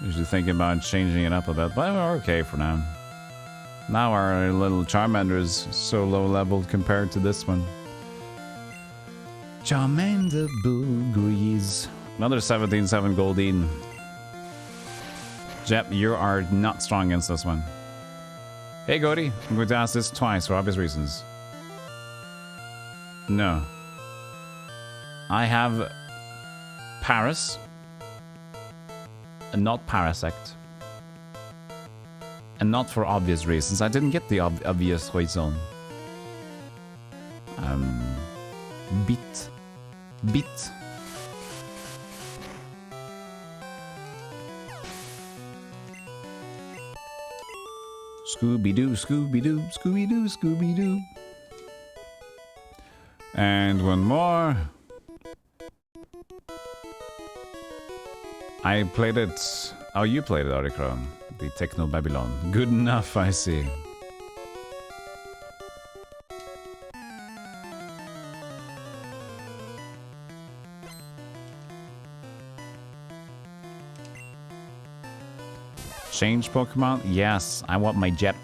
Speaker 1: Usually thinking about changing it up a bit, but we're okay for now. Now our little Charmander is so low leveled compared to this one. Charmander Boogies. Another 17-7 Goldeen. Jep, you are not strong against this one. Hey Goldie, I'm going to ask this twice for obvious reasons. No. I have Paris. And not Parasect. And not for obvious reasons. I didn't get the obvious reason. Bit. Scooby-Doo, Scooby-Doo, Scooby-Doo, Scooby-Doo. And one more. I played it. Oh, you played it, Aricron. The Techno Babylon. Good enough, I see. Change Pokemon? Yes, I want my Jep.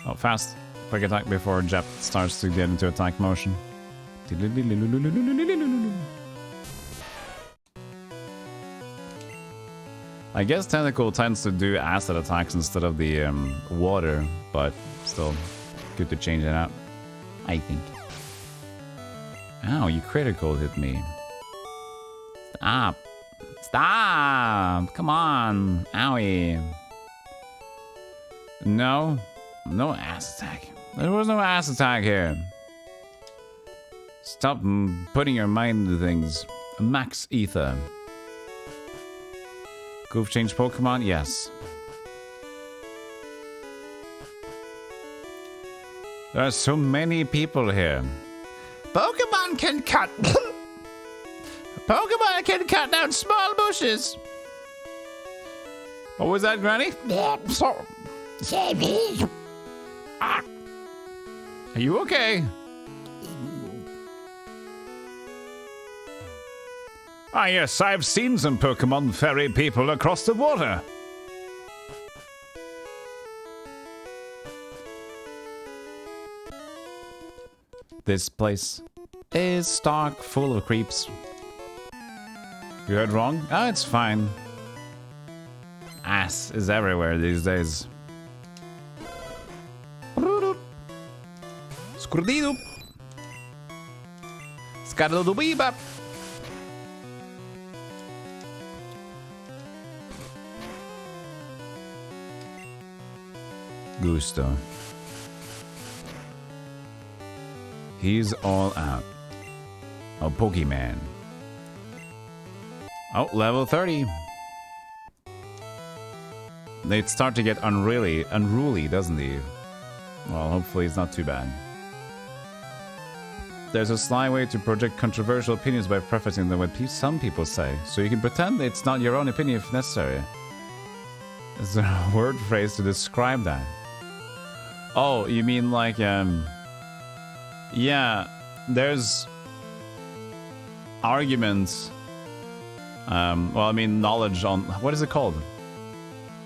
Speaker 1: Oh, fast. Quick attack before Jep starts to get into attack motion. I guess Tentacle tends to do acid attacks instead of the water, but still good to change it out, I think. Ow, you critical hit me. Stop. Stop! Come on! Owie! No. No ass attack. There was no ass attack here. Stop putting your mind into things. Max Ether. Goof change Pokemon? Yes. There are so many people here. Pokemon can cut... Pokemon can cut down small bushes. What was that, Granny? Are you okay? Ah, yes, I've seen some Pokemon ferry people across the water. This place is stock full of creeps. You heard wrong? Oh, it's fine. Ass is everywhere these days. Scurdido. Scardodobiba. Gusto. He's all out. Oh, Pokemon. Oh, level 30. They'd start to get unruly, doesn't he? Well, hopefully it's not too bad. There's a sly way to project controversial opinions by prefacing them with some people say, so you can pretend it's not your own opinion if necessary. Is there a word phrase to describe that? Oh, you mean like, yeah, there's arguments. Well, I mean, knowledge on, what is it called?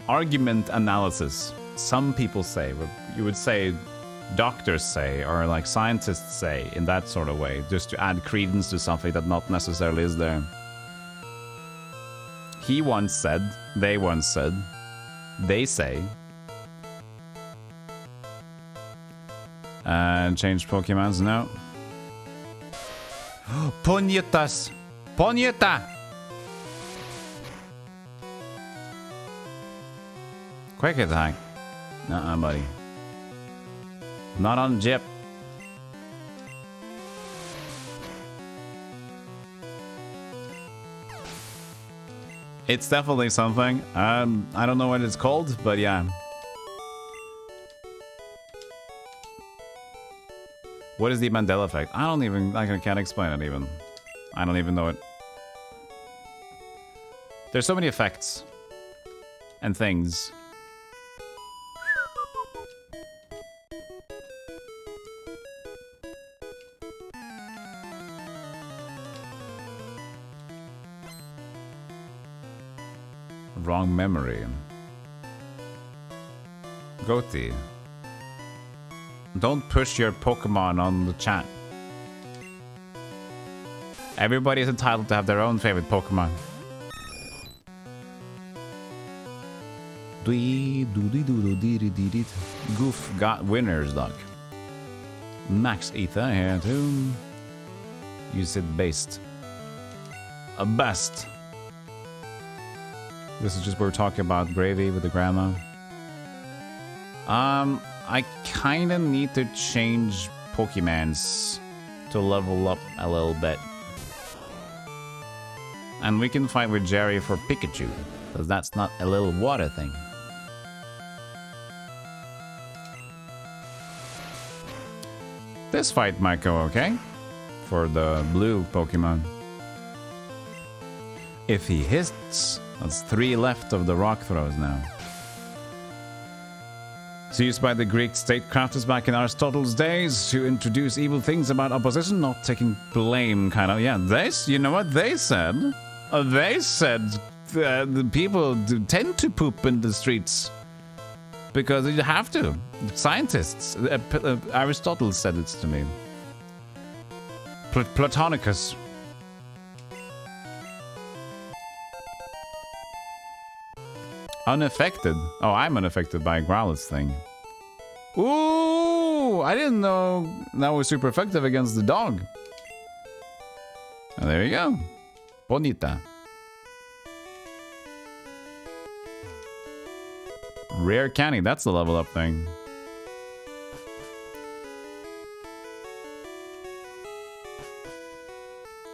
Speaker 1: Argument analysis. Some people say, you would say, doctors say, or like scientists say, in that sort of way, just to add credence to something that not necessarily is there. He once said, they once said, they say. And change Pokemons? No. Ponytas! Ponyta! Quick attack. Nuh-uh, buddy. Not on Jip. It's definitely something. I don't know what it's called, but yeah. What is the Mandela effect? I can't explain it even. I don't even know it. There's so many effects. And things. Wrong memory. Goatee. Don't push your Pokemon on the chat. Everybody is entitled to have their own favorite Pokemon. Goof got winners, dog. Max Ether here too. You said based. A best. This is just where we're talking about gravy with the grandma. I kinda need to change Pokemons to level up a little bit. And we can fight with Jerry for Pikachu, because that's not a little water thing. This fight might go okay for the blue Pokemon. If he hits, that's 3 left of the rock throws now. It's used by the Greek statecrafters back in Aristotle's days to introduce evil things about opposition, not taking blame, kind of. Yeah, you know what they said? They said the people tend to poop in the streets because you have to. Scientists. Aristotle said it to me. Platonicus. Unaffected. Oh, I'm unaffected by Growlithe's thing. Ooh! I didn't know that was super effective against the dog. And there you go. Bonita. Rare candy. That's the level up thing.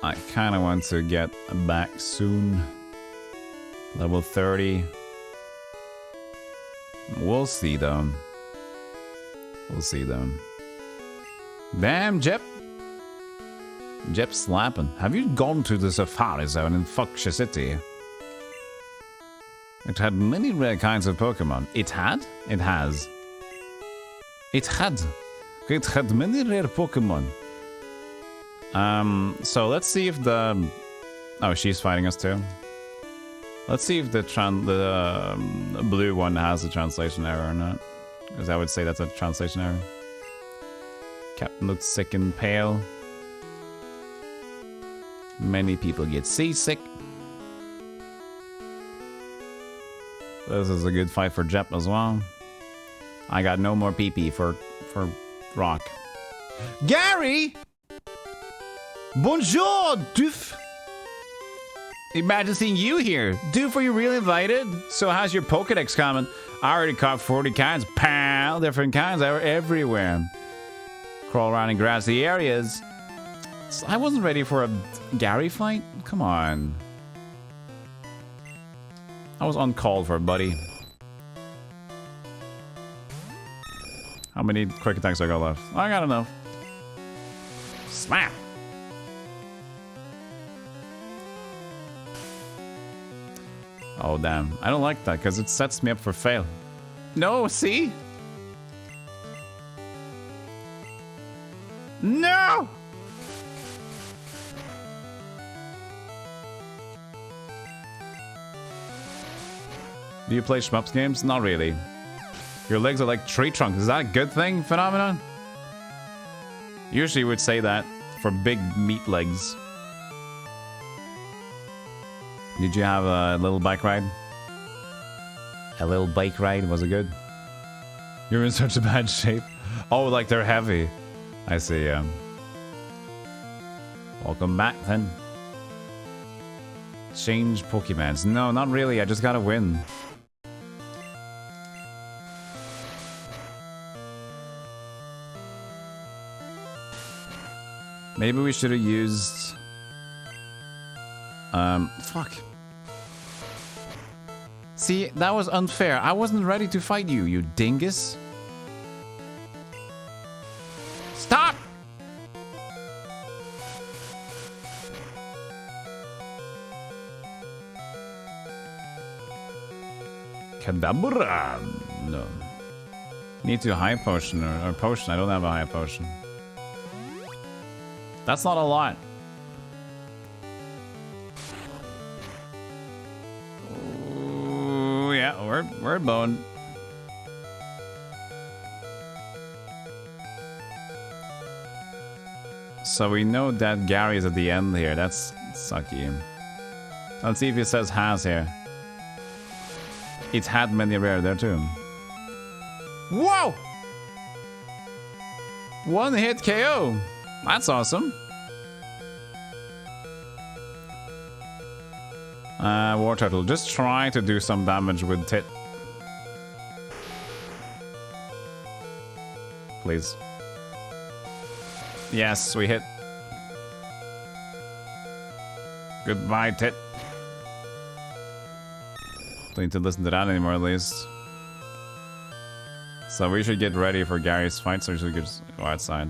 Speaker 1: I kind of want to get back soon. Level 30. We'll see them. We'll see them. Damn, Jep. Jep slapping. Have you gone to the Safari Zone in Fuchsia City? It had many rare kinds of Pokemon. It had? It has. It had. It had many rare Pokemon. So let's see if the... Oh, she's fighting us too. Let's see if the blue one has a translation error or not. Because I would say that's a translation error. Captain looks sick and pale. Many people get seasick. This is a good fight for Jep as well. I got no more PP for Rock. Gary! Bonjour, Doof! Imagine seeing you here. Doof, are you really invited? So how's your Pokedex coming? I already caught 40 kinds. Pal, different kinds. They were everywhere. Crawl around in grassy areas. I wasn't ready for a Gary fight. Come on. I was uncalled for, buddy. How many quick attacks I got left? I got enough. Slap! Oh, damn. I don't like that because it sets me up for fail. No, see? No! Do you play shmups games? Not really. Your legs are like tree trunks. Is that a good thing, Phenomenon? Usually you would say that for big meat legs. Did you have a little bike ride? A little bike ride? Was it good? You're in such a bad shape. Oh, like they're heavy. I see, yeah. Welcome back, then. Change Pokemons. No, not really. I just gotta win. Maybe we should have used... fuck. See, that was unfair. I wasn't ready to fight you, you dingus. Stop! Kadabra! No. Need to high potion or potion. I don't have a high potion. That's not a lot. Ooh, yeah, we're boned. So we know that Gary's at the end here. That's sucky. Let's see if it says has here. It's had many rare there too. Whoa! One hit KO. That's awesome. War Turtle, just try to do some damage with Tit. Please. Yes, we hit. Goodbye, Tit. Don't need to listen to that anymore, at least. So we should get ready for Gary's fight, so we should just go outside.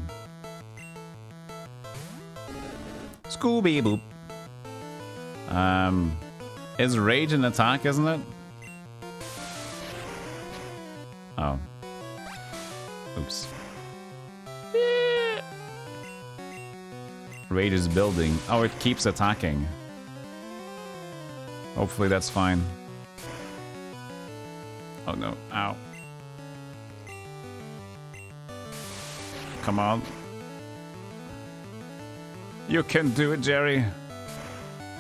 Speaker 1: Scooby boop. Is rage an attack, isn't it? Oh. Oops. Rage is building. Oh, it keeps attacking. Hopefully that's fine. Oh no. Ow. Come on. You can do it, Jerry.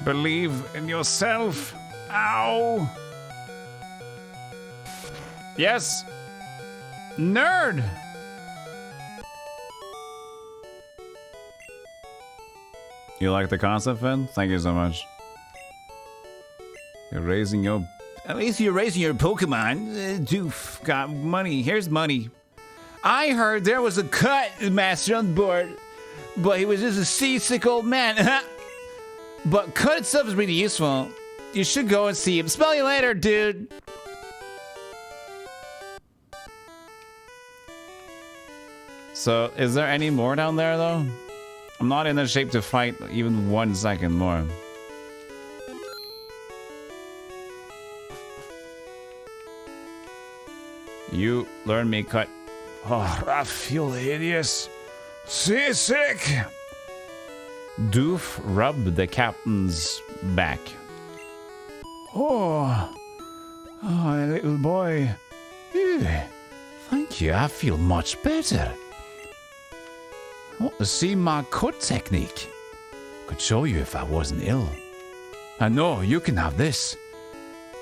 Speaker 1: Believe in yourself. Ow. Yes. Nerd. You like the concept, Finn? Thank you so much. You're raising your... At least you're raising your Pokemon. Doof got money. Here's money. I heard there was a cut master on board, but he was just a seasick old man. But cut itself is really useful. You should go and see him. Smell you later, dude. So, is there any more down there, though? I'm not in the shape to fight even 1 second more. You learn me cut. Oh, I feel hideous. Seasick. Doof rubbed the captain's back. Oh, little boy. Ew. Thank you, I feel much better. Want to see my cut technique?
Speaker 2: Could show you if I wasn't ill. And no, you can have this.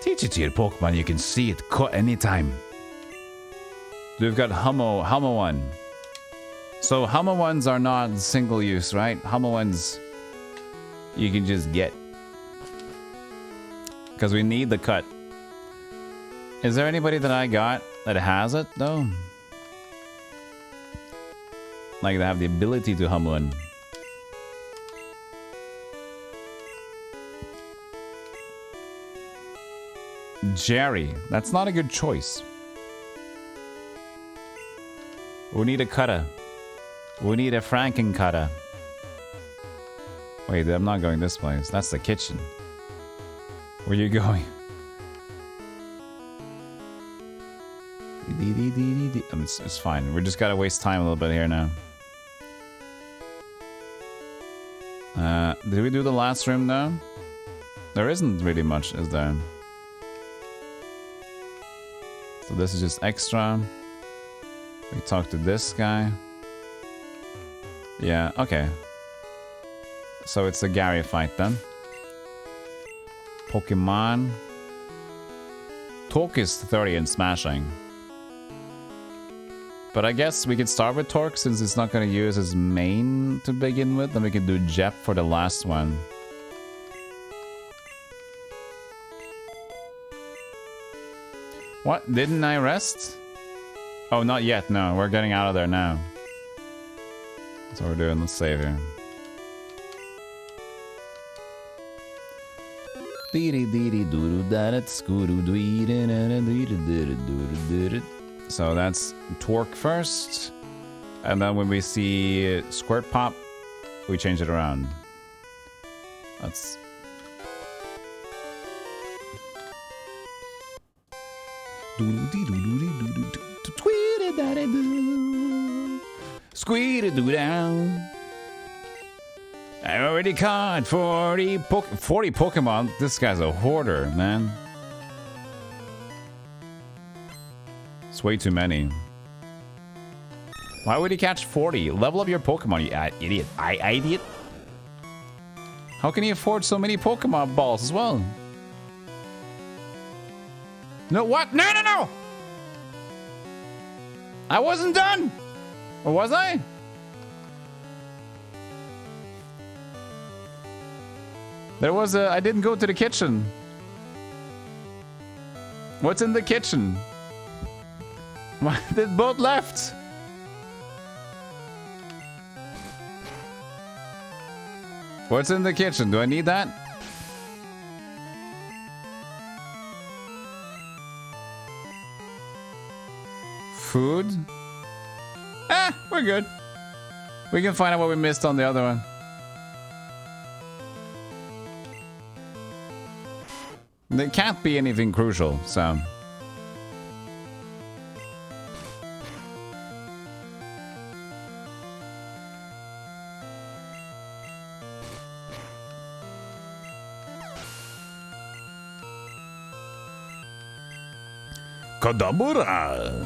Speaker 2: Teach it to your Pokemon, you can see it cut anytime.
Speaker 1: We've got Hummel 1. So Hummel 1s are not single use, right? Hummel 1s you can just get. Because we need the cut. Is there anybody that I got that has it, though? Like, they have the ability to Hummel 1. Jerry. That's not a good choice. We need a cutter. We need a Franken cutter. Wait, I'm not going this place. That's the kitchen. Where are you going? It's fine. We just gotta waste time a little bit here now. Did we do the last room now? There isn't really much, is there? So this is just extra. We talk to this guy. Yeah, okay. So it's a Gary fight then. Pokemon. Torque is 30 in smashing. But I guess we could start with Torque since it's not going to use his main to begin with. Then we can do Jep for the last one. What? Didn't I rest? Oh, not yet. No, we're getting out of there now. That's what we're doing. Let's save here. So that's Torque first. And then when we see Squirt Pop, we change it around. That's... Squeedadoo-down. I already caught 40 Pokemon. This guy's a hoarder, man. It's way too many. Why would he catch 40? Level up your Pokemon, you idiot. Idiot. How can he afford so many Pokemon balls as well? No, what? No, no, no! I wasn't done! Or was I? There was a... I didn't go to the kitchen. What's in the kitchen? They both left. What's in the kitchen? Do I need that? Food? Ah, we're good. We can find out what we missed on the other one. There can't be anything crucial, so... Kadabura!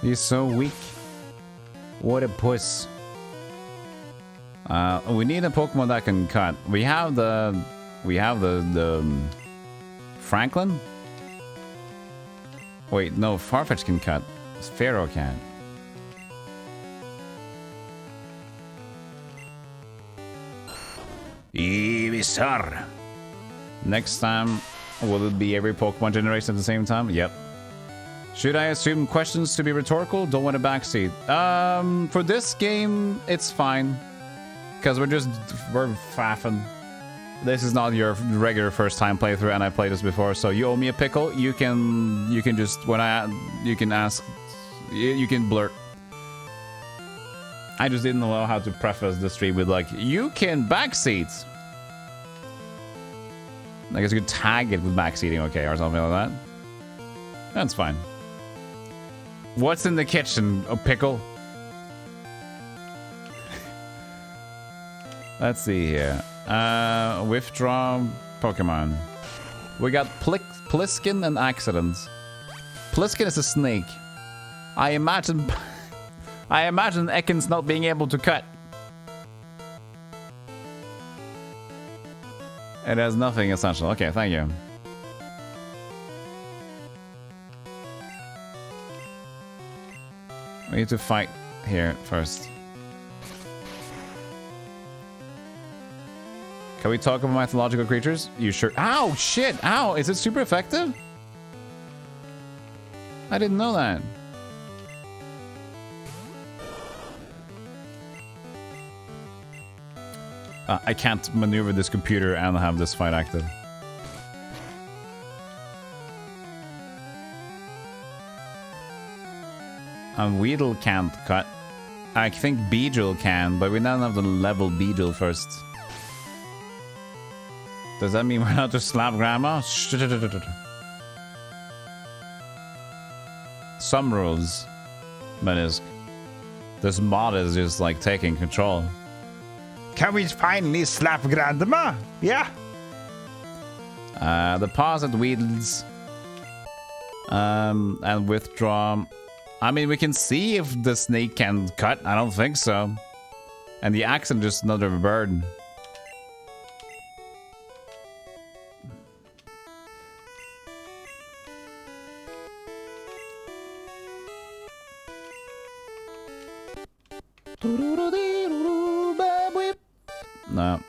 Speaker 1: He's so weak. What a puss. We need a Pokemon that can cut. We have the Franklin? Wait, no, Farfetch can cut. Pharaoh can. Ivysaur. Next time, will it be every Pokemon generation at the same time? Yep. Should I assume questions to be rhetorical? Don't want a backseat. For this game, it's fine. Because we're faffing. This is not your regular first time playthrough, and I played this before, so you owe me a pickle. You can just, you can ask, you can blurt. I just didn't know how to preface the stream with like, you can backseat. I guess you could tag it with backseating, okay, or something like that. That's fine. What's in the kitchen? A pickle? Let's see here. Withdraw Pokemon. We got Pliskin and Accidents. Pliskin is a snake.
Speaker 2: I imagine Ekans not being able to cut. It has nothing essential. Okay, thank you. We need to fight here first. Can we talk about mythological creatures? You sure? Ow, shit! Ow! Is it super effective? I didn't know that. I can't maneuver this computer and have this fight active. And Weedle can't cut. I think Beedrill can, but we don't have to level Beedrill first. Does that mean we're not just slap grandma? Some rules, but this mod is just like taking control.
Speaker 7: Can we finally slap grandma? Yeah.
Speaker 2: Deposit Weedles. And withdraw. I mean, we can see if the snake can cut. I don't think so. And the axe is just another bird. No.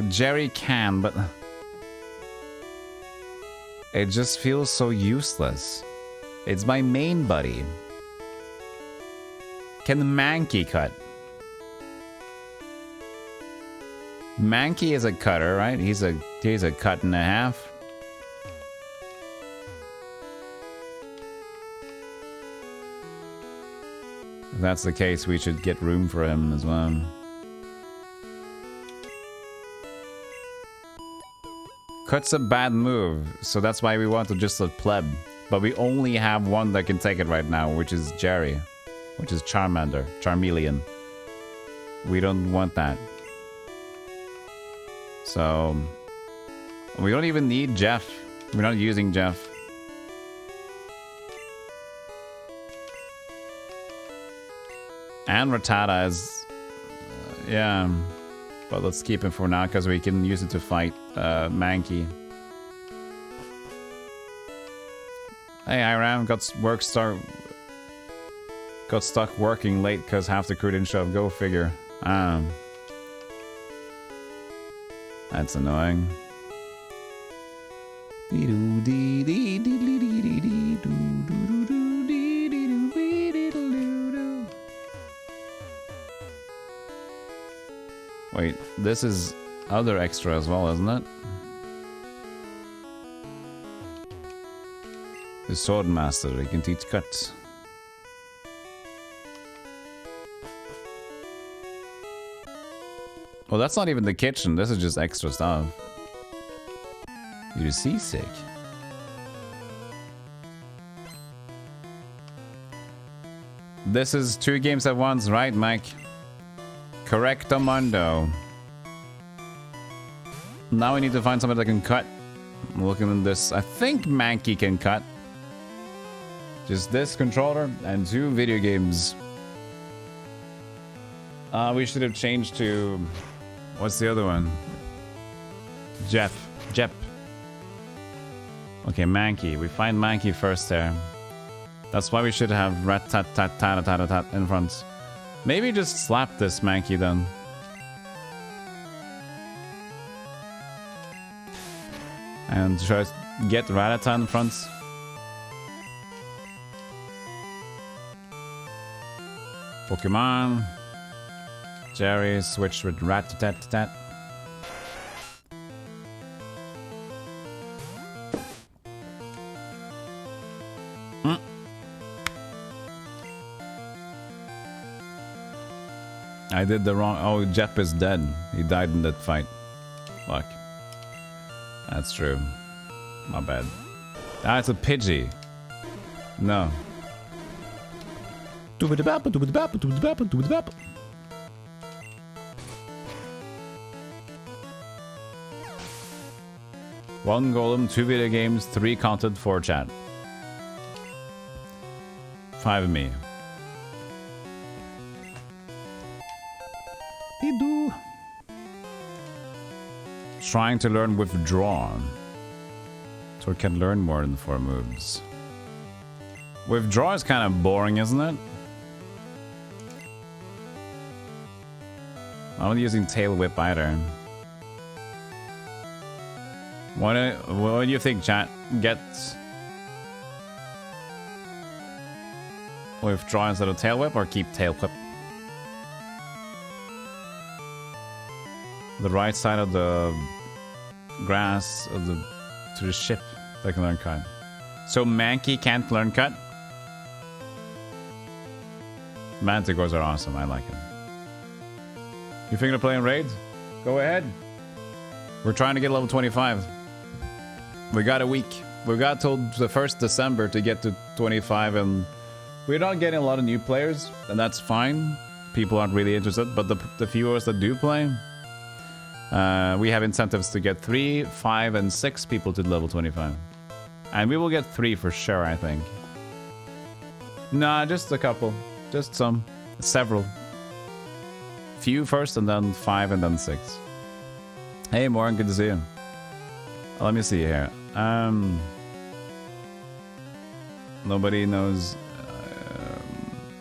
Speaker 2: Jerry can, but it just feels so useless. It's my main buddy. Can Mankey cut? Mankey is a cutter, right? He's a cut and a half. If that's the case, we should get room for him as well. Cut's a bad move, so that's why we want to just let pleb. But we only have one that can take it right now, which is Jerry. Which is Charmeleon. We don't want that. So we don't even need Jeff. We're not using Jeff. And Rattata is... yeah. But let's keep him for now, because we can use it to fight Mankey. Hey, Iram, got stuck working late because half the crew didn't show up. Go figure. That's annoying. Wait, this is other extra as well, isn't it? The Swordmaster, he can teach cuts. Well, that's not even the kitchen, this is just extra stuff. You're seasick. This is 2 games at once, right, Mike? Correctamundo. Now we need to find somebody that can cut. I'm looking at this. I think Mankey can cut. Just this controller and 2 video games. We should have changed to... what's the other one? Jep. Okay, Mankey. We find Mankey first there. That's why we should have rat-tat-tat-tat-tat-tat in front. Maybe just slap this Mankey then. And try to get Rattata in front. Pokemon. Jerry switched with Rat-tat-tat. I did the wrong... oh, Jep is dead. He died in that fight. Fuck. That's true. My bad. Ah, it's a Pidgey. No. One golem, 2 video games, 3 content, 4 chat. 5 of me. Trying to learn withdraw. So it can learn more than 4 moves. Withdraw is kind of boring, isn't it? I'm not using tail whip either. What do you think, chat? Get withdraw instead of tail whip or keep tail whip? The right side of the grass of the to the ship that can learn cut. So Mankey can't learn cut? Manticores are awesome, I like it. You thinking of playing raids? Go ahead. We're trying to get level 25. We got a week. We got till the 1st December to get to 25, and we're not getting a lot of new players, and that's fine. People aren't really interested, but the few of us that do play, we have incentives to get 3, 5, and 6 people to level 25. And we will get 3 for sure, I think. Nah, just a couple. Just some. Several. Few first, and then 5, and then 6. Hey, Moran, good to see you. Let me see here. Nobody knows...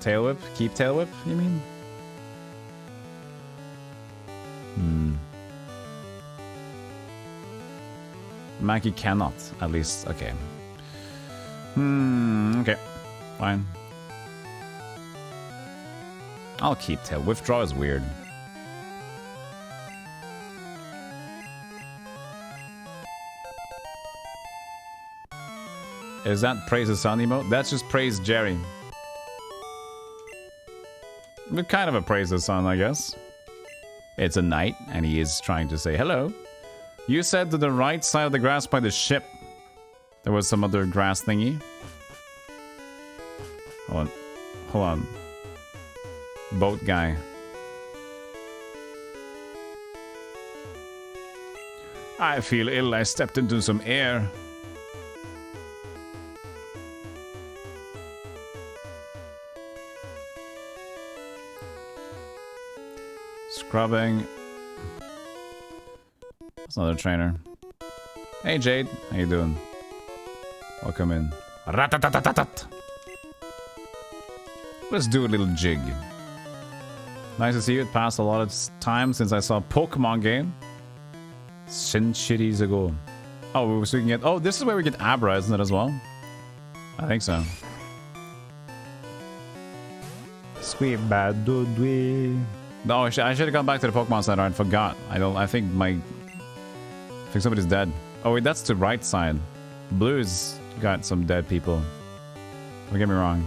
Speaker 2: tail whip? Keep tail whip, you mean? Mackie cannot, at least. Okay. Okay. Fine. I'll keep tail. Withdraw is weird. Is that praise the sun emote? That's just praise Jerry. We're kind of a praise the sun, I guess. It's a knight, and he is trying to say hello. You said to the right side of the grass by the ship. There was some other grass thingy. Hold on. Hold on. Boat guy. I feel ill. I stepped into some air. Scrubbing. That's another trainer. Hey Jade, how you doing? Welcome in. Ratatatatat. Let's do a little jig. Nice to see you. It passed a lot of time since I saw a Pokemon game. Centuries ago. Oh, so we can get... Oh, this is where we get Abra, isn't it, as well? I think so. Sweet bad dudwy. No, I should have gone back to the Pokemon Center. I forgot. I think somebody's dead. Oh wait, that's the right side. Blue's got some dead people. Don't get me wrong.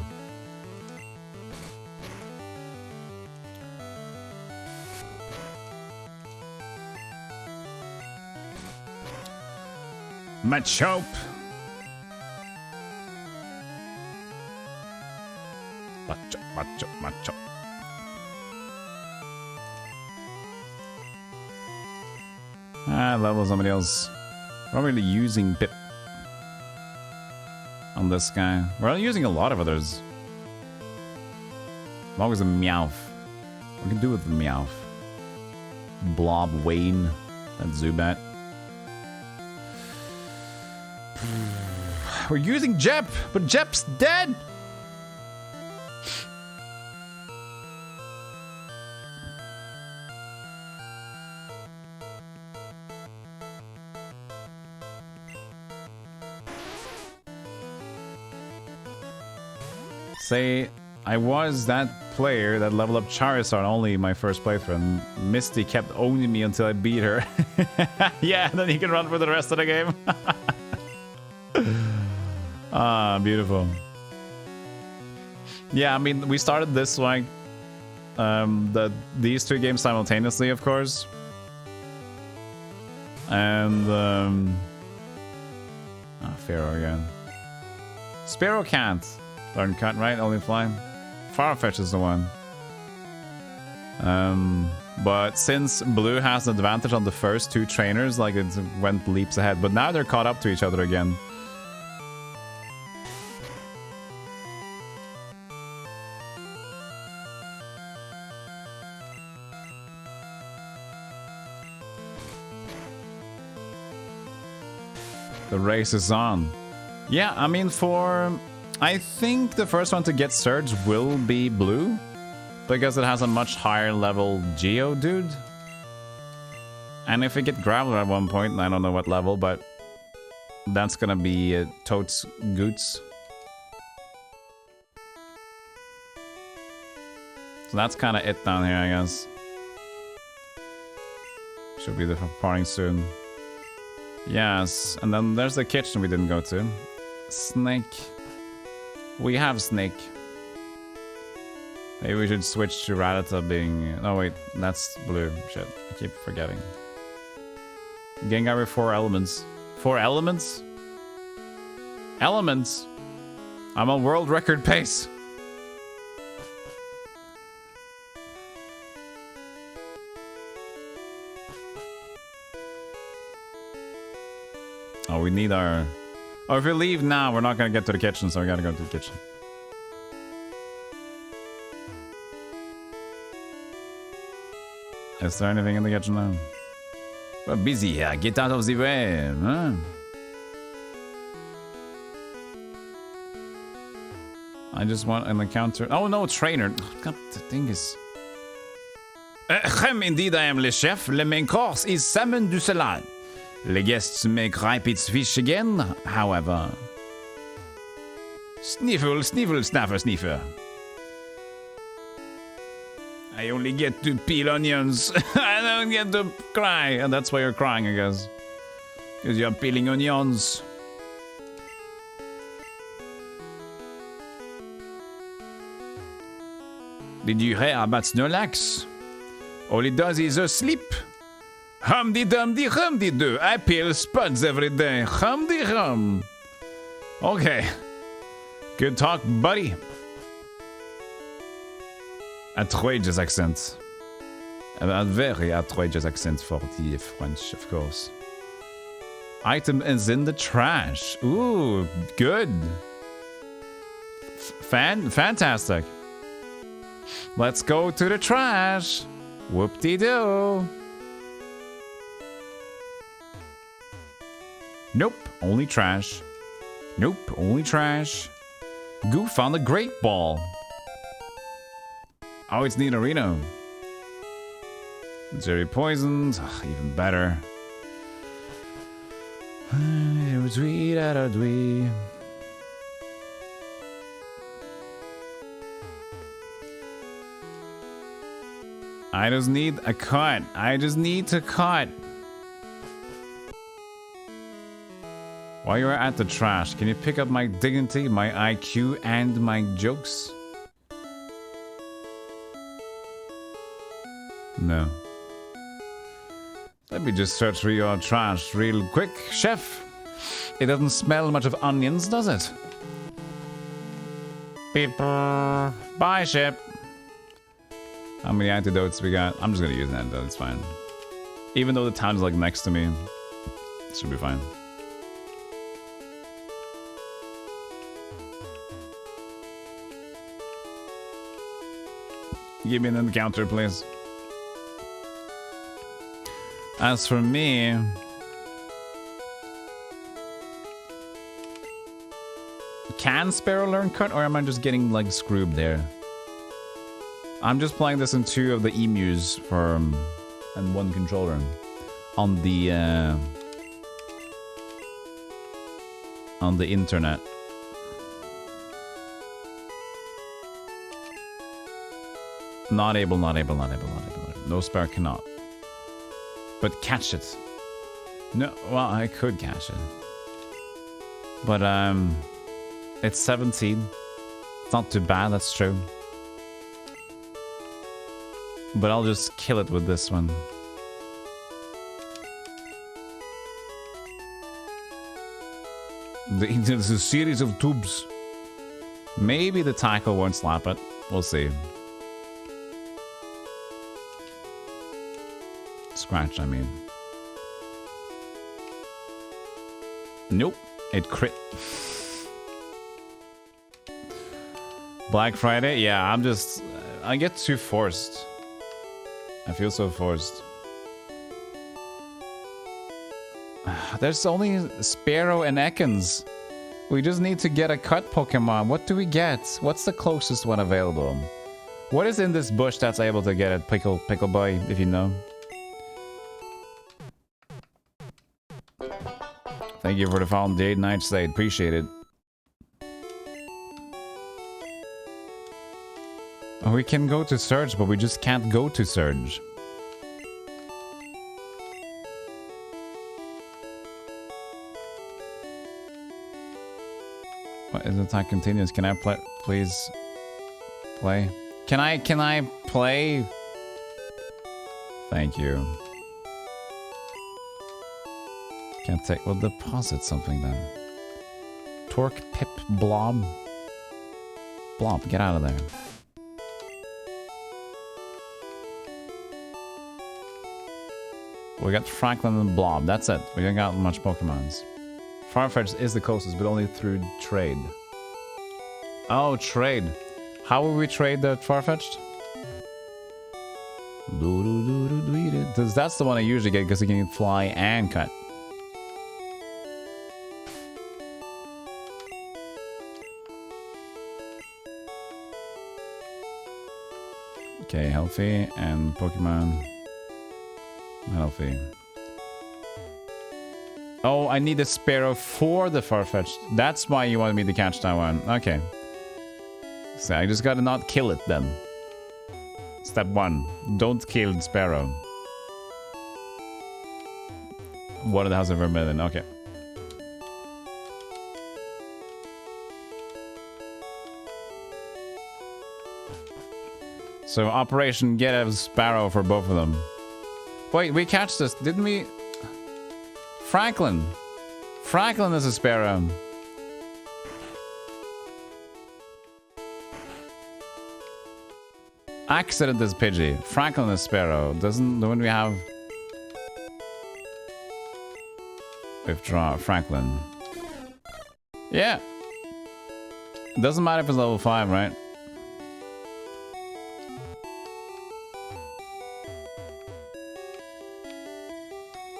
Speaker 2: Machop. Machop. Level somebody else. We're not really using Pip on this guy. We're not using a lot of others. Always a Meowth. What can do with the Meowth? Blob Wayne. That Zubat. We're using Jep, but Jep's dead! Say, I was that player that leveled up Charizard only in my first playthrough, and Misty kept owning me until I beat her. Yeah, and then he can run for the rest of the game. Ah, beautiful. Yeah, I mean, we started this like these 2 games simultaneously, of course. And Pharaoh again. Sparrow can't learn cut, right? Only fly. Farfetch is the one. But since Blue has an advantage on the first 2 trainers, like it went leaps ahead. But now they're caught up to each other again. The race is on. Yeah, I mean, I think the first one to get Surge will be blue, because it has a much higher level Geodude. And if we get Graveler at one point, I don't know what level, but that's gonna be Totes Goots. So that's kind of it down here, I guess. Should be the farming soon. Yes, and then there's the kitchen we didn't go to. Snake. We have Snake. Maybe we should switch to Rattata being... Oh wait, that's blue. Shit, I keep forgetting. Gengar with 4 elements. 4 elements? Elements? I'm on world record pace. Oh, we need our... Oh, if we leave now, we're not gonna get to the kitchen, so we gotta go to the kitchen. Is there anything in the kitchen now? We're busy here. Get out of the way, huh? I just want an encounter. Oh no, trainer. God, the thing is... Indeed, I am le chef. Le main course is salmon du salade. The guests make rabbit's fish again, however. Sniffle, sniffle, snaffer, sniffer. I only get to peel onions. I don't get to cry. And that's why you're crying, I guess. Because you're peeling onions. Did you hear about Snorlax? All he does is sleep. Hum-de-dum-de-hum-de-doo. I peel spuds every day. Hum-de-hum. Okay. Good talk, buddy. Outrageous accent. A very outrageous accent for the French, of course. Item is in the trash. Ooh, good. Fantastic. Let's go to the trash. Whoop-de-doo. Nope, only trash. Nope, only trash. Goo found a great ball. Oh, it's Nidorino. Jerry poisoned. Ugh, even better. I just need a cut. I just need to cut. While you're at the trash, can you pick up my dignity, my IQ, and my jokes? No. Let me just search through your trash real quick, chef. It doesn't smell much of onions, does it? Beep. Bye, ship. How many antidotes we got? I'm just gonna use an antidote, it's fine. Even though the town is like next to me, it should be fine. Give me an encounter, please. As for me... Can Sparrow learn cut, or am I just getting, like, screwed there? I'm just playing this in 2 of the emus for... and 1 controller. On the internet. Not able. No Sparrow cannot. But catch it. No, well, I could catch it. But, it's 17. It's not too bad, that's true. But I'll just kill it with this one. There's a series of tubes. Maybe the tackle won't slap it. We'll see. Scratch, I mean. Nope. It crit. Black Friday? Yeah, I get too forced. I feel so forced. There's only Sparrow and Ekans. We just need to get a cut Pokemon. What do we get? What's the closest one available? What is in this bush that's able to get it, Pickle Boy, if you know? Thank you for the follow, Jade Nightshade. Appreciate it. Oh, we can go to Surge, but we just can't go to Surge. What is the time continues? Can I play? Please play. Can I play? Thank you. Can't take. We'll deposit something then. Torque Pip Blob. Blob, get out of there. We got Franklin and Blob. That's it. We don't got much Pokemons. Farfetch'd is the closest, but only through trade. Oh, trade. How will we trade the Farfetch'd? That's the one I usually get because he can fly and cut. Okay, healthy and Pokemon healthy. Oh, I need a Sparrow for the Farfetch'd. That's why you wanted me to catch that one. Okay. So I just gotta not kill it then. Step 1. Don't kill Sparrow. 1 in the house of Vermilion. Okay. So Operation Get a Sparrow for both of them. Wait, we catch this, didn't we? Franklin. Franklin is a Sparrow. Accident is Pidgey. Franklin is Sparrow. Don't we have... Withdraw. Franklin. Yeah. Doesn't matter if it's level 5, right?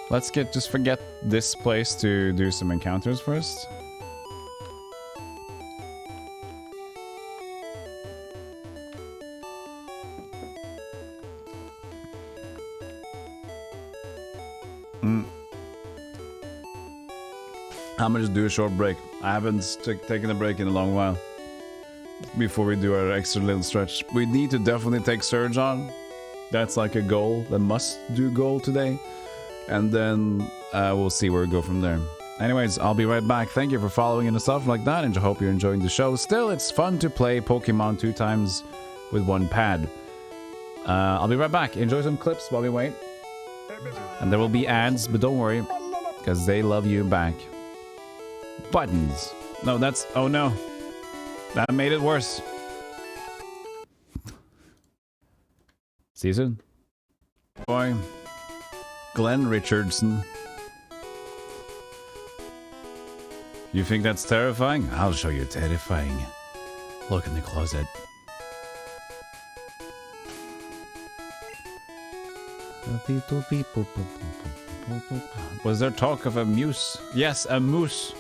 Speaker 2: Let's just forget this place to do some encounters first. I'm gonna just do a short break. I haven't taken a break in a long while. Before we do our extra little stretch. We need to definitely take Surge on. That's like a goal, the must-do goal today. And then we'll see where we go from there. Anyways, I'll be right back. Thank you for following and stuff like that, and I hope you're enjoying the show. Still, it's fun to play Pokemon 2 times with 1 pad. I'll be right back. Enjoy some clips while we wait. And there will be ads, but don't worry, because they love you back. Buttons. No, that's... Oh no. That made it worse. See you soon. Boy. Glenn Richardson. You think that's terrifying? I'll show you terrifying. Look in the closet. Was there talk of a moose? Yes, a moose.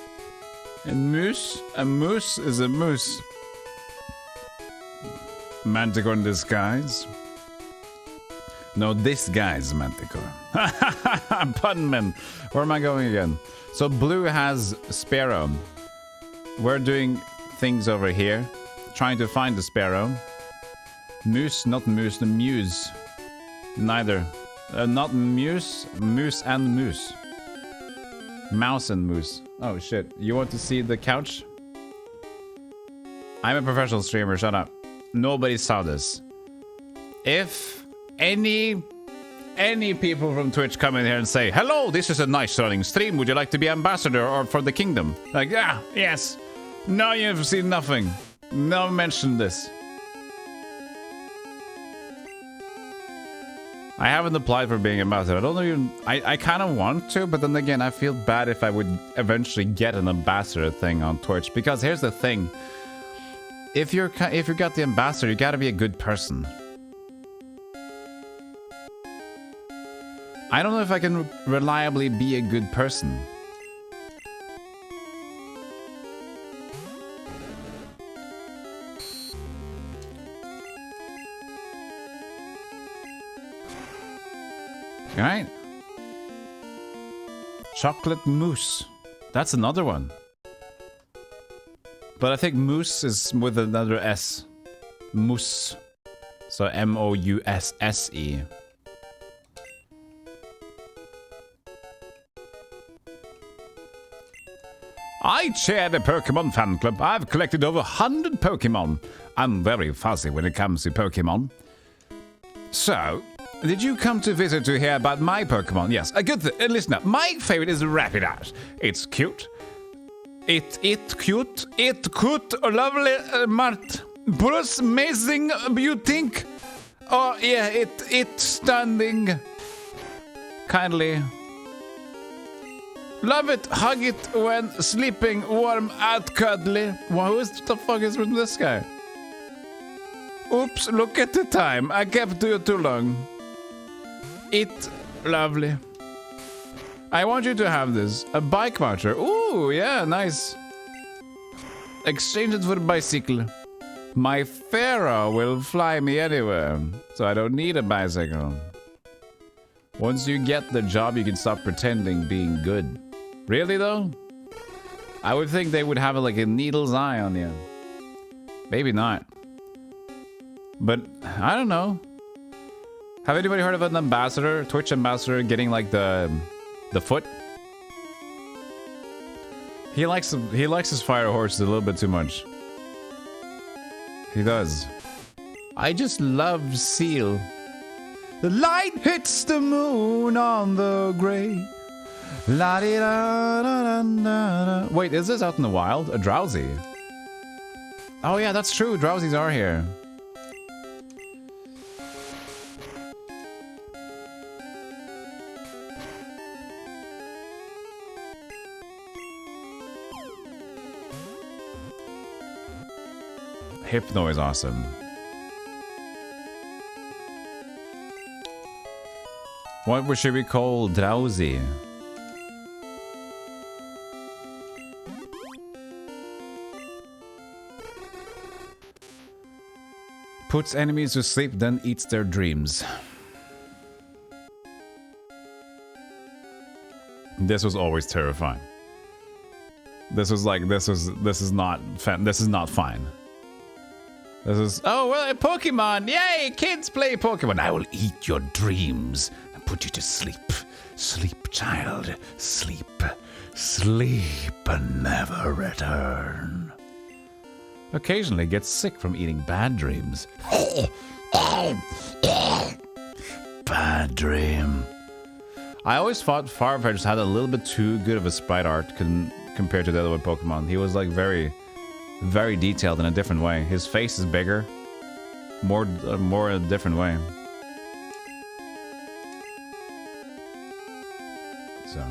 Speaker 2: And moose? A moose is a moose. Manticore in disguise. No, this guy's Manticore. Punman. Where am I going again? So Blue has Sparrow. We're doing things over here. Trying to find the Sparrow. Moose, not moose, the Muse. Neither. Not Muse, Moose and Moose. Mouse and Moose. Oh shit. You want to see the couch? I'm a professional streamer, shut up. Nobody saw this. If any people from Twitch come in here and say, hello, this is a nice running stream, would you like to be ambassador or for the kingdom? Like, yeah, yes. No, you've seen nothing. No mention this. I haven't applied for being ambassador. I don't even... I kind of want to, but then again, I feel bad if I would eventually get an ambassador thing on Twitch. Because here's the thing. If you got the ambassador, you gotta be a good person. I don't know if I can reliably be a good person. Alright. Chocolate mousse. That's another one. But I think mousse is with another S. Mousse. So M-O-U-S-S-E. I chair the Pokemon fan club. I've collected over 100 Pokemon. I'm very fussy when it comes to Pokemon. So, did you come to visit to hear about my Pokemon? Yes, a good listen up. My favorite is Rapidash. It's cute. It cute. Lovely, Mart. Bruce, amazing, you think? Oh, yeah, it standing. Kindly. Love it, hug it when sleeping, warm and cuddly. Who the fuck is with this guy? Oops, look at the time. I kept you too long. It, lovely. I want you to have this. A bike voucher. Ooh, yeah, nice. Exchange it for a bicycle. My Pharaoh will fly me anywhere, so I don't need a bicycle. Once you get the job, you can stop pretending being good. Really, though? I would think they would have like a needle's eye on you. Maybe not. But, I don't know. Have anybody heard of an ambassador, Twitch ambassador, getting like the foot? He likes his fire horses a little bit too much. He does. I just love Seal. The light hits the moon on the gray. La -di -da -da -da -da. Wait, is this out in the wild? A Drowsy? Oh yeah, that's true. Drowsies are here. Hypno is awesome. What should we call Drowsy? Puts enemies to sleep, then eats their dreams. This was always terrifying. This is not fine. This is, oh, well, a Pokemon. Yay, kids play Pokemon. I will eat your dreams and put you to sleep. Sleep, child. Sleep. Sleep and never return. Occasionally gets sick from eating bad dreams. Bad dream. I always thought Farfetch'd had a little bit too good of a sprite art compared to the other one Pokemon. He was like very detailed in a different way. His face is bigger. More in a different way. So.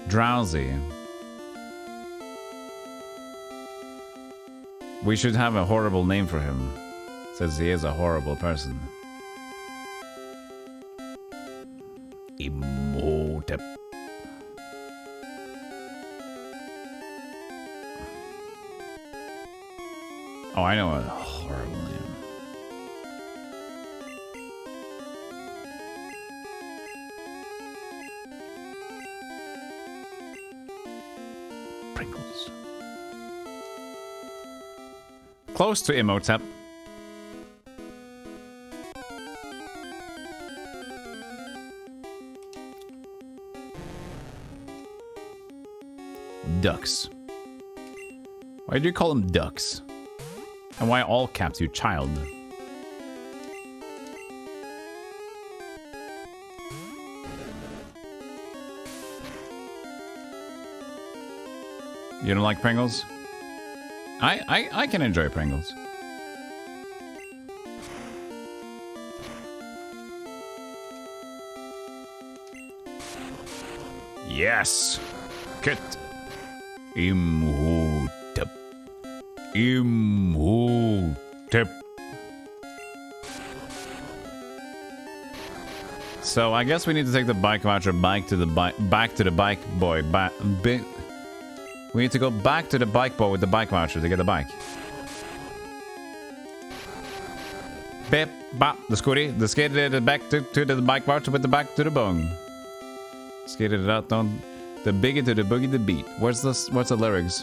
Speaker 2: Drowsy. We should have a horrible name for him. Says he is a horrible person. Imhotep. Oh, I know a horrible name. Pringles. Close to Imhotep. Ducks. Why do you call them ducks? And why all caps, you child? You don't like Pringles? I can enjoy Pringles. Yes! Get Imhotep. Imhotep. So I guess we need to take the bike voucher back to the bike boy. We need to go back to the bike boy with the bike voucher to get the bike. Beep. Bop, the scooty, the skated back to the bike voucher with the back to the bung. Skated it out on the biggie to the boogie the beat. What's the lyrics?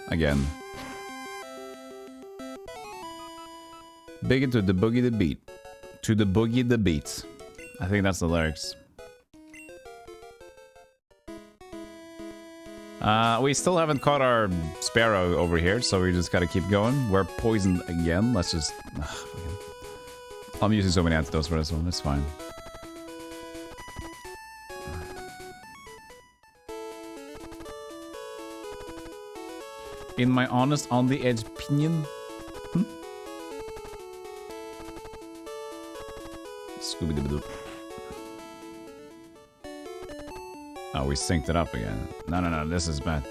Speaker 2: Again. Biggie to the boogie the beat. To the boogie the beat. I think that's the lyrics. We still haven't caught our sparrow over here, so we just gotta keep going. We're poisoned again. Let's just... I'm using so many antidotes for this one. It's fine. In my honest, on the edge opinion... Scooby-Doo. Oh, we synced it up again. No, this is bad.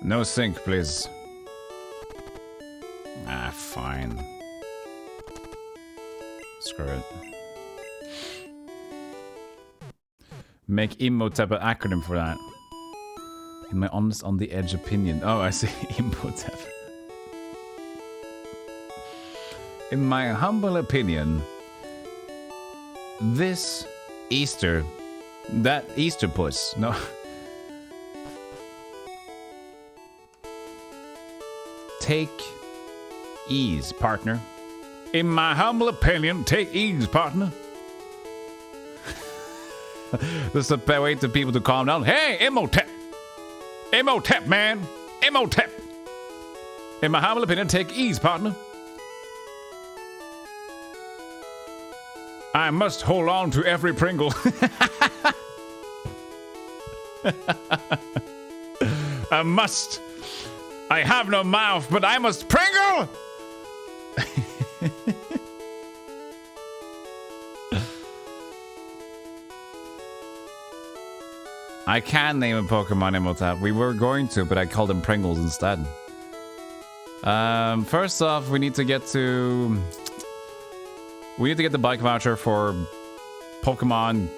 Speaker 2: No sync, please. Ah, fine. Screw it. Make Imhotep an acronym for that. In my honest, on the edge opinion. Oh, I see. Imhotep. In my humble opinion, this Easter... That Easter puss, no. Take ease, partner. In my humble opinion, take ease, partner. This is a way to people to calm down. Hey, Imhotep! Imhotep, man! Imhotep! In my humble opinion, take ease, partner. I must hold on to every Pringle. I must. I have no mouth, but I must Pringle! I can name a Pokemon Imhotep. We were going to, but I called him Pringles instead. First off, we need to get to... We need to get the bike voucher for Pokemon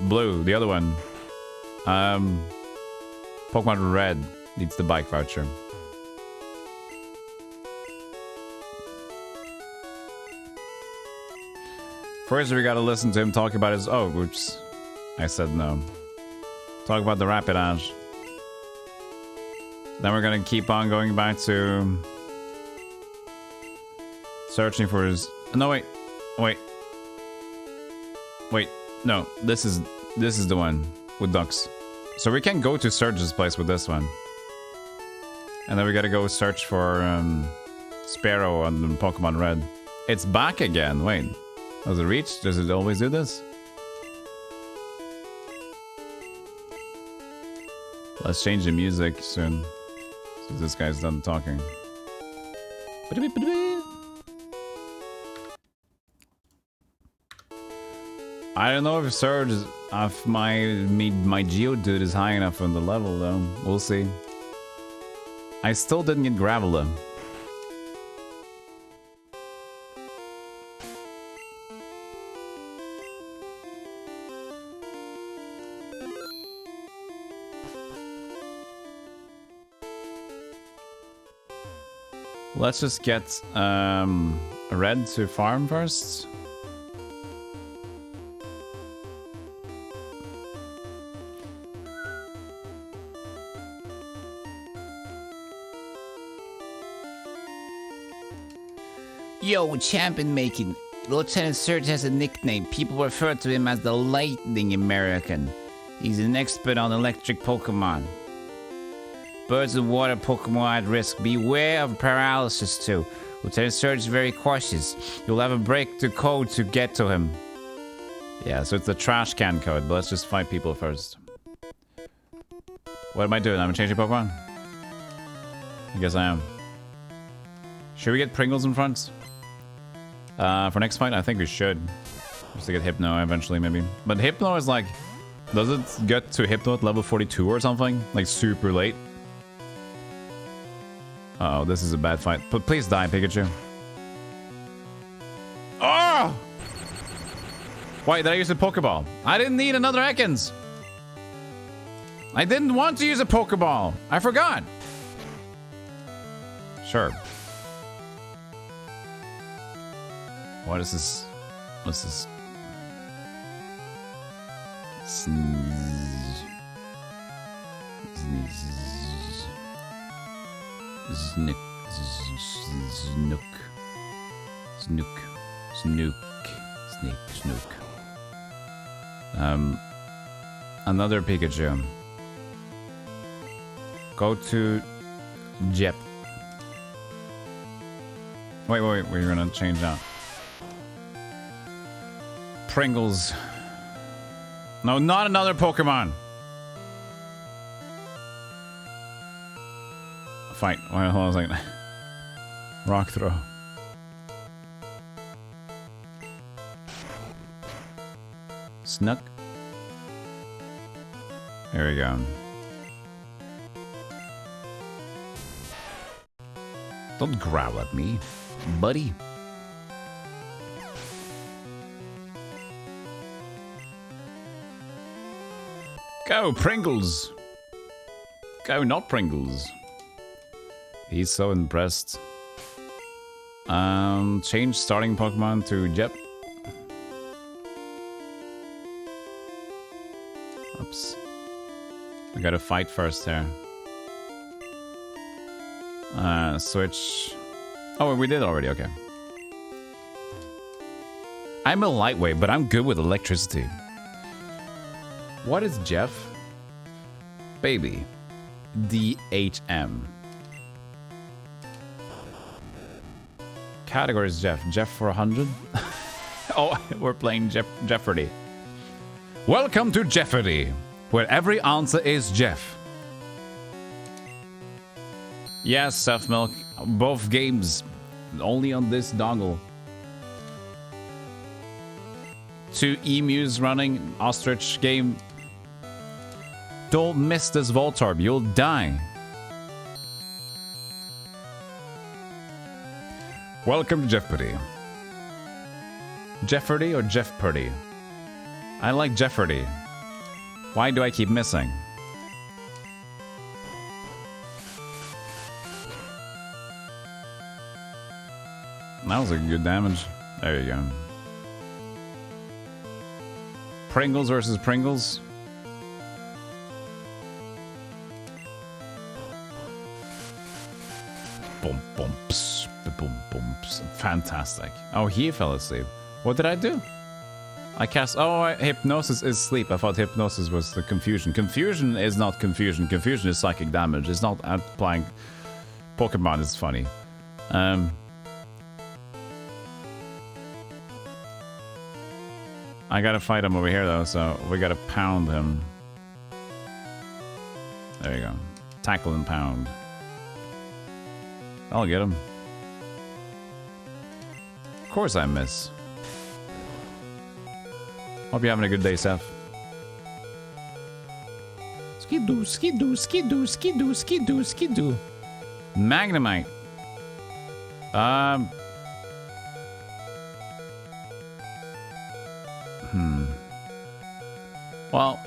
Speaker 2: Blue, the other one. Pokemon Red needs the bike voucher. First, we gotta listen to him talk about his... Oh, oops. I said no. Talk about the Rapidash. Then we're gonna keep on going back to... Searching for his... No, wait. Wait. No, this is the one with ducks. So we can go to Surge's place with this one. And then we gotta go search for Sparrow on Pokemon Red. It's back again. Wait. Does it reach? Does it always do this? Let's change the music soon. So this guy's done talking. I don't know if Surge, if my Geodude is high enough on the level though. We'll see. I still didn't get Graveler. Let's just get Red to farm first.
Speaker 6: Yo, champion making. Lieutenant Surge has a nickname. People refer to him as the Lightning American. He's an expert on electric Pokemon. Birds and water Pokemon at risk. Beware of paralysis too. Lieutenant Surge is very cautious. You'll have a break to code to get to him. Yeah, so it's the trash can code, but let's just fight people first. What am I doing? I'm changing Pokemon? I guess I am. Should we get Pringles in front? For next fight, I think we should. Just to get Hypno eventually, maybe. But Hypno is like... Does it get to Hypno at level 42 or something? Like super late? Uh oh, this is a bad fight. But please die, Pikachu. Oh! Why did I use a Pokeball? I didn't need another Ekans. I didn't want to use a Pokeball. I forgot. Sure.
Speaker 2: What is this? What's this? Sneeze. Sneeze. Snook. Snook. Snook. Snook. Snake. Snook. Another Pikachu. Go to Jep. Wait, we're gonna change that. Pringles. No, not another Pokemon. Fight. Wait, hold on a second. Rock throw. Snook. There we go. Don't growl at me, buddy. Go, Pringles! Go, not Pringles. He's so impressed. Change starting Pokemon to Jep. Oops. We gotta fight first here. Switch. Oh, we did already, okay. I'm a lightweight, but I'm good with electricity. What is Jeff? Baby. DHM. Category is Jeff. Jeff for 100? Oh, we're playing Jeopardy. Welcome to Jeopardy, where every answer is Jeff. Yes, Soft Milk. Both games. Only on this dongle. 2 emus running. Ostrich game. Don't miss this Voltorb. You'll die. Welcome to Jeopardy. Jeopardy or Jeopardy? I like Jeopardy. Why do I keep missing? That was a good damage. There you go. Pringles versus Pringles. Boom, bumps, boom, bumps. Fantastic. Oh, he fell asleep. What did I do? I cast. Oh, hypnosis is sleep. I thought hypnosis was the confusion. Confusion is not confusion. Confusion is psychic damage. It's not applying. Pokemon is funny. I gotta fight him over here though, so we gotta pound him. There you go. Tackle and pound. I'll get him. Of course I miss. Hope you're having a good day, Seth. Skidoo, skidoo, skidoo, skidoo, skidoo, skidoo. Magnemite. Well,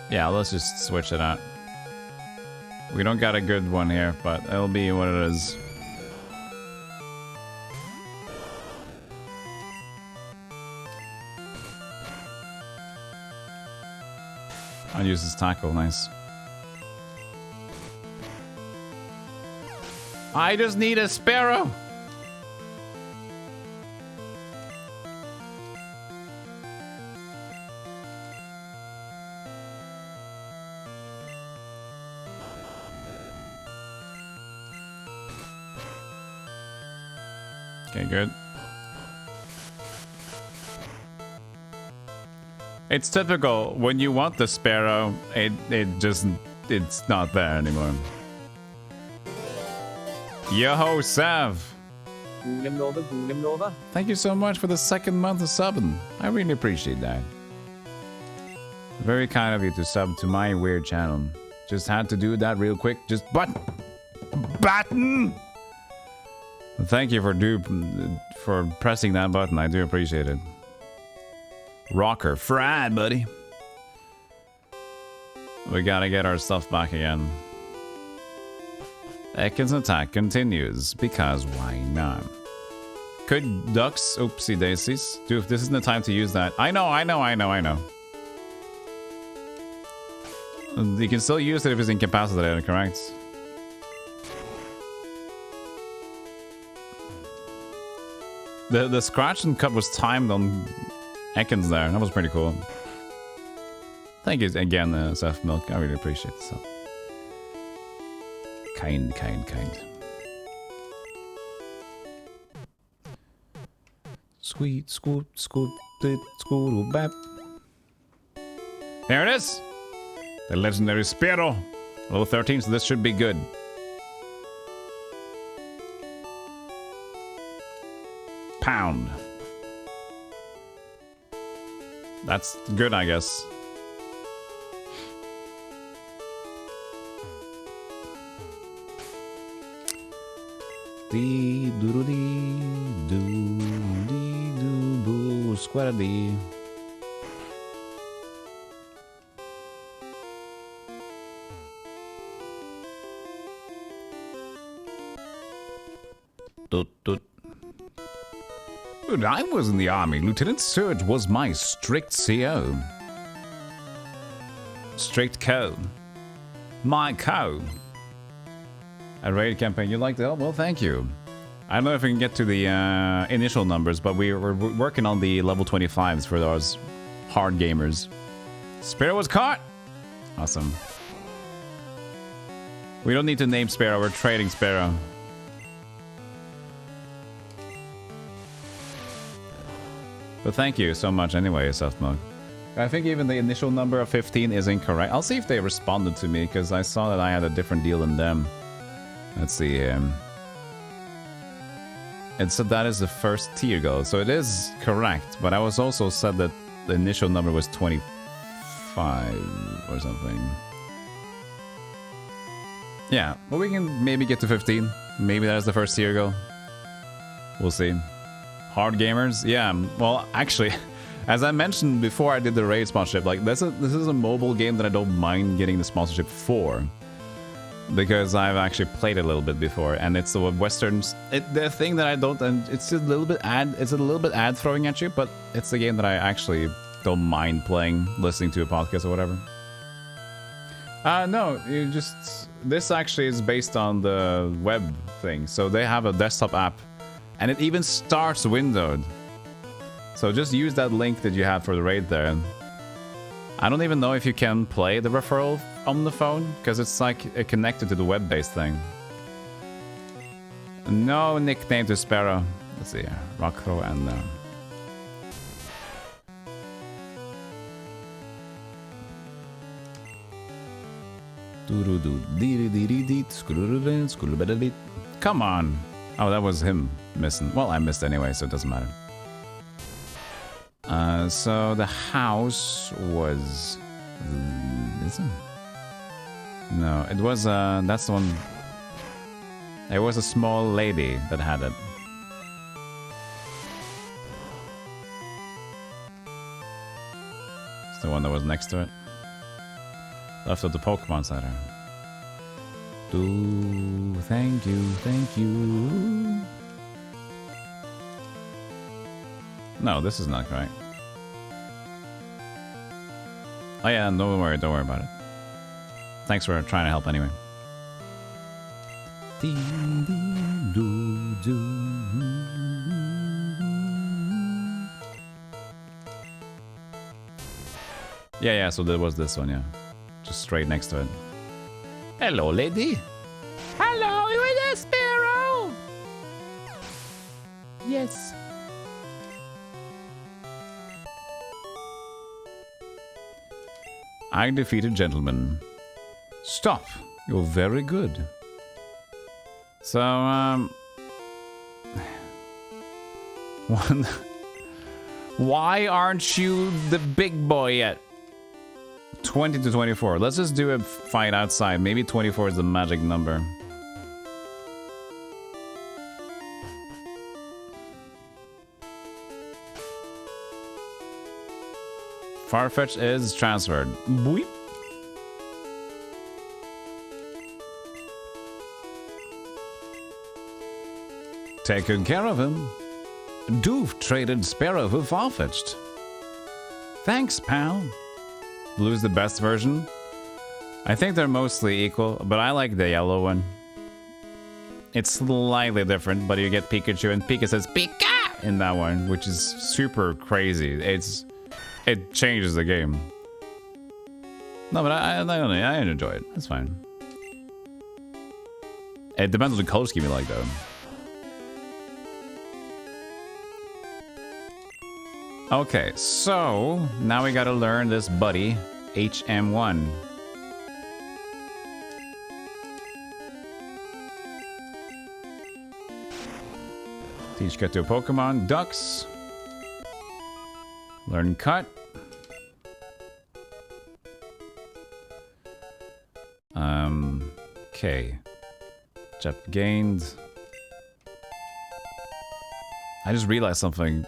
Speaker 2: yeah, let's just switch it out. We don't got a good one here, but it'll be what it is. I'll use his tackle, nice. I just need a sparrow! Okay, good. It's typical when you want the sparrow, it's not there anymore. Yo-ho, Sav! Thank you so much for the 2nd month of subbing. I really appreciate that. Very kind of you to sub to my weird channel. Just had to do that real quick. Just button! Thank you for pressing that button. I do appreciate it. Rocker fried, buddy. We gotta get our stuff back again. Ekans attack continues, because why not? Could ducks, oopsie daisies. Dude, this isn't the time to use that. I know. You can still use it if it's incapacitated, correct? The scratch and cut was timed on Ekans there. That was pretty cool. Thank you again, Seth Milk. I really appreciate this. Kind. Sweet, scoot, bap. There it is! The legendary Spearow. Level 13, so this should be good. Pound. That's good, I guess. Dee doo dee doo dee doo boo squaddy. Doot doot. When I was in the army, Lieutenant Surge was my strict CO. Strict code. My code. A raid campaign, you like that? Well, thank you. I don't know if we can get to the initial numbers, but we're working on the level 25s for those hard gamers. Spearow was caught! Awesome. We don't need to name Spearow, we're trading Spearow. But thank you so much anyway, Softmug. I think even the initial number of 15 is incorrect. I'll see if they responded to me, because I saw that I had a different deal than them. Let's see. And so that is the first tier goal. So it is correct, but I was also said that the initial number was 25 or something. Yeah, well, we can maybe get to 15. Maybe that is the first tier goal. We'll see. Hard gamers? Yeah, well, actually, as I mentioned before I did the raid sponsorship, like, this is a mobile game that I don't mind getting the sponsorship for. Because I've actually played it a little bit before, and it's the westerns. The thing that I don't, and it's a little bit ad throwing at you, but it's the game that I actually don't mind playing, listening to a podcast or whatever. No, you just, this actually is based on the web thing, so they have a desktop app, and it even starts windowed. So just use that link that you have for the raid there. I don't even know if you can play the referral on the phone, because it's like connected to the web-based thing. No nickname to Spearow. Let's see, Rockthrow and... Come on! Oh, that was him missing. Well, I missed anyway, so it doesn't matter. So the house was... Is it? No, it was, that's the one... There was a small lady that had it. It's the one that was next to it. Left of the Pokemon Center. Thank you, thank you. No, this is not correct. Oh yeah, don't worry about it. Thanks for trying to help anyway. Yeah, so there was this one, yeah. Just straight next to it. Hello, lady.
Speaker 6: Hello, you in there, Spearow? Yes.
Speaker 2: I defeated gentleman. Stop. You're very good. So, why aren't you the big boy yet? 20 to 24. Let's just do a fight outside. Maybe 24 is the magic number. Farfetch is transferred. Boop. Taken care of him. Doof traded Sparrow for Farfetch'd. Thanks, pal. Blue's the best version. I think they're mostly equal, but I like the yellow one. It's slightly different, but you get Pikachu, and Pika says Pika in that one, which is super crazy. It changes the game. No, but I enjoy it. It's fine. It depends on the color scheme you like, though. Okay, so now we gotta learn this buddy, HM1. Teach cut to a Pokemon, Ducks. Learn cut. Okay. Jep gained. I just realized something.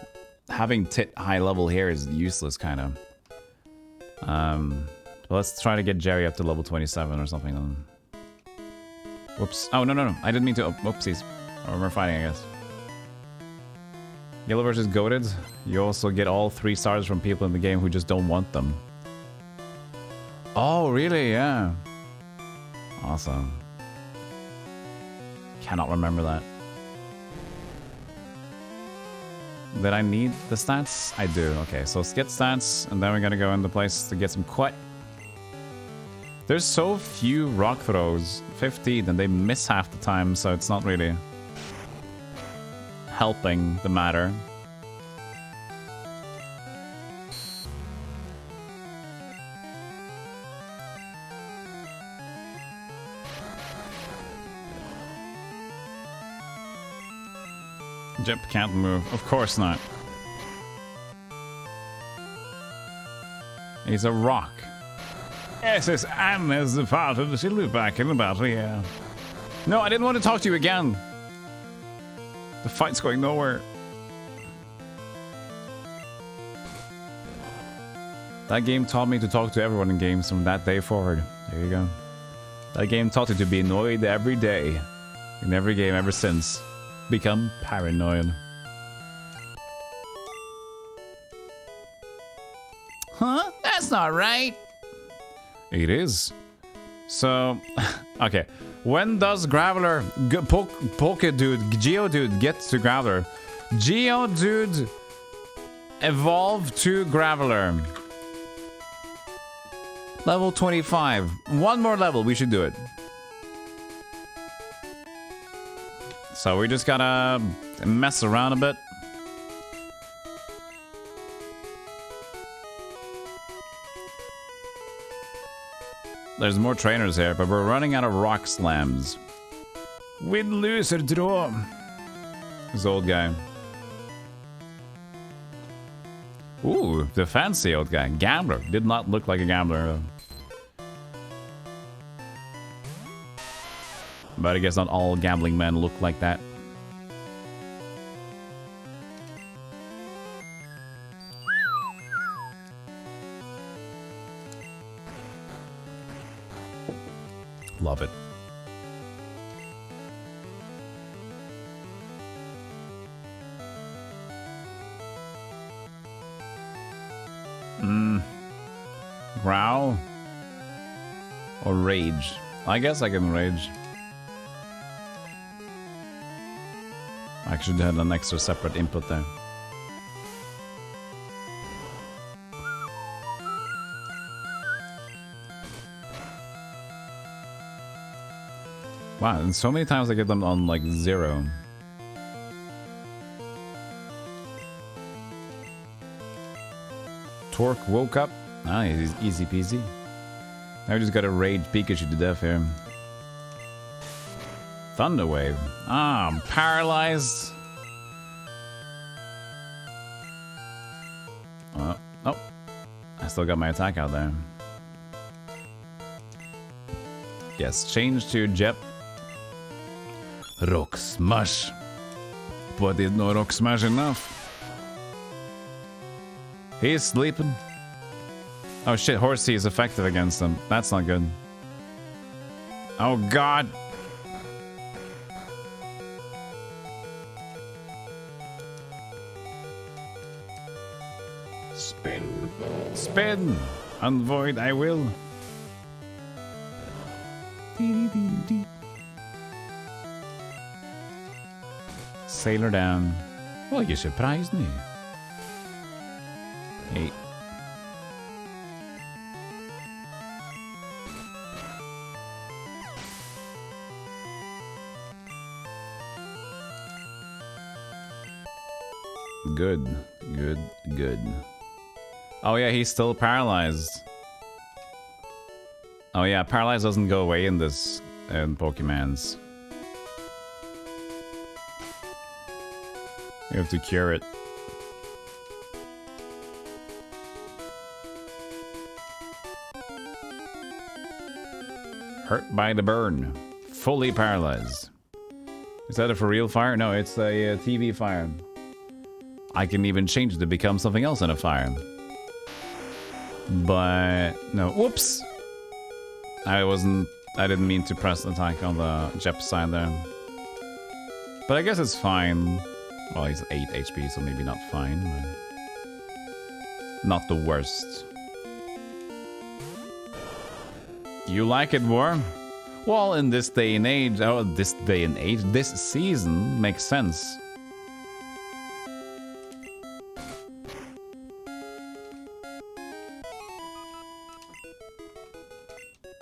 Speaker 2: Having Tit high level here is useless, kind of. Let's try to get Jerry up to level 27 or something. Then. Whoops. Oh, no. I didn't mean to. Oh, whoopsies. Or we're fighting, I guess. Yellow versus Goated. You also get all 3 stars from people in the game who just don't want them. Oh, really? Yeah. Awesome. Cannot remember that. Did I need the stats? I do. Okay, so let's get stats, and then we're gonna go into place to get some quet. There's so few rock throws, 15, and they miss half the time, so it's not really helping the matter. Jep can't move. Of course not. He's a rock. SS Anne is the father. She'll be back in about a year. No, I didn't want to talk to you again. The fight's going nowhere. That game taught me to talk to everyone in games from that day forward. There you go. That game taught you to be annoyed every day. In every game ever since. Become paranoid.
Speaker 6: Huh? That's not right.
Speaker 2: It is. So, okay. When does Graveler, Pokedude, Geodude get to Graveler? Geodude evolve to Graveler. Level 25. One more level, we should do it. So we just gotta mess around a bit. There's more trainers here, but we're running out of rock slams. With loser draw. This old guy. Ooh, the fancy old guy. Gambler. Did not look like a gambler. But I guess not all gambling men look like that. Love it. Growl or rage? I guess I can rage. I should have an extra separate input there. Wow, and so many times I get them on like 0. Torque woke up. Ah, he's easy peasy. Now we just gotta rage Pikachu to death here. Thunder Wave. Ah, I'm paralyzed. Oh, I still got my attack out there. Yes, change to Jep. Rock Smash. But it's no Rock Smash enough. He's sleeping. Oh shit, Horsey is effective against him. That's not good. Oh god.
Speaker 3: Spin.
Speaker 2: Spin! Unvoid, I will. Sailor down. Well, you surprised me. Hey. Good, good, good. Oh yeah, he's still paralyzed. Oh yeah, paralyzed doesn't go away in this Pokemons. You have to cure it. Hurt by the burn. Fully paralyzed. Is that a for real fire? No, it's a TV fire. I can even change it to become something else in a fire. But no, whoops! I didn't mean to press attack on the Jep side there. But I guess it's fine. Well, he's 8 HP, so maybe not fine, but not the worst. You like it, War? Well, in this day and age, this season makes sense.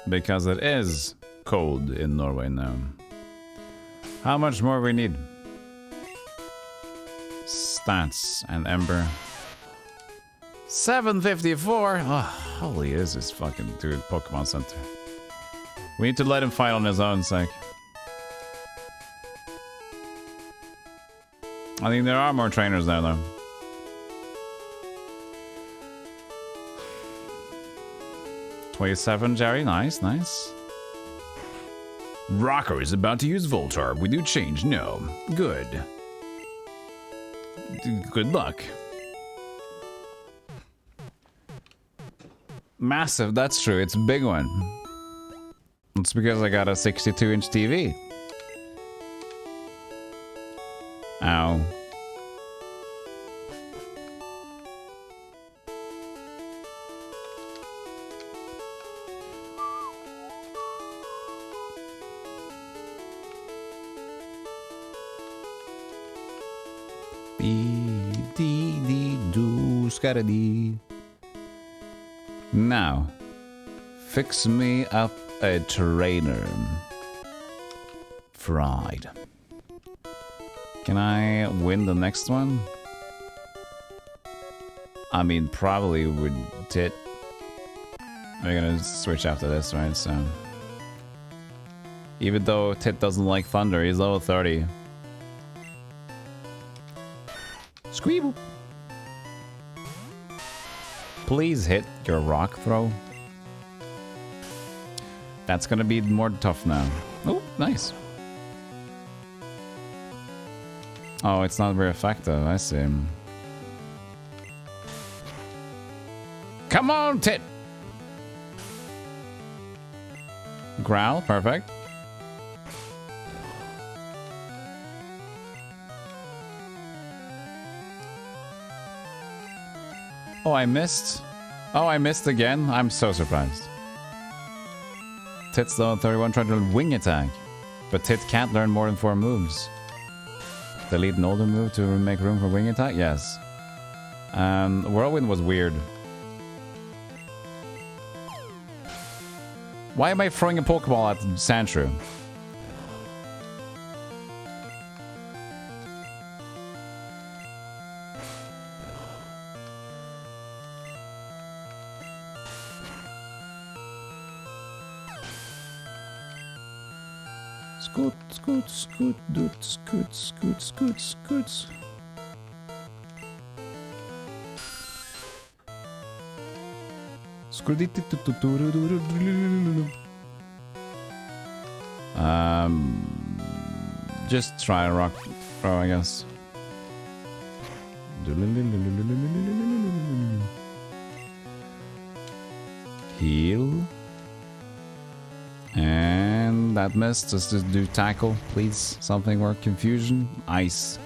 Speaker 2: Because it is cold in Norway now. How much more we need? Stats and Ember. 754? Oh, holy, this is fucking dude, Pokemon Center. We need to let him fight on his own sake. I think there are more trainers there though. $27, Jerry. Nice, nice. Rocker is about to use Voltorb. We do change. No. Good. Good luck. Massive, that's true. It's a big one. It's because I got a 62-inch TV. Ow. Now, fix me up a trainer. Fried. Can I win the next one? I mean, probably with Tit. We're gonna switch after this, right? So, even though Tit doesn't like thunder, he's level 30. Squeeble. Please hit your rock throw. That's gonna be more tough now. Oh, nice. Oh, it's not very effective. I see. Come on, Tit! Growl, perfect. Oh, I missed. Oh, I missed again. I'm so surprised. Tit's level 31 trying to wing attack. But Tit can't learn more than 4 moves. Delete an older move to make room for wing attack? Yes. Whirlwind was weird. Why am I throwing a Pokeball at Sandshrew? Scoot, scoot, scoot, doot, scoot, scoot, scoot, scoots. Just try a rock throw, I guess. Heal. And that missed. Just to do tackle, please. Something work. Confusion. Ice.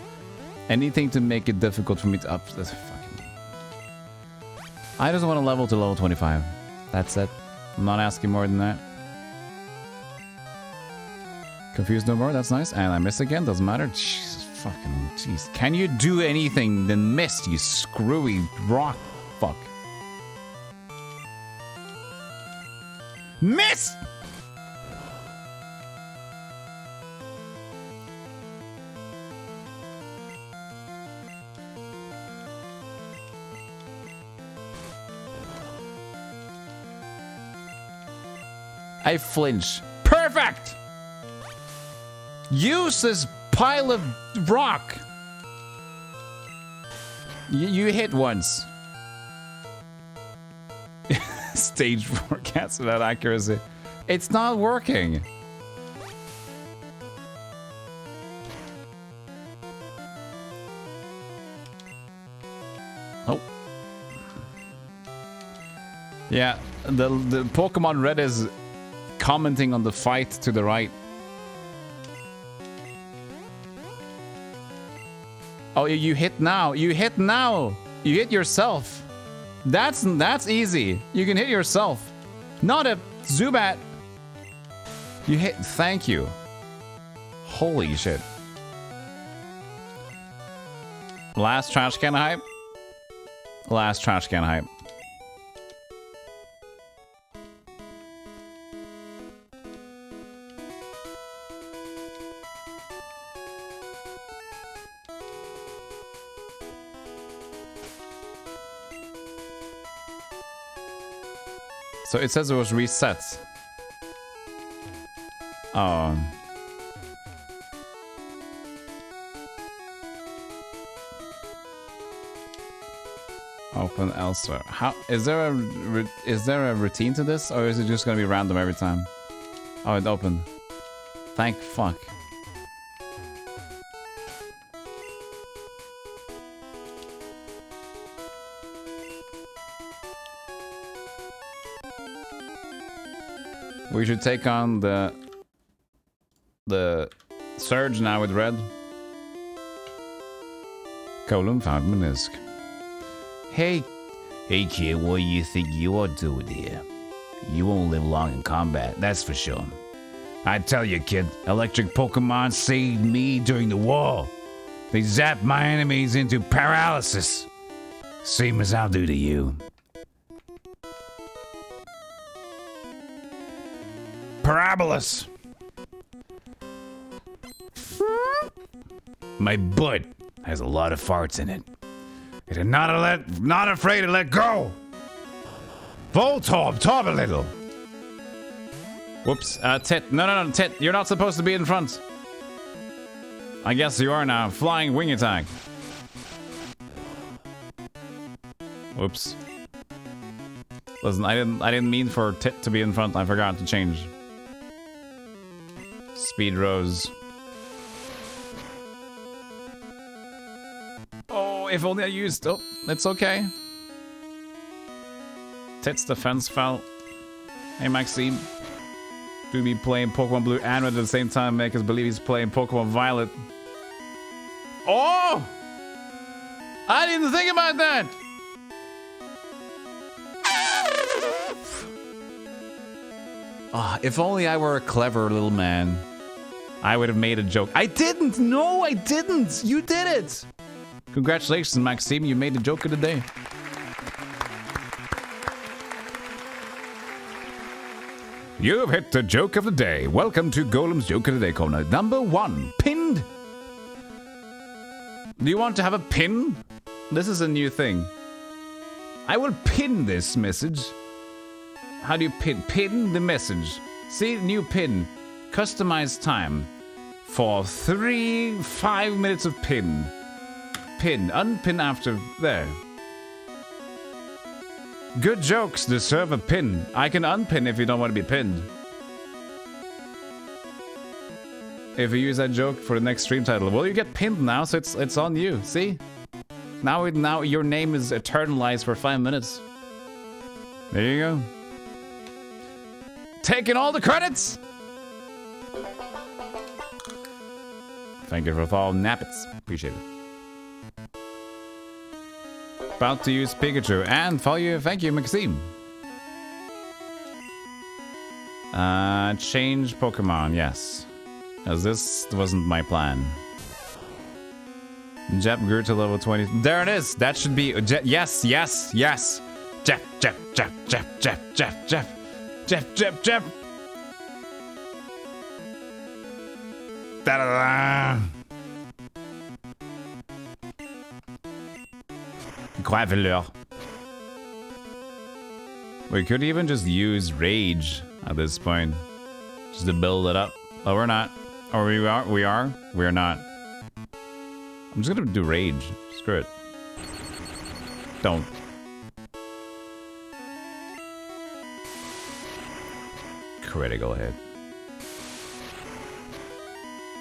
Speaker 2: Anything to make it difficult for me to up. That's fucking. I just want to level to level 25. That's it. I'm not asking more than that. Confused no more, that's nice. And I miss again, doesn't matter. Jesus fucking jeez. Can you do anything than miss, you screwy rock fuck? Miss! I flinch. Perfect! Use this pile of rock. You hit once. Stage 4 cats without accuracy. It's not working. Oh. Yeah, the Pokemon Red is commenting on the fight to the right. Oh, you hit now. You hit now. You hit yourself. That's easy. You can hit yourself. Not a Zubat. You hit. Thank you. Holy shit. Last trash can hype. Last trash can hype. So it says it was reset. Oh. Open elsewhere. How is there a routine to this, or is it just gonna be random every time? Oh, it opened. Thank fuck. We should take on the Surge now with red. Golem found Minisk.
Speaker 6: Hey kid, what do you think you are doing here? You won't live long in combat, that's for sure. I tell you, kid, electric Pokemon saved me during the war. They zapped my enemies into paralysis. Same as I'll do to you. Parabolas! My butt has a lot of farts in it. And I'm not afraid to let go! Voltorb, top a little!
Speaker 2: Whoops. Tit. No, Tit. You're not supposed to be in front. I guess you are now. Flying wing attack. Whoops. Listen, I didn't mean for Tit to be in front. I forgot to change. Speed Rose. Oh, if only I used... Oh, it's okay. Tit's defense fell. Hey, Maxime. Do be playing Pokemon Blue and Red at the same time make us believe he's playing Pokemon Violet. Oh! I didn't think about that! If only I were a clever little man. I would have made a joke. I didn't! No, I didn't! You did it! Congratulations, Maxime. You made the joke of the day.
Speaker 1: You've hit the joke of the day. Welcome to Golem's Joke of the Day corner. Number 1, pinned.
Speaker 2: Do you want to have a pin? This is a new thing. I will pin this message. How do you pin? Pin the message. See, new pin. Customize time. For 5 minutes of pin. Pin. Unpin after there. Good jokes deserve a pin. I can unpin if you don't want to be pinned. If you use that joke for the next stream title, well, you get pinned now, so it's on you. See? Now your name is eternalized for 5 minutes. There you go. Taking all the credits. Thank you for all nappets. Appreciate it. About to use Pikachu. And follow you. Thank you, Maxime. Change Pokemon. Yes. As this wasn't my plan. Jep grew to level 20. There it is. That should be... yes, yes, yes. Jep. Da-da-da. Graveleur. We could even just use Rage at this point. Just to build it up. Oh, we're not. Or we are? We're not. I'm just gonna do Rage. Screw it. Don't. Critical hit.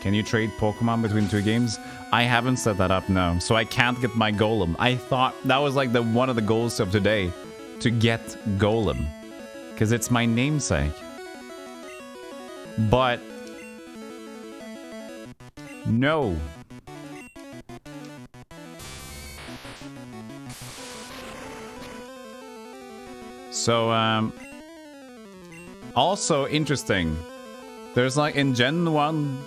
Speaker 2: Can you trade Pokemon between 2 games? I haven't set that up, no. So I can't get my Golem. I thought that was like one of the goals of today. To get Golem. Because it's my namesake. But... no. So, also interesting. There's like in Gen 1...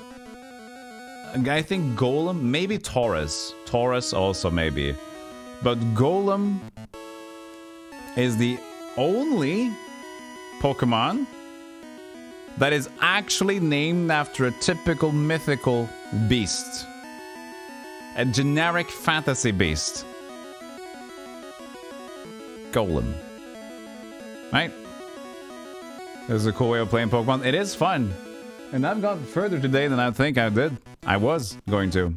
Speaker 2: I think Golem, maybe Taurus. Taurus also maybe. But Golem is the only Pokemon that is actually named after a typical mythical beast. A generic fantasy beast. Golem. Right? This is a cool way of playing Pokemon. It is fun. And I've gotten further today than I think I did. I was going to.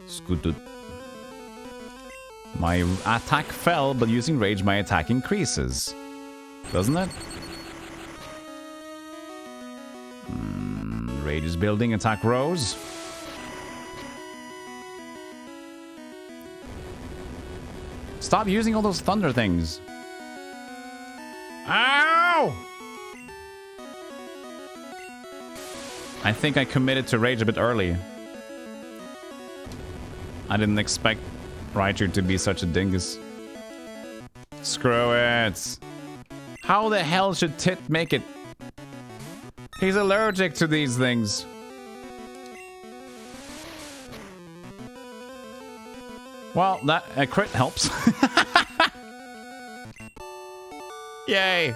Speaker 2: Scooted. My attack fell, but using Rage my attack increases. Doesn't it? Rage is building, attack rose. Stop using all those thunder things. Ow! I think I committed to Rage a bit early. I didn't expect Raichu to be such a dingus. Screw it. How the hell should Tit make it? He's allergic to these things. Well, that a crit helps. Yay!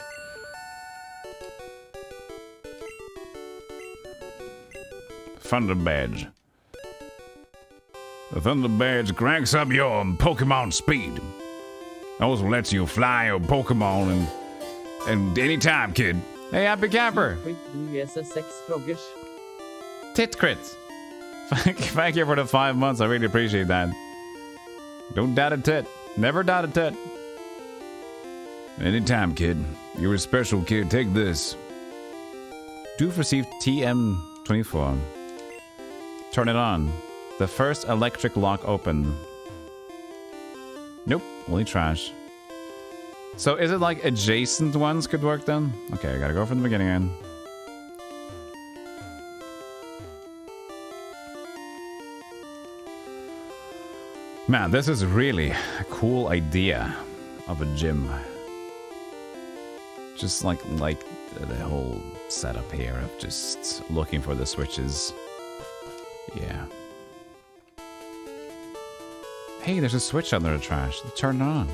Speaker 2: Thunder Badge. The Thunder Badge cranks up your Pokemon speed. Also lets you fly your Pokemon and anytime, kid. Hey, Happy Camper! Tit crit. Thank you for the 5 months. I really appreciate that. Don't doubt a tit. Never doubt a tit. Anytime, kid. You're a special kid. Take this. Do receive TM24. Turn it on. The first electric lock opened. Nope. Only trash. So is it like adjacent ones could work then? Okay, I gotta go from the beginning again. Man, this is really a cool idea of a gym. Just like the whole setup here of just looking for the switches. Yeah. Hey, there's a switch under the trash. Turn it on.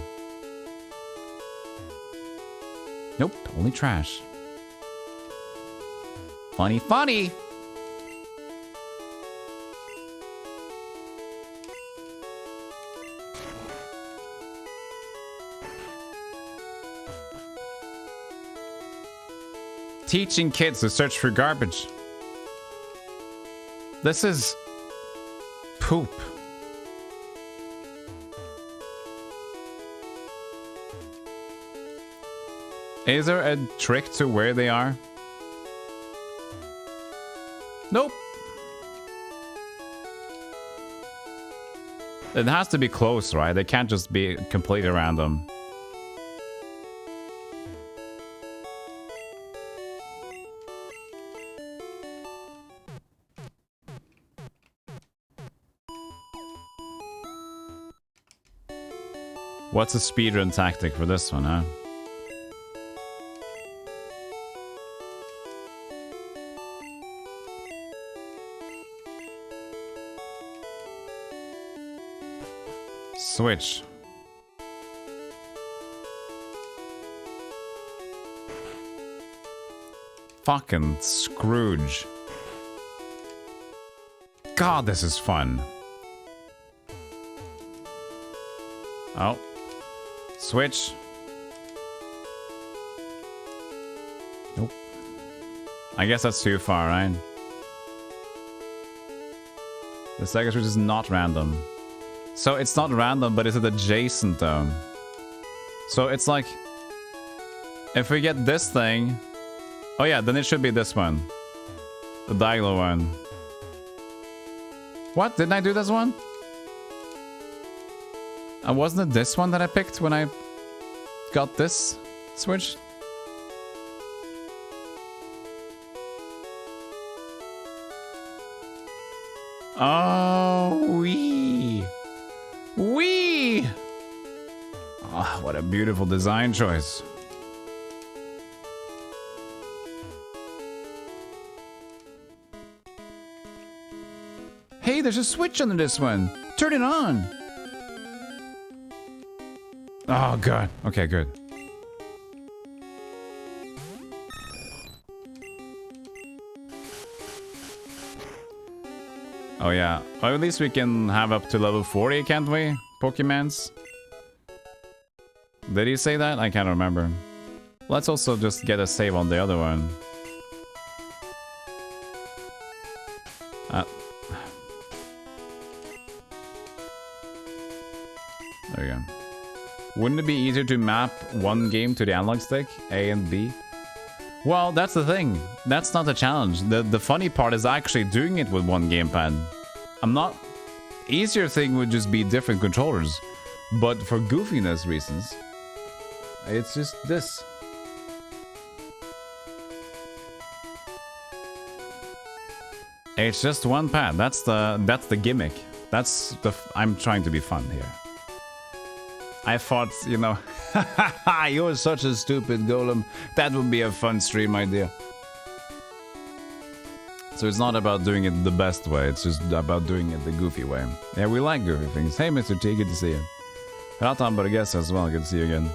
Speaker 2: Nope, only trash. Funny, funny! Teaching kids to search for garbage. This is poop. Is there a trick to where they are? Nope. It has to be close, right? They can't just be completely random. What's a speedrun tactic for this one, huh? Switch. Fucking Scrooge. God, this is fun. Oh. Switch. Nope. I guess that's too far, right? The second switch is not random. So it's not random, but is it adjacent though? So it's like... if we get this thing... oh yeah, then it should be this one. The diagonal one. What? Didn't I do this one? Wasn't it this one that I picked when I got this switch? Oh, wee! Wee! Oh, what a beautiful design choice. Hey, there's a switch under this one. Turn it on. Oh, God. Okay, good. Oh, yeah. Well, at least we can have up to level 40, can't we? Pokemons. Did he say that? I can't remember. Let's also just get a save on the other one. There we go. Wouldn't it be easier to map one game to the analog stick, A and B? Well, that's the thing. That's not the challenge. The funny part is actually doing it with one gamepad. I'm not... easier thing would just be different controllers. But for goofiness reasons, it's just this. It's just one pad. That's the gimmick. That's the... I'm trying to be fun here. I thought, you know, you're such a stupid golem. That would be a fun stream idea. So it's not about doing it the best way. It's just about doing it the goofy way. Yeah, we like goofy things. Hey, Mr. T, good to see you. Ratan, but I guess as well. Good to see you again.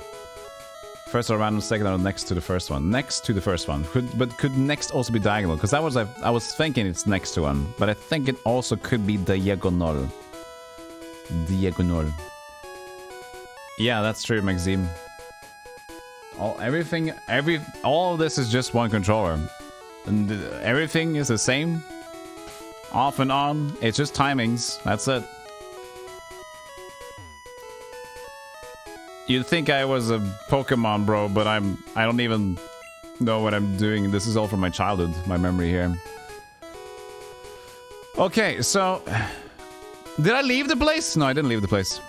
Speaker 2: First or random, second or next to the first one. Next to the first one. Could next also be diagonal? Because that was I was thinking it's next to one, but I think it also could be diagonal. Diagonal. Yeah, that's true, Maxime. All of this is just one controller. And everything is the same. Off and on. It's just timings. That's it. You'd think I was a Pokemon bro, but I don't even know what I'm doing. This is all from my childhood, my memory here. Okay, so... did I leave the place? No, I didn't leave the place.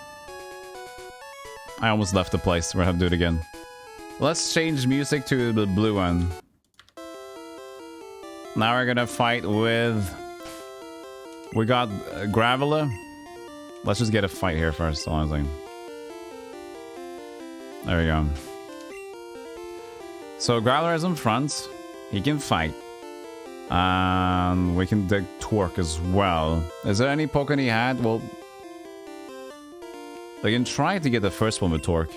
Speaker 2: I almost left the place. We're gonna have to do it again. Let's change music to the blue one. Now we're gonna fight with... we got Gravela. Let's just get a fight here first, honestly. There we go. So Graveler is in front. He can fight. And we can take Torque as well. Is there any Pokemon he had? Well... I can try to get the first one with Torque.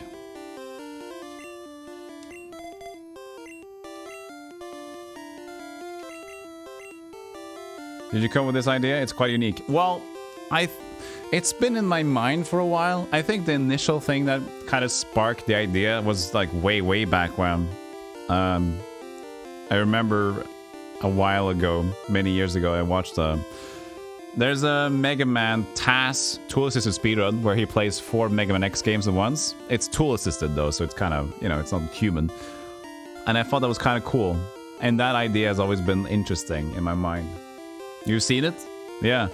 Speaker 2: Did you come with this idea? It's quite unique. Well, it's been in my mind for a while. I think the initial thing that kind of sparked the idea was like way back when. I remember a while ago, many years ago, I watched there's a Mega Man TAS tool-assisted speedrun where he plays 4 Mega Man X games at once. It's tool-assisted though, so it's kind of, you know, it's not human. And I thought that was kind of cool. And that idea has always been interesting in my mind. You've seen it? Yeah.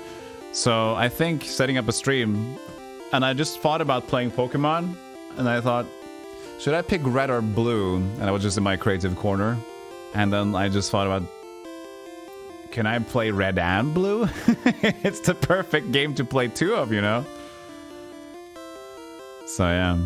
Speaker 2: So I think setting up a stream, and I just thought about playing Pokemon, and I thought, should I pick red or blue? And I was just in my creative corner. And then I just thought about, can I play red and blue? It's the perfect game to play 2 of, you know? So yeah.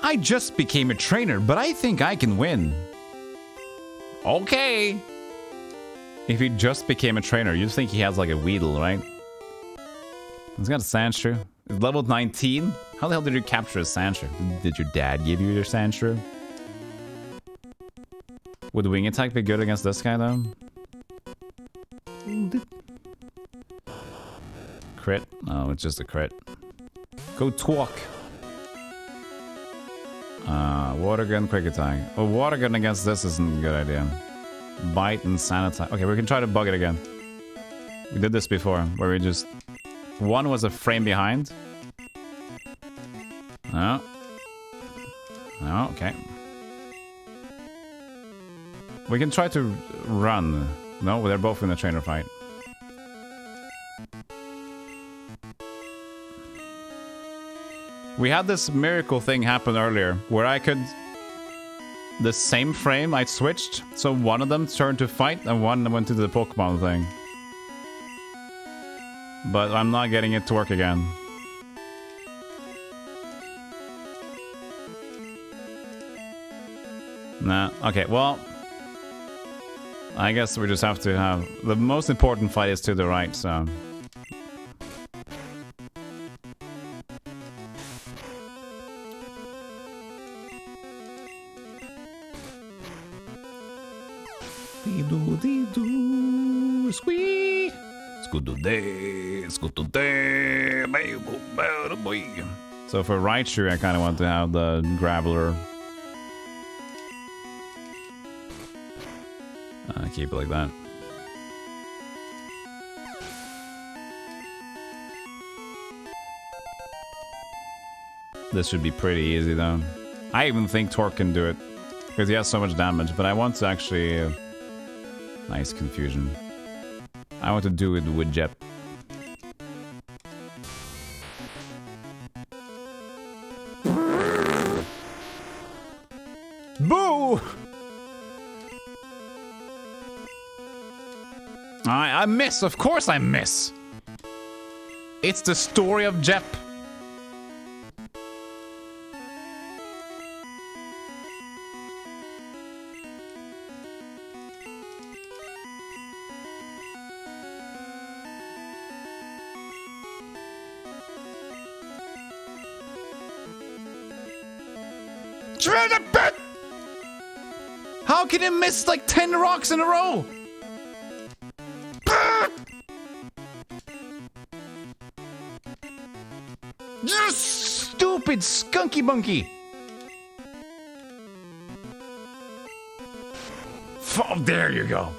Speaker 2: I just became a trainer, but I think I can win. Okay. If he just became a trainer, you think he has like a Weedle, right? He's got a Sandshrew. He's level 19. How the hell did you capture a Sandshrew? Did your dad give you your Sandshrew? Would Wing Attack be good against this guy though? Crit? Oh, it's just a crit. Go Twalk. Water Gun, Quick Attack. Oh, Water Gun against this isn't a good idea. Bite and Sand Attack. Okay, we can try to bug it again. We did this before, where we just... One was a frame behind. Oh. Oh, okay. We can try to run. No, they're both in the trainer fight. We had this miracle thing happen earlier, where I could... The same frame, I switched, so one of them turned to fight, and one went to the Pokemon thing. But I'm not getting it to work again. Nah, okay, well... I guess we just have to have... The most important fight is to the right, so...
Speaker 1: Squee!
Speaker 2: So for Raichu, I kind of want to have the Graveler. Keep it like that. This should be pretty easy though. I even think Torque can do it, because he has so much damage, but I want to actually... Nice confusion. I want to do it with Jet. Boo! I miss, of course I miss! It's the story of Jep. How can you miss like 10 rocks in a row? You stupid skunky monkey! Oh, there you go.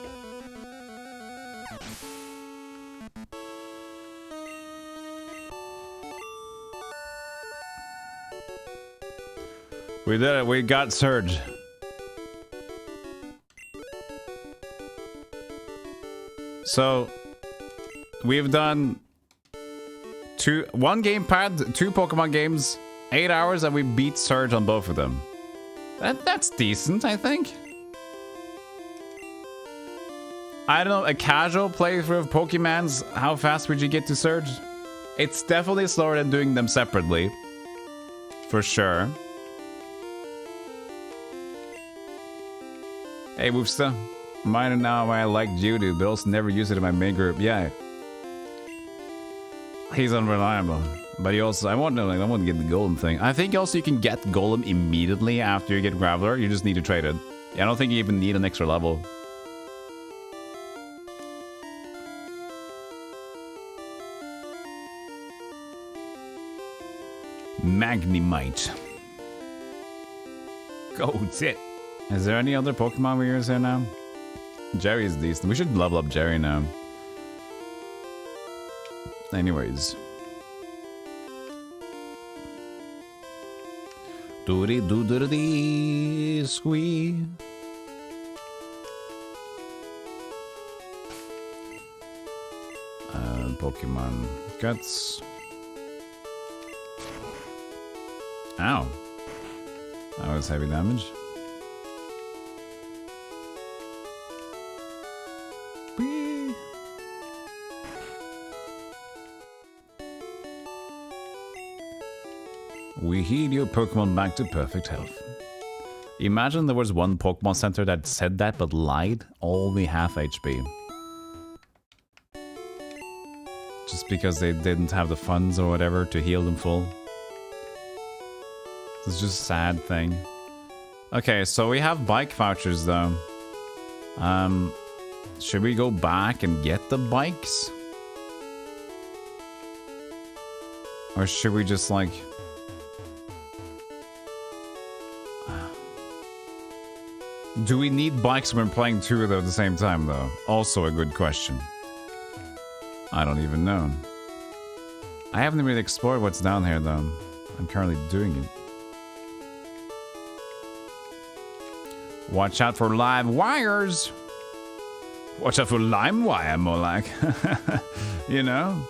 Speaker 2: We did it. We got Surge. So, we've done one gamepad, 2 Pokemon games, 8 hours, and we beat Surge on both of them. That's decent, I think. I don't know, a casual playthrough of Pokemons, how fast would you get to Surge? It's definitely slower than doing them separately. For sure. Hey, Woofsta. Mine and now I like Judo, but also never use it in my main group. Yeah. He's unreliable. But he also, I want to get the Golem thing. I think also you can get Golem immediately after you get Graveler. You just need to trade it. Yeah, I don't think you even need an extra level. Magnemite. Goats it. Is there any other Pokemon we use here now? Jerry's decent. We should level up Jerry now. Anyways. Doody doo doo dee squee. Pokemon Guts. Ow. That was heavy damage. Whee. We heal your Pokemon back to perfect health. Imagine there was one Pokemon Center that said that but lied, only half HP. Just because they didn't have the funds or whatever to heal them full. It's just a sad thing. Okay, so we have bike vouchers though. Should we go back and get the bikes? Or should we just like... Do we need bikes when we're playing two of them at the same time though? Also a good question. I don't even know. I haven't really explored what's down here though. I'm currently doing it. Watch out for live wires! Watch out for lime wire, more like. You know?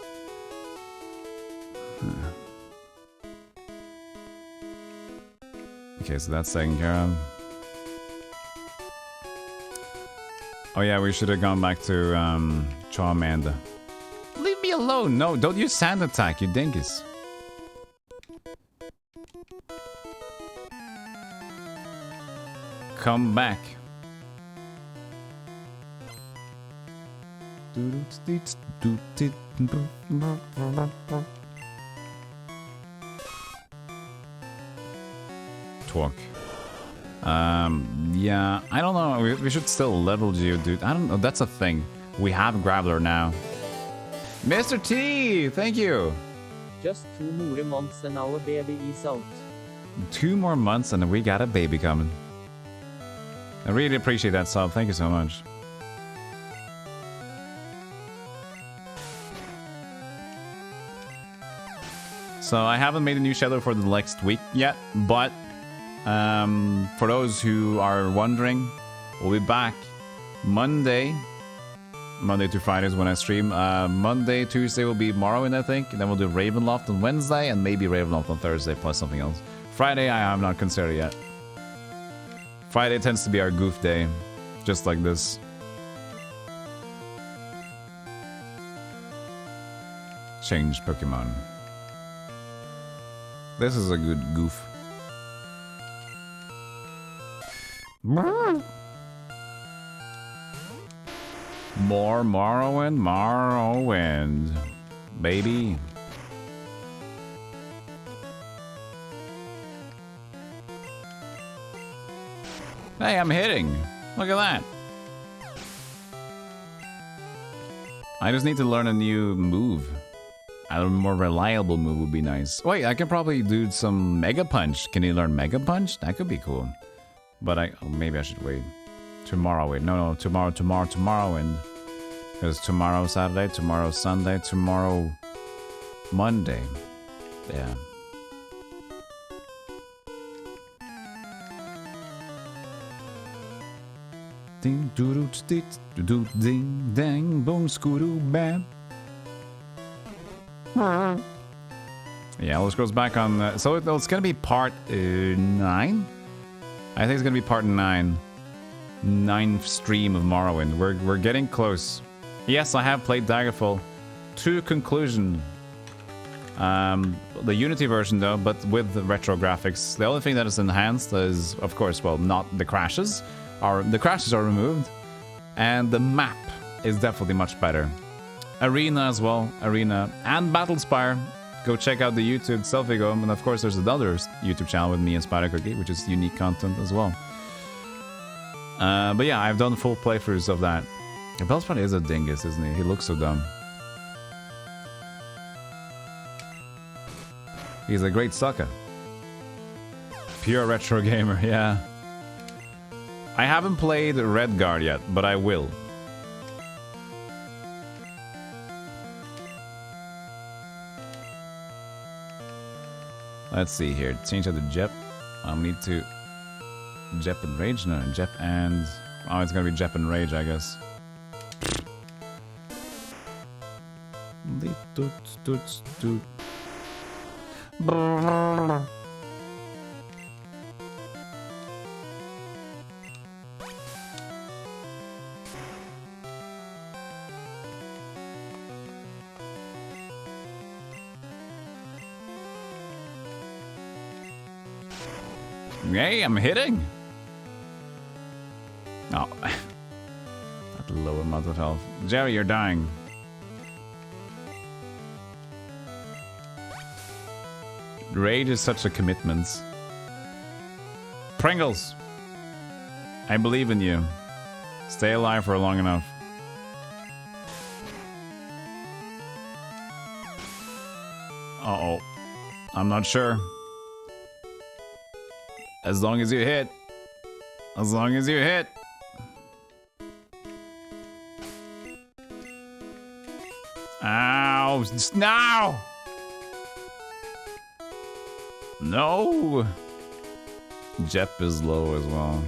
Speaker 2: Okay, so that's taken care of. Oh yeah, we should have gone back to Charmander. Leave me alone! No, don't use sand attack, you dingus. Come back. Talk. Yeah, I don't know. We should still level you, dude. I don't know. That's a thing. We have Graveler now. Mr. T, thank you.
Speaker 8: Just 2 more months and our baby is out.
Speaker 2: 2 more months and we got a baby coming. I really appreciate that sub. Thank you so much. So I haven't made a new shadow for the next week yet, but for those who are wondering, we'll be back Monday to Fridays when I stream. Monday, Tuesday will be Morrowind, I think, and then we'll do Ravenloft on Wednesday, and maybe Ravenloft on Thursday, plus something else. Friday, I have not considered yet. Friday tends to be our goof day, just like this. Change Pokemon. This is a good goof. More Morrowind, baby. Hey, I'm hitting. Look at that. I just need to learn a new move. A more reliable move would be nice. Wait, I can probably do some Mega Punch. Can you learn Mega Punch? That could be cool. But maybe I should wait. Tomorrow, wait. No, tomorrow, and because tomorrow Saturday, tomorrow Sunday, tomorrow Monday. Yeah. Ding doo doo doo ding dang boom scoo bam. Yeah, this goes back on. So it's gonna be part 9. I think it's gonna be part 9. 9th stream of Morrowind. We're getting close. Yes, I have played Daggerfall to conclusion. The Unity version though, but with the retro graphics. The only thing that is enhanced is, of course, well, not the crashes. The crashes are removed, and the map is definitely much better. Arena as well, Arena and Battlespire. Go check out the YouTube Stealthygolem, and of course there's another YouTube channel with me and Spider Cookie, which is unique content as well. But yeah, I've done full playthroughs of that. Battlespire is a dingus, isn't he? He looks so dumb. He's a great sucker. Pure retro gamer, yeah. I haven't played Redguard yet, but I will. Let's see here. Change that to Jep. I need to Jep and Rage? No, Jep and... Oh, it's gonna be Jep and Rage, I guess. Hey, I'm hitting. Oh. At the low amount of health. Jerry, you're dying. Rage is such a commitment. Pringles! I believe in you. Stay alive for long enough. Uh-oh. I'm not sure. As long as you hit. As long as you hit. Ow! Now! No! Jep is low as well.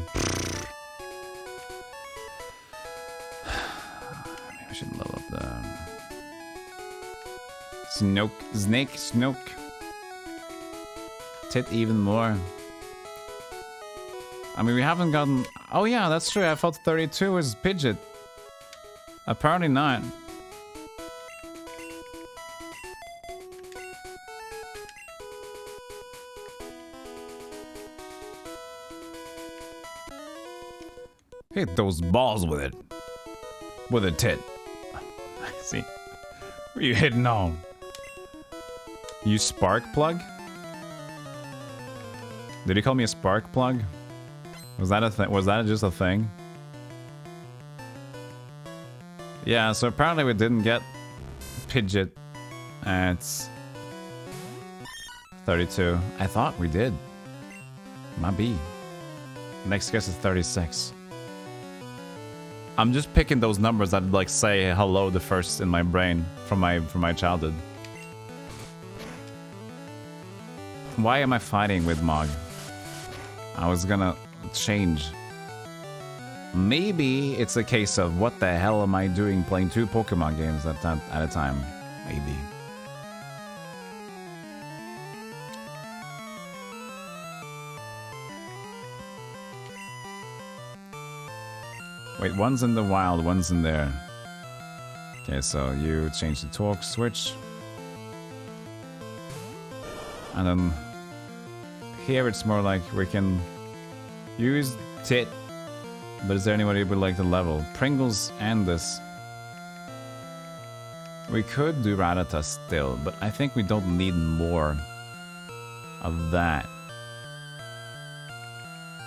Speaker 2: Maybe I should level up the... Snoke. Tit even more. I mean, we haven't gotten... Oh yeah, that's true. I thought 32 was Pidgeot. Apparently not. Hit those balls with it. With a tit. See? What are you hitting on? You spark plug? Did he call me a spark plug? Was that a thing? Was that just a thing? Yeah, so apparently we didn't get Pidgeot at 32. I thought we did. Might be. Next guess is 36. I'm just picking those numbers that like say hello the first in my brain from my childhood. Why am I fighting with Mog? I was gonna change. Maybe it's a case of what the hell am I doing playing 2 Pokemon games at a time? Maybe. Wait, one's in the wild, one's in there. Okay, so you change the torque switch. And then here it's more like we can use Tit. But is there anybody who would like to level? Pringles and this. We could do Rattata still, but I think we don't need more of that.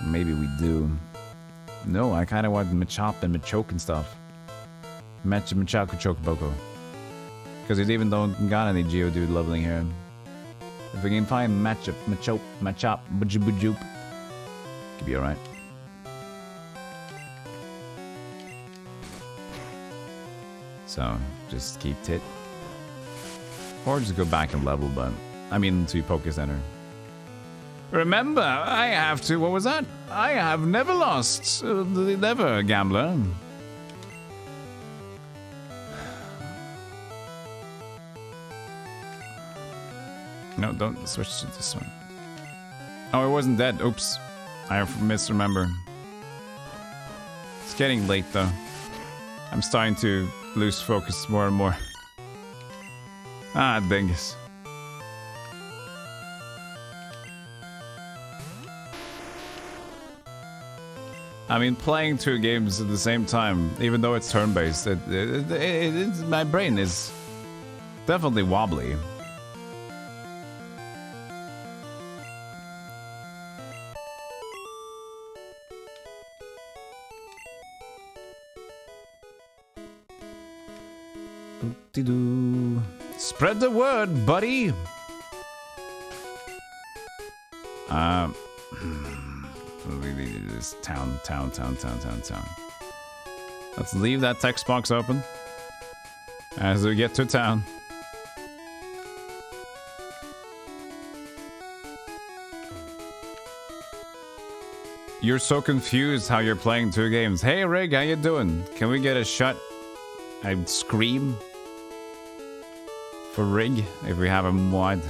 Speaker 2: Maybe we do. No, I kind of want Machop and Machoke and stuff. Machop, Chocoboko. Because we even don't got any Geodude leveling here. If we can find Machop, Bujoop, could be alright. So, just keep Tit. Or just go back and level, but... I mean, to Poké Center. Remember, I have to... What was that? I have never lost. Never, gambler. No, don't switch to this one. Oh, it wasn't dead. Oops. I misremember. It's getting late, though. I'm starting to lose focus more and more. Ah, dingus. I mean, playing 2 games at the same time, even though it's turn-based, my brain is definitely wobbly. Spread the word, buddy. This town. Let's leave that text box open as we get to town. You're so confused how you're playing 2 games. Hey Rig, how you doing? Can we get a shot? I'd scream for Rig if we have a mod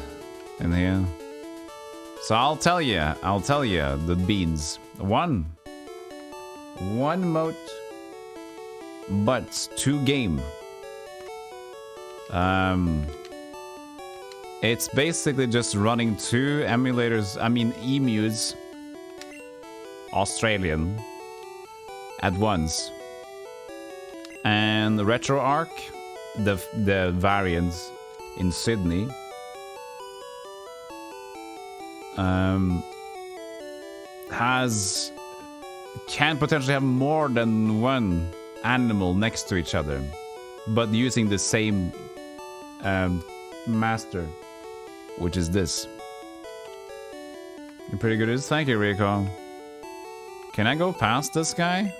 Speaker 2: in here. So I'll tell you the beans. One moat, but 2 game. It's basically just running 2 emulators, I mean emus, Australian at once. And the RetroArch, the variants in Sydney, can potentially have more than one animal next to each other, but using the same master, which is this. You're pretty good at this. Thank you, Rico. Can I go past this guy?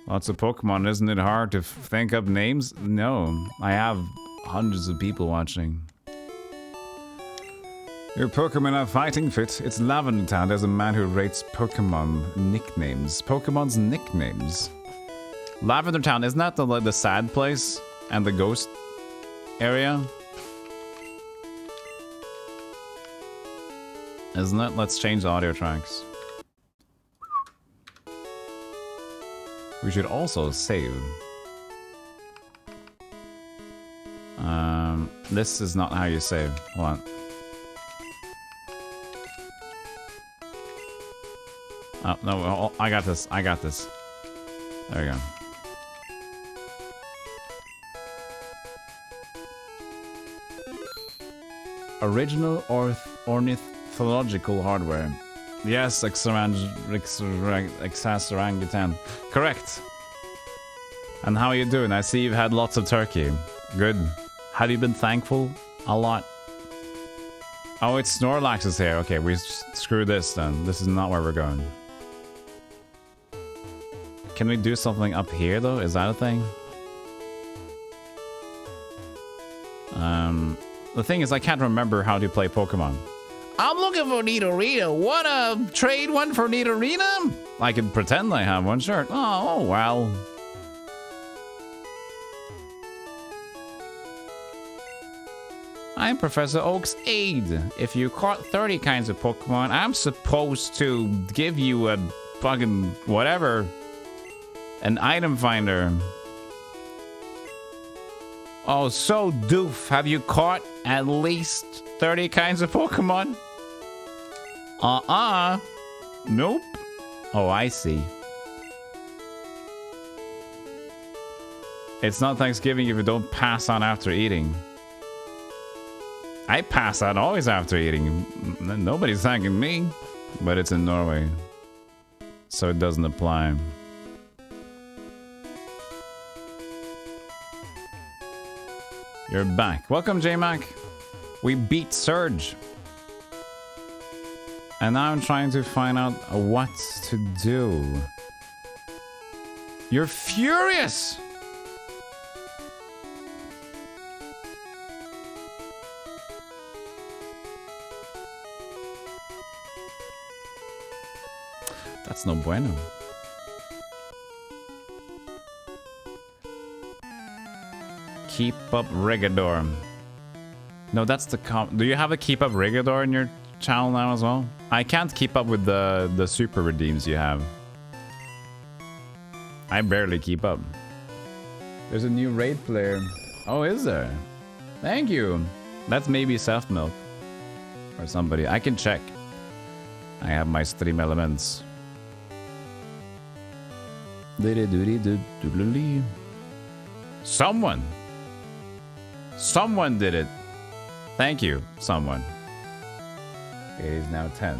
Speaker 2: Lots of Pokemon. Isn't it hard to think up names? No, I have hundreds of people watching. Your Pokemon are fighting fit. It's Lavender Town. There's a man who rates Pokemon nicknames. Pokemon's nicknames. Lavender Town, isn't that the sad place and the ghost area? Isn't it? Let's change the audio tracks. We should also save. This is not how you save. Hold on. Oh, no, I got this. I got this. There we go. Original ornithological hardware. Yes, Exasarangutan. Correct. And how are you doing? I see you've had lots of turkey. Good. Have you been thankful? A lot. Oh, it's Snorlax is here. Okay, we screw this then. This is not where we're going. Can we do something up here though? Is that a thing? The thing is, I can't remember how to play Pokemon.
Speaker 6: I'm looking for Nidorina. Wanna trade one for Nidorina?
Speaker 2: I can pretend I have one, sure. Oh, well.
Speaker 6: I'm Professor Oak's aide. If you caught 30 kinds of Pokemon, I'm supposed to give you a fucking whatever. An item finder. Oh, so doof. Have you caught at least 30 kinds of Pokemon? Nope. Oh, I see.
Speaker 2: It's not Thanksgiving if you don't pass on after eating. I pass out always after eating. Nobody's thanking me. But it's in Norway. So it doesn't apply. You're back. Welcome, J-Mac. We beat Surge. And now I'm trying to find out what to do. You're furious! That's no bueno. Keep up Rigador. No, that's the do you have a keep up Rigador in your channel now as well? I can't keep up with the super redeems you have. I barely keep up. There's a new raid player. Oh, is there? Thank you. That's maybe Self Milk. Or somebody. I can check. I have my stream elements. Someone did it. Thank you, someone. It is now 10.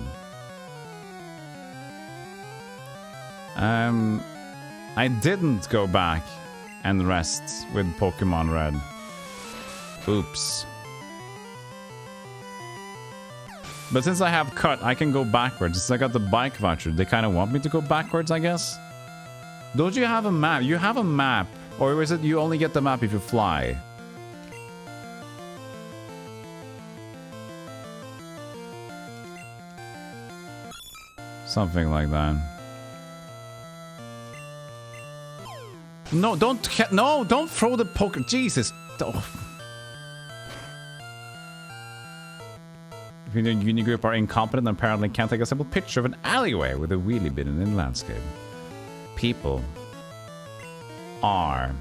Speaker 2: I didn't go back and rest with Pokemon Red. Oops. But since I have cut, I can go backwards. Since I got the bike voucher, they kind of want me to go backwards, I guess. Don't you have a map? You have a map. Or is it you only get the map if you fly? Something like that. No, don't throw the poker. Jesus. Oh. Uni group are incompetent and apparently can't take a simple picture of an alleyway with a wheelie bin in landscape. People are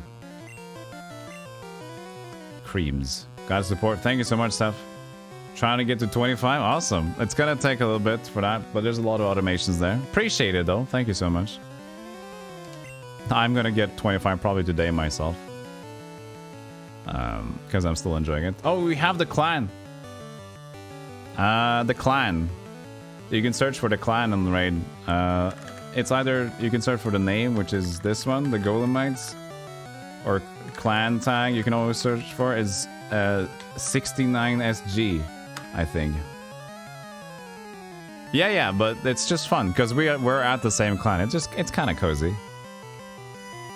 Speaker 2: creams. Gotta support. Thank you so much, Steph. Trying to get to 25. Awesome. It's gonna take a little bit for that, but there's a lot of automations there. Appreciate it though. Thank you so much. I'm gonna get 25 probably today myself. Because I'm still enjoying it. Oh, we have the clan. The clan. You can search for the clan on the raid. It's either you can search for the name, which is this one, the Golemites, or clan tag. You can always search for is 69SG, I think. Yeah, but it's just fun because we're at the same clan. It's kind of cozy.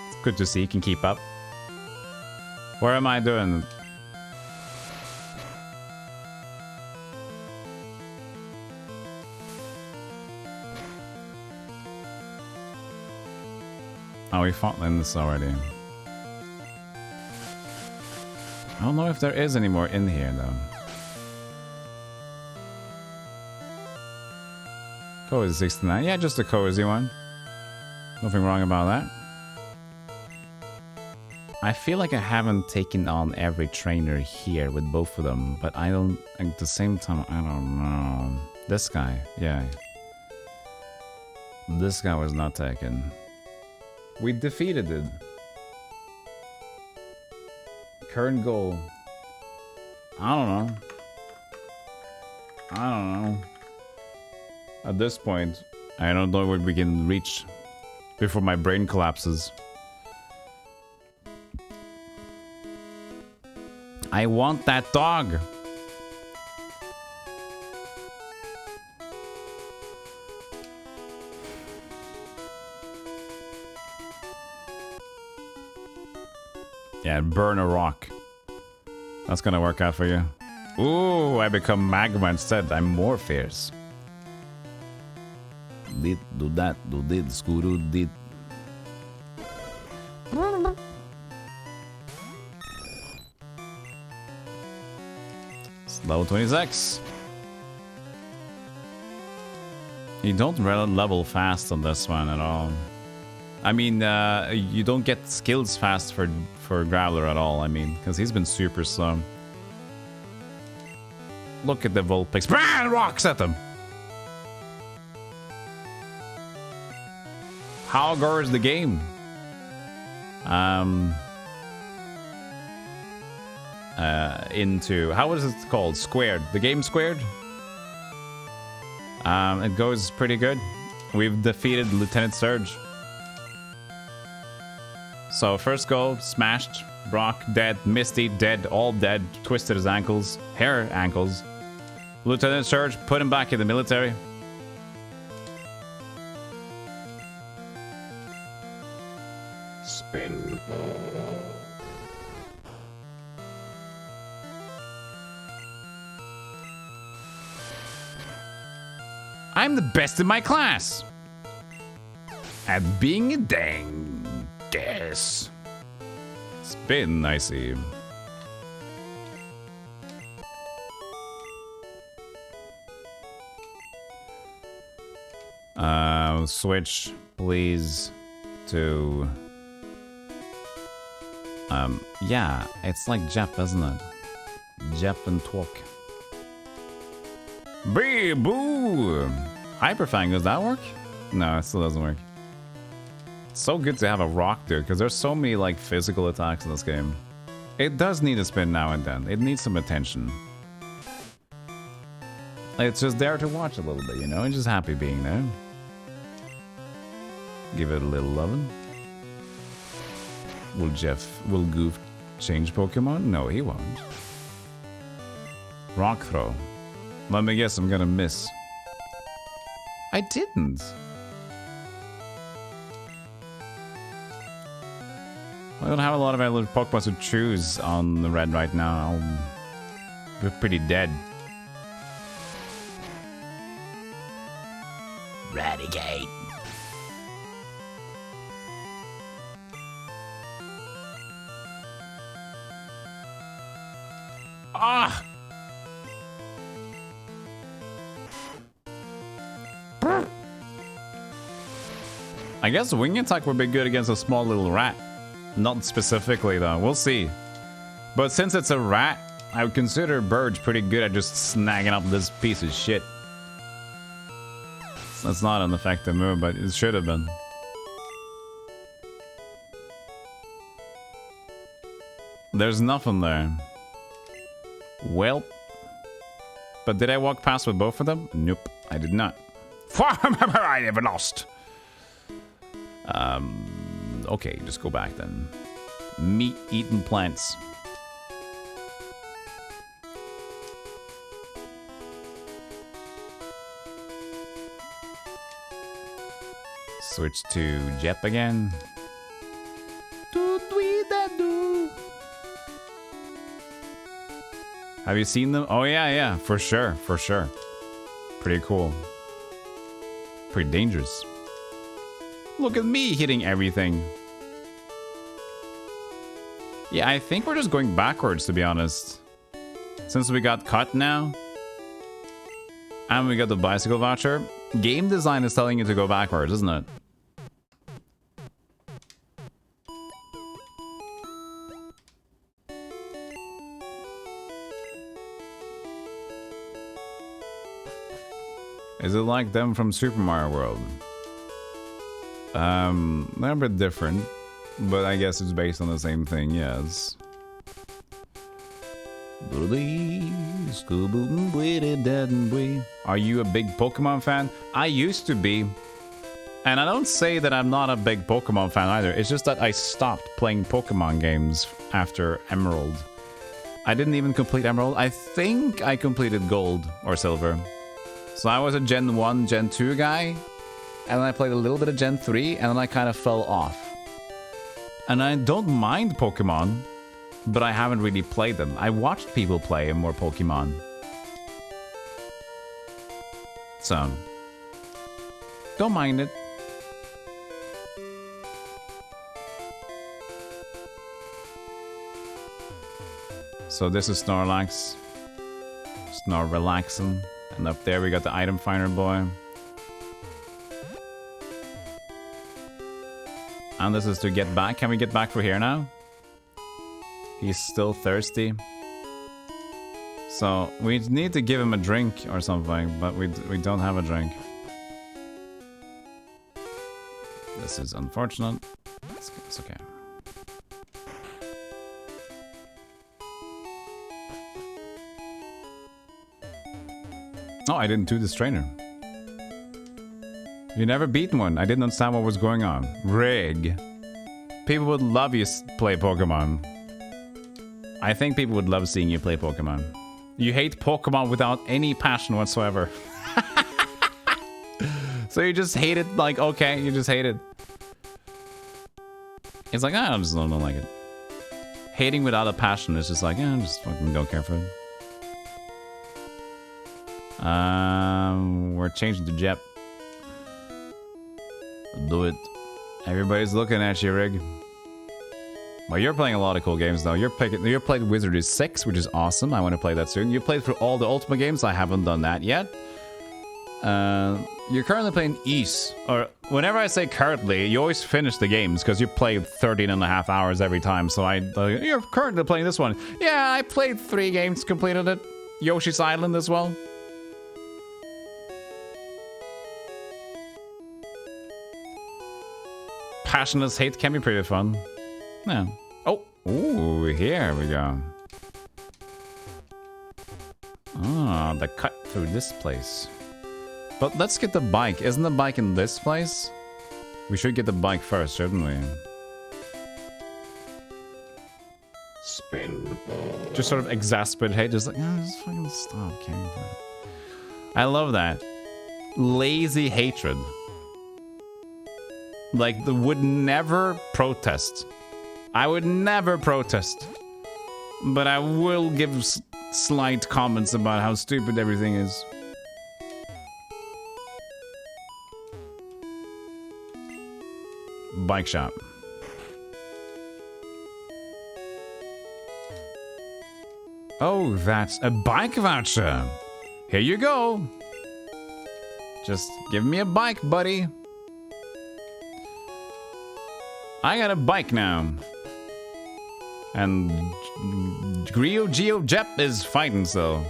Speaker 2: It's good to see you can keep up. Where am I doing? Oh, we fought in this already. I don't know if there is any more in here, though. Cozy 69. Yeah, just a cozy one. Nothing wrong about that. I feel like I haven't taken on every trainer here with both of them, but I don't... At the same time, I don't know. This guy, yeah. This guy was not taken. We defeated it. Current goal. I don't know. At this point, I don't know what we can reach before my brain collapses. I want that dog. Yeah, burn a rock. That's gonna work out for you. Ooh, I become magma instead. I'm more fierce. Did do that, do did, screw did. It's level 26. You don't level fast on this one at all. I mean, you don't get skills fast for Growler at all, I mean, because he's been super slow. Look at the Vulpix. Bam! Rocks at them! How goes the game? Into... How is it called? Squared. The game Squared? It goes pretty good. We've defeated Lieutenant Surge. So first goal, smashed. Brock, dead. Misty, dead. All dead. Twisted his ankles. Hair ankles. Lieutenant Surge, put him back in the military.
Speaker 3: Spin.
Speaker 2: I'm the best in my class at being a dang guess. Spin, I see. Switch, please, to... yeah, it's like Jeff, isn't it? Jeff and Twok. Bee boo! Hyperfang, does that work? No, it still doesn't work. It's so good to have a rock, dude, because there's so many, like, physical attacks in this game. It does need a spin now and then. It needs some attention. It's just there to watch a little bit, you know? I'm just happy being there. Give it a little loving. Will Goof change Pokemon? No, he won't. Rock throw. Let me guess, I'm gonna miss. I didn't. I don't have a lot of little Pokemon to choose on the red right now. We're pretty dead. Raticate. Ah! I guess Wing Attack would be good against a small little rat. Not specifically though, we'll see. But since it's a rat, I would consider Burge pretty good at just snagging up this piece of shit. That's not an effective move, but it should have been. There's nothing there. Well. But did I walk past with both of them? Nope, I did not. I never lost. Okay, just go back then. Meat-eating plants. Switch to Jep again. Have you seen them? Oh yeah, for sure. Pretty cool. Pretty dangerous. Look at me hitting everything. Yeah, I think we're just going backwards, to be honest. Since we got cut now, and we got the bicycle voucher, game design is telling you to go backwards, isn't it? Is it like them from Super Mario World? They're a bit different, but I guess it's based on the same thing, yes. Are you a big Pokemon fan? I used to be. And I don't say that I'm not a big Pokemon fan either. It's just that I stopped playing Pokemon games after Emerald. I didn't even complete Emerald. I think I completed Gold or Silver. So I was a Gen 1, Gen 2 guy, and then I played a little bit of Gen 3, and then I kind of fell off. And I don't mind Pokemon, but I haven't really played them. I watched people play more Pokemon. So, don't mind it. So this is Snorlax. Snorlaxin. And up there we got the item finder boy. And this is to get back. Can we get back for here now? He's still thirsty. So we need to give him a drink or something, but we don't have a drink. This is unfortunate. It's okay. Oh, I didn't do this trainer. You never beaten one. I didn't understand what was going on. Rig. People would love you play Pokemon. I think people would love seeing you play Pokemon. You hate Pokemon without any passion whatsoever. So you just hate it, like, okay, you just hate it. It's like, I just don't like it. Hating without a passion is just like, I just fucking don't care for it. We're changing to Jep. Do it. Everybody's looking at you, Rig. Well, you're playing a lot of cool games though. You're played Wizardry 6, which is awesome. I want to play that soon. You played through all the Ultimate games. I haven't done that yet. You're currently playing East. Or whenever I say currently, you always finish the games because you play 13.5 hours every time. So you're currently playing this one. Yeah, I played 3 games, completed it. Yoshi's Island as well. Passionless hate can be pretty fun. Yeah. Oh, ooh, here we go. Ah, the cut through this place. But let's get the bike. Isn't the bike in this place? We should get the bike first, shouldn't we?
Speaker 3: Spin.
Speaker 2: Just sort of exasperate hate. Just like, oh, just fucking stop caring for it. I love that. Lazy hatred. Like, would never protest. I would never protest. But I will give slight comments about how stupid everything is. Bike shop. Oh, that's a bike voucher. Here you go. Just give me a bike, buddy. I got a bike now. And Geo Jep is fighting still.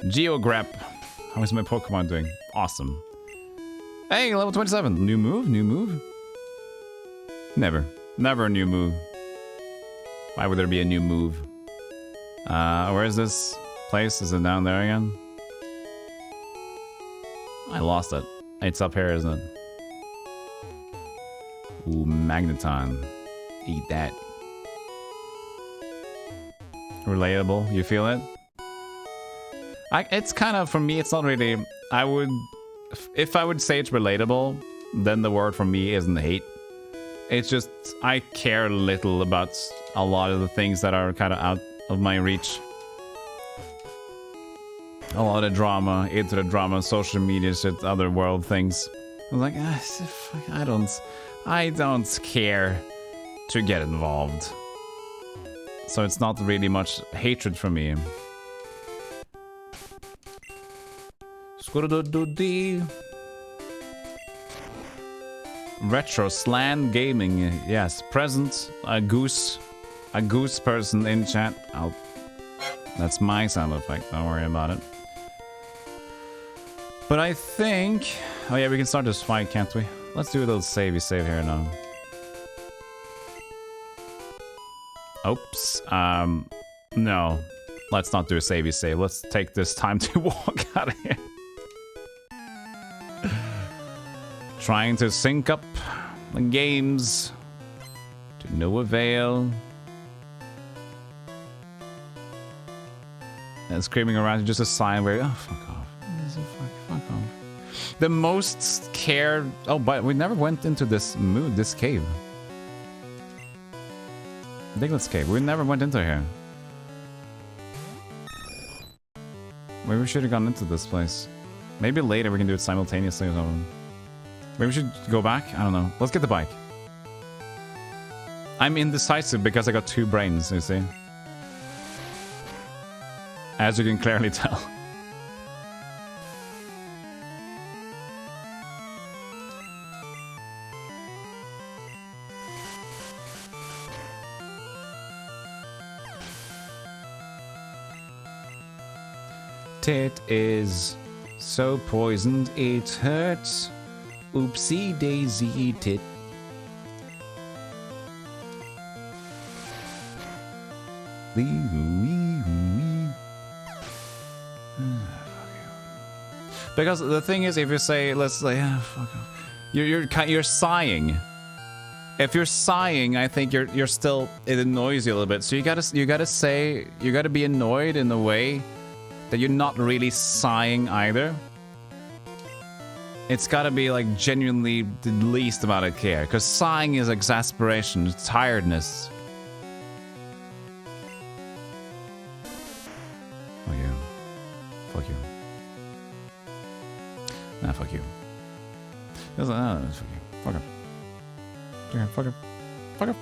Speaker 2: Geogrep. How is my Pokemon doing? Awesome. Hey, level 27. New move? New move? Never. Never a new move. Why would there be a new move? Where is this place? Is it down there again? I lost it. It's up here, isn't it? Ooh, Magneton. Eat that. Relatable. You feel it? It's kind of, for me, it's not really... If I would say it's relatable, then the word for me isn't hate. It's just, I care little about a lot of the things that are kind of out of my reach. A lot of drama, internet drama, social media shit, other world things. I was like, I don't care to get involved. So it's not really much hatred for me. Retro Slan Gaming, yes, present a goose person in chat. That's my sound effect, don't worry about it. But I think, oh yeah, we can start this fight, can't we? Let's do a little save here now. Oops, no, let's not do a save. Let's take this time to walk out of here. Trying to sync up the games to no avail. And screaming around, just a sign where, oh, fuck off. Fuck off. The most scared, oh, but we never went into this cave. Diglett's cave, we never went into here. Maybe we should have gone into this place. Maybe later we can do it simultaneously or something. Maybe we should go back? I don't know. Let's get the bike. I'm indecisive because I got 2 brains, you see. As you can clearly tell. Tit is so poisoned it hurts. Oopsie daisy tit. Because the thing is, if you say, let's say, oh, fuck off, you're sighing. If you're sighing, I think you're still, it annoys you a little bit. So you gotta be annoyed in a way that you're not really sighing either. It's gotta be like genuinely the least amount of care, because sighing is exasperation, it's tiredness. Fuck you. Fuck you. Nah, fuck you. Fuck you. Fuck up. Yeah, fuck up. Fuck up.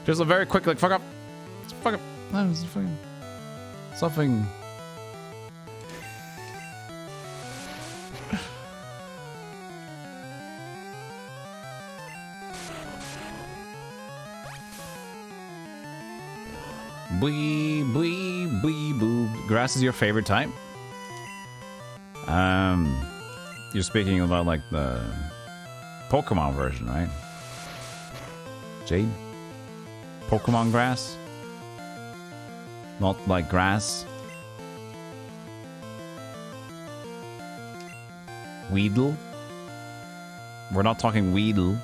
Speaker 2: Just a very quick, like, fuck up. Fuck up. No, it's fucking something. Bwee, bwee, bwee, boo. Grass is your favorite type? You're speaking about like the Pokemon version, right? Jade? Pokemon grass? Not like grass? Weedle? We're not talking Weedle.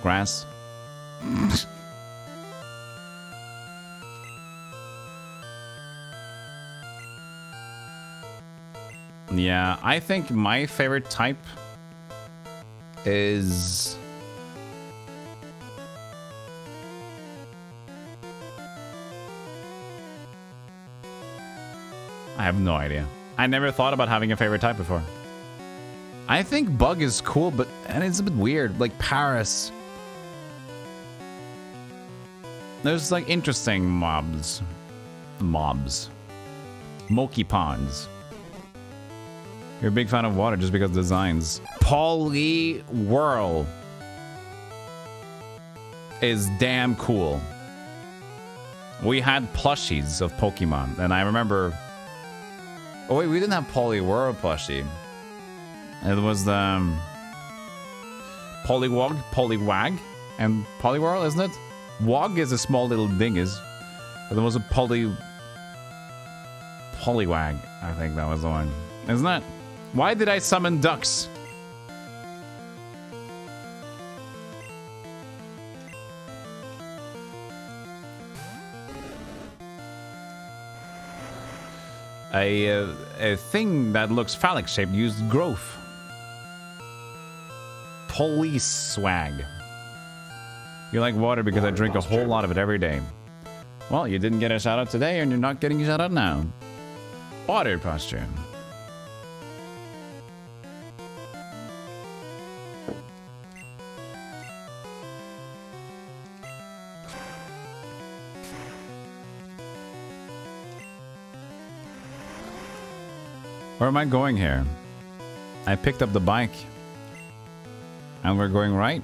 Speaker 2: Grass? Yeah, I think my favorite type is... I have no idea. I never thought about having a favorite type before. I think Bug is cool, but and it's a bit weird. Like Paris. There's like interesting mobs. Moki Ponds. You're a big fan of water just because of designs. Whirl is damn cool. we had plushies of Pokemon, and I remember... Oh wait, we didn't have Poliwhirl plushie. It was the... Poliwag, and Poliwhirl, isn't it? Wog is a small little dingus. But there was a Poliwag, I think that was the one. Isn't it? Why did I summon ducks? A thing that looks phallic shaped used growth. Police swag. You like water because I drink a whole lot of it every day. Well, you didn't get a shout out today and you're not getting a shout out now. Water posture. Where am I going here? I picked up the bike. And we're going right?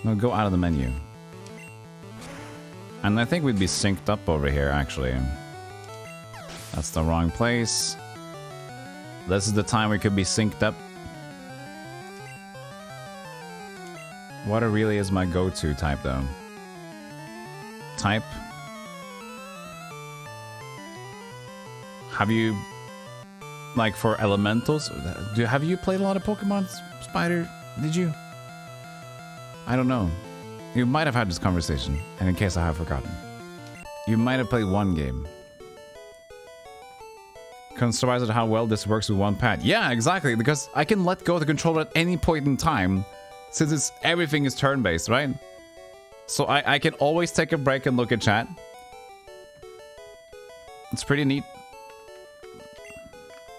Speaker 2: No, go out of the menu. And I think we'd be synced up over here, actually. That's the wrong place. This is the time we could be synced up. Water really is my go-to type, though. Type. Have you... Like, for elementals? Have you played a lot of Pokemon, Spider? Did you? I don't know. You might have had this conversation, and in case I have forgotten. You might have played one game. Surprised at how well this works with one pad. Yeah, exactly, because I can let go of the controller at any point in time, since everything is turn-based, right? So I can always take a break and look at chat. It's pretty neat.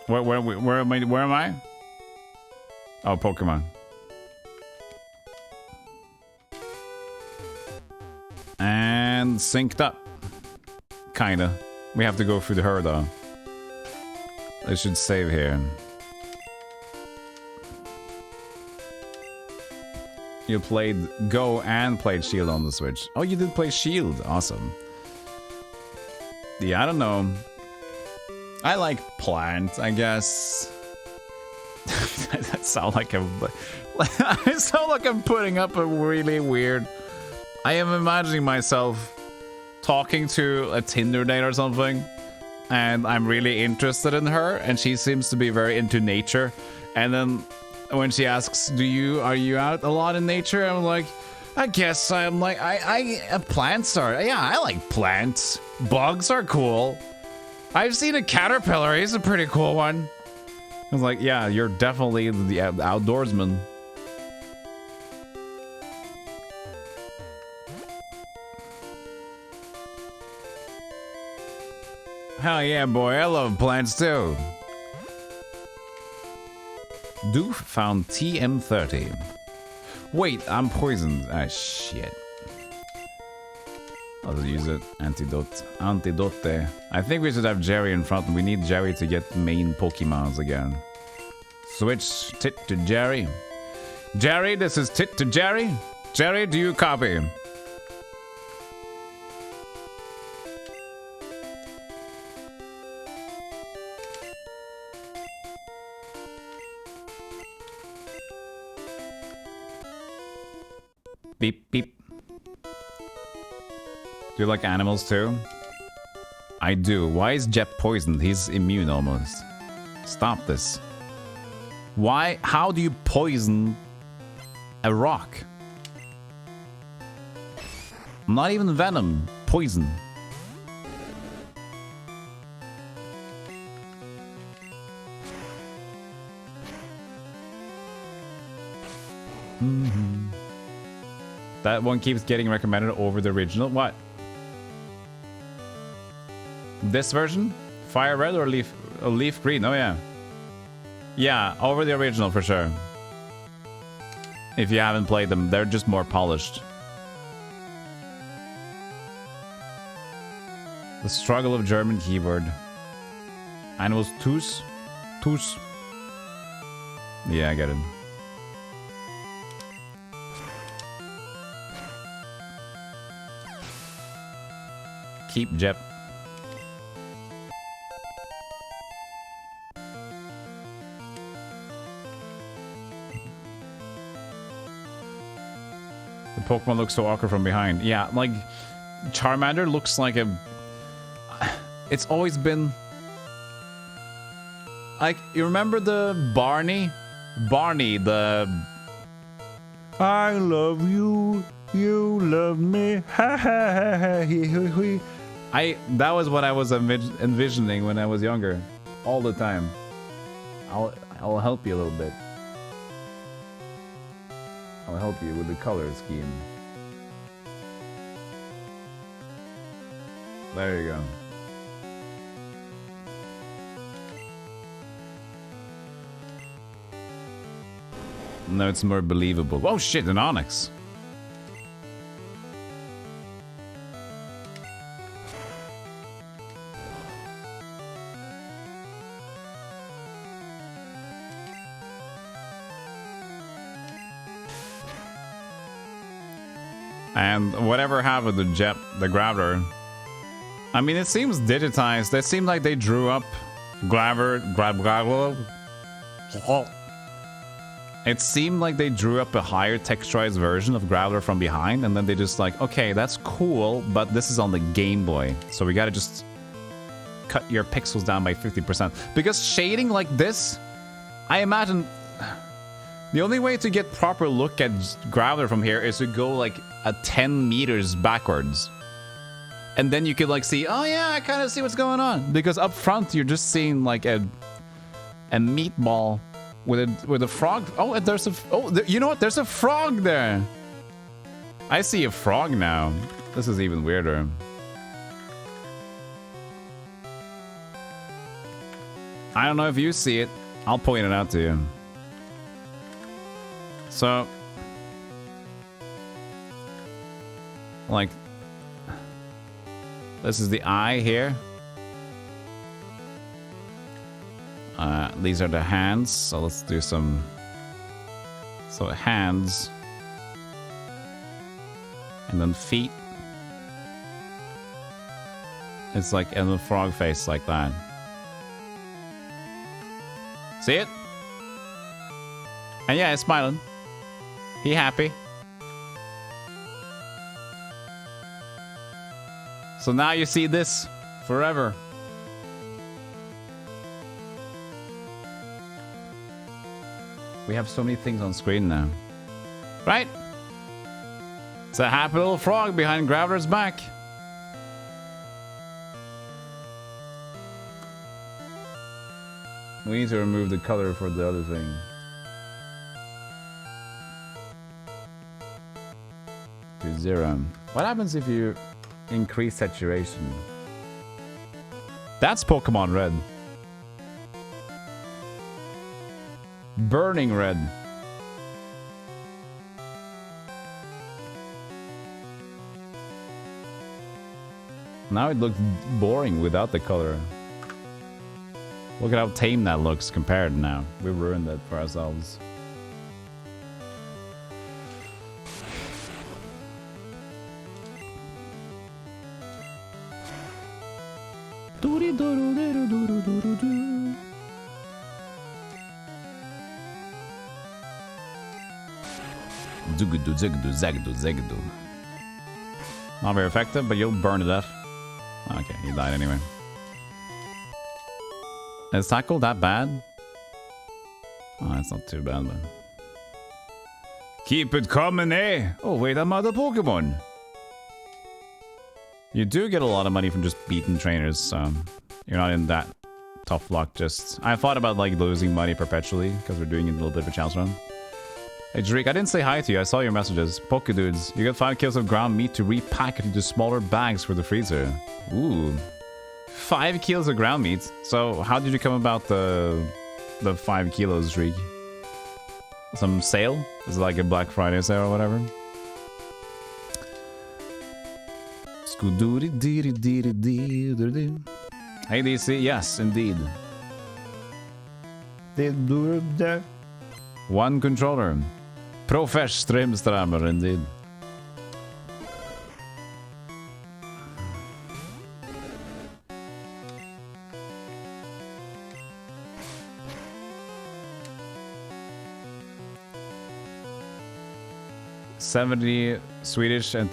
Speaker 2: Where am I? Oh, Pokemon. And synced up. Kinda. We have to go through her though. I should save here. You played Go and played Shield on the Switch. Oh, you did play Shield. Awesome. Yeah, I don't know. I like plants, I guess. That sound like I sound like I'm putting up a really weird... I am imagining myself talking to a Tinder date or something, and I'm really interested in her, and she seems to be very into nature. And then when she asks, are you out a lot in nature? I'm like, I guess I'm like, plants are, yeah, I like plants. Bugs are cool. I've seen a caterpillar. He's a pretty cool one. I was like, yeah, you're definitely the outdoorsman. Hell yeah, boy. I love plants too. Doof found TM30. Wait, I'm poisoned. Ah, shit. I'll just use it. Antidote. I think we should have Jerry in front. We need Jerry to get main Pokemons again. Switch Tit to Jerry. Jerry, this is Tit to Jerry. Jerry, do you copy? Beep, beep. Do you like animals too? I do. Why is Jep poisoned? He's immune almost. Stop this. Why? How do you poison a rock? Not even venom. Poison. That one keeps getting recommended over the original. What? This version? Fire red or leaf green? Oh yeah. Yeah, over the original for sure. If you haven't played them, they're just more polished. The struggle of German keyboard. Animals tus? Tus. Yeah, I get it. Keep Jep. The Pokemon looks so awkward from behind. Yeah, like Charmander looks like a... It's always been... Like, you remember the Barney? Barney, the...
Speaker 7: I love you, you love me, ha ha ha ha, he he he.
Speaker 2: That was what I was envisioning when I was younger. All the time. I'll help you a little bit. I'll help you with the color scheme. There you go. No, it's more believable. Oh shit, an Onyx. And whatever happened to Jep, the Graveler? I mean, it seems digitized. It seemed like they drew up Graveler. It seemed like they drew up a higher texturized version of Graveler from behind, and then they just like, okay, that's cool, but this is on the Game Boy, so we gotta just cut your pixels down by 50%. Because shading like this, I imagine the only way to get proper look at Graveler from here is to go like 10 meters backwards. And then you could like see, oh yeah, I kind of see what's going on. Because up front, you're just seeing like a meatball with a frog. Oh, there's a... Oh, you know what? There's a frog there. I see a frog now. This is even weirder. I don't know if you see it. I'll point it out to you. So... Like... This is the eye here. These are the hands, so let's do some... So hands. And then feet. It's like in a frog face like that. See it? And yeah, it's smiling. He happy. So now you see this forever. We have so many things on screen now. Right? It's a happy little frog behind Graveler's back. We need to remove the color for the other thing. To 0. What happens if you increase saturation? That's Pokemon Red. Burning red. Now it looks boring without the color. Look at how tame that looks compared now. We ruined it for ourselves. Not very effective, but you'll burn to death. Okay, he died anyway. Is Tackle that bad? Oh, it's not too bad, but... Keep it coming, eh? Oh, wait, I'm out of Pokemon. You do get a lot of money from just beating trainers, so... You're not in that tough luck, just... I thought about, like, losing money perpetually, because we're doing a little bit of a challenge run. Hey, Drake, I didn't say hi to you. I saw your messages. Pokedudes, you get 5 kills of ground meat to repack it into smaller bags for the freezer. Ooh. 5 kilos of ground meat? So, how did you come about the 5 kilos, Drake? Some sale? Is it like a Black Friday sale or whatever? Hey, DC. Yes, indeed. 1 controller. Profesh Streamstrammer, indeed. 70 Swedish and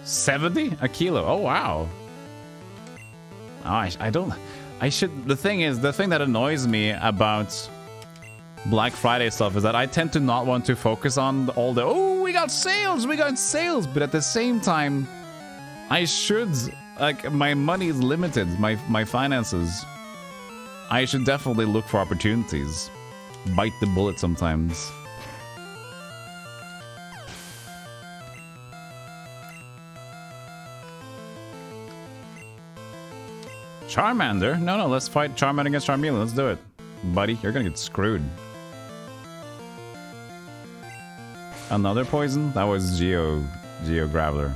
Speaker 2: 70 a kilo. Oh wow. Oh, I don't. I should. The thing is, the thing that annoys me about Black Friday stuff is that I tend to not want to focus on all the we got sales, but at the same time, I should, like, my money is limited, my finances. I should definitely look for opportunities. Bite the bullet sometimes. Charmander? No, let's fight Charmander against Charmeleon. Let's do it. Buddy, you're gonna get screwed. Another poison? That was Geo Graveler.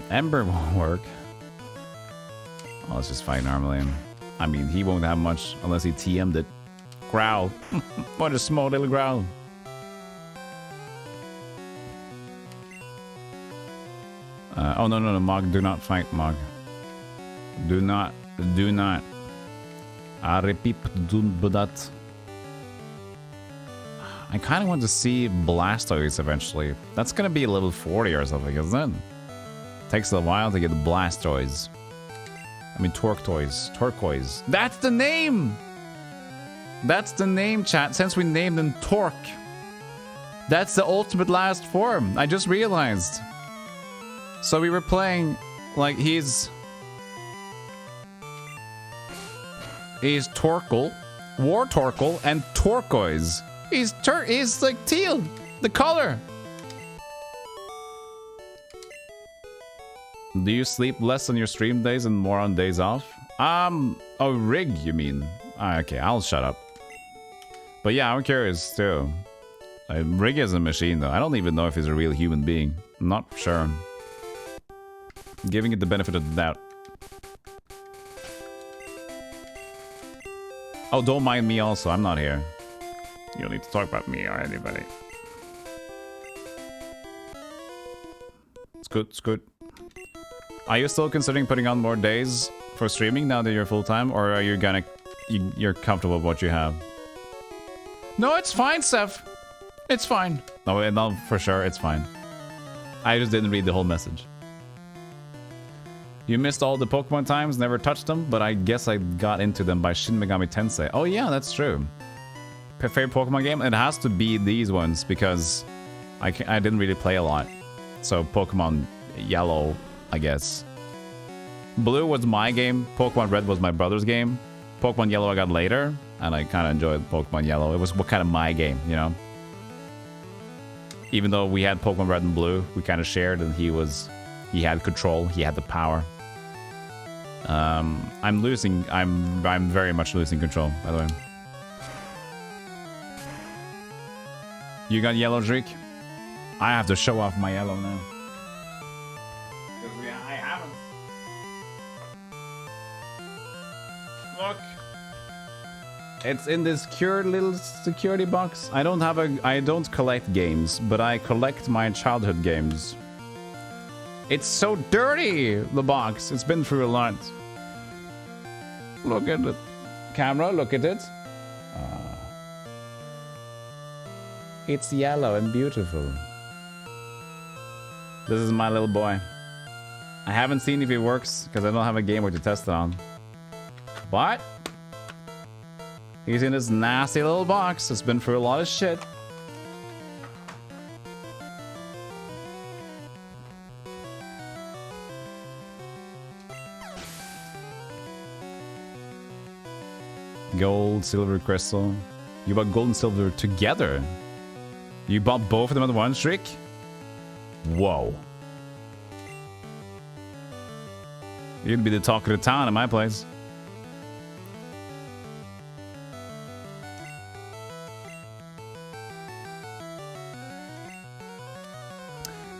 Speaker 2: Ember won't work. Oh, let's just fight normally. I mean, he won't have much unless he TM'd it. Growl. What a small little growl. Oh, no, Mog, do not fight, Mog. Do not. I repeat, do that. I kind of want to see Blastoise eventually. That's gonna be level 40 or something, isn't it? Takes a while to get Blastoise. I mean, Turquoise. That's the name! That's the name, chat, since we named him Torque. That's the ultimate last form. I just realized. So we were playing, like, he's Torkoal, War Torkoal, and Turquoise. He's like teal, the color. Do you sleep less on your stream days and more on days off? Oh, rig, you mean? Okay, I'll shut up. But yeah, I'm curious too. Rig is a machine though. I don't even know if he's a real human being. I'm not sure. Giving it the benefit of the doubt. Oh, don't mind me also. I'm not here. You don't need to talk about me or anybody. It's good, it's good. Are you still considering putting on more days for streaming now that you're full-time? Or are you gonna... You're comfortable with what you have? No, it's fine, Seth. It's fine. No, for sure, it's fine. I just didn't read the whole message. You missed all the Pokemon times, never touched them, but I guess I got into them by Shin Megami Tensei. Oh yeah, that's true. Favorite Pokemon game? It has to be these ones because I didn't really play a lot. So Pokemon Yellow, I guess. Blue was my game. Pokemon Red was my brother's game. Pokemon Yellow I got later, and I kind of enjoyed Pokemon Yellow. It was kind of my game, you know? Even though we had Pokemon Red and Blue, we kind of shared, and he had control, he had the power. I'm very much losing control, by the way. You got yellow, Drake? I have to show off my yellow now. Because I haven't. Look. It's in this cute little security box. I don't collect games, but I collect my childhood games. It's so dirty, the box. It's been through a lot. Look at it. Camera, look at it. It's yellow and beautiful. This is my little boy. I haven't seen if it works because I don't have a Game Boy to test it on. But he's in this nasty little box. It's been through a lot of shit. Gold, silver, crystal. You bought gold and silver together? You bought both of them at one streak? Whoa. You'd be the talk of the town in my place.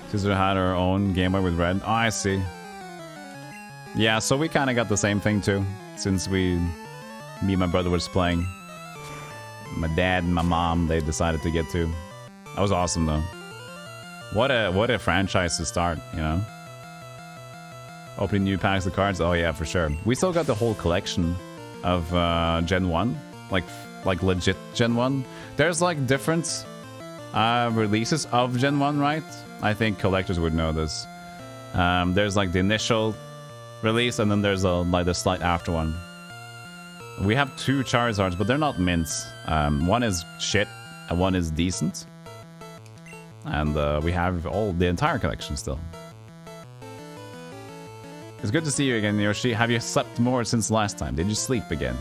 Speaker 2: Sister had her own Game Boy with Red. Oh, I see. Yeah, so we kind of got the same thing too. Since me and my brother was playing. My dad and my mom, they decided to get to. That was awesome though. What a franchise to start, you know? Opening new packs of cards. Oh yeah, for sure. We still got the whole collection of Gen 1. Like legit Gen 1. There's like different releases of Gen 1, right? I think collectors would know this. There's like the initial release, and then there's like the slight after one. We have 2 Charizards, but they're not mints. One is shit, and one is decent. And we have the entire collection still. It's good to see you again, Yoshi. Have you slept more since last time? Did you sleep again?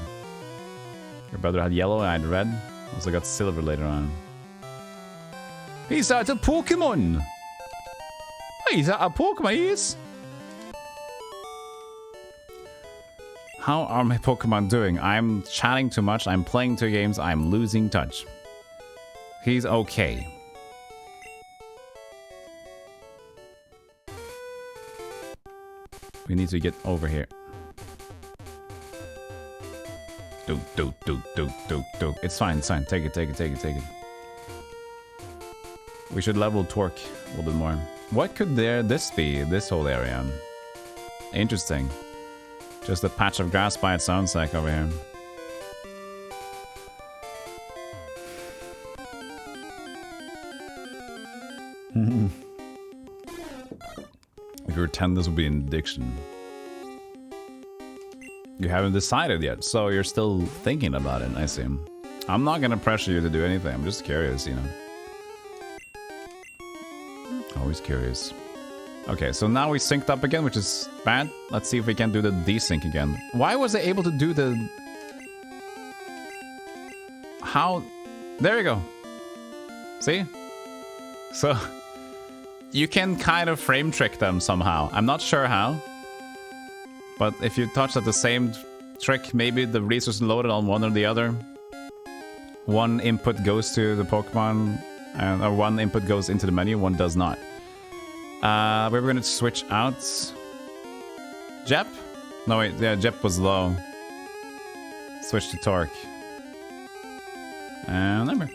Speaker 2: Your brother had yellow, I had red. Also got silver later on. He's out of Pokemon! He's out of Pokemon, he is! How are my Pokemon doing? I'm chatting too much, I'm playing 2 games, I'm losing touch. He's okay. We need to get over here. Do. It's fine, it's fine. Take it. We should level Torque a little bit more. What could this be? This whole area. Interesting. Just a patch of grass by its own sake over here. If you were 10, this would be an addiction. You haven't decided yet, so you're still thinking about it, I see. I'm not gonna pressure you to do anything, I'm just curious, you know. Always curious. Okay, so now we synced up again, which is bad. Let's see if we can do the desync again. Why was I able to do the... How... There you go. See? So... You can kind of frame trick them somehow. I'm not sure how. But if you touch at the same trick, maybe the resource loaded on one or the other. One input goes to the Pokemon, or one input goes into the menu, one does not. We were going to switch out... Jep? No, wait, yeah, Jep was low. Switch to Torque. And number.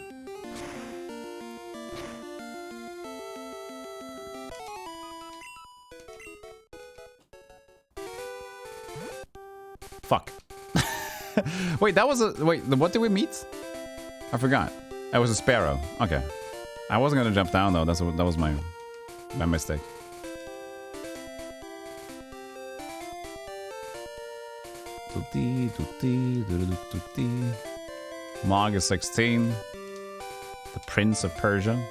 Speaker 2: Fuck. Wait, that was a... Wait, what did we meet? I forgot. That was a Sparrow. Okay. I wasn't gonna jump down though. That was my mistake. Mog is 16. The Prince of Persia.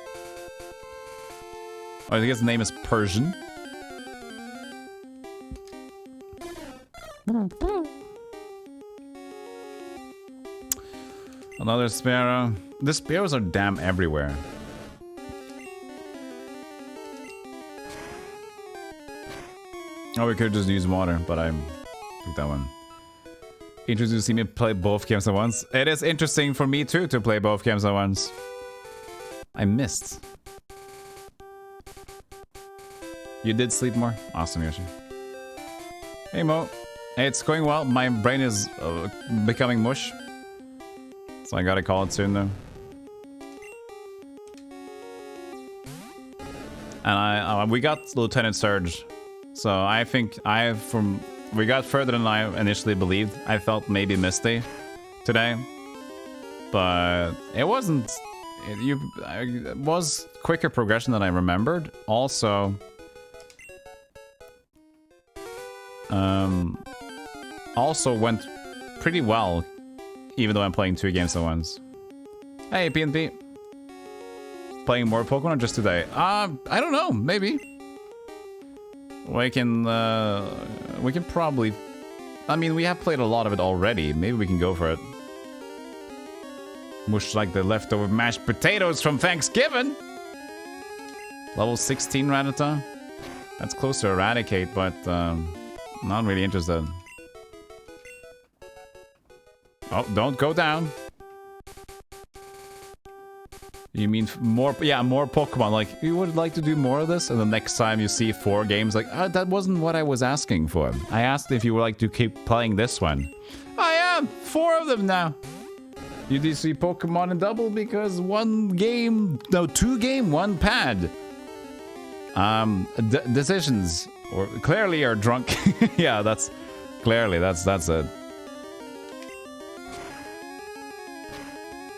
Speaker 2: Oh, I guess the name is Persian. Another Sparrow. The Sparrows are damn everywhere. Oh, we could just use water, but I took that one. Interesting to see me play both games at once. It is interesting for me too to play both games at once. I missed. You did sleep more? Awesome, Yoshi. Hey, Mo. Hey, it's going well. My brain is becoming mush. So I gotta call it soon, though. And we got Lieutenant Surge. So I think we got further than I initially believed. I felt maybe Misty today. But it wasn't... It was quicker progression than I remembered. Also... also went pretty well, even though I'm playing 2 games at once. Hey, PNP. Playing more Pokemon or just today? I don't know, maybe. We can probably... I mean, we have played a lot of it already. Maybe we can go for it. Much like the leftover mashed potatoes from Thanksgiving. Level 16 Rattata. That's close to Eradicate, but not really interested. Oh, don't go down. You mean more? Yeah, more Pokemon. Like, you would like to do more of this? And the next time you see 4 games, like, that wasn't what I was asking for. I asked if you would like to keep playing this one. I am! 4 of them now. You do see Pokemon in double because 1 game, no, 2 game, 1 pad. Decisions or clearly are drunk. Yeah, that's it.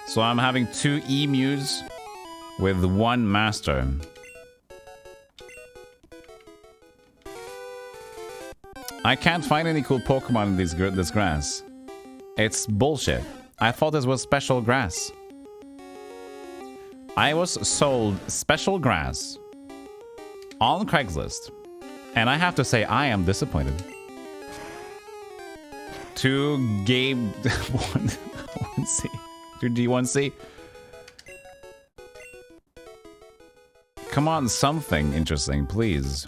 Speaker 2: So I'm having 2 emus with 1 master. I can't find any cool Pokemon in this grass. It's bullshit. I thought this was special grass. I was sold special grass on Craigslist. And I have to say, I am disappointed. 2 game 1C. 2G1C. Come on, something interesting, please.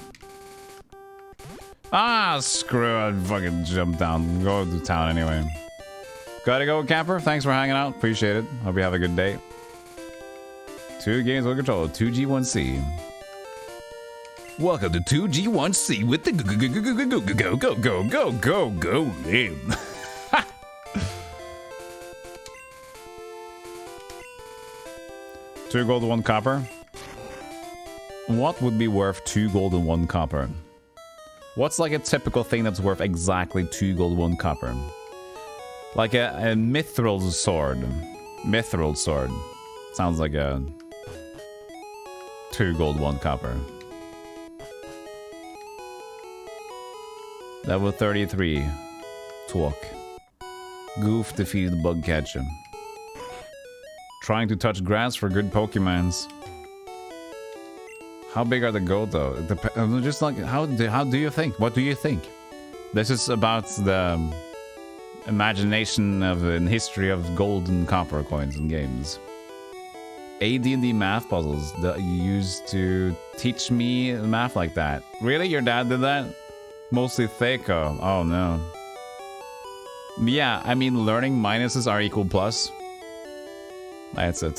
Speaker 2: Ah, screw it. Fucking jump down. Go to town anyway. Gotta go, camper. Thanks for hanging out. Appreciate it. Hope you have a good day. 2 games with control. 2G1C. Welcome to 2G1C with the go name. 2 gold and 1 copper. What would be worth 2 gold and 1 copper? What's like a typical thing that's worth exactly 2 gold, 1 copper? Like a mithril sword. Mithril sword. Sounds like a 2 gold, 1 copper. Level 33. Talk. Goof defeated the bug catcher. Trying to touch grass for good Pokemons. How big are the gold though? Just like how do you think? What do you think? This is about the imagination of an history of gold and copper coins in games. AD&D math puzzles that you used to teach me math like that. Really? Your dad did that? Mostly Thaco. Oh no. Yeah, I mean learning minuses are equal plus. That's a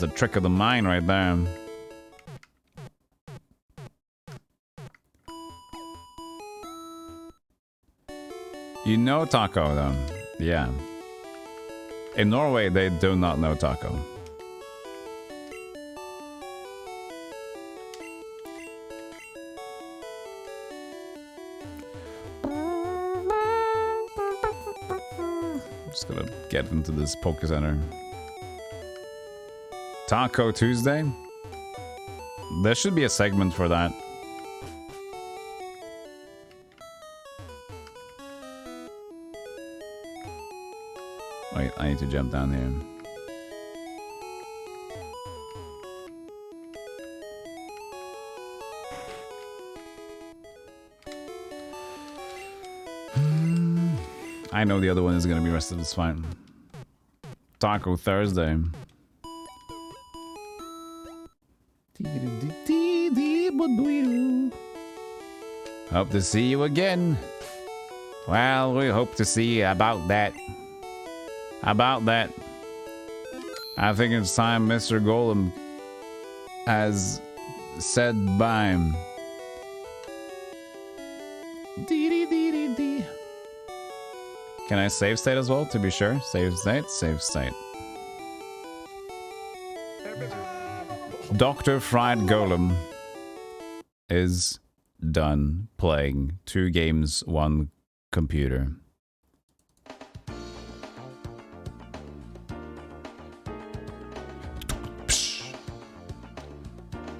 Speaker 2: trick of the mind right there. You know taco though. Yeah. In Norway they do not know taco. Just gonna get into this Poke Center. Taco Tuesday? There should be a segment for that. Wait, I need to jump down here. I know the other one is gonna be rested, it's fine. Taco Thursday. Hope to see you again. Well, we hope to see you about that. About that. I think it's time Mr. Golem has said bye. Can I save state as well, to be sure? Save state, save state. Dr. Fried Golem is done playing 2 games, 1 computer.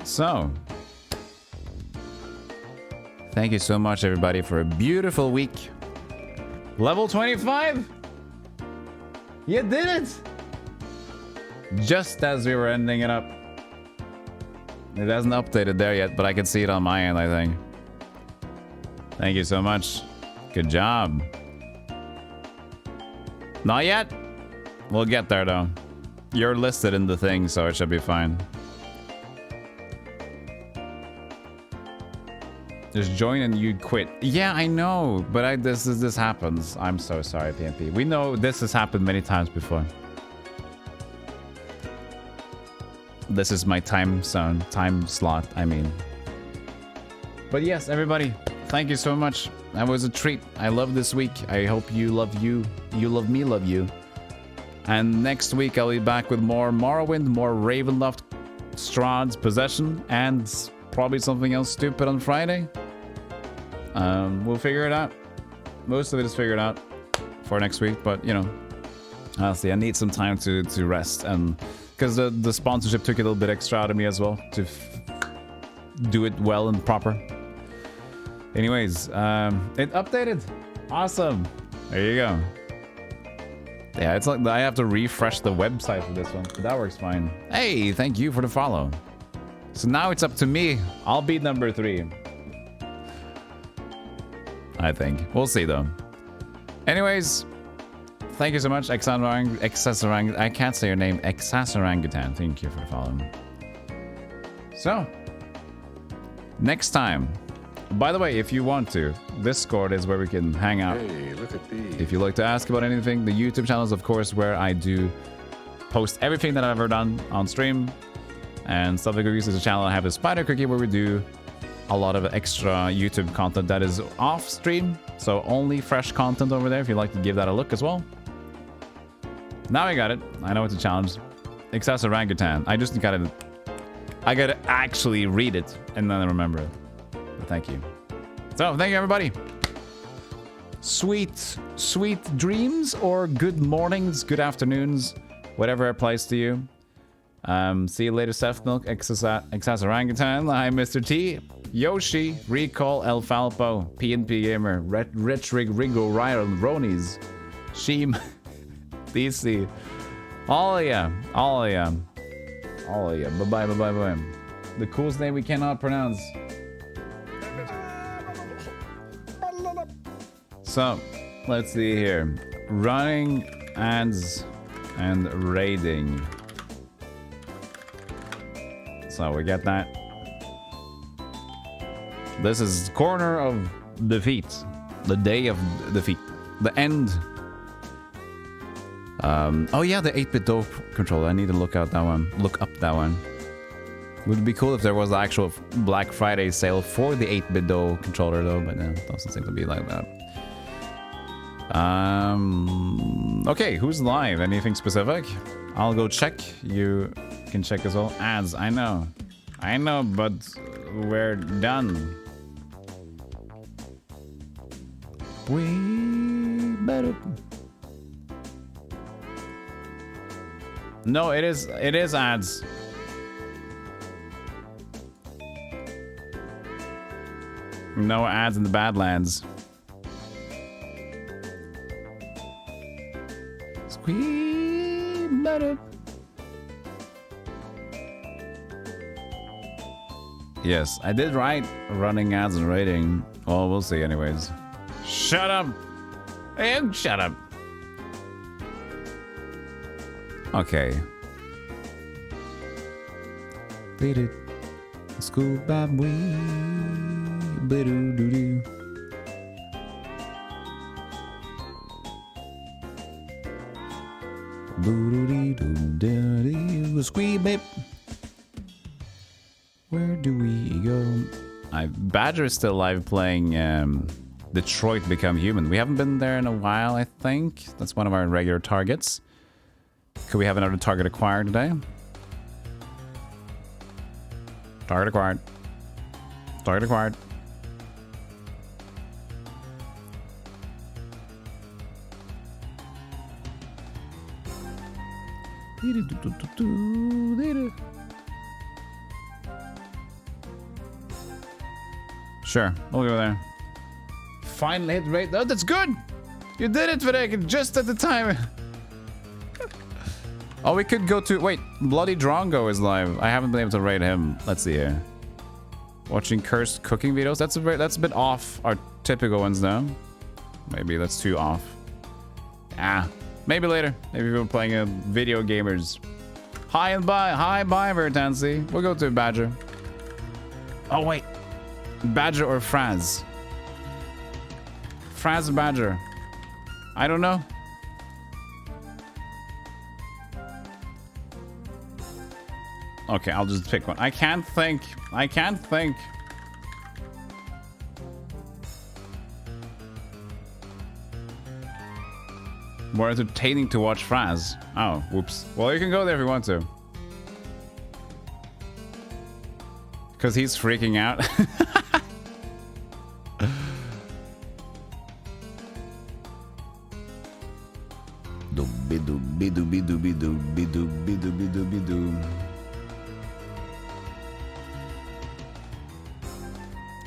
Speaker 2: So, thank you so much everybody for a beautiful week. Level 25? You did it! Just as we were ending it up. It hasn't updated there yet, but I can see it on my end, I think. Thank you so much. Good job. Not yet? We'll get there though. You're listed in the thing, so it should be fine. Just join and you quit. Yeah, I know, but this happens. I'm so sorry, PMP. We know this has happened many times before. This is my time zone, time slot, I mean. But yes, everybody, thank you so much. That was a treat. I love this week. I hope you love you. You love me, love you. And next week I'll be back with more Morrowind, more Ravenloft Strahd's possession and probably something else stupid on Friday. We'll figure it out. Most of it is figured out for next week, but you know, honestly, I need some time to rest, and because the sponsorship took a little bit extra out of me as well to do it well and proper. Anyways, it updated. Awesome. There you go. Yeah, it's like I have to refresh the website for this one, but that works fine. Hey, thank you for the follow. So now it's up to me. I'll be number 3. I think. We'll see though. Anyways, thank you so much, Exasarang. I can't say your name, Exasarangutan. Thank you for the follow. So, next time. By the way, if you want to, Discord is where we can hang out.
Speaker 3: Hey, look at these.
Speaker 2: If you'd like to ask about anything, the YouTube channel is, of course, where I do post everything that I've ever done on stream. And Stealthygolem is a channel I have a Spider Cookie where we do a lot of extra YouTube content that is off stream. So only fresh content over there if you'd like to give that a look as well. Now I got it. I know it's a challenge. Exasarangutan. I just gotta actually read it and then I remember it. But thank you. So thank you everybody. Sweet dreams or good mornings, good afternoons, whatever applies to you. See you later, Seth Milk, Exasarangutan. Hi, Mr. T, Yoshi, Recall, El Falpo, PNP Gamer, Retrig, Rigo, Ryan, Ronies, Sheem, DC, all of ya. Bye bye. The coolest name we cannot pronounce. So, let's see here. Running ads and raiding. So we get that. This is corner of defeat. The day of defeat. The end. Oh yeah, the 8-bit dope controller. I need to look up that one. Would be cool if there was an actual Black Friday sale for the 8-bit dope controller though, but no, it doesn't seem to be like that. Okay, who's live? Anything specific? I'll go check. You can check as well. Ads, I know, but we're done. We better. No, it is ads. No ads in the Badlands. We better. Yes, I did write running ads and rating. Well, we'll see anyways. Shut up! Hey, shut up! Okay. Beat it. School bab wee. Bidoo doo doo. Squee babe. Where do we go? Badger is still live playing Detroit Become Human. We haven't been there in a while, I think. That's one of our regular targets. Could we have another target acquired today? Target acquired. Target acquired. Sure, we'll go there. Final hit rate. Oh, that's good! You did it, Videk, just at the time. Oh, we could go to... Wait, Bloody Drongo is live. I haven't been able to raid him. Let's see here. Watching cursed cooking videos. That's a bit off our typical ones now. Maybe that's too off. Ah, maybe later. Maybe we're playing a video gamers. Hi, bye, Vertansi. We'll go to Badger. Oh, wait. Badger or Fraz? Fraz Badger. I don't know. Okay, I'll just pick one. I can't think. More entertaining to watch Fraz. Oh, whoops. Well, you can go there if you want to. Because he's freaking out.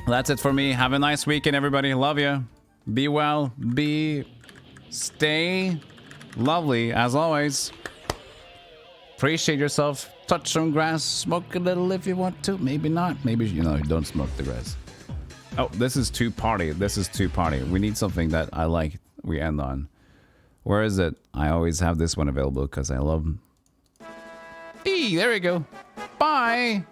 Speaker 2: That's it for me. Have a nice weekend, everybody. Love you. Be well. Stay lovely, as always. Appreciate yourself. Touch some grass. Smoke a little if you want to. Maybe not. Maybe, you know, don't smoke the grass. Oh, this is two party. We need something that I like. We end on. Where is it? I always have this one available because I love them. There we go. Bye.